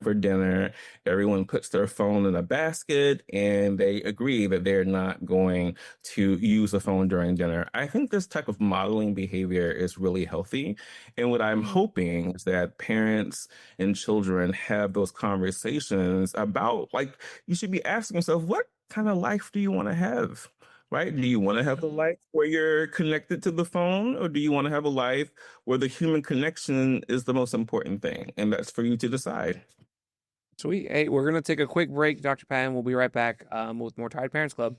for dinner. Everyone puts their phone in a basket and they agree that they're not going to use the phone during dinner. I think this type of modeling behavior is really healthy. And what I'm hoping is that parents and children have those conversations about, like, you should be asking yourself, what kind of life do you want to have? Right? Do you want to have a life where you're connected to the phone, or do you want to have a life where the human connection is the most important thing? And that's for you to decide. Sweet. Hey, we're going to take a quick break, Dr. Patton. We'll be right back with more Tired Parents Club.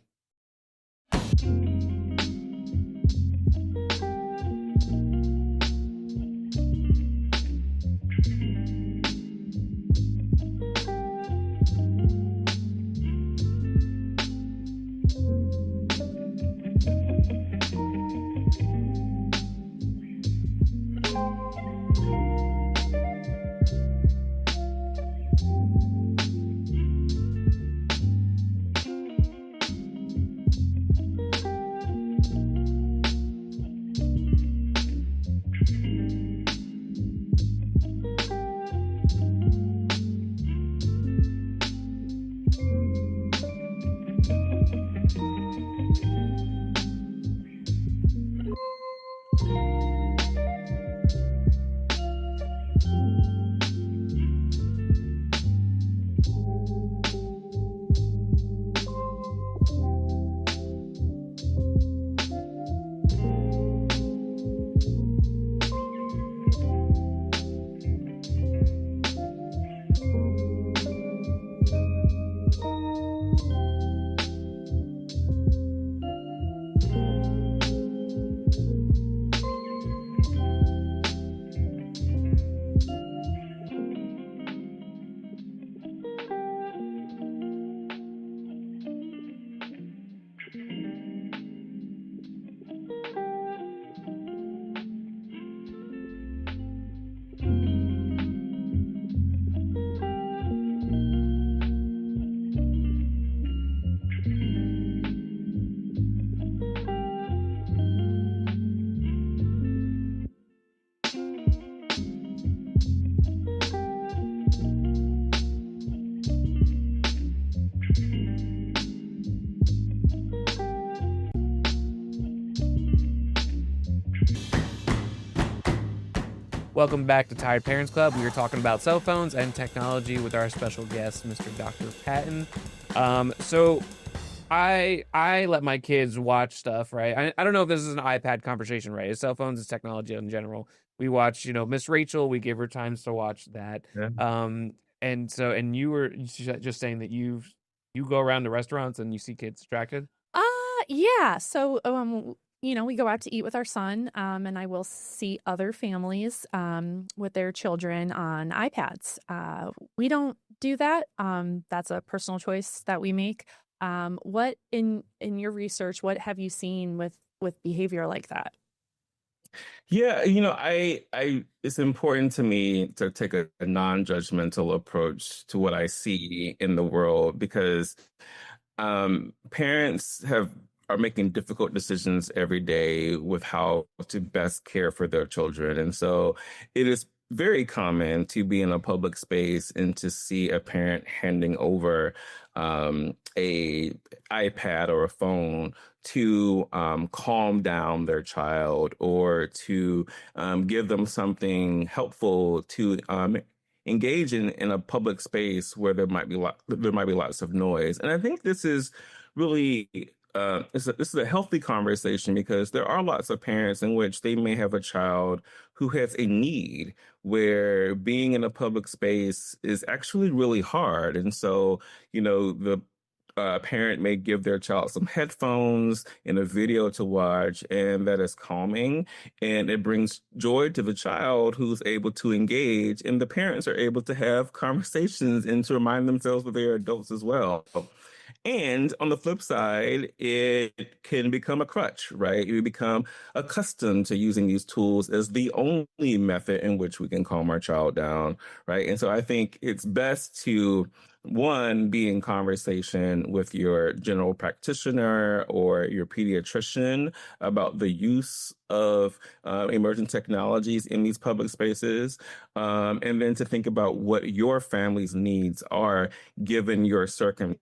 Welcome back to Tired Parents Club. We are talking about cell phones and technology with our special guest, Mr. Dr. Patton. So I let my kids watch stuff, right? I don't know if this is an iPad conversation, right? It's cell phones, it's technology in general. We watch, Miss Rachel. We give her times to watch that. Yeah. And you were just saying that you go around to restaurants and you see kids distracted. Yeah. So, we go out to eat with our son, and I will see other families with their children on iPads. We don't do that. That's a personal choice that we make. What in your research, what have you seen with behavior like that? Yeah, it's important to me to take a non-judgmental approach to what I see in the world because parents are making difficult decisions every day with how to best care for their children. And so it is very common to be in a public space and to see a parent handing over a iPad or a phone to calm down their child or to give them something helpful to engage in a public space where there might be lots of noise. And I think this is really this is a healthy conversation because there are lots of parents in which they may have a child who has a need where being in a public space is actually really hard. And so, the parent may give their child some headphones and a video to watch, and that is calming, and it brings joy to the child who's able to engage, and the parents are able to have conversations and to remind themselves that they are adults as well. And on the flip side, it can become a crutch, right? You become accustomed to using these tools as the only method in which we can calm our child down, right? And so I think it's best to, one, be in conversation with your general practitioner or your pediatrician about the use of emerging technologies in these public spaces, and then to think about what your family's needs are given your circumstances.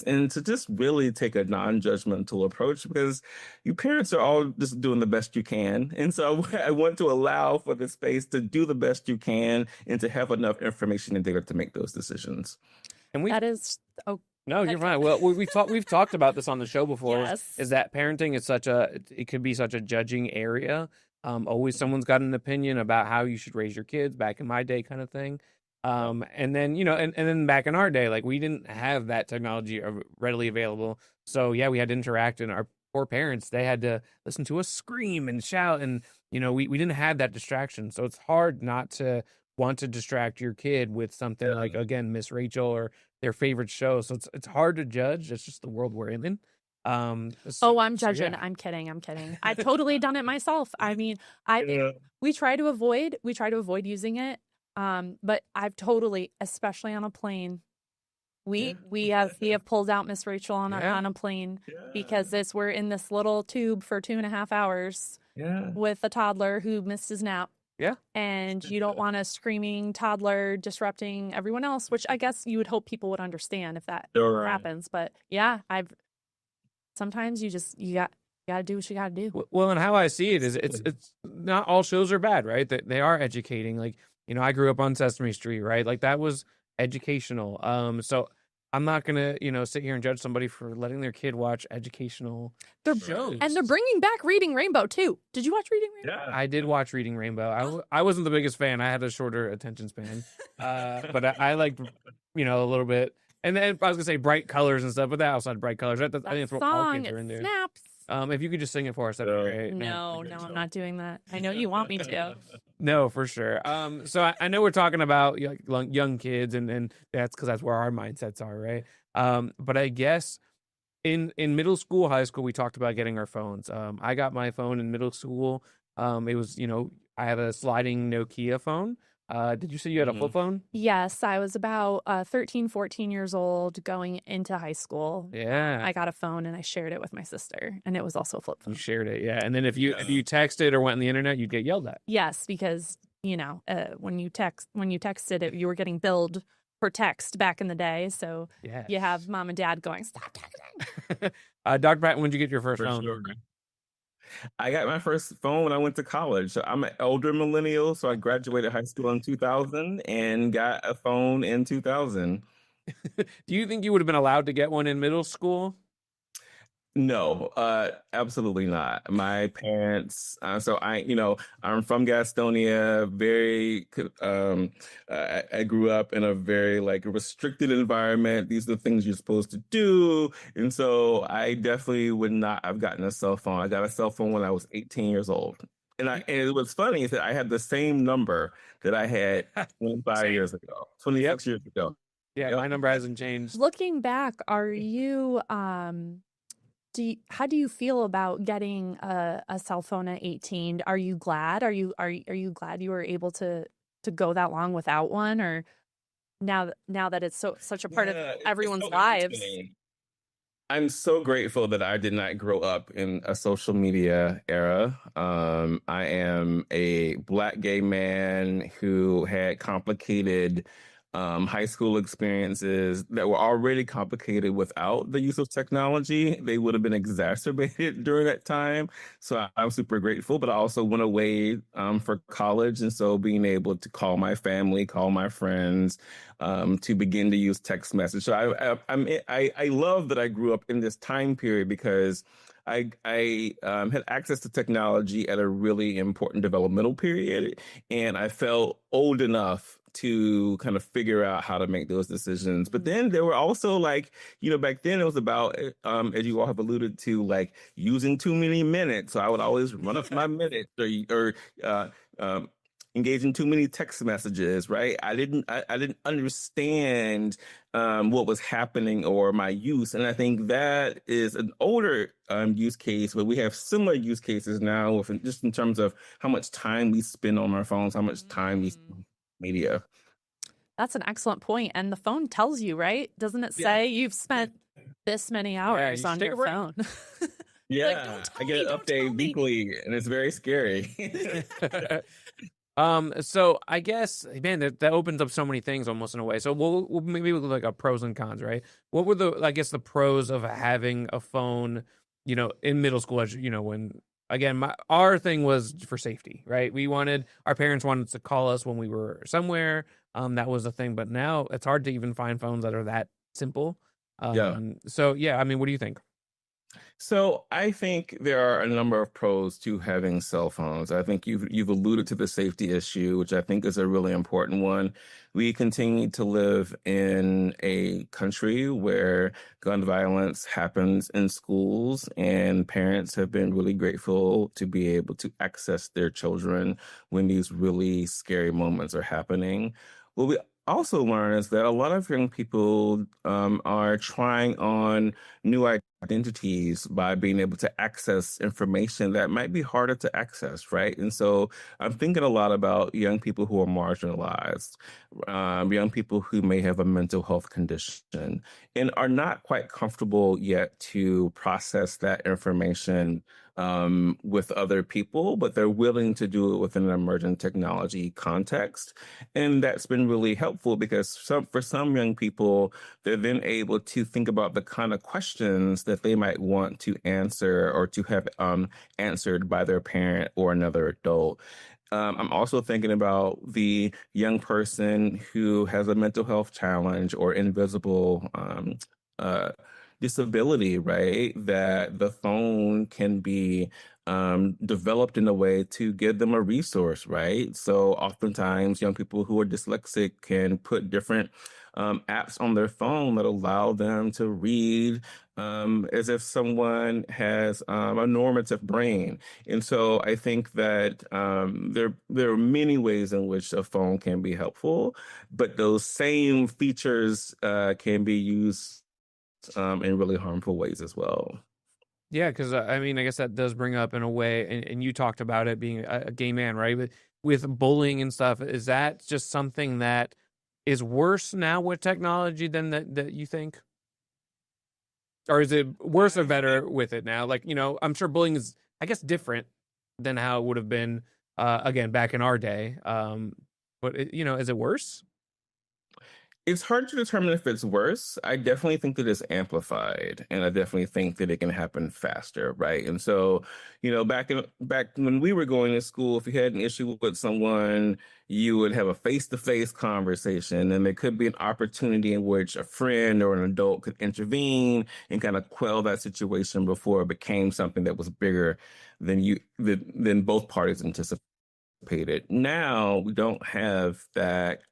And to just really take a non-judgmental approach because you parents are all just doing the best you can. And so I want to allow for the space to do the best you can and to have enough information and data to make those decisions. And That is, No, you're right. Well, we've talked about this on the show before. Yes. Is that parenting is it could be such a judging area. Always someone's got an opinion about how you should raise your kids. Back in my day, kind of thing. And then, and then back in our day, like we didn't have that technology readily available. So yeah, we had to interact, and our poor parents, they had to listen to us scream and shout, and we didn't have that distraction. So it's hard not to want to distract your kid with something like, again, Miss Rachel or their favorite show. So it's hard to judge. It's just the world we're in. I'm judging. I'm kidding. I've totally done it myself. I mean, we try to avoid using it. But I've totally, especially on a plane, we have pulled out Miss Rachel on a plane because we're in this little tube for 2.5 hours with a toddler who missed his nap. Yeah. And you don't want a screaming toddler disrupting everyone else, which I guess you would hope people would understand if that happens. But yeah, sometimes you got to do what you got to do. Well, and how I see it is it's not all shows are bad, right? They are educating. Like, I grew up on Sesame Street, right? Like that was educational. So I'm not going to, sit here and judge somebody for letting their kid watch educational shows. And they're bringing back Reading Rainbow too. Did you watch Reading Rainbow? Yeah. I did watch Reading Rainbow. I wasn't the biggest fan. I had a shorter attention span. But I liked, a little bit. And then I was going to say bright colors and stuff, but that also had bright colors. I think that's what all kids are into. Snaps. If you could just sing it for us, that'd be great. No, I'm not doing that. I know you want me to. No, for sure. So I know we're talking about young kids, and that's because that's where our mindsets are, right? But I guess in middle school, high school, we talked about getting our phones. I got my phone in middle school. It was, I had a sliding Nokia phone. Did you say you had a flip phone? Yes, I was about 13, 14 years old going into high school. Yeah. I got a phone and I shared it with my sister, and it was also a flip phone. You shared it, yeah. And then if you texted or went on the internet, you'd get yelled at. Yes, because, when you texted it, you were getting billed per text back in the day. So you have mom and dad going, stop texting. Dr. Patton, when did you get your first phone? Sure. I got my first phone when I went to college. So I'm an elder millennial, so I graduated high school in 2000 and got a phone in 2000. Do you think you would have been allowed to get one in middle school? No, absolutely not. My parents, I'm from Gastonia, I grew up in a very like restricted environment. These are the things you're supposed to do. And so I definitely would not have gotten a cell phone. I got a cell phone when I was 18 years old. And it was funny is that I had the same number that I had 25 years ago, 26 years ago. Yeah, my number hasn't changed. Looking back, are you how do you feel about getting a cell phone at 18? Are you glad? Are you glad you were able to go that long without one, or now that it's such a part of everyone's lives? I'm so grateful that I did not grow up in a social media era. I am a Black gay man who had complicated high school experiences that were already complicated without the use of technology. They would have been exacerbated during that time. So I'm super grateful, but I also went away for college. And so being able to call my family, call my friends, to begin to use text message. So I love that I grew up in this time period because I had access to technology at a really important developmental period, and I felt old enough to kind of figure out how to make those decisions. But then there were also like, back then it was about, as you all have alluded to, like using too many minutes. So I would always run up my minutes or engage in too many text messages, right? I didn't understand what was happening or my use. And I think that is an older use case, but we have similar use cases now just in terms of how much time we spend on our phones, how much time we spend on media. That's an excellent point. And the phone tells you, right? Doesn't it say you've spent this many hours on your phone? Yeah, I get an update weekly, and it's very scary. So I guess, man, that opens up so many things almost in a way. So we'll maybe look like a pros and cons, right? What were the pros of having a phone, in middle school, as when, again, our thing was for safety, right? Our parents wanted to call us when we were somewhere. That was a thing, but now it's hard to even find phones that are that simple. So yeah, I mean, what do you think? So I think there are a number of pros to having cell phones. I think you've alluded to the safety issue, which I think is a really important one. We continue to live in a country where gun violence happens in schools, and parents have been really grateful to be able to access their children when these really scary moments are happening. What we also learn is that a lot of young people are trying on new identities by being able to access information that might be harder to access, right? And so I'm thinking a lot about young people who are marginalized, young people who may have a mental health condition and are not quite comfortable yet to process that information with other people, but they're willing to do it within an emerging technology context. And that's been really helpful because for some young people, they're then able to think about the kind of questions that they might want to answer or to have answered by their parent or another adult. I'm also thinking about the young person who has a mental health challenge or invisible disability, right? That the phone can be developed in a way to give them a resource, right? So oftentimes young people who are dyslexic can put different apps on their phone that allow them to read as if someone has a normative brain. And so I think that there are many ways in which a phone can be helpful, but those same features can be used in really harmful ways as well. Yeah, because I mean, I guess that does bring up in a way, and you talked about it being a gay man, right? But with bullying and stuff, is that just something that is worse now with technology than that you think? Or is it worse or better with it now? Like, I'm sure bullying is, I guess, different than how it would have been, again, back in our day. But, is it worse? It's hard to determine if it's worse. I definitely think that it's amplified, and I definitely think that it can happen faster, right? And so, back when we were going to school, if you had an issue with someone, you would have a face-to-face conversation, and there could be an opportunity in which a friend or an adult could intervene and kind of quell that situation before it became something that was bigger than both parties anticipated. Now we don't have that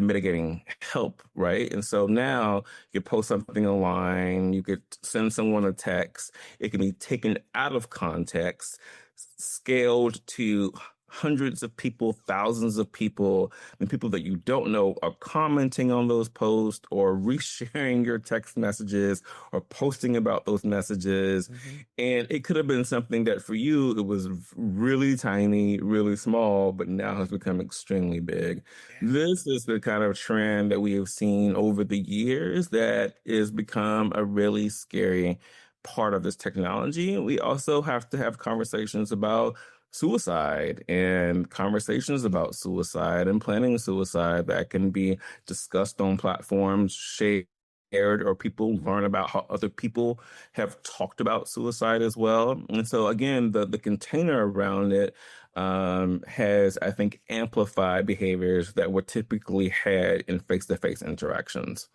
mitigating help, right? And so now you post something online, you could send someone a text, it can be taken out of context, scaled to hundreds of people, thousands of people, and people that you don't know are commenting on those posts or resharing your text messages or posting about those messages. And it could have been something that for you, it was really tiny, really small, but now has become extremely big. This is the kind of trend that we have seen over the years that has become a really scary part of this technology. We also have to have conversations about suicide and conversations about suicide and planning suicide that can be discussed on platforms, shared, or people learn about how other people have talked about suicide as well. And so again, the container around it has, I think, amplified behaviors that were typically had in face-to-face interactions.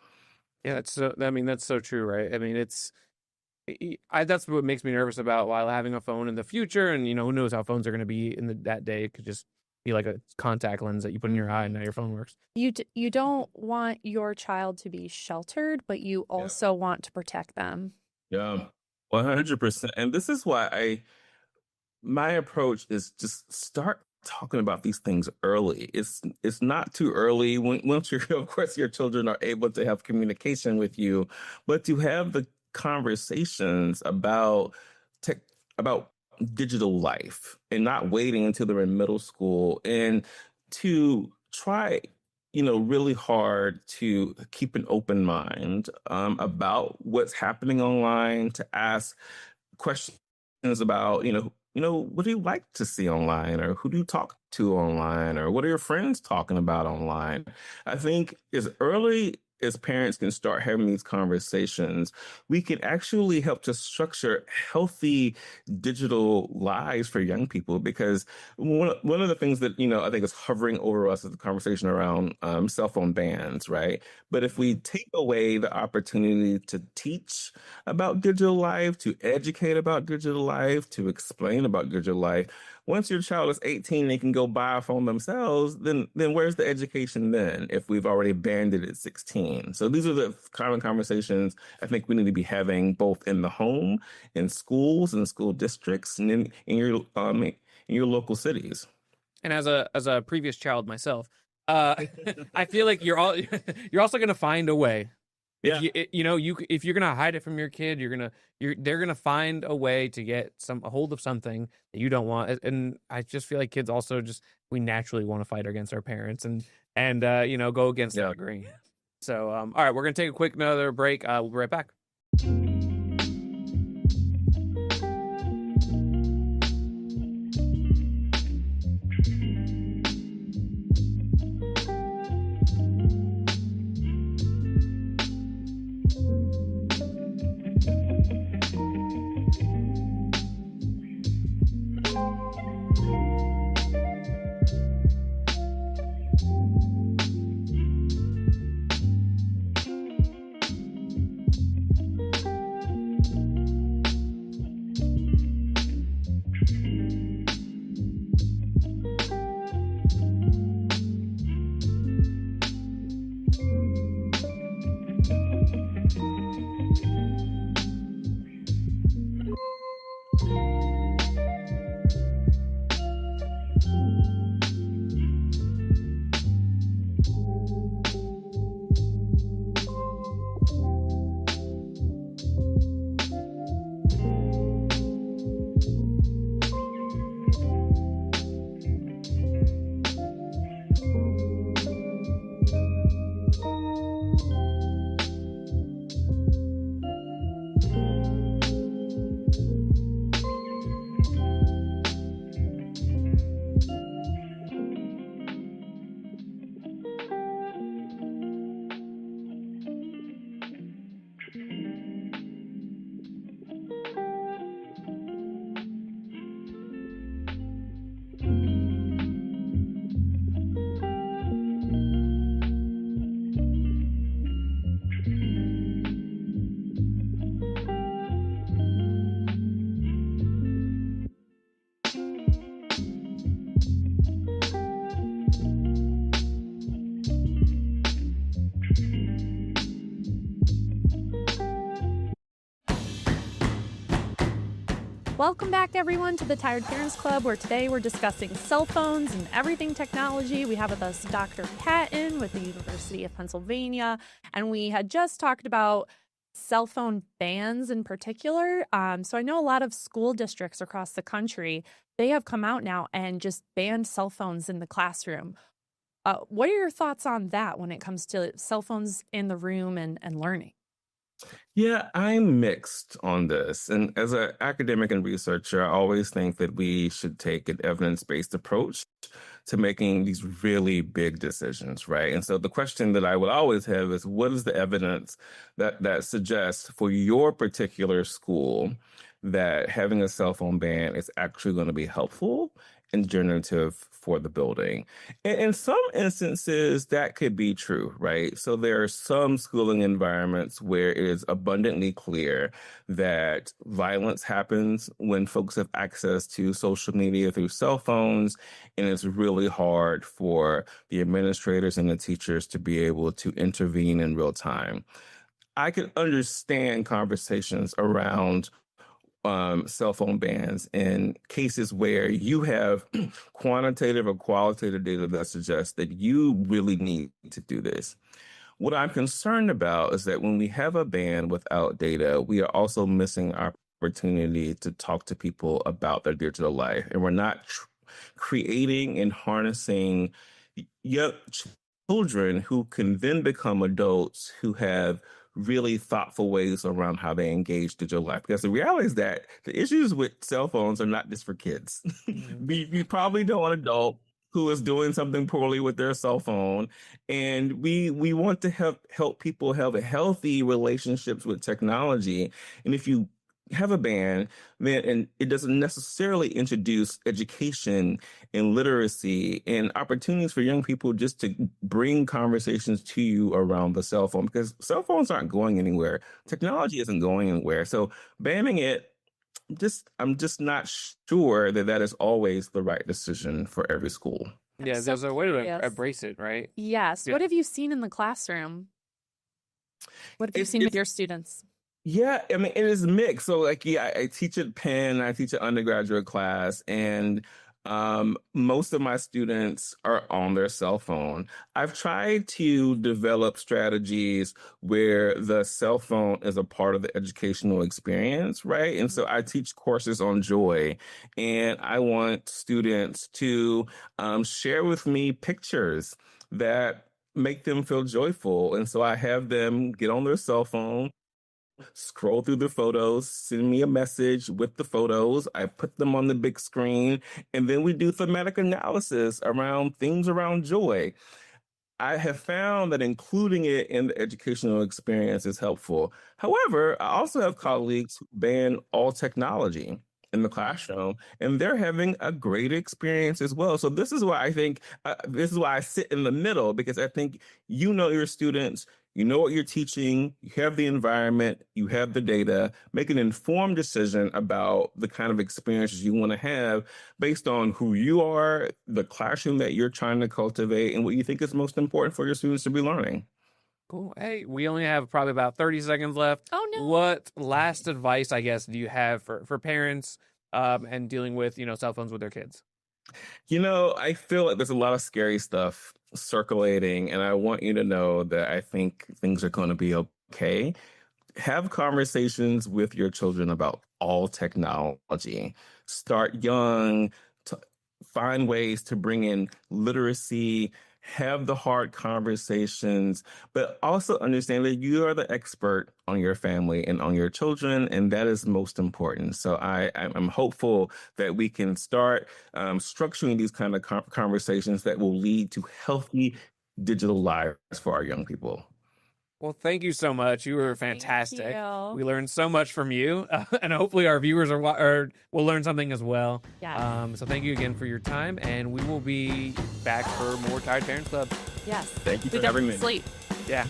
Yeah, that's so true, right? I mean, that's what makes me nervous about while having a phone in the future. And, who knows how phones are going to be that day. It could just be like a contact lens that you put in your eye and now your phone works. You don't want your child to be sheltered, but you also want to protect them. Yeah, 100%. And this is why my approach is just start talking about these things early. It's not too early once of course, your children are able to have communication with you, but to have the conversations about digital life and not waiting until they're in middle school, and to try really hard to keep an open mind about what's happening online, to ask questions about what do you like to see online, or who do you talk to online, or what are your friends talking about online. I think as early as parents can start having these conversations, we can actually help to structure healthy digital lives for young people. Because one of the things that, I think is hovering over us is the conversation around cell phone bans, right? But if we take away the opportunity to teach about digital life, to educate about digital life, to explain about digital life, once your child is 18, they can go buy a phone themselves, then where's the education then if we've already banned it at 16? So these are the common conversations I think we need to be having both in the home, in schools, and school districts, and in your local cities. And as a previous child myself, I feel like you're also going to find a way. Yeah. If you're gonna hide it from your kid, they're gonna find a way to get a hold of something that you don't want. And I just feel like kids also we naturally want to fight against our parents and go against the grain. So all right, we're gonna take another break. We'll be right back. Welcome back, everyone, to the Tired Parents Club, where today we're discussing cell phones and everything technology. We have with us Dr. Patton with the University of Pennsylvania, and we had just talked about cell phone bans in particular. So I know a lot of school districts across the country, they have come out now and just banned cell phones in the classroom. What are your thoughts on that when it comes to cell phones in the room and learning? Yeah, I'm mixed on this. And as an academic and researcher, I always think that we should take an evidence-based approach to making these really big decisions, right? And so the question that I would always have is, what is the evidence that suggests for your particular school that having a cell phone ban is actually going to be helpful and generative for the building? In some instances, that could be true, right? So there are some schooling environments where it is abundantly clear that violence happens when folks have access to social media through cell phones, and it's really hard for the administrators and the teachers to be able to intervene in real time. I can understand conversations around cell phone bans in cases where you have quantitative or qualitative data that suggests that you really need to do this. What I'm concerned about is that when we have a ban without data, we are also missing opportunity to talk to people about their digital life. And we're not creating and harnessing young children who can then become adults who have really thoughtful ways around how they engage digital life. Because the reality is that the issues with cell phones are not just for kids. You probably know an adult who is doing something poorly with their cell phone. And we want to help people have a healthy relationships with technology. And if you have a ban, then and it doesn't necessarily introduce education and literacy and opportunities for young people just to bring conversations to you around the cell phone, because cell phones aren't going anywhere. Technology isn't going anywhere. So banning it, I'm just not sure that is always the right decision for every school. Yeah, there's a way to Yes. embrace it, right? Yes. Yeah. What have you seen in the classroom? What have you seen with your students? Yeah, I mean, it is mixed. So, like, yeah, I teach at Penn, I teach an undergraduate class, and most of my students are on their cell phone. I've tried to develop strategies where the cell phone is a part of the educational experience, right? And so I teach courses on joy, and I want students to share with me pictures that make them feel joyful. And so I have them get on their cell phone, scroll through the photos, send me a message with the photos. I put them on the big screen, and then we do thematic analysis around themes around joy. I have found that including it in the educational experience is helpful. However, I also have colleagues who ban all technology in the classroom, and they're having a great experience as well. So this is why I think, this is why I sit in the middle, because I think you know your students, you know what you're teaching, you have the environment, you have the data. Make an informed decision about the kind of experiences you want to have based on who you are, the classroom that you're trying to cultivate, and what you think is most important for your students to be learning. Cool. Hey, we only have probably about 30 seconds left. Oh, no. What last advice, I guess, do you have for parents and dealing with, cell phones with their kids? I feel like there's a lot of scary stuff circulating, and I want you to know that I think things are going to be okay. Have conversations with your children about all technology. Start young, find ways to bring in literacy, have the hard conversations, but also understand that you are the expert on your family and on your children, and that is most important. So I'm hopeful that we can start structuring these kind of conversations that will lead to healthy digital lives for our young people. Well, thank you so much. You were fantastic. you. We learned so much from you, and hopefully our viewers will learn something as well. Yes. So thank you again for your time, and we will be back for more Tired Parents Club. Yes. Thank you We for having me. sleep. Yeah.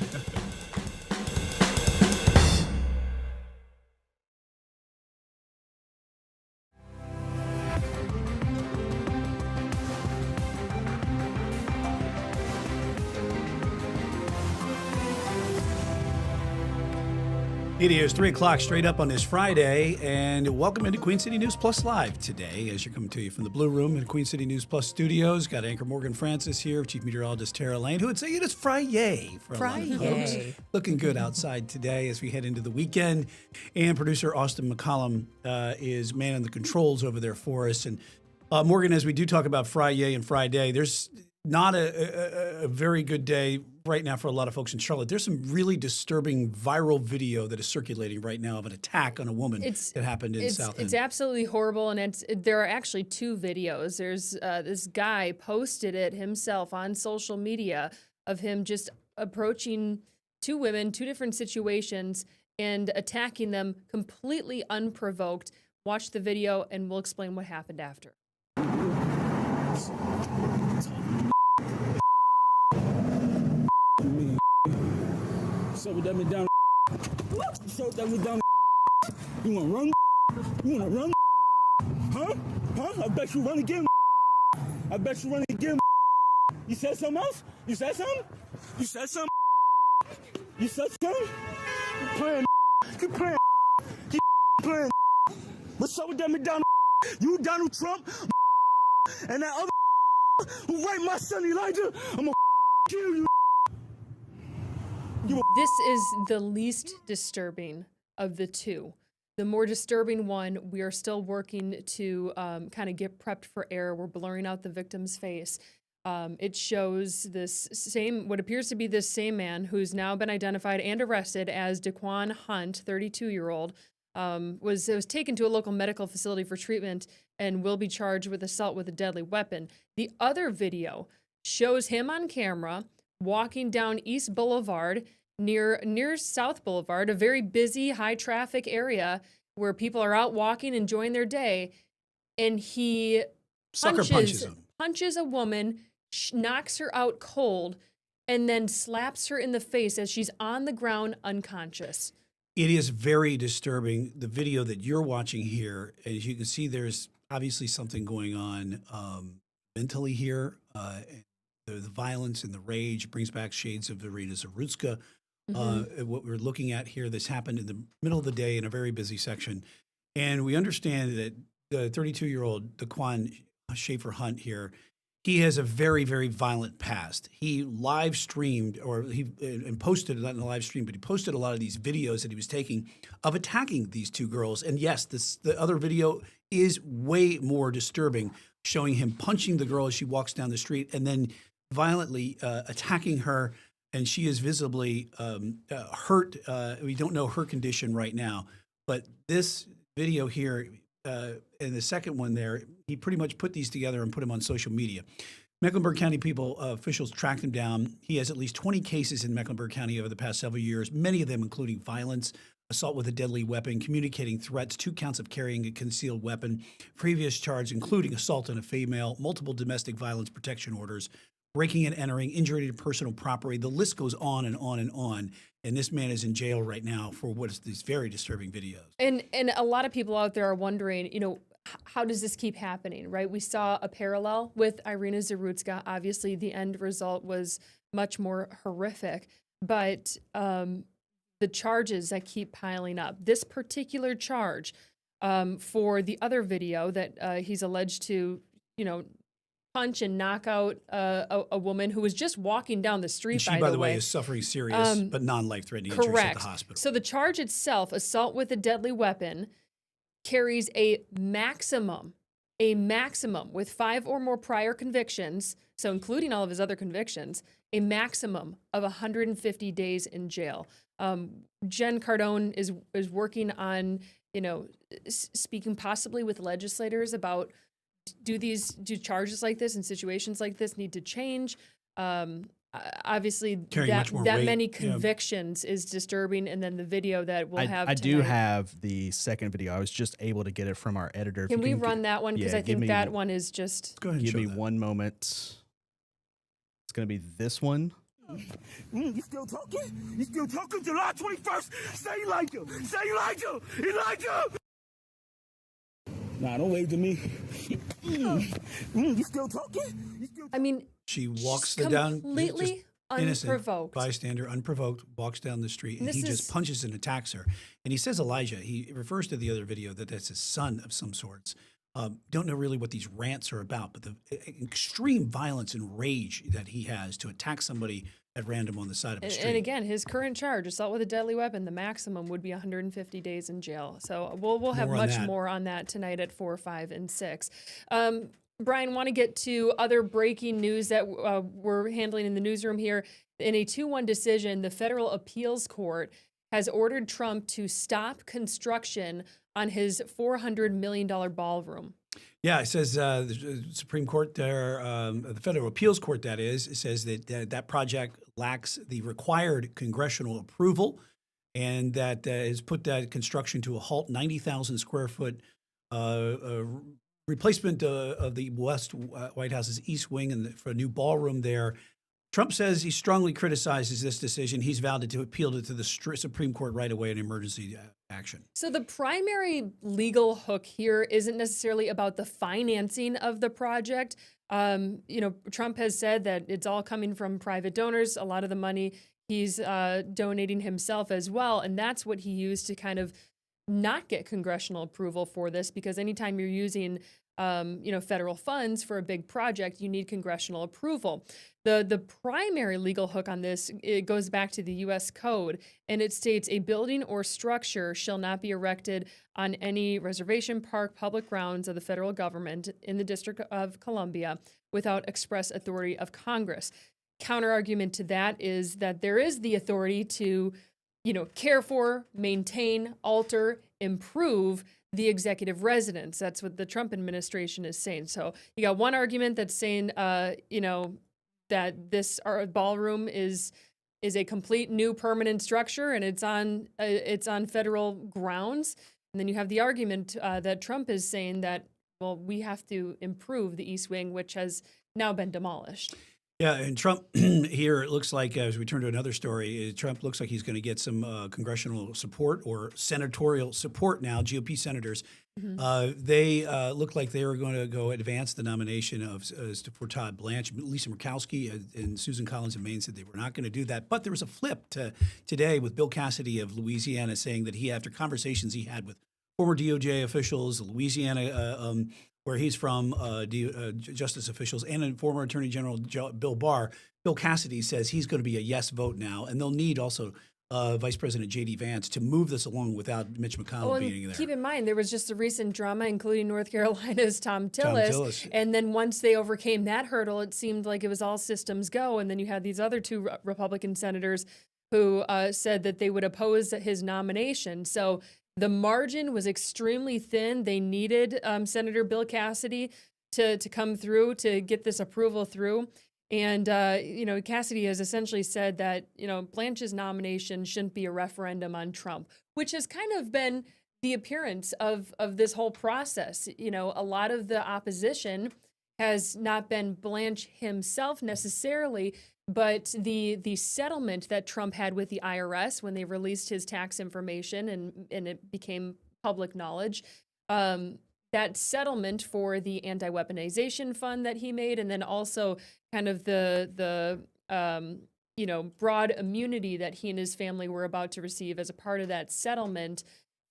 It is 3 o'clock straight up on this Friday, and welcome into Queen City News Plus Live today as you're coming to you from the Blue Room in Queen City News Plus studios. Got anchor Morgan Francis here, Chief Meteorologist Tara Lane, who would say it is Friday for a lot of folks. Looking good outside today as we head into the weekend. And producer Austin McCollum is manning the controls over there for us. And Morgan, as we do talk about Friday and Friday, there's not a very good day right now for a lot of folks in Charlotte. There's some really disturbing viral video that is circulating right now of an attack on a woman that happened in South End. It's absolutely horrible, and there are actually two videos. There's this guy posted it himself on social media of him just approaching two women, two different situations, and attacking them completely unprovoked. Watch the video, and we'll explain what happened after. So we done down. So that we down. You wanna run? You wanna run? Huh? Huh? I bet you run again. I bet you run again. You said something else? You said something? You said something? You said something? You playing? You playing? You playing? What's up with that McDonald? You Donald Trump and that other who raped my son Elijah? I'm gonna kill you. This is the least disturbing of the two. The more disturbing one, we are still working to kind of get prepped for air. We're blurring out the victim's face. It shows this what appears to be this same man who's now been identified and arrested as Daquan Hunt, 32-year-old, was taken to a local medical facility for treatment and will be charged with assault with a deadly weapon. The other video shows him on camera walking down East Boulevard near South Boulevard, a very busy, high-traffic area where people are out walking, enjoying their day, and he punches a woman, knocks her out cold, and then slaps her in the face as she's on the ground unconscious. It is very disturbing. The video that you're watching here, as you can see, there's obviously something going on mentally here. The violence and the rage brings back shades of Irina Zarutska. What we're looking at here, this happened in the middle of the day in a very busy section. And we understand that the 32-year-old Daquan Schaefer Hunt here, he has a very, very violent past. He live streamed and posted, not in a live stream, but he posted a lot of these videos that he was taking of attacking these two girls. And yes, the other video is way more disturbing, showing him punching the girl as she walks down the street and then violently attacking her. And she is visibly hurt. We don't know her condition right now. But this video here and the second one there, he pretty much put these together and put them on social media. Mecklenburg County officials tracked him down. He has at least 20 cases in Mecklenburg County over the past several years, many of them including violence, assault with a deadly weapon, communicating threats, 2 counts of carrying a concealed weapon, previous charge including assault on a female, multiple domestic violence protection orders, breaking and entering, injury to personal property. The list goes on and on and on. And this man is in jail right now for what is these very disturbing videos. And a lot of people out there are wondering, how does this keep happening, right? We saw a parallel with Irina Zarutska. Obviously, the end result was much more horrific. But the charges that keep piling up, this particular charge for the other video that he's alleged to, punch and knock out a woman who was just walking down the street. And she, by the way, is suffering serious but non-life-threatening injuries at the hospital. So the charge itself, assault with a deadly weapon, carries a maximum with 5 or more prior convictions, so including all of his other convictions, a maximum of 150 days in jail. Jen Cardone is working on, speaking possibly with legislators about do charges like this and situations like this need to change? Obviously, that many convictions is disturbing, and then the video that we'll have. I do have the second video. I was just able to get it from our editor. Can we run that one? Because I think that one is just. Go ahead. Give me one moment. It's going to be this one. You still talking? You still talking? July 21st. Say Elijah. Say Elijah. Elijah. Nah, don't wave to me. You still talking? I mean, she walks down. Completely innocent Unprovoked. bystander, unprovoked, walks down the street, and This he just is- punches and attacks her. And he says Elijah. He refers to the other video that that's his son of some sorts. Don't know really what these rants are about, but the extreme violence and rage that he has to attack somebody at random on the side of the And, street. and again, his current charge, assault with a deadly weapon, the maximum would be 150 days in jail. So we'll have More on much that. more on that tonight at 4, 5, and 6. Brian, want to get to other breaking news that we're handling in the newsroom here. In a 2-1 decision, the Federal Appeals Court has ordered Trump to stop construction on his $400 million ballroom. Yeah, it says the Supreme Court there, the Federal Appeals Court, that is, it says that that project lacks the required congressional approval, and that has put that construction to a halt. 90,000 square foot replacement of the White House's East Wing and for a new ballroom there. Trump says he strongly criticizes this decision. He's vowed to appeal it to the Supreme Court right away in emergency action. So the primary legal hook here isn't necessarily about the financing of the project. Trump has said that it's all coming from private donors. A lot of the money he's donating himself as well. And that's what he used to kind of not get congressional approval for this, because anytime you're using federal funds for a big project, you need congressional approval. The primary legal hook on this, it goes back to the U.S. Code, and it states a building or structure shall not be erected on any reservation, park, public grounds of the federal government in the District of Columbia without express authority of Congress. Counterargument to that is that there is the authority to, care for, maintain, alter, improve the executive residence. That's what the Trump administration is saying. So you got one argument that's saying, that this ballroom is a complete new permanent structure and it's on federal grounds. And then you have the argument that Trump is saying that, well, we have to improve the East Wing, which has now been demolished. Yeah, and Trump here, it looks like, as we turn to another story, Trump looks like he's going to get some congressional support or senatorial support now, GOP senators. They look like they are going to go advance the nomination for Todd Blanche. Lisa Murkowski and Susan Collins of Maine said they were not going to do that. But there was a flip today with Bill Cassidy of Louisiana saying that he, after conversations he had with former DOJ officials, Louisiana, where he's from, justice officials, and former Attorney General Bill Barr, Bill Cassidy says he's going to be a yes vote now, and they'll need also Vice President J.D. Vance to move this along without Mitch McConnell being there. Keep in mind, there was just a recent drama, including North Carolina's Tom Tillis. And then once they overcame that hurdle, it seemed like it was all systems go. And then you had these other two Republican senators who said that they would oppose his nomination. So the margin was extremely thin. They needed Senator Bill Cassidy to come through to get this approval through. And, Cassidy has essentially said that, Blanche's nomination shouldn't be a referendum on Trump, which has kind of been the appearance of this whole process. A lot of the opposition has not been Blanche himself necessarily, but the settlement that Trump had with the IRS when they released his tax information and it became public knowledge, that settlement for the anti-weaponization fund that he made, and then also kind of the broad immunity that he and his family were about to receive as a part of that settlement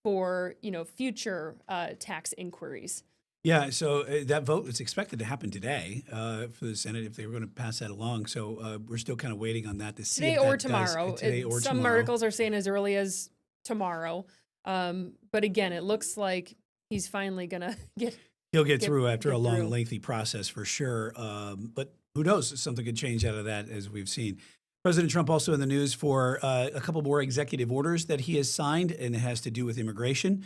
for, future tax inquiries. Yeah, so that vote is expected to happen today for the Senate if they were going to pass that along. So we're still kind of waiting on that to see Today if or that tomorrow. Does, some articles are saying as early as tomorrow. But again, it looks like he's finally going to He'll get through after a long, through. lengthy process for sure. But who knows? Something could change out of that, as we've seen. President Trump also in the news for a couple more executive orders that he has signed, and it has to do with immigration.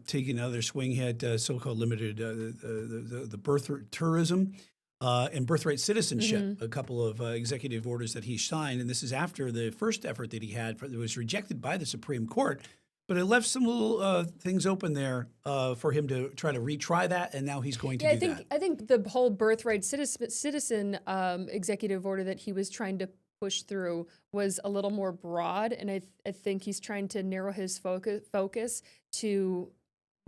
Taking another swing at so-called limited the birth tourism and birthright citizenship. A couple of executive orders that he signed, and this is after the first effort that he had that was rejected by the Supreme Court. But it left some little things open there for him to try to retry that, and now he's going to do that. I think the whole birthright citizen executive order that he was trying to push through was a little more broad, and I think he's trying to narrow his focus to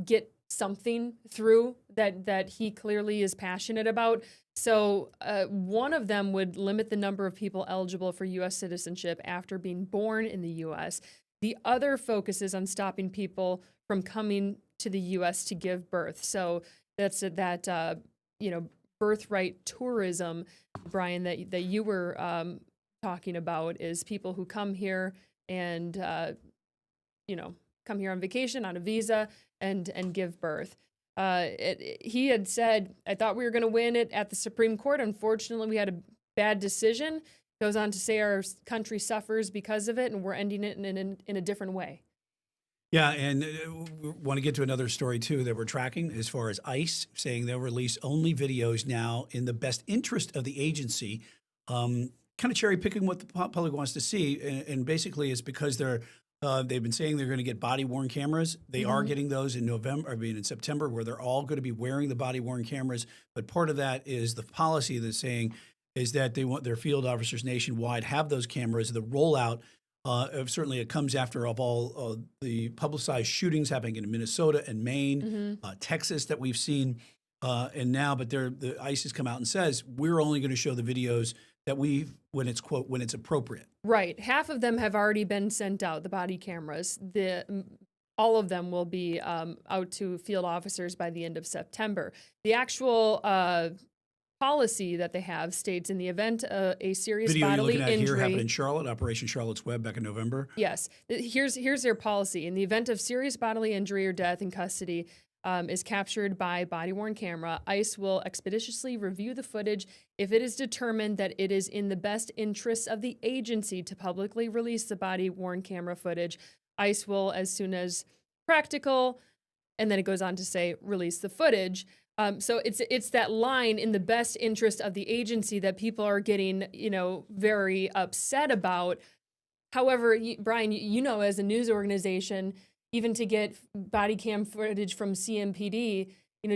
get something through that he clearly is passionate about. So one of them would limit the number of people eligible for U.S. citizenship after being born in the U.S. The other focuses on stopping people from coming to the U.S. to give birth. So that's that birthright tourism, Brian, that you were talking about, is people who come here and come here on vacation on a visa and give birth. He had said, I thought we were going to win it at the Supreme Court. Unfortunately, we had a bad decision. Goes on to say our country suffers because of it, and we're ending it in a different way. Yeah, and we want to get to another story, too, that we're tracking as far as ICE saying they'll release only videos now in the best interest of the agency, kind of cherry picking what the public wants to see. And basically it's because they've been saying they're going to get body-worn cameras. They are getting those in September, where they're all going to be wearing the body-worn cameras. But part of that is the policy that's saying is that they want their field officers nationwide have those cameras. The rollout, certainly it comes after of all the publicized shootings happening in Minnesota and Maine, Texas that we've seen, and now. But the ICE has come out and says we're only going to show the videos that when it's appropriate. Right. Half of them have already been sent out, the body cameras. All of them will be out to field officers by the end of September. The actual policy that they have states in the event of a serious Video bodily you're looking at injury. here happened in Charlotte, Operation Charlotte's Web back in November. Yes. Here's their policy. In the event of serious bodily injury or death in custody is captured by body-worn camera, ICE will expeditiously review the footage. If it is determined that it is in the best interests of the agency to publicly release the body-worn camera footage, ICE will, as soon as practical, and then it goes on to say, release the footage. So it's that line, in the best interest of the agency, that people are getting, very upset about. However, Brian, as a news organization, even to get body cam footage from CMPD,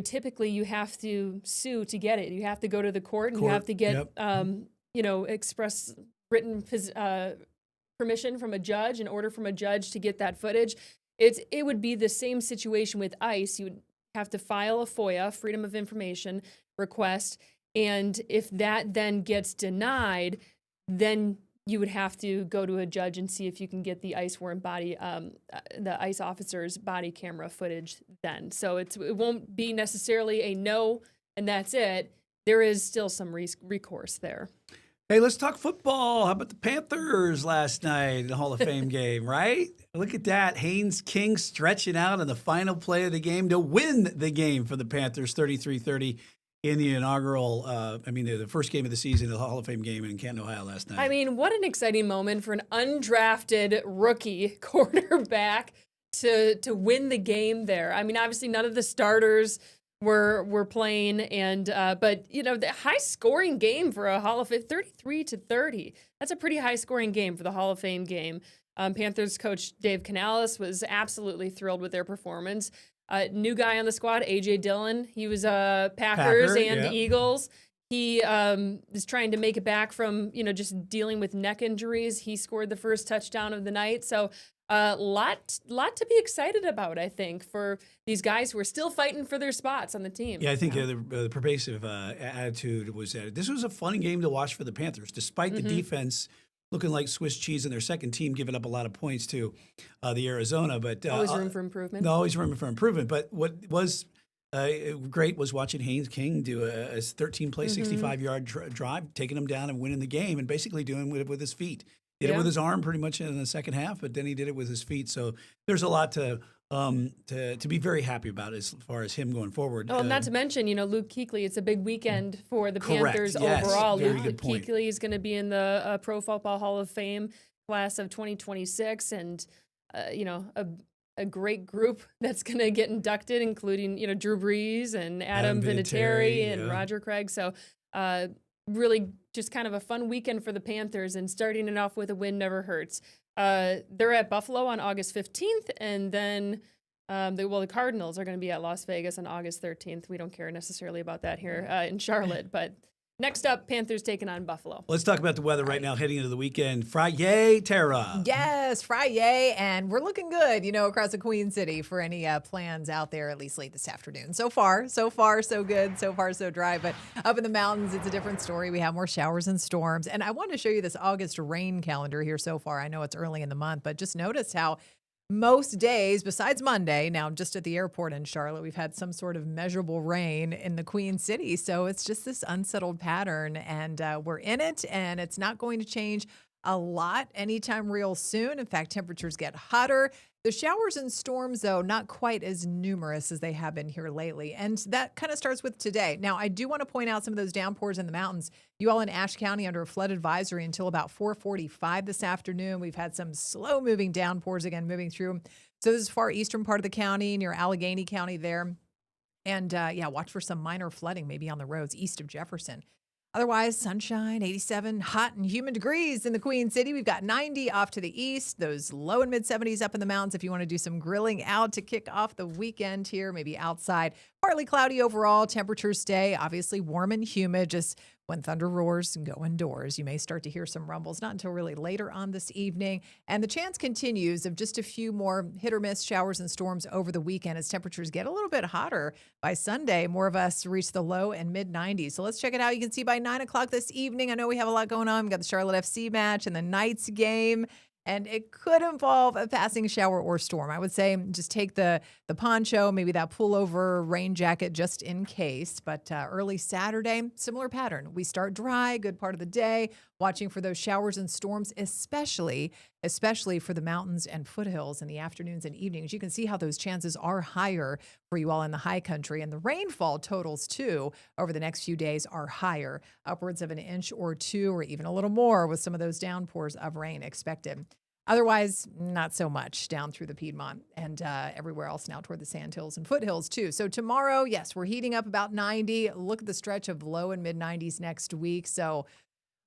typically you have to sue to get it. You have to go to the court and you have to get, express written permission from a judge, an order from a judge to get that footage. It would be the same situation with ICE. You would have to file a FOIA, Freedom of Information request, and if that then gets denied, then you would have to go to a judge and see if you can get the ICE the ICE officer's body camera footage then. So it won't be necessarily a no, and that's it. There is still some recourse there. Hey, let's talk football. How about the Panthers last night in the Hall of Fame game, right? Look at that. Haynes King stretching out in the final play of the game to win the game for the Panthers, 33-30 in the inaugural, the first game of the season, the Hall of Fame game in Canton, Ohio last night. I mean, what an exciting moment for an undrafted rookie quarterback to win the game there. I mean, obviously none of the starters were playing, and but the high scoring game for a Hall of Fame, 33-30. That's a pretty high scoring game for the Hall of Fame game. Panthers coach Dave Canales was absolutely thrilled with their performance. New guy on the squad, A.J. Dillon. He was Packers and Eagles. He is trying to make it back from just dealing with neck injuries. He scored the first touchdown of the night. So lot to be excited about, I think, for these guys who are still fighting for their spots on the team. Yeah, I think the pervasive attitude was that this was a fun game to watch for the Panthers, despite the defense looking like Swiss cheese in their second team, giving up a lot of points to the Arizona. But always room for improvement. Always room for improvement. But what was great was watching Haynes King do a 13-play, 65-yard drive, taking them down and winning the game, and basically doing it with his feet. Did it with his arm pretty much in the second half, but then he did it with his feet. So there's a lot to be very happy about as far as him going forward. Oh, not to mention, Luke Kuechly. It's a big weekend for the Correct. Panthers Yes. overall. Very Luke good point. Kuechly is going to be in the Pro Football Hall of Fame class of 2026, and a great group that's going to get inducted, including Drew Brees and Adam Vinatieri and Roger Craig. So really just kind of a fun weekend for the Panthers, and starting it off with a win never hurts. They're at Buffalo on August 15th, and then the Cardinals are going to be at Las Vegas on August 13th. We don't care necessarily about that here in Charlotte, but Next up, Panthers taking on Buffalo. Let's talk about the weather right now, heading into the weekend. Friday, Tara. Yes, Friday, and we're looking good, across the Queen City for any plans out there, at least late this afternoon. So far, so good. So far, so dry. But up in the mountains, it's a different story. We have more showers and storms. And I want to show you this August rain calendar here so far. I know it's early in the month, but just notice how most days, besides Monday, now just at the airport in Charlotte, we've had some sort of measurable rain in the Queen City. So it's just this unsettled pattern, and we're in it, and it's not going to change a lot anytime real soon. In fact, temperatures get hotter. The showers and storms, though, not quite as numerous as they have been here lately. And that kind of starts with today. Now, I do want to point out some of those downpours in the mountains. You all in Ashe County under a flood advisory until about 4:45 this afternoon. We've had some slow-moving downpours again moving through. So this is far eastern part of the county, near Allegheny County there. And, watch for some minor flooding maybe on the roads east of Jefferson. Otherwise, sunshine, 87 hot and humid degrees in the Queen City. We've got 90 off to the east, those low and mid 70s up in the mountains if you want to do some grilling out to kick off the weekend here, maybe outside. Partly cloudy overall. Temperatures stay obviously warm and humid. Just when thunder roars, go indoors. You may start to hear some rumbles, not until really later on this evening. And the chance continues of just a few more hit or miss showers and storms over the weekend as temperatures get a little bit hotter. By Sunday, more of us reach the low and mid 90s. So let's check it out. You can see by 9 o'clock this evening, I know we have a lot going on. We've got the Charlotte FC match and the Knights game. And it could involve a passing shower or storm. I would say just take the poncho, maybe that pullover rain jacket just in case. But early Saturday, similar pattern. We start dry, good part of the day, watching for those showers and storms, especially for the mountains and foothills in the afternoons and evenings. You can see how those chances are higher for you all in the high country. And the rainfall totals, too, over the next few days are higher, upwards of an inch or two, or even a little more with some of those downpours of rain expected. Otherwise, not so much down through the Piedmont and everywhere else now toward the Sandhills and foothills, too. So tomorrow, yes, we're heating up about 90. Look at the stretch of low and mid 90s next week. So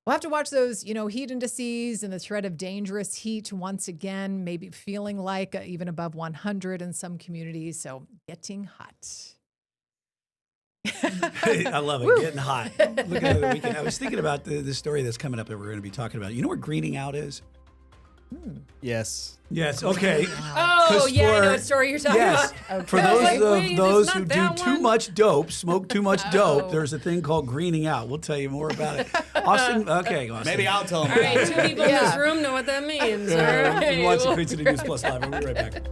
we'll have to watch those, heat indices and the threat of dangerous heat once again, maybe feeling like even above 100 in some communities. So getting hot. I love it. Getting hot. Look at the weekend. I was thinking about the story that's coming up that we're going to be talking about. You know where greening out is? Yes. Yes. Okay. Oh, yeah, I know what story you're talking about. Okay. For those who do too much dope, smoke too much dope, there's a thing called greening out. We'll tell you more about it. Austin, okay, Austin. Maybe I'll tell them. All right, 2 people in this room know what that means. All right. Watch the Queen City News Plus Live. We'll be right back.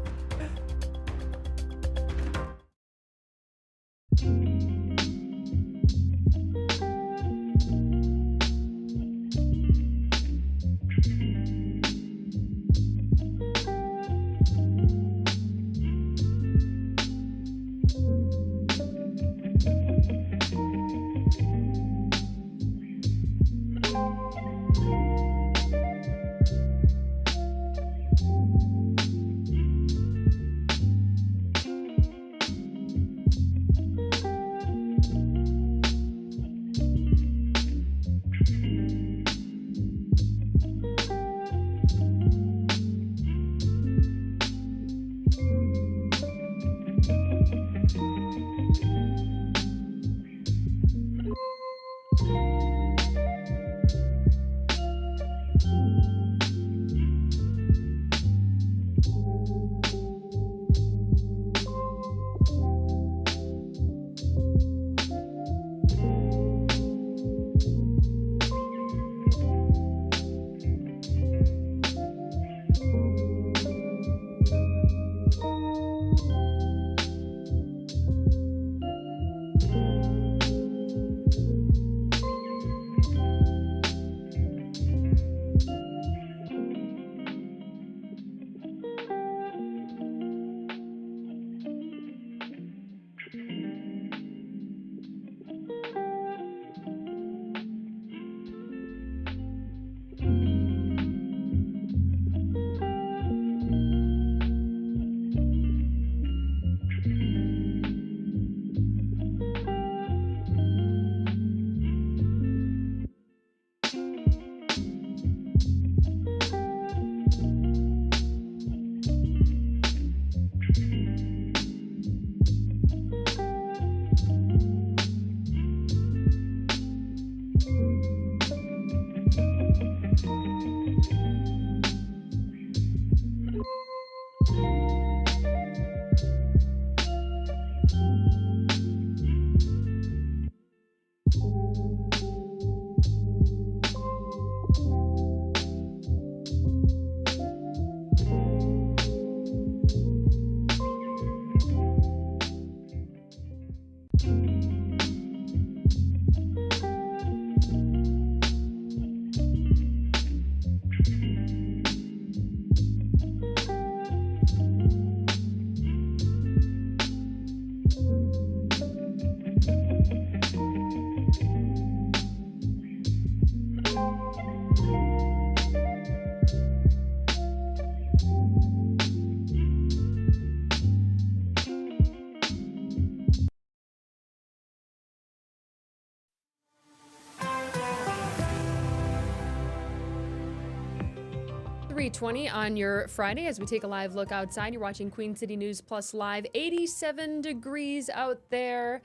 3:20 on your Friday as we take a live look outside. You're watching Queen City News Plus Live. 87 degrees out there.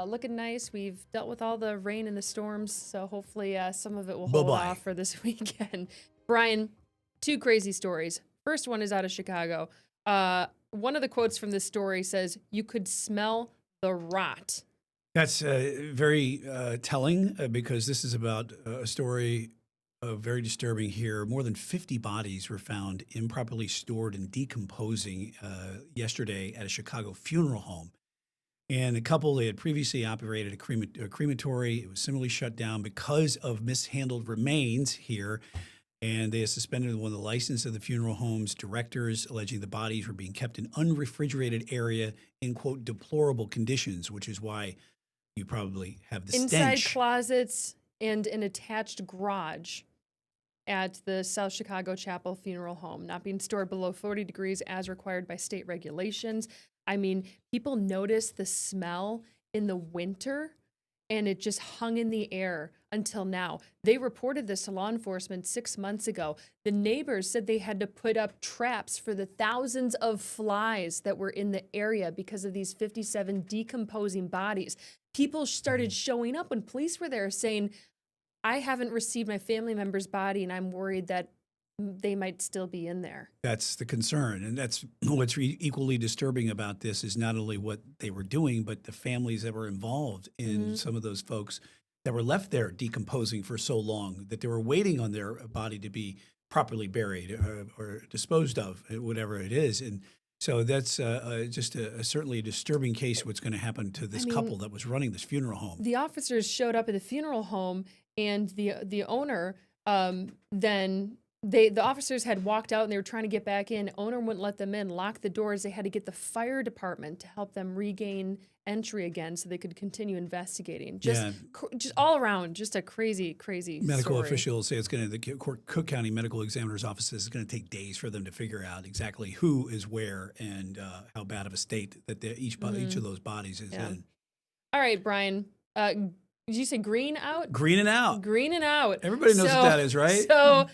Looking nice. We've dealt with all the rain and the storms, so hopefully some of it will hold off for this weekend. Brian, 2 crazy stories. First one is out of Chicago. One of the quotes from this story says, "You could smell the rot." That's very telling because this is about a story very disturbing here. More than 50 bodies were found improperly stored and decomposing yesterday at a Chicago funeral home. And a couple, they had previously operated a crematory. It was similarly shut down because of mishandled remains here. And they had suspended one of the license of the funeral home's directors, alleging the bodies were being kept in unrefrigerated area in, quote, deplorable conditions, which is why you probably have the inside stench. closets and an attached garage at the South Chicago Chapel Funeral Home, not being stored below 40 degrees as required by state regulations. I mean, people noticed the smell in the winter, and it just hung in the air until now. They reported this to law enforcement 6 months ago. The neighbors said they had to put up traps for the thousands of flies that were in the area because of these 57 decomposing bodies. People started showing up when police were there saying, "I haven't received my family member's body, and I'm worried that they might still be in there." That's the concern. And that's what's equally disturbing about this is not only what they were doing, but the families that were involved in some of those folks that were left there decomposing for so long that they were waiting on their body to be properly buried or disposed of, whatever it is. And so that's just certainly a disturbing case what's going to happen to this couple that was running this funeral home. The officers showed up at the funeral home, and the owner then the officers had walked out and they were trying to get back in. Owner wouldn't let them in, locked the doors. They had to get the fire department to help them regain entry again so they could continue investigating. Just all around, just a crazy Medical story. officials say it's going to, the Cook County Medical Examiner's Office says it's going to take days for them to figure out exactly who is where and how bad of a state that each of those bodies is in. All right, Brian. Did you say green out? Greening out. Greening out. Everybody knows what that is, right? So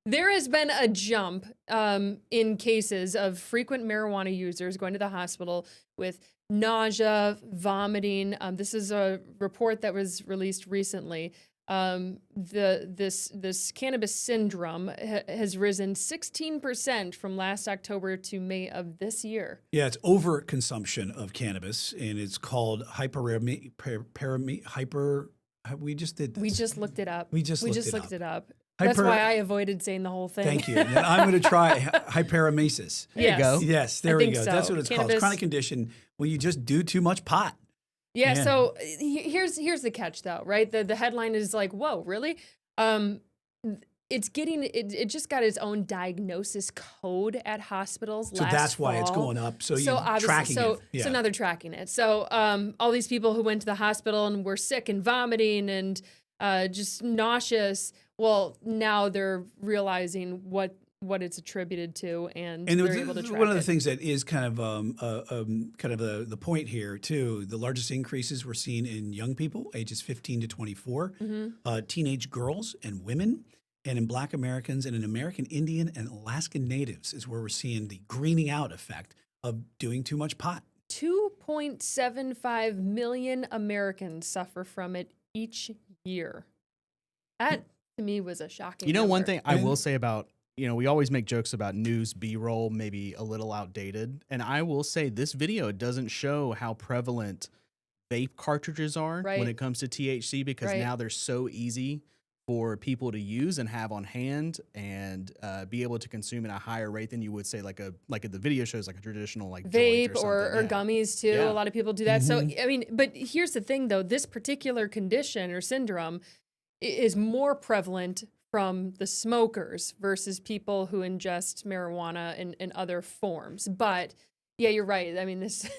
there has been a jump in cases of frequent marijuana users going to the hospital with nausea, vomiting. This is a report that was released recently. This cannabis syndrome has risen 16% from last October to May of this year. Yeah, it's overconsumption of cannabis, and it's called we just did this. We just looked it up. We just looked it up. That's why I avoided saying the whole thing. Thank you. And I'm going to try hyperemesis. There you go. Yes, there we go. So. That's what it's called. It's chronic condition when you just do too much pot. Yeah. So here's the catch, though, right? The headline is like, whoa, really? It's getting it just got its own diagnosis code at hospitals. So that's why it's going up. So you're tracking it. Yeah. So now they're tracking it. So all these people who went to the hospital and were sick and vomiting and just nauseous. Well, now they're realizing what it's attributed to, and they're able to track one of the it. things that is kind of the point here too. The largest increases we're seeing in young people, ages 15 to 24, teenage girls and women, and in Black Americans and in American Indian and Alaskan Natives is where we're seeing the greening out effect of doing too much pot. 2.75 million Americans suffer from it each year. That to me was a shocking. You know, number. one thing I will say about, we always make jokes about news B-roll, maybe a little outdated. And I will say this video doesn't show how prevalent vape cartridges are when it comes to THC, because now they're so easy for people to use and have on hand and be able to consume at a higher rate than you would say like the video shows like a traditional like vape joint or gummies too. Yeah. A lot of people do that. So I mean, but here's the thing though, this particular condition or syndrome is more prevalent from the smokers versus people who ingest marijuana in other forms. But yeah, you're right. I mean, this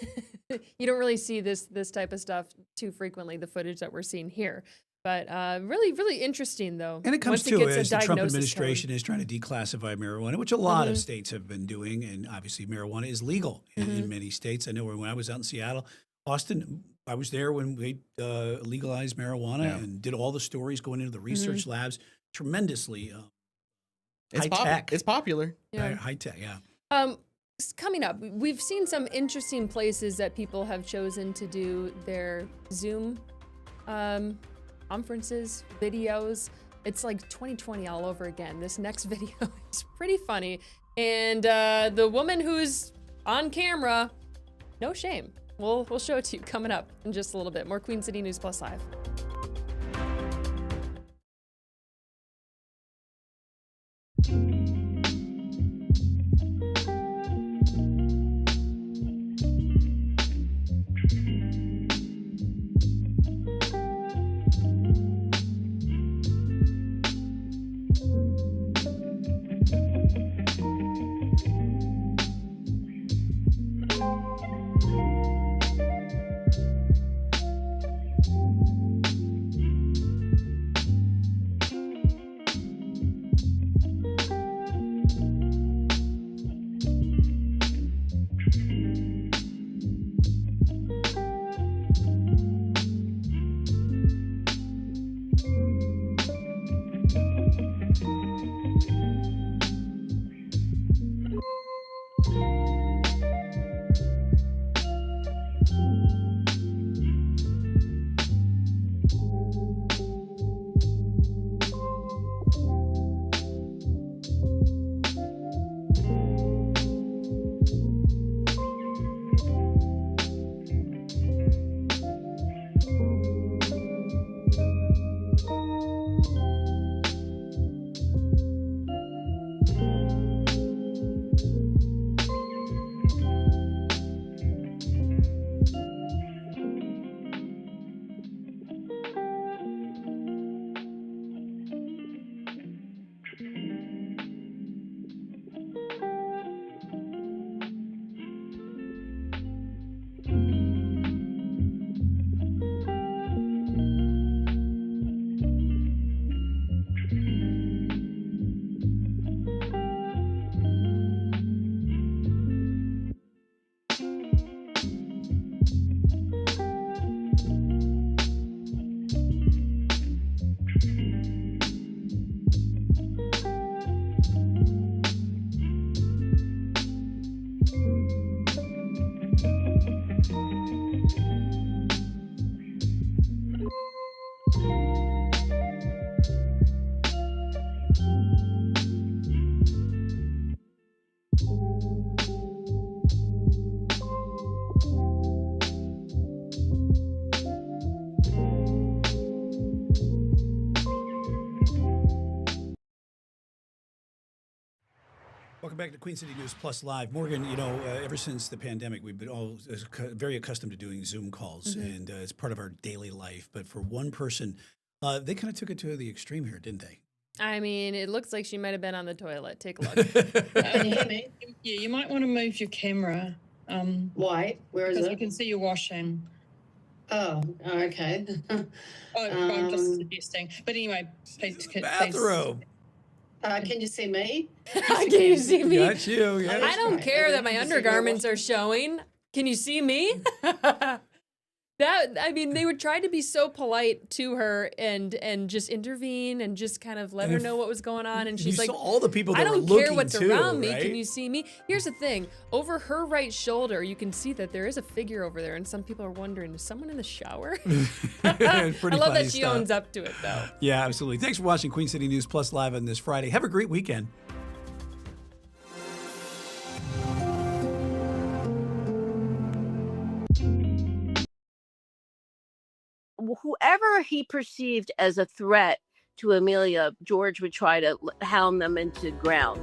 you don't really see this type of stuff too frequently, the footage that we're seeing here. But really, really interesting, though. And it comes Once to gets as a the Trump diagnosis administration is trying to declassify marijuana, which a lot of states have been doing. And obviously, marijuana is legal in many states. I know when I was out in Seattle, Austin, I was there when we legalized marijuana and did all the stories going into the research labs. Tremendously It's It's popular. Yeah. High tech, yeah. Coming up, we've seen some interesting places that people have chosen to do their Zoom conferences, videos. It's like 2020 all over again. This next video is pretty funny. And the woman who's on camera, no shame. We'll show it to you coming up in just a little bit. More Queen City News Plus Live. Welcome back to Queen City News Plus Live. Morgan, ever since the pandemic, we've been all very accustomed to doing Zoom calls, and it's part of our daily life. But for one person, they kind of took it to the extreme here, didn't they? I mean, it looks like she might have been on the toilet. Take a look. Can you hear me? Yeah, you might want to move your camera. Why? Where is because it? we can see you washing. Oh, okay. I'm just suggesting. But anyway, please. Bathroom. Can you see me? Can you see me? Got you. Yes. I don't care that my undergarments are showing. Can you see me? They would try to be so polite to her and just intervene and just kind of let her know what was going on. And she's like, all the people that I don't were care looking what's too, around me. right? Can you see me? Here's the thing. Over her right shoulder, you can see that there is a figure over there. And some people are wondering, is someone in the shower? I love that she owns up to it, though. Yeah, absolutely. Thanks for watching Queen City News Plus Live on this Friday. Have a great weekend. Whoever he perceived as a threat to Amelia, George would try to hound them into the ground.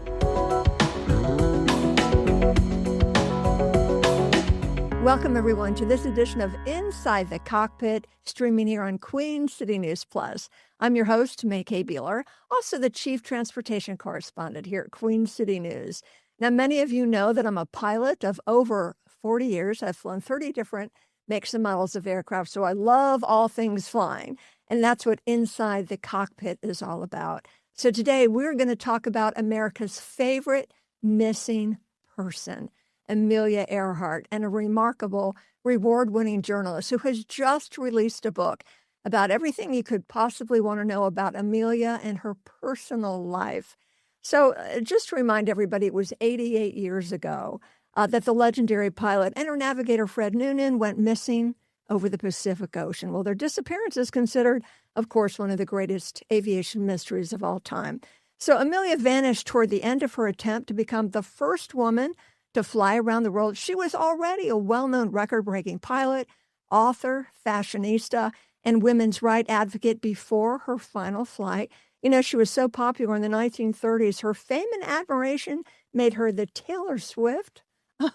Welcome, everyone, to this edition of Inside the Cockpit, streaming here on Queen City News Plus. I'm your host, May K. Beeler, also the chief transportation correspondent here at Queen City News. Now, many of you know that I'm a pilot of over 40 years. I've flown 30 different makes and models of aircraft, so I love all things flying, and that's what Inside the Cockpit is all about. So today, we're going to talk about America's favorite missing person, Amelia Earhart, and a remarkable reward-winning journalist who has just released a book about everything you could possibly want to know about Amelia and her personal life. So just to remind everybody, it was 88 years ago that the legendary pilot and her navigator Fred Noonan went missing over the Pacific Ocean. Well, their disappearance is considered, of course, one of the greatest aviation mysteries of all time. So Amelia vanished toward the end of her attempt to become the first woman to fly around the world. She was already a well-known record-breaking pilot, author, fashionista, and women's rights advocate before her final flight. You know, she was so popular in the 1930s, her fame and admiration made her the Taylor Swift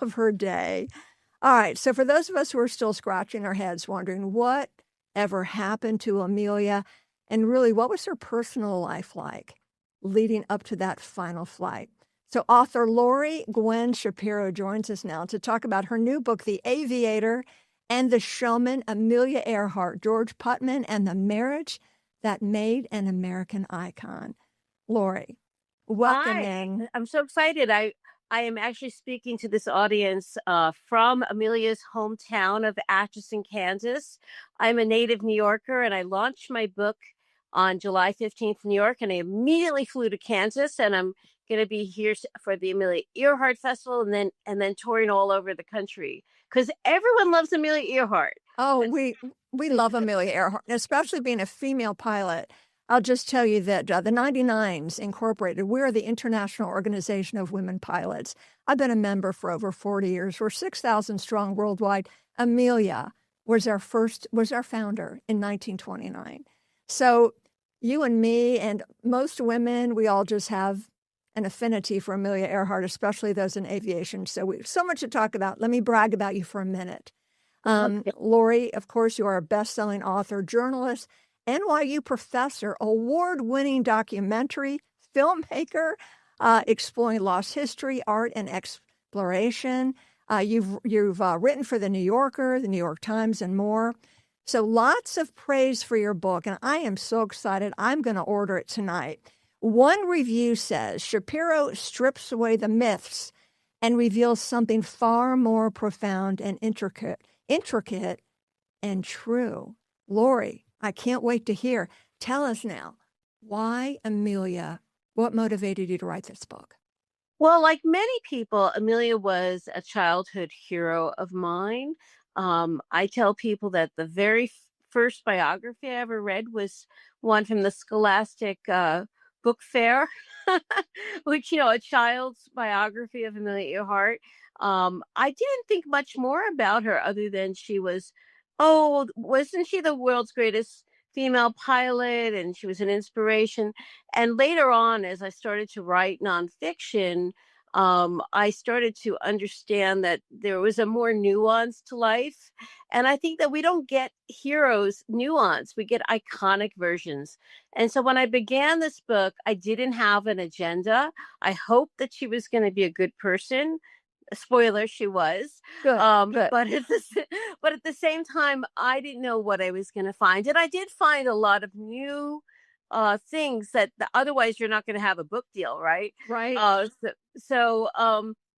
of her day. All right, so for those of us who are still scratching our heads wondering what ever happened to Amelia, and really what was her personal life like leading up to that final flight. So author Lori Gwen Shapiro joins us now to talk about her new book, The Aviator and the Showman, Amelia Earhart, George Putman, and the Marriage That Made an American Icon. Lori, welcome in. I'm so excited. I am actually speaking to this audience from Amelia's hometown of Atchison, Kansas. I'm a native New Yorker, and I launched my book on July 15th in New York, and I immediately flew to Kansas, and I'm going to be here for the Amelia Earhart Festival and then touring all over the country because everyone loves Amelia Earhart. Oh, we love Amelia Earhart, especially being a female pilot. I'll just tell you that the 99s Incorporated, we're the International Organization of Women Pilots. I've been a member for over 40 years. We're 6,000 strong worldwide. Amelia was our founder in 1929. So you and me and most women, we all just have an affinity for Amelia Earhart, especially those in aviation. So we have so much to talk about. Let me brag about you for a minute. Lori, of course, you are a best-selling author, journalist, NYU professor, award-winning documentary filmmaker, exploring lost history, art, and exploration. You've written for The New Yorker, The New York Times, and more. So lots of praise for your book, and I am so excited. I'm going to order it tonight. One review says, Shapiro strips away the myths and reveals something far more profound and intricate and true. Lori, I can't wait to hear. Tell us now, why Amelia? What motivated you to write this book? Well, like many people, Amelia was a childhood hero of mine. I tell people that the very first biography I ever read was one from the Scholastic Book Fair, which, a child's biography of Amelia Earhart. I didn't think much more about her other than she was, wasn't she the world's greatest female pilot? And she was an inspiration. And later on, as I started to write nonfiction, I started to understand that there was a more nuance to life. And I think that we don't get heroes nuance, we get iconic versions. And so when I began this book, I didn't have an agenda. I hoped that she was going to be a good person. Spoiler, she was. Good. But at the same time, I didn't know what I was going to find. And I did find a lot of new things that otherwise you're not going to have a book deal, right? Right.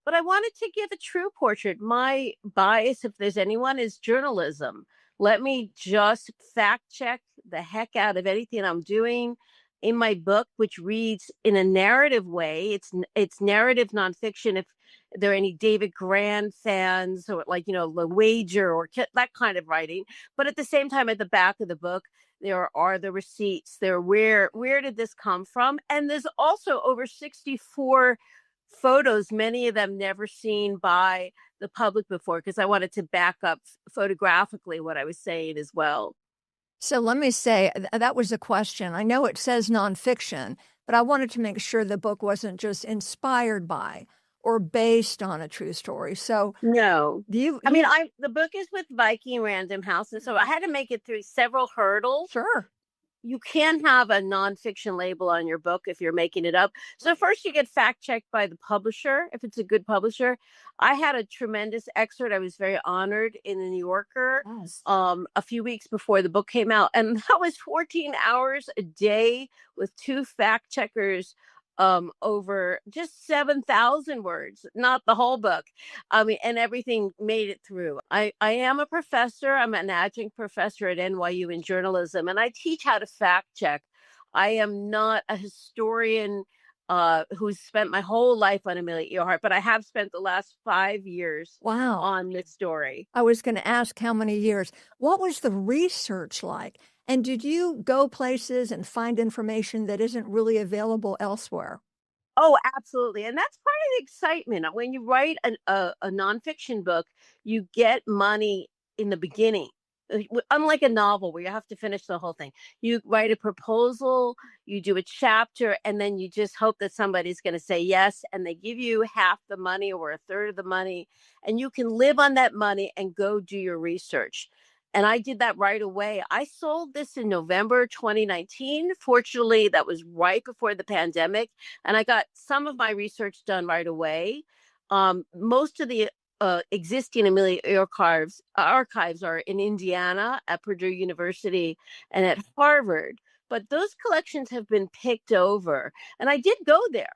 But I wanted to give a true portrait. My bias, if there's anyone, is journalism. Let me just fact check the heck out of anything I'm doing in my book, which reads in a narrative way. It's narrative nonfiction. If there are any David Grand fans or The Wager or that kind of writing, but at the same time, at the back of the book, there are the receipts. Where did this come from? And there's also over 64 photos, many of them never seen by the public before, because I wanted to back up photographically what I was saying as well. So let me say, that was a question. I know it says nonfiction, but I wanted to make sure the book wasn't just inspired by or based on a true story. So no, the book is with Viking Random House, and so I had to make it through several hurdles. Sure. You can have a nonfiction label on your book if you're making it up. So first you get fact checked by the publisher, if it's a good publisher. I had a tremendous excerpt. I was very honored in the New Yorker a few weeks before the book came out. And that was 14 hours a day with 2 fact checkers over just 7,000 words, not the whole book. And everything made it through. I am a professor. I'm an adjunct professor at NYU in journalism, and I teach how to fact check. I am not a historian who's spent my whole life on Amelia Earhart, but I have spent the last 5 years Wow. on this story. I was going to ask how many years. What was the research like? And did you go places and find information that isn't really available elsewhere? Oh, absolutely. And that's part of the excitement. When you write a nonfiction book, you get money in the beginning. Unlike a novel where you have to finish the whole thing, you write a proposal, you do a chapter, and then you just hope that somebody's going to say yes, and they give you half the money or a third of the money, and you can live on that money and go do your research. And I did that right away. I sold this in November 2019. Fortunately, that was right before the pandemic, and I got some of my research done right away. Most of the existing Amelia archives are in Indiana at Purdue University and at Harvard, but those collections have been picked over, and I did go there.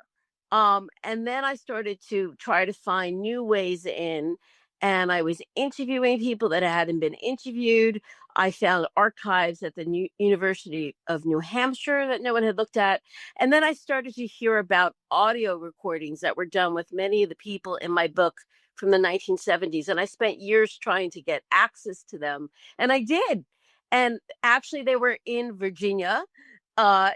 And then I started to try to find new ways in, and I was interviewing people that hadn't been interviewed. I found archives at the University of New Hampshire that no one had looked at. And then I started to hear about audio recordings that were done with many of the people in my book from the 1970s. And I spent years trying to get access to them. And I did. And actually, they were in Virginia.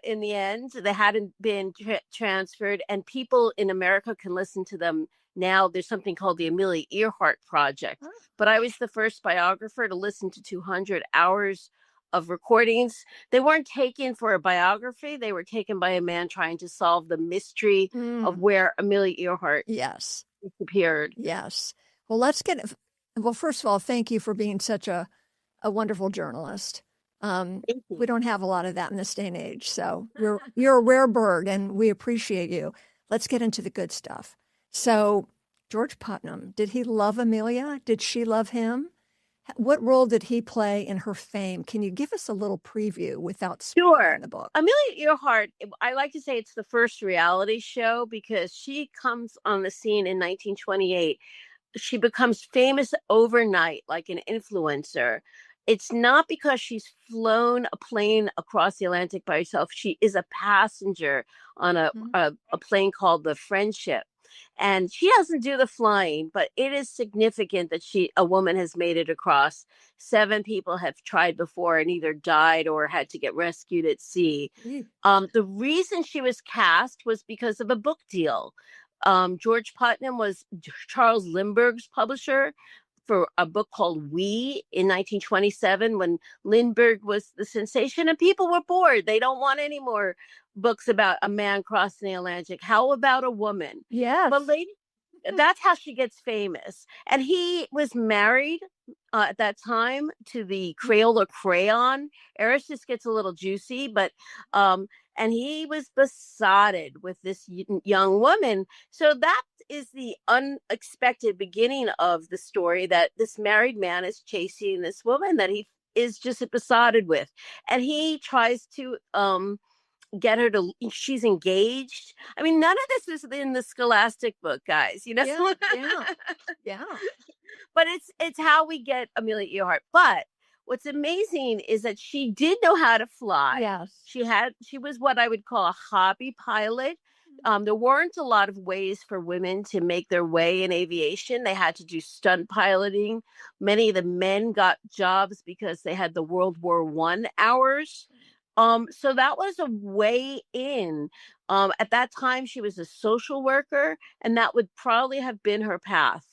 In the end, they hadn't been transferred, and people in America can listen to them now. There's something called the Amelia Earhart Project. But I was the first biographer to listen to 200 hours of recordings. They weren't taken for a biography. They were taken by a man trying to solve the mystery of where Amelia Earhart disappeared. Yes. Well, well, first of all, thank you for being such a wonderful journalist. We don't have a lot of that in this day and age. So you're a rare bird, and we appreciate you. Let's get into the good stuff. So George Putnam, did he love Amelia? Did she love him? What role did he play in her fame? Can you give us a little preview without spoiling the book? Amelia Earhart, I like to say it's the first reality show because she comes on the scene in 1928. She becomes famous overnight, like an influencer. It's not because she's flown a plane across the Atlantic by herself. She is a passenger on a plane called the Friendship. And she doesn't do the flying, but it is significant that a woman has made it across. 7 people have tried before and either died or had to get rescued at sea. The reason she was cast was because of a book deal. George Putnam was Charles Lindbergh's publisher for a book called We in 1927 when Lindbergh was the sensation and people were bored. They don't want any more books about a man crossing the Atlantic. How about a woman? Yes. But that's how she gets famous. And he was married at that time to the Crayola crayon. Eris just gets a little juicy, but and he was besotted with this young woman. So that is the unexpected beginning of the story, that this married man is chasing this woman that he is just besotted with. And he tries to get her to, she's engaged. I mean, none of this is in the Scholastic book, guys, you know? Yeah. But it's how we get Amelia Earhart. But what's amazing is that she did know how to fly. Yes. She was what I would call a hobby pilot. There weren't a lot of ways for women to make their way in aviation. They had to do stunt piloting. Many of the men got jobs because they had the World War I hours. So that was a way in. At that time, she was a social worker, and that would probably have been her path.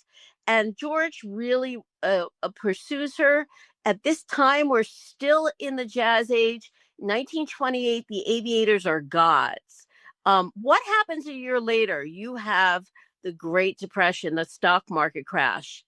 And George really pursues her. At this time, we're still in the Jazz Age. 1928, the aviators are gods. What happens a year later? You have the Great Depression, the stock market crash.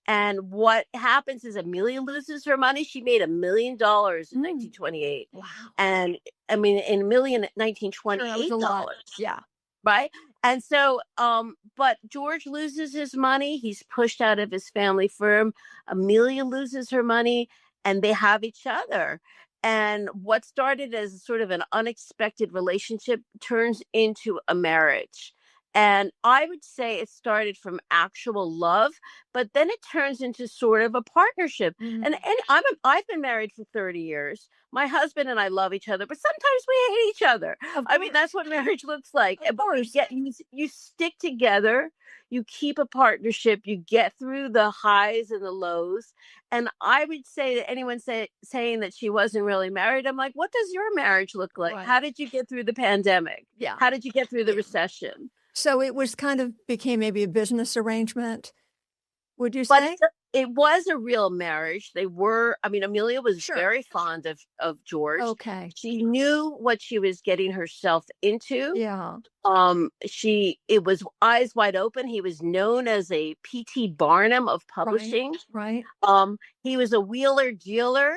And what happens is Amelia loses her money. She made $1 million in 1928. Wow. And I mean, in $1928. Yeah. Right. And so, but George loses his money. He's pushed out of his family firm. Amelia loses her money, and they have each other. And what started as sort of an unexpected relationship turns into a marriage. And I would say it started from actual love, but then it turns into sort of a partnership. And I've been married for 30 years. My husband and I love each other, but sometimes we hate each other. I mean, that's what marriage looks like. But you stick together, you keep a partnership, you get through the highs and the lows. And I would say that anyone saying that she wasn't really married, I'm like, what does your marriage look like? Right. How did you get through the pandemic? Yeah. How did you get through the recession? So it was kind of became maybe a business arrangement, would you But say? it was a real marriage. Amelia was very fond of George. Okay. She knew what she was getting herself into. Yeah. It was eyes wide open. He was known as a P.T. Barnum of publishing. Right. He was a wheeler dealer,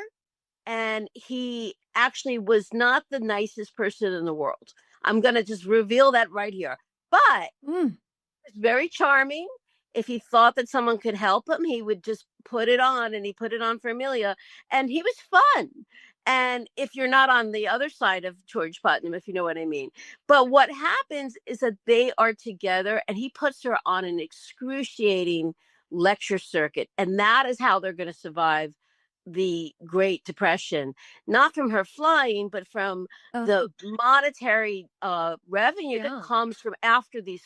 and he actually was not the nicest person in the world. I'm going to just reveal that right here. But he's very charming. If he thought that someone could help him, he would just put it on, and he put it on for Amelia. And he was fun. And if you're not on the other side of George Putnam, if you know what I mean. But what happens is that they are together, and he puts her on an excruciating lecture circuit. And that is how they're going to survive the Great Depression, not from her flying, but from the monetary revenue that comes from after these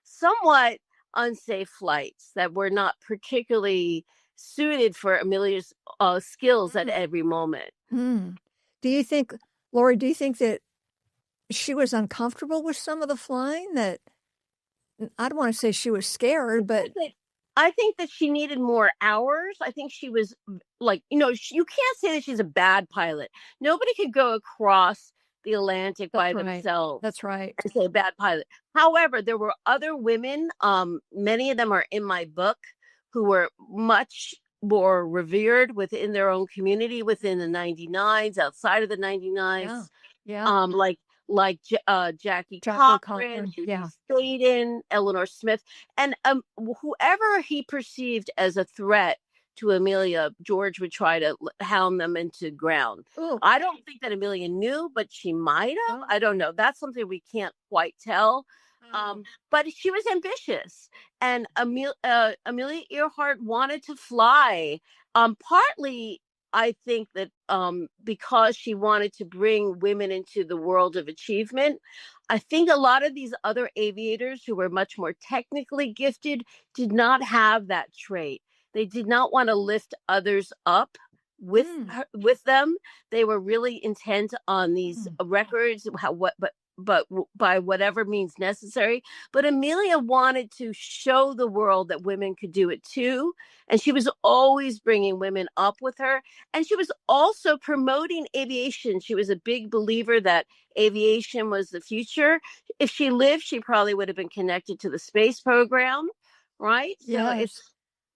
somewhat unsafe flights that were not particularly suited for Amelia's skills at every moment. Do you think, Lori, that she was uncomfortable with some of the flying? That I don't want to say she was scared, but I think that she needed more hours. I think she was like, you can't say that she's a bad pilot. Nobody could go across the Atlantic by themselves. That's right. And say a bad pilot. However, there were other women, many of them are in my book, who were much more revered within their own community, within the 99s, outside of the 99s. Yeah. Like Jackie Cochran, Staten, Eleanor Smith, and whoever he perceived as a threat to Amelia, George would try to hound them into ground. Ooh. I don't think that Amelia knew, but she might have. I don't know. That's something we can't quite tell. But she was ambitious, and Amelia Earhart wanted to fly. Partly, I think that because she wanted to bring women into the world of achievement. I think a lot of these other aviators who were much more technically gifted did not have that trait. They did not want to lift others up with them. They were really intent on these records, but by whatever means necessary. But Amelia wanted to show the world that women could do it too. And she was always bringing women up with her. And she was also promoting aviation. She was a big believer that aviation was the future. If she lived, she probably would have been connected to the space program, right? Yes. So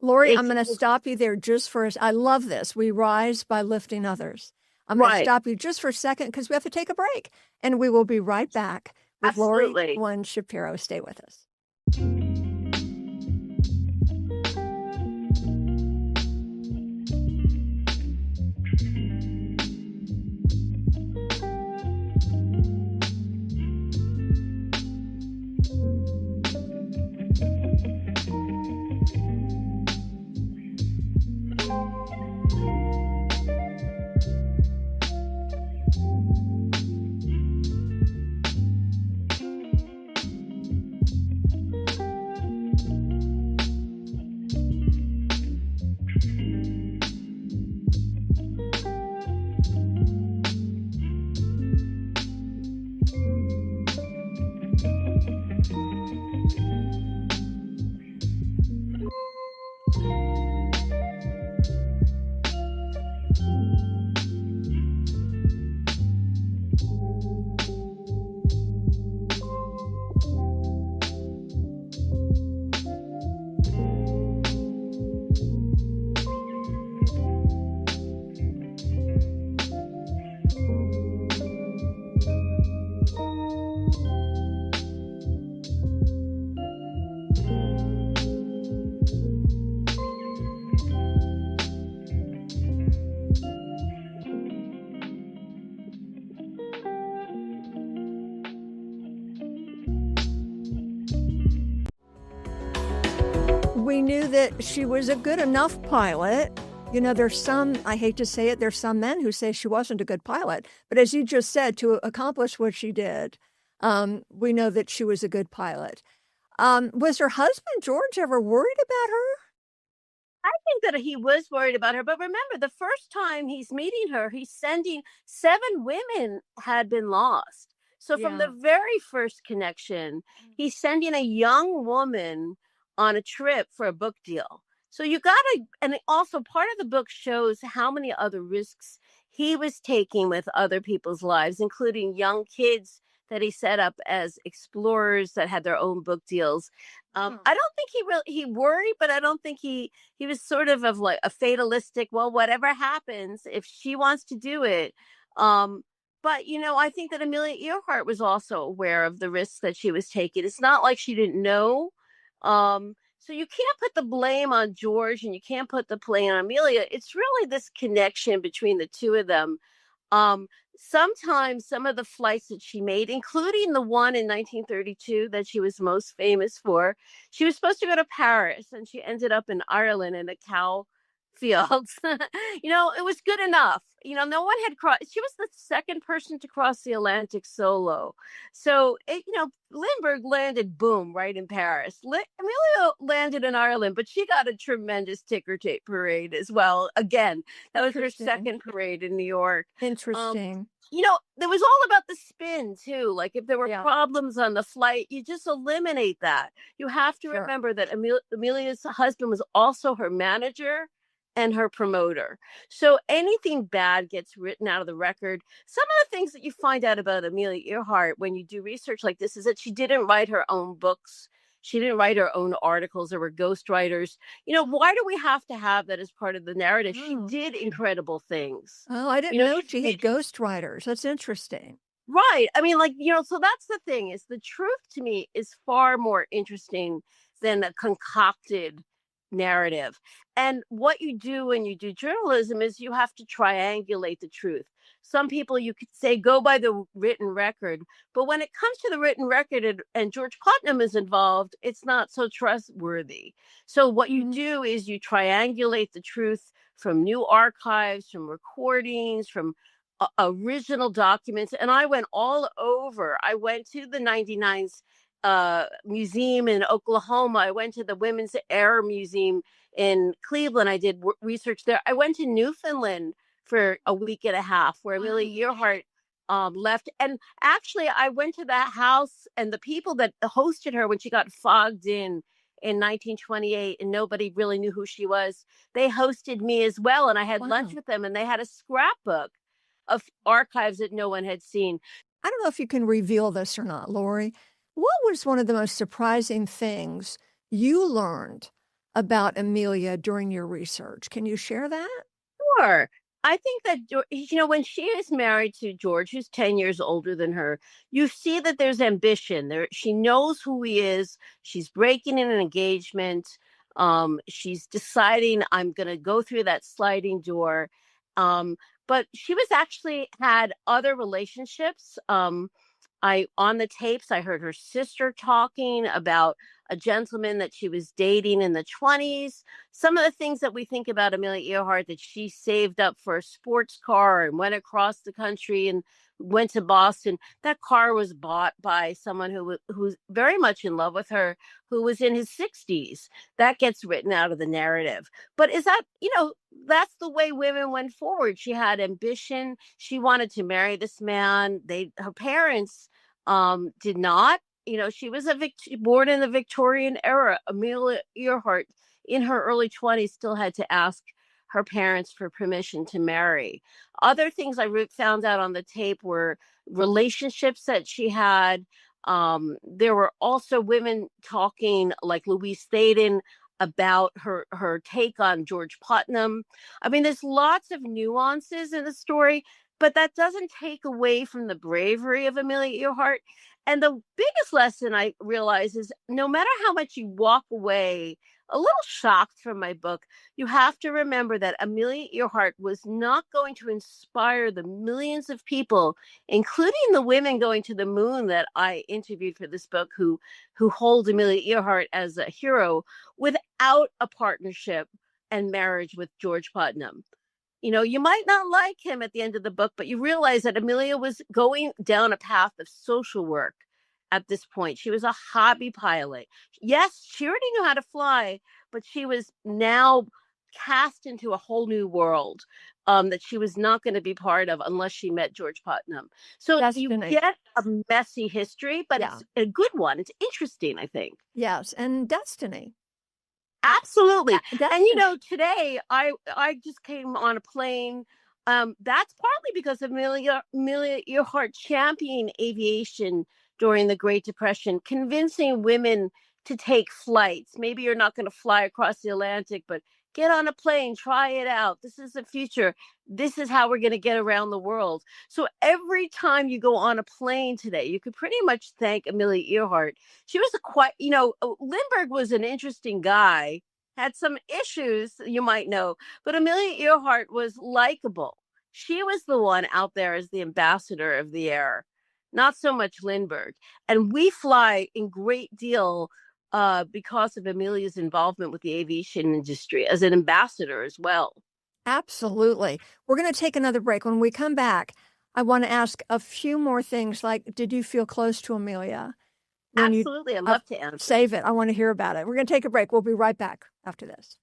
Lori, I'm going to stop you there just for I love this. We rise by lifting others. I'm going to stop you just for a second because we have to take a break. And we will be right back with Lori Gwen Shapiro. Stay with us. we knew that she was a good enough pilot. You know, there's some, I hate to say it, there's some men who say she wasn't a good pilot. But as you just said, to accomplish what she did, we know that she was a good pilot. Was her husband, George, ever worried about her? I think that he was worried about her. But remember, the first time he's meeting her, he's sending 7 women had been lost. So from the very first connection, he's sending a young woman on a trip for a book deal. So you got to, and also part of the book shows how many other risks he was taking with other people's lives, including young kids that he set up as explorers that had their own book deals. I don't think he worried, but I don't think he was sort of like a fatalistic, well, whatever happens, if she wants to do it. But, you know, I think that Amelia Earhart was also aware of the risks that she was taking. It's not like she didn't know. So you can't put the blame on George and you can't put the blame on Amelia. It's really this connection between the two of them. Sometimes some of the flights that she made, including the one in 1932 that she was most famous for, she was supposed to go to Paris and she ended up in Ireland in a cow fields. You know, it was good enough. You know, no one had crossed. She was the second person to cross the Atlantic solo. So, Lindbergh landed, boom, right in Paris. Amelia landed in Ireland, but she got a tremendous ticker tape parade as well. Again, that was her second parade in New York. Interesting. There was all about the spin too. Like if there were problems on the flight, you just eliminate that. You have to remember that Amelia's husband was also her manager and her promoter. So anything bad gets written out of the record. Some of the things that you find out about Amelia Earhart when you do research like this is that she didn't write her own books. She didn't write her own articles. There were ghostwriters. Why do we have to have that as part of the narrative? She did incredible things. Oh, I didn't know she had ghostwriters. That's interesting. Right. I mean, so that's the thing is the truth to me is far more interesting than a concocted narrative. And what you do when you do journalism is you have to triangulate the truth. Some people, you could say, go by the written record. But when it comes to the written record and George Putnam is involved, it's not so trustworthy. So what you do is you triangulate the truth from new archives, from recordings, from original documents. And I went all over. I went to the 99's museum in Oklahoma. I went to the Women's Air Museum in Cleveland. I did research there. I went to Newfoundland for a week and a half where Amelia Earhart left. And actually, I went to that house and the people that hosted her when she got fogged in 1928 and nobody really knew who she was, they hosted me as well. And I had lunch with them and they had a scrapbook of archives that no one had seen. I don't know if you can reveal this or not, Lori. What was one of the most surprising things you learned about Amelia during your research? Can you share that? Sure. I think that, when she is married to George, who's 10 years older than her, you see that there's ambition. She knows who he is. She's breaking in an engagement. She's deciding, I'm going to go through that sliding door. But she was actually had other relationships. On the tapes, I heard her sister talking about a gentleman that she was dating in the 20s. Some of the things that we think about Amelia Earhart, that she saved up for a sports car and went across the country and went to Boston. That car was bought by someone who's very much in love with her, who was in his 60s. That gets written out of the narrative. But is that, that's the way women went forward. She had ambition. She wanted to marry this man. Her parents did not. She was born in the Victorian era. Amelia Earhart, in her early 20s, still had to ask her parents for permission to marry. Other things I found out on the tape were relationships that she had. There were also women talking, like Louise Thaden, about her take on George Putnam. I mean, there's lots of nuances in the story, but that doesn't take away from the bravery of Amelia Earhart. And the biggest lesson I realize is no matter how much you walk away a little shocked from my book, you have to remember that Amelia Earhart was not going to inspire the millions of people, including the women going to the moon that I interviewed for this book, who hold Amelia Earhart as a hero, without a partnership and marriage with George Putnam. You know, you might not like him at the end of the book, but you realize that Amelia was going down a path of social work at this point. She was a hobby pilot. Yes, she already knew how to fly, but she was now cast into a whole new world that she was not going to be part of unless she met George Putnam. So you get a messy history, but it's a good one. It's interesting, I think. Yes, and destiny. Absolutely. And you know, today I just came on a plane. That's partly because of Amelia Earhart championing aviation during the Great Depression, convincing women to take flights. Maybe you're not going to fly across the Atlantic, but get on a plane, try it out. This is the future. This is how we're going to get around the world. So every time you go on a plane today, you could pretty much thank Amelia Earhart. She was Lindbergh was an interesting guy, had some issues you might know, but Amelia Earhart was likable. She was the one out there as the ambassador of the air, not so much Lindbergh. And we fly in great deal because of Amelia's involvement with the aviation industry as an ambassador as well. Absolutely. We're going to take another break. When we come back, I want to ask a few more things like, did you feel close to Amelia? Absolutely. I'd love to answer. Save it. I want to hear about it. We're going to take a break. We'll be right back after this.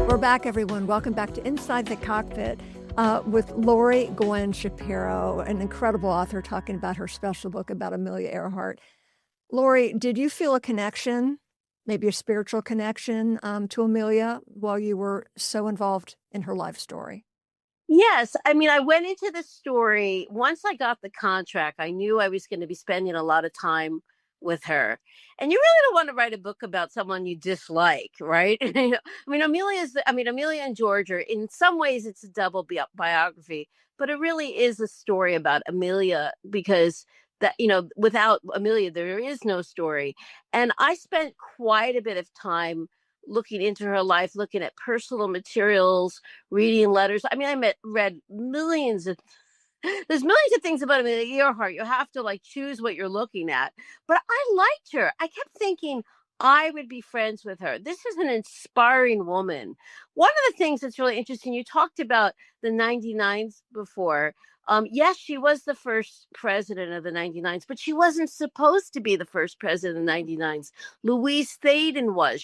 We're back, everyone. Welcome back to Inside the Cockpit with Lori Gwen Shapiro, an incredible author, talking about her special book about Amelia Earhart. Lori, did you feel a connection, maybe a spiritual connection to Amelia while you were so involved in her life story? Yes. I mean, I went into the story. Once I got the contract, I knew I was going to be spending a lot of time with her. And you really don't want to write a book about someone you dislike, right? Amelia and George are, in some ways, it's a double biography, but it really is a story about Amelia because without Amelia, there is no story. And I spent quite a bit of time looking into her life, looking at personal materials, reading letters. I mean, read millions of there's millions of things about Amelia Earhart. You have to choose what you're looking at. But I liked her. I kept thinking I would be friends with her. This is an inspiring woman. One of the things that's really interesting, you talked about the 99s before. Yes, she was the first president of the 99s, but she wasn't supposed to be the first president of the 99s. Louise Thaden was.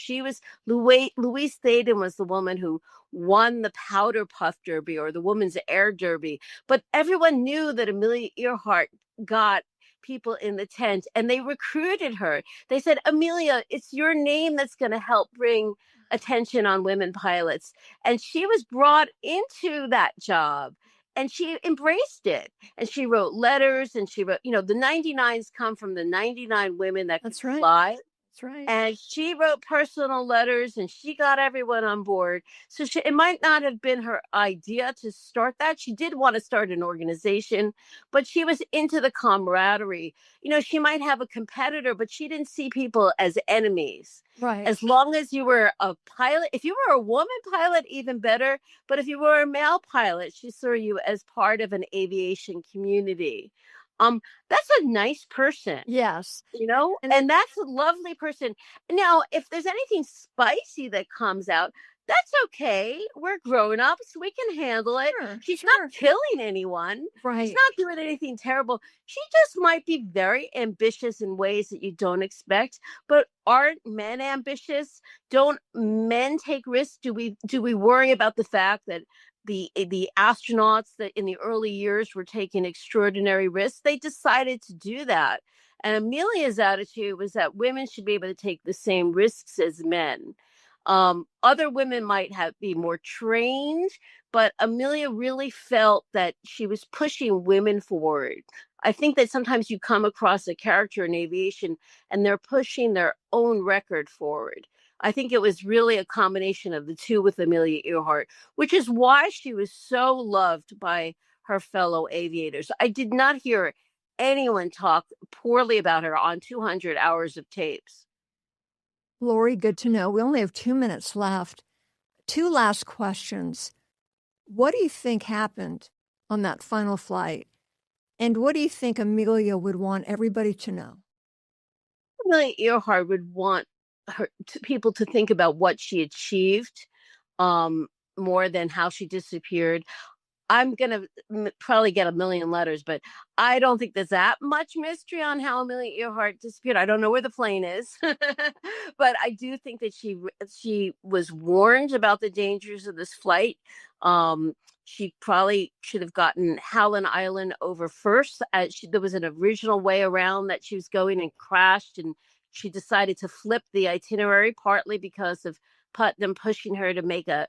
Louise Thaden was the woman who won the Powder Puff Derby or the Women's Air Derby. But everyone knew that Amelia Earhart got people in the tent and they recruited her. They said, Amelia, it's your name that's going to help bring attention on women pilots. And she was brought into that job. And she embraced it. And she wrote letters and she wrote, the 99s come from the 99 women that could fly. That's right. And she wrote personal letters and she got everyone on board. So it might not have been her idea to start that. She did want to start an organization, but she was into the camaraderie. She might have a competitor, but she didn't see people as enemies. Right. As long as you were a pilot, if you were a woman pilot, even better. But if you were a male pilot, she saw you as part of an aviation community. That's a nice person. Yes. You know, and that's a lovely person. Now, if there's anything spicy that comes out, that's okay. We're grown-ups. We can handle it. She's not killing anyone. Right. She's not doing anything terrible. She just might be very ambitious in ways that you don't expect. But aren't men ambitious? Don't men take risks? Do we worry about the fact that the astronauts that in the early years were taking extraordinary risks? They decided to do that. And Amelia's attitude was that women should be able to take the same risks as men. Other women might be more trained, but Amelia really felt that she was pushing women forward. I think that sometimes you come across a character in aviation and they're pushing their own record forward. I think it was really a combination of the two with Amelia Earhart, which is why she was so loved by her fellow aviators. I did not hear anyone talk poorly about her on 200 hours of tapes. Lori, good to know. We only have 2 minutes left. 2 last questions. What do you think happened on that final flight? And what do you think Amelia would want everybody to know? Amelia Earhart would want people to think about what she achieved more than how she disappeared. I'm going to probably get a million letters, but I don't think there's that much mystery on how Amelia Earhart disappeared. I don't know where the plane is, but I do think that she was warned about the dangers of this flight. She probably should have gotten Howland Island over first. There was an original way around that she was going and crashed, and she decided to flip the itinerary partly because of Putnam pushing her to make a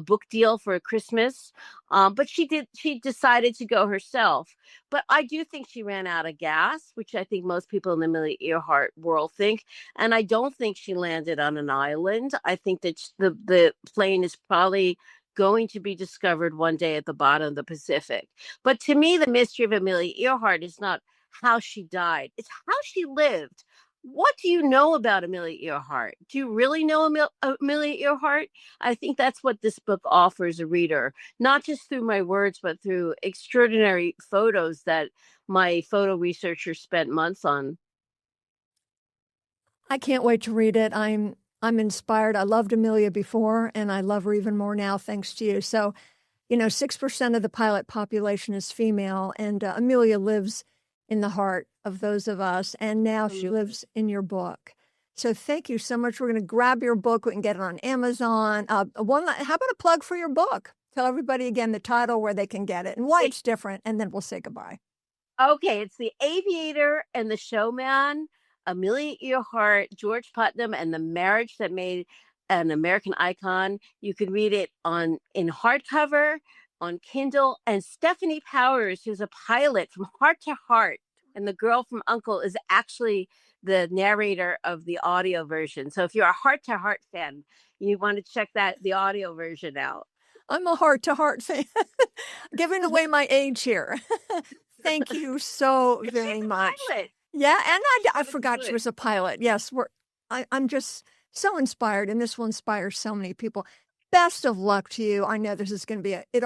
book deal for Christmas. But she decided to go herself. But I do think she ran out of gas, which I think most people in the Amelia Earhart world think. And I don't think she landed on an island. I think that the plane is probably going to be discovered one day at the bottom of the Pacific. But to me, the mystery of Amelia Earhart is not how she died. It's how she lived. What do you know about Amelia Earhart? Do you really know Amelia Earhart? I think that's what this book offers a reader, not just through my words, but through extraordinary photos that my photo researcher spent months on. I can't wait to read it. I'm inspired. I loved Amelia before, and I love her even more now, thanks to you. So, 6% of the pilot population is female, and Amelia lives in the heart of those of us, and now she lives in your book. So thank you so much. We're going to grab your book. We can get it on Amazon. How about a plug for your book? Tell everybody again the title, where they can get it, and why it's different, and then we'll say goodbye. Okay, it's The Aviator and the Showman, Amelia Earhart, George Putnam, and the Marriage That Made an American Icon. You can read it in hardcover, on Kindle, and Stephanie Powers, who's a pilot from Heart to Heart, and the girl from Uncle is actually the narrator of the audio version. So if you're a Heart to Heart fan, you want to check the audio version out. I'm a Heart to Heart fan. Giving away my age here. Thank you so very much. Pilot. Yeah, and I forgot she was a pilot. Yes, I'm just so inspired, and this will inspire so many people. Best of luck to you. I know this is going to be